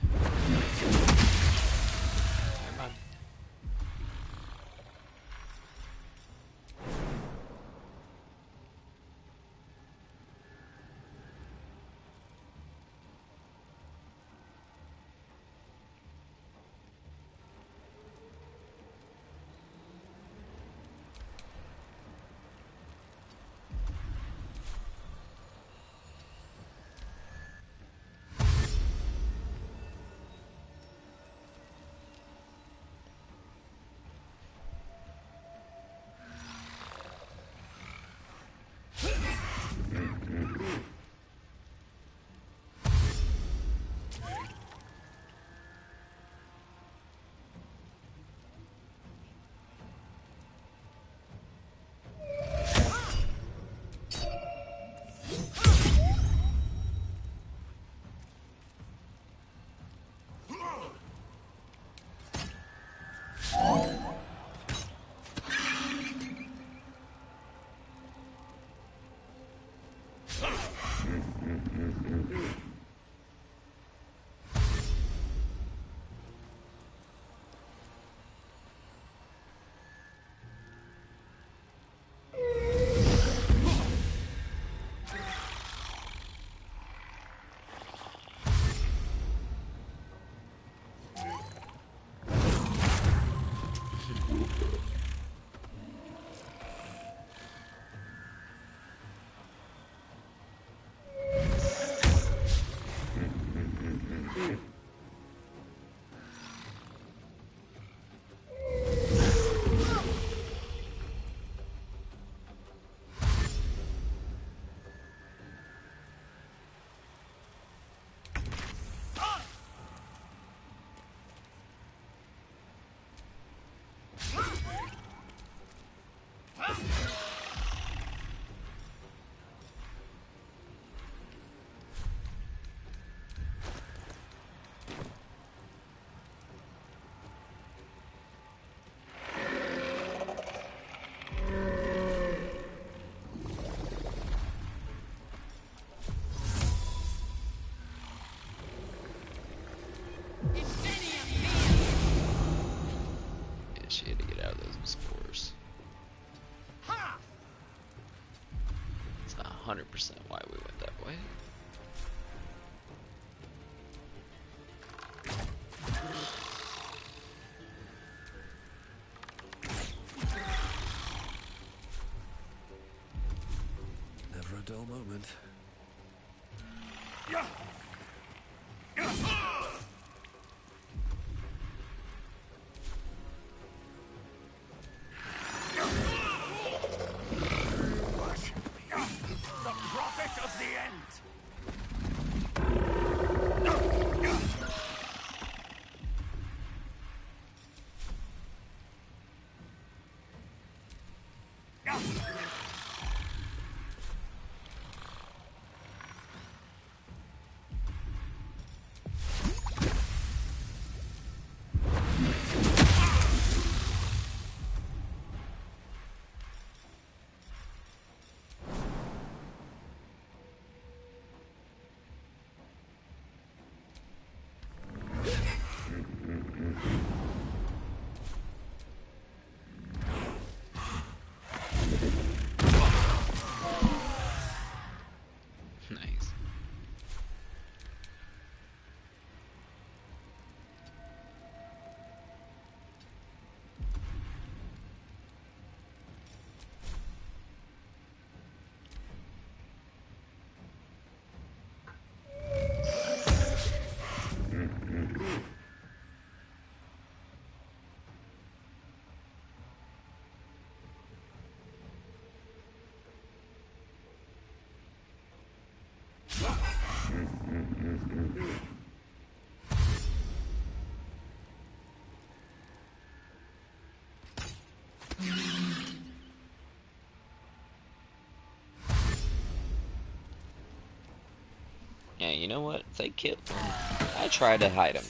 Come on. She had to get out of those spores. It's 100% why we went that way. Never a dull moment. The prophet of the end! Yeah, you know what? If they kill him, I try to hide him.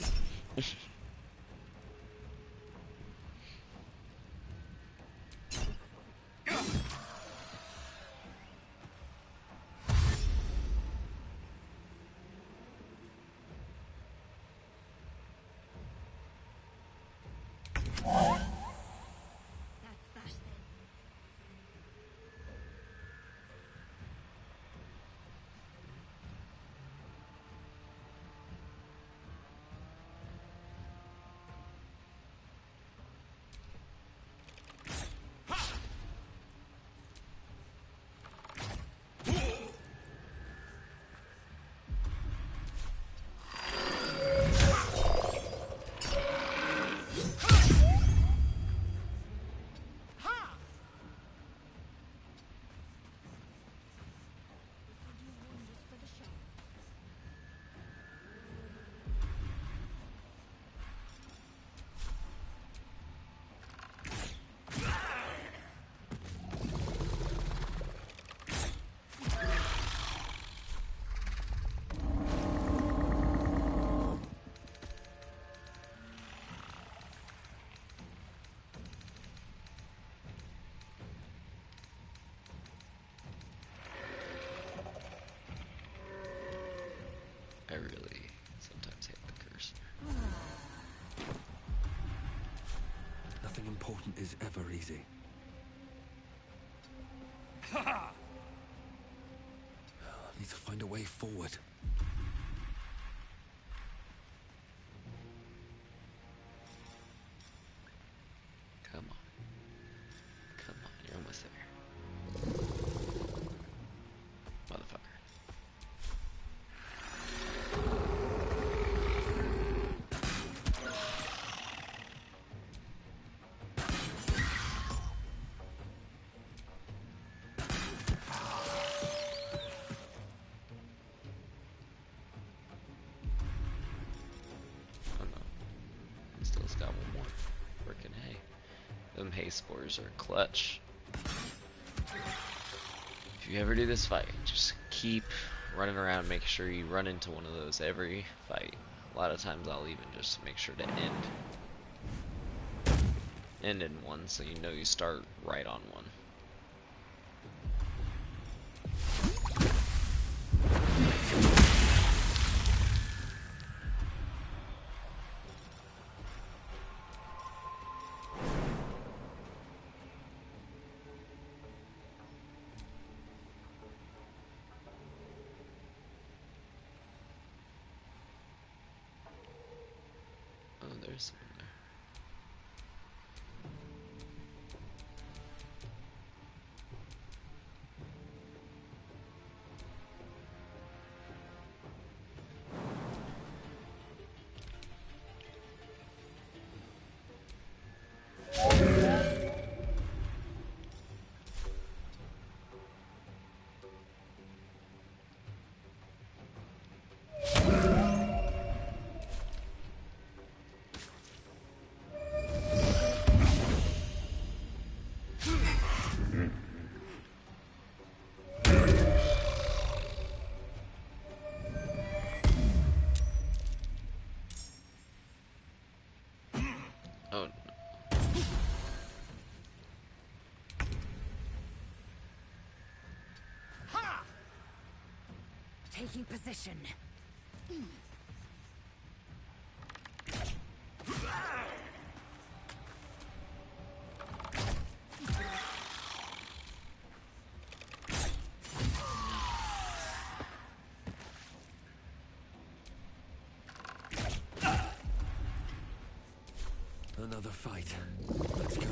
I really sometimes hate the curse. Nothing important is ever easy. Ha! I need to find a way forward. Come on. Come on, you're almost there. Motherfucker. Oh no. He still's got one more. Frickin' hay. Them hay spores are clutch. If you ever do this fight, just keep running around, make sure you run into one of those every fight. A lot of times I'll even just make sure to end in one so you know you start right on one. Oh, there's one there. Oh, Taking position. Another fight. Let's go.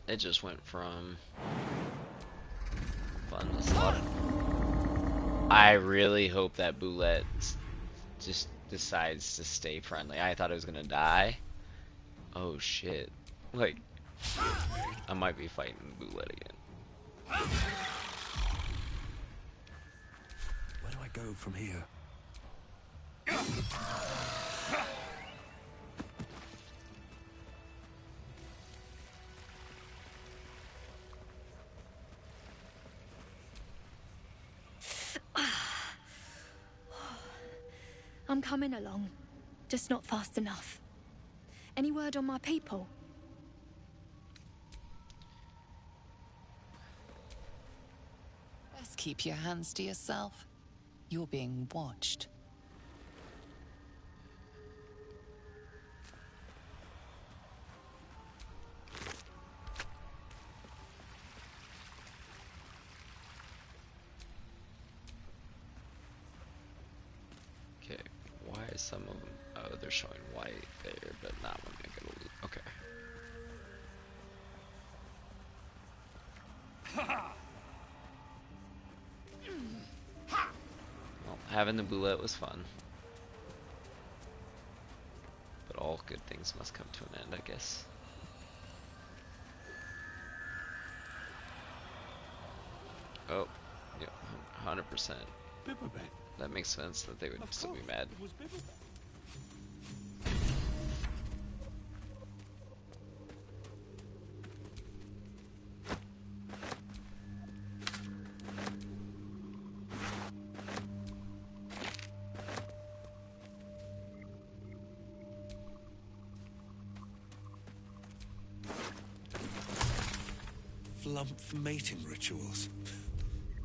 It just went from fun to slaughter. I really hope that Boulette just decides to stay friendly. I thought it was gonna die. Oh shit. Like, I might be fighting Boulette again. Where do I go from here? I'm coming along, just not fast enough. Any word on my people? Best keep your hands to yourself. You're being watched. Okay, why is some of them... Oh, they're showing white there, but not when they go to loot. Okay. Well, having the Boulette was fun. But all good things must come to an end, I guess. Oh, yeah, 100%. That makes sense that they would still be mad. Flump mating rituals.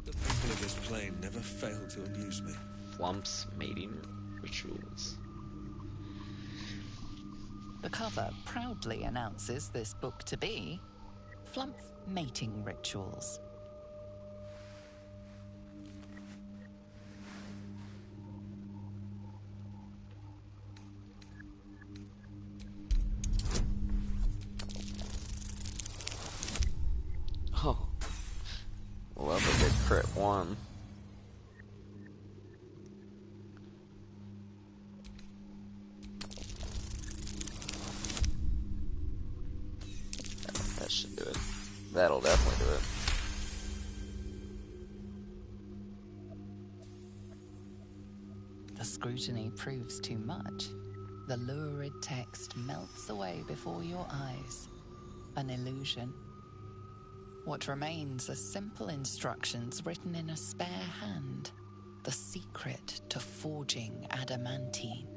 The people of this plane never fail to amuse me. Flumps mating rituals. The cover proudly announces this book to be Flump Mating Rituals. Oh, love a good crit one. That should do it. That'll definitely do it. The scrutiny proves too much. The lurid text melts away before your eyes. An illusion. What remains are simple instructions written in a spare hand. The secret to forging adamantine.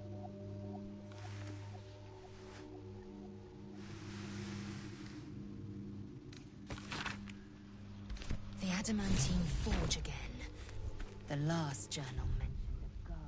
The adamantine forge again. The last journal mentioned a guardian.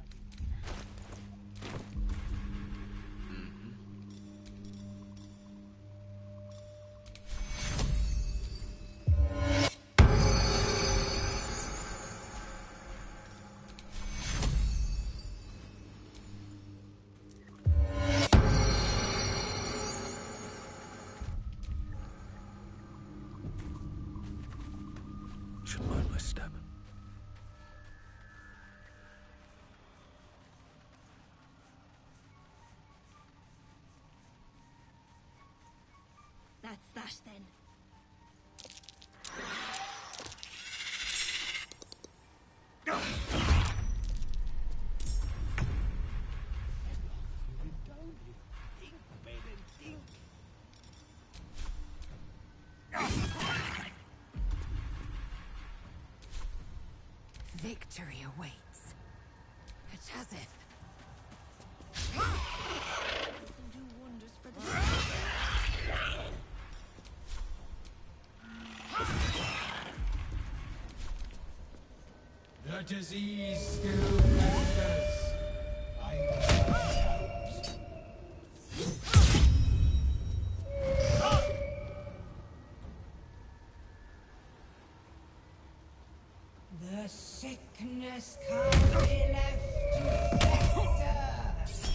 Should mind my step. That's that then. Victory awaits. It's as if. Do wonders for the The disease still festers. The sickness can't be left to fester.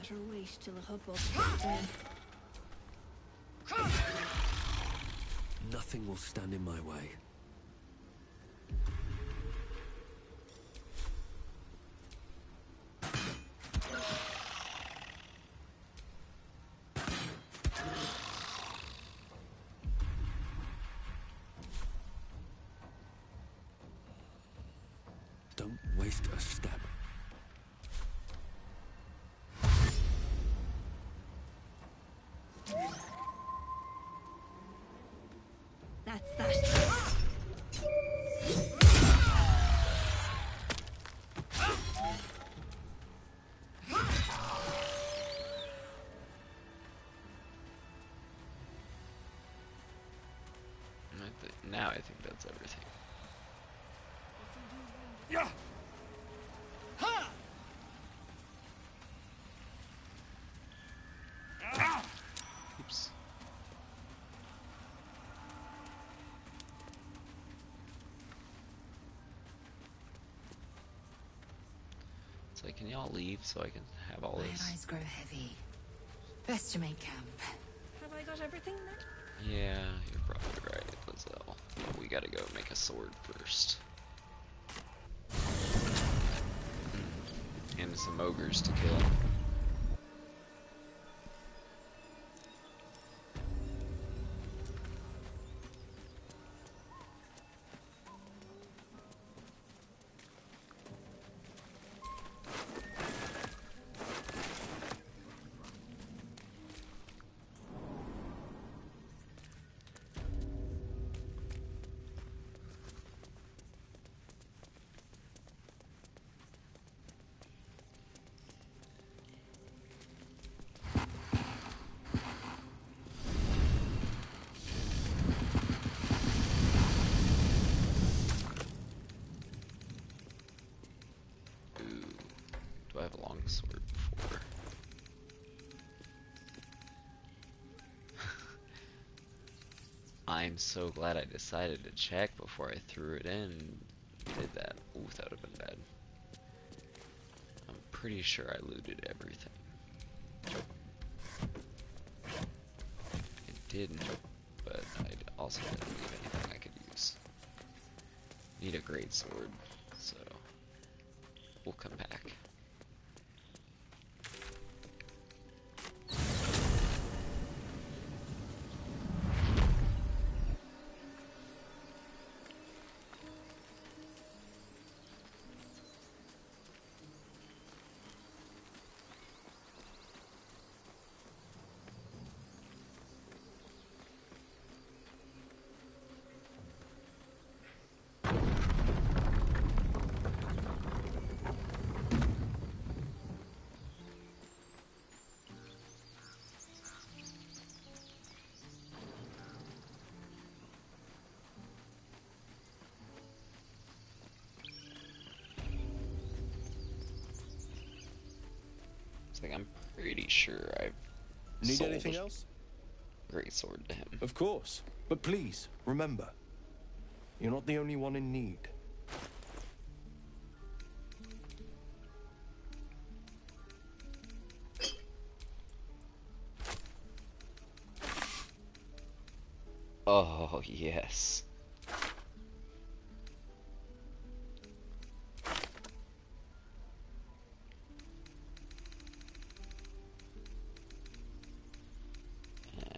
Better wait till the hubbub gets in. Nothing will stand in my way. Don't waste a step. That's that. Now I think that's everything. Yeah. Ha! Oops. It's like, can y'all leave so I can have all My this? eyes grow heavy. Best to make camp. Have I got everything then? Yeah, you're probably right, Lizelle. But we gotta go make a sword first. And some ogres to kill. Do I have a long sword before? I'm so glad I decided to check before I threw it in and did that. Ooh, that would have been bad. I'm pretty sure I looted everything. I didn't, but I also didn't leave anything I could use. Need a great sword, so we'll come back. It's like, I'm pretty sure I've Need sold anything a else? great sword to him. Of course. But please, remember, you're not the only one in need. Oh, yes.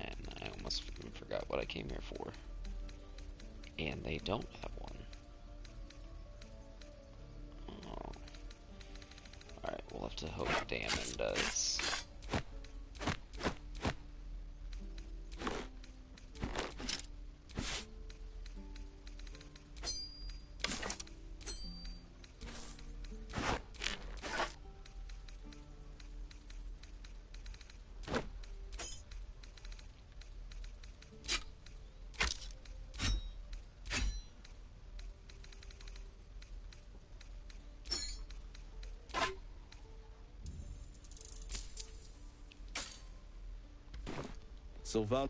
And I almost even forgot what I came here for. And they don't have one. Oh. Alright, we'll have to hope Damon does. Sylvan.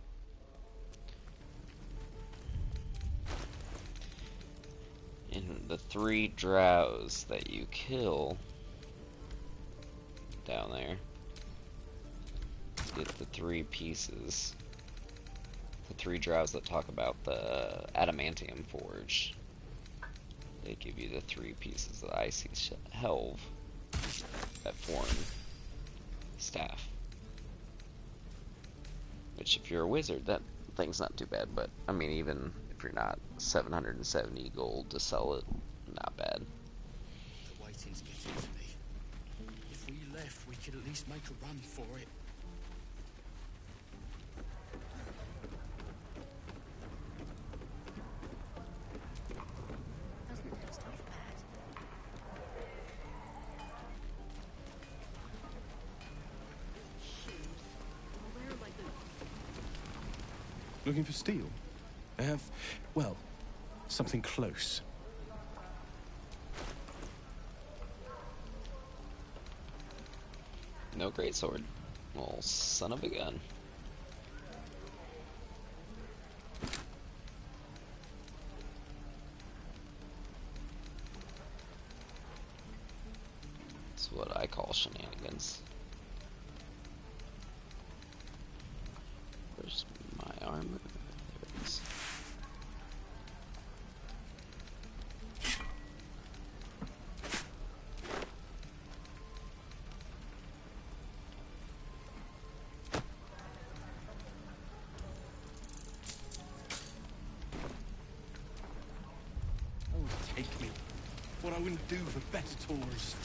And the 3 drows that you kill down there, get the 3 pieces. The 3 drows that talk about the adamantium forge. They give you the 3 pieces of the icy helve, that foreign staff. Which, if you're a wizard, that thing's not too bad. But I mean, even if you're not, 770 gold to sell it, not bad. The waiting's getting to me. If we left, we could at least make a run for it. Looking for steel? I have, well, something close. No greatsword. Well, son of a gun. That's what I call shenanigans. Where's my armor? There it is. Oh, take me. What I wouldn't do for better tours.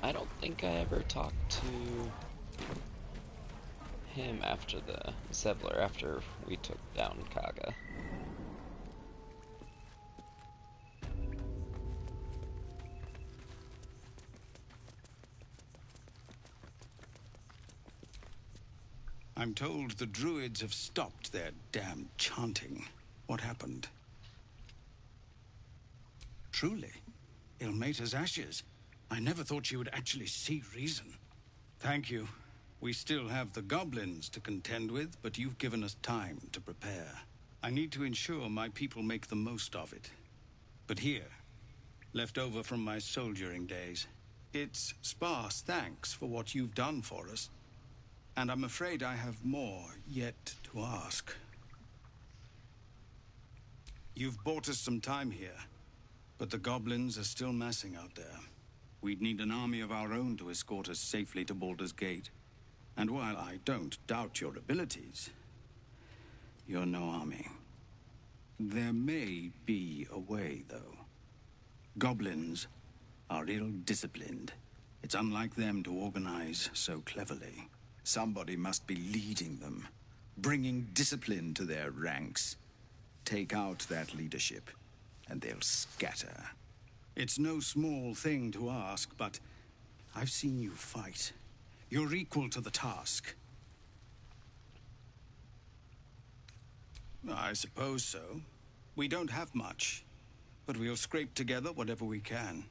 I don't think I ever talked to him after the Zevler, after we took down Kaga. I'm told the druids have stopped their damn chanting. What happened? Truly, Ilmater's ashes. I never thought she would actually see reason. Thank you. We still have the goblins to contend with, but you've given us time to prepare. I need to ensure my people make the most of it. But here, left over from my soldiering days, it's sparse thanks for what you've done for us. And I'm afraid I have more yet to ask. You've bought us some time here, but the goblins are still massing out there. We'd need an army of our own to escort us safely to Baldur's Gate. And while I don't doubt your abilities, you're no army. There may be a way, though. Goblins are ill-disciplined. It's unlike them to organize so cleverly. Somebody must be leading them, bringing discipline to their ranks. Take out that leadership, and they'll scatter. It's no small thing to ask, but I've seen you fight. You're equal to the task. I suppose so. We don't have much, but we'll scrape together whatever we can.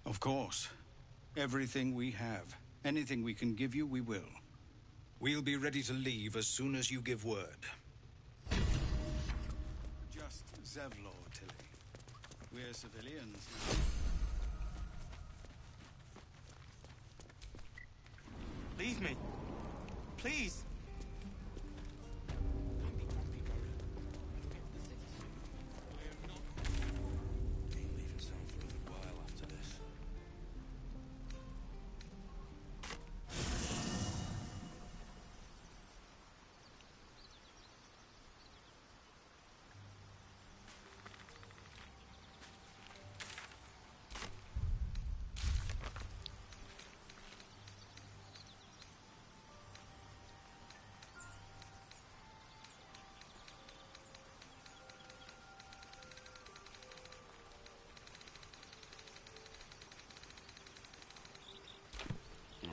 Of course. Everything we have. Anything we can give you, we will. We'll be ready to leave as soon as you give word. Just Zevlor, Tilly. We're civilians now. Leave me. Please.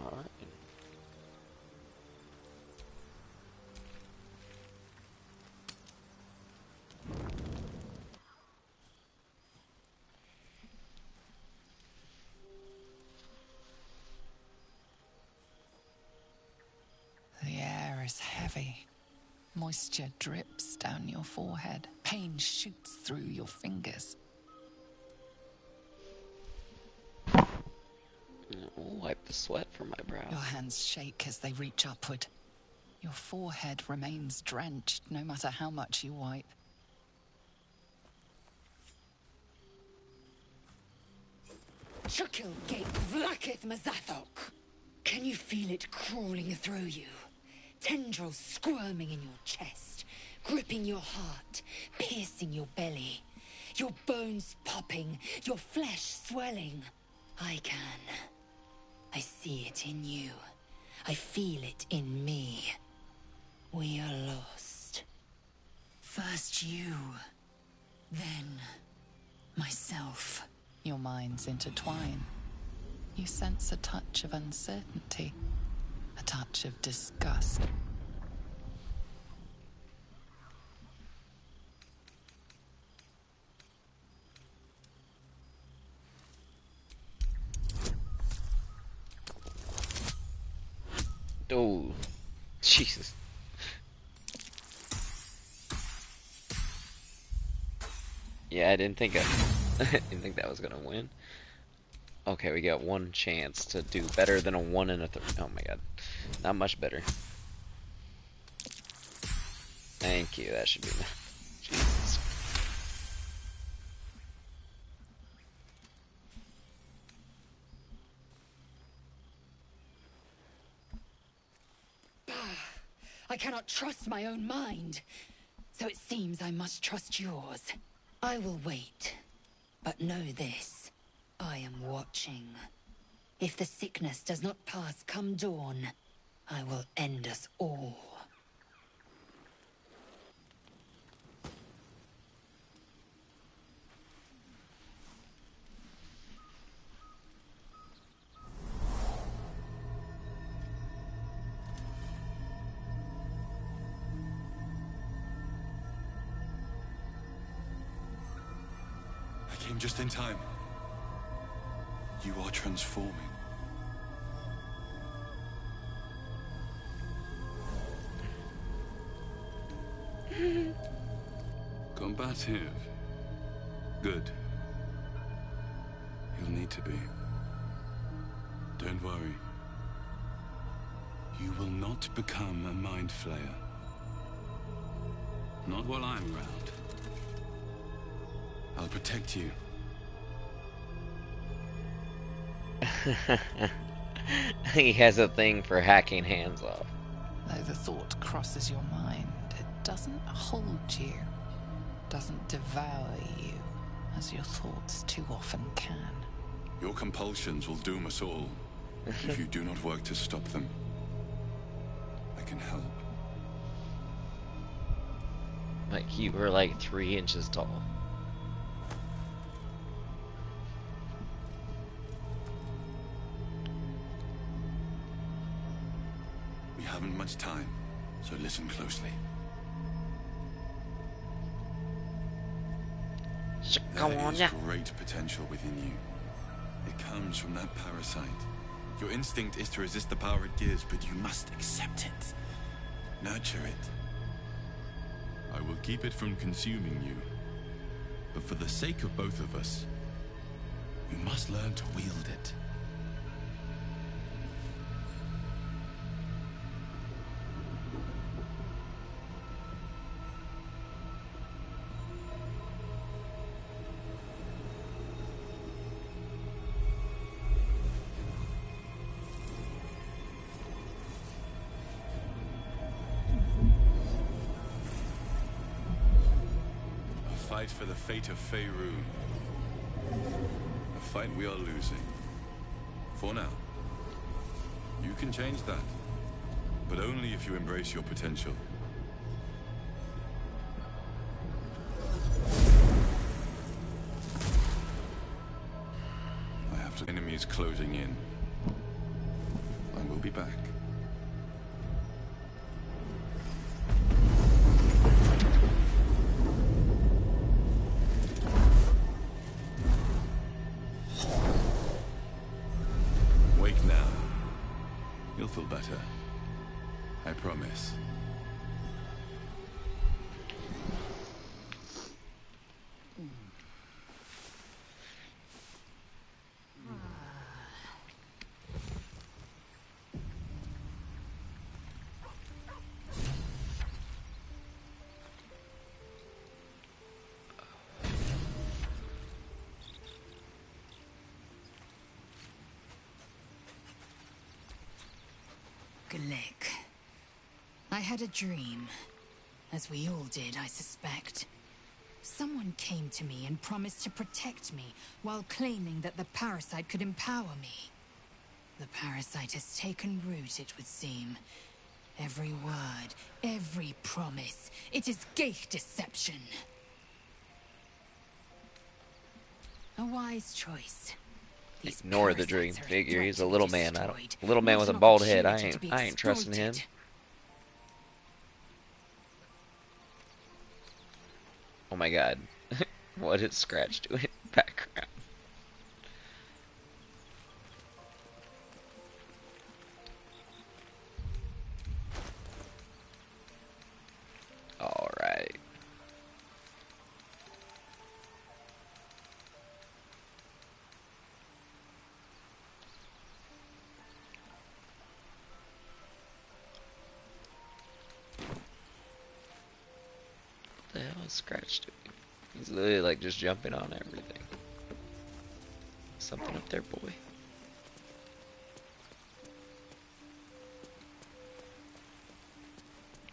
Alright. The air is heavy. Moisture drips down your forehead. Pain shoots through your fingers. Wipe the sweat from my brow. Your hands shake as they reach upward. Your forehead remains drenched no matter how much you wipe. Chukil gate vlakith mazathok. Can you feel it crawling through you? Tendrils squirming in your chest, gripping your heart, piercing your belly. Your bones popping, your flesh swelling. I can. I see it in you. I feel it in me. We are lost. First you, then myself. Your minds intertwine. You sense a touch of uncertainty, a touch of disgust. Oh, Jesus. Yeah, I didn't think I didn't think that was gonna win. Okay, we got one chance to do better than a 1 and a 3. Oh my god. Not much better. Thank you, that should be enough. Jesus. I cannot trust my own mind. So it seems I must trust yours. I will wait. But know this. I am watching. If the sickness does not pass come dawn, I will end us all. I came just in time. You are transforming. Combative. Good. You'll need to be. Don't worry. You will not become a mind flayer. Not while I'm around. I'll protect you. He has a thing for hacking hands off. Though the thought crosses your mind, it doesn't hold you, doesn't devour you, as your thoughts too often can. Your compulsions will doom us all, if you do not work to stop them. I can help. Like, you were like 3 inches tall. We haven't much time, so listen closely. There is great potential within you. It comes from that parasite. Your instinct is to resist the power it gives, but you must accept it. Nurture it. I will keep it from consuming you. But for the sake of both of us, you must learn to wield it. Fight for the fate of Faerun. A fight we are losing. For now. You can change that. But only if you embrace your potential. I have to... Enemies closing in. I will be back. Feel better. I promise. Blick. I had a dream. As we all did, I suspect. Someone came to me and promised to protect me, while claiming that the parasite could empower me. The parasite has taken root, it would seem. Every word, every promise, it is gate deception. A wise choice. These Ignore the dream parasites are figure. threat He's to a be little man. destroyed, A little man not with a an bald head. opportunity to be I ain't trusting him. exploited. Oh my god. What is Scratch doing in the background? Alright. What the hell is Scratch doing? He's literally like just jumping on everything. Something up there, boy.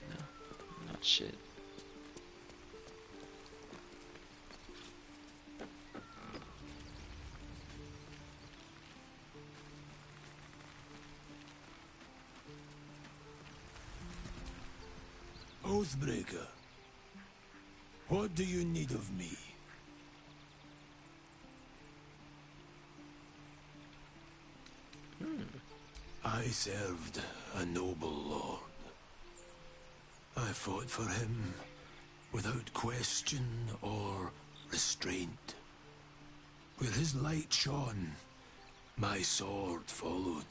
No, not shit. Oathbreaker, what do you need of me? I served a noble lord. I fought for him without question or restraint. Where his light shone, my sword followed.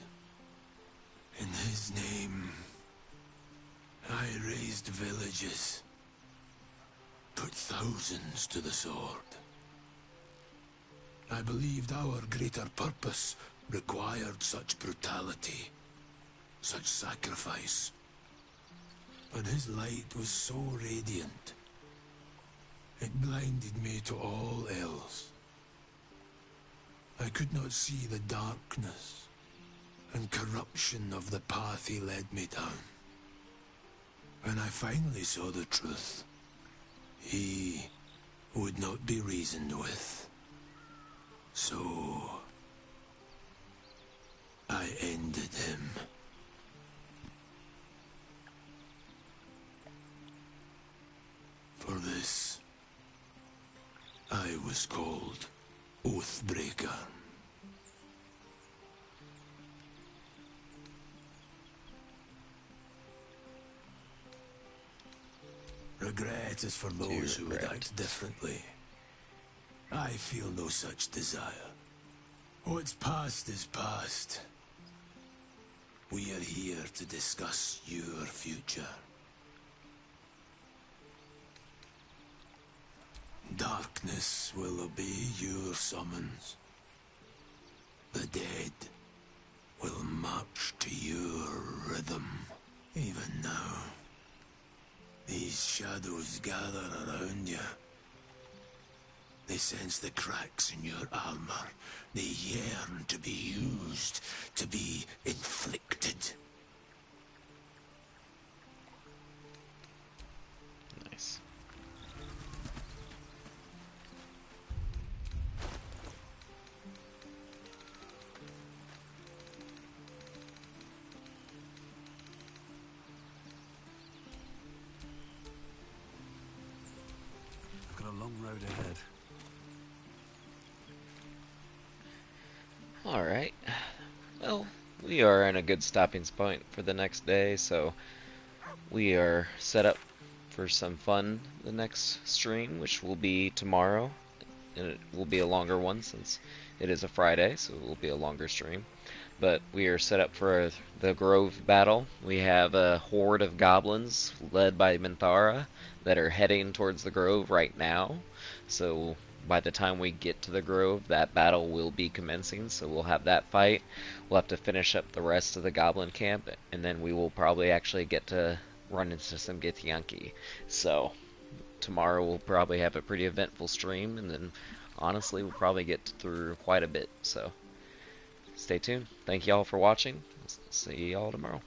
In his name, I raised villages, put thousands to the sword. I believed our greater purpose required such brutality, such sacrifice. But his light was so radiant, it blinded me to all else. I could not see the darkness and corruption of the path he led me down. When I finally saw the truth, he would not be reasoned with. So I ended him. For this, I was called Oathbreaker. Regret is for those who would act differently. I feel no such desire. What's past is past. We are here to discuss your future. Darkness will obey your summons. The dead will march to your rhythm. Even now, these shadows gather around you. They sense the cracks in your armor. They yearn to be used, to be inflicted. Nice. I've got a long road ahead. Alright. Well, we are in a good stopping point for the next day, so we are set up for some fun the next stream, which will be tomorrow. And it will be a longer one since it is a Friday, so it will be a longer stream. But we are set up for the Grove battle. We have a horde of goblins led by Minthara that are heading towards the Grove right now. So by the time we get to the Grove, that battle will be commencing, so we'll have that fight. We'll have to finish up the rest of the goblin camp, and then we will probably actually get to run into some Githyanki. So tomorrow we'll probably have a pretty eventful stream, and then honestly we'll probably get through quite a bit. So stay tuned. Thank y'all for watching. See y'all tomorrow.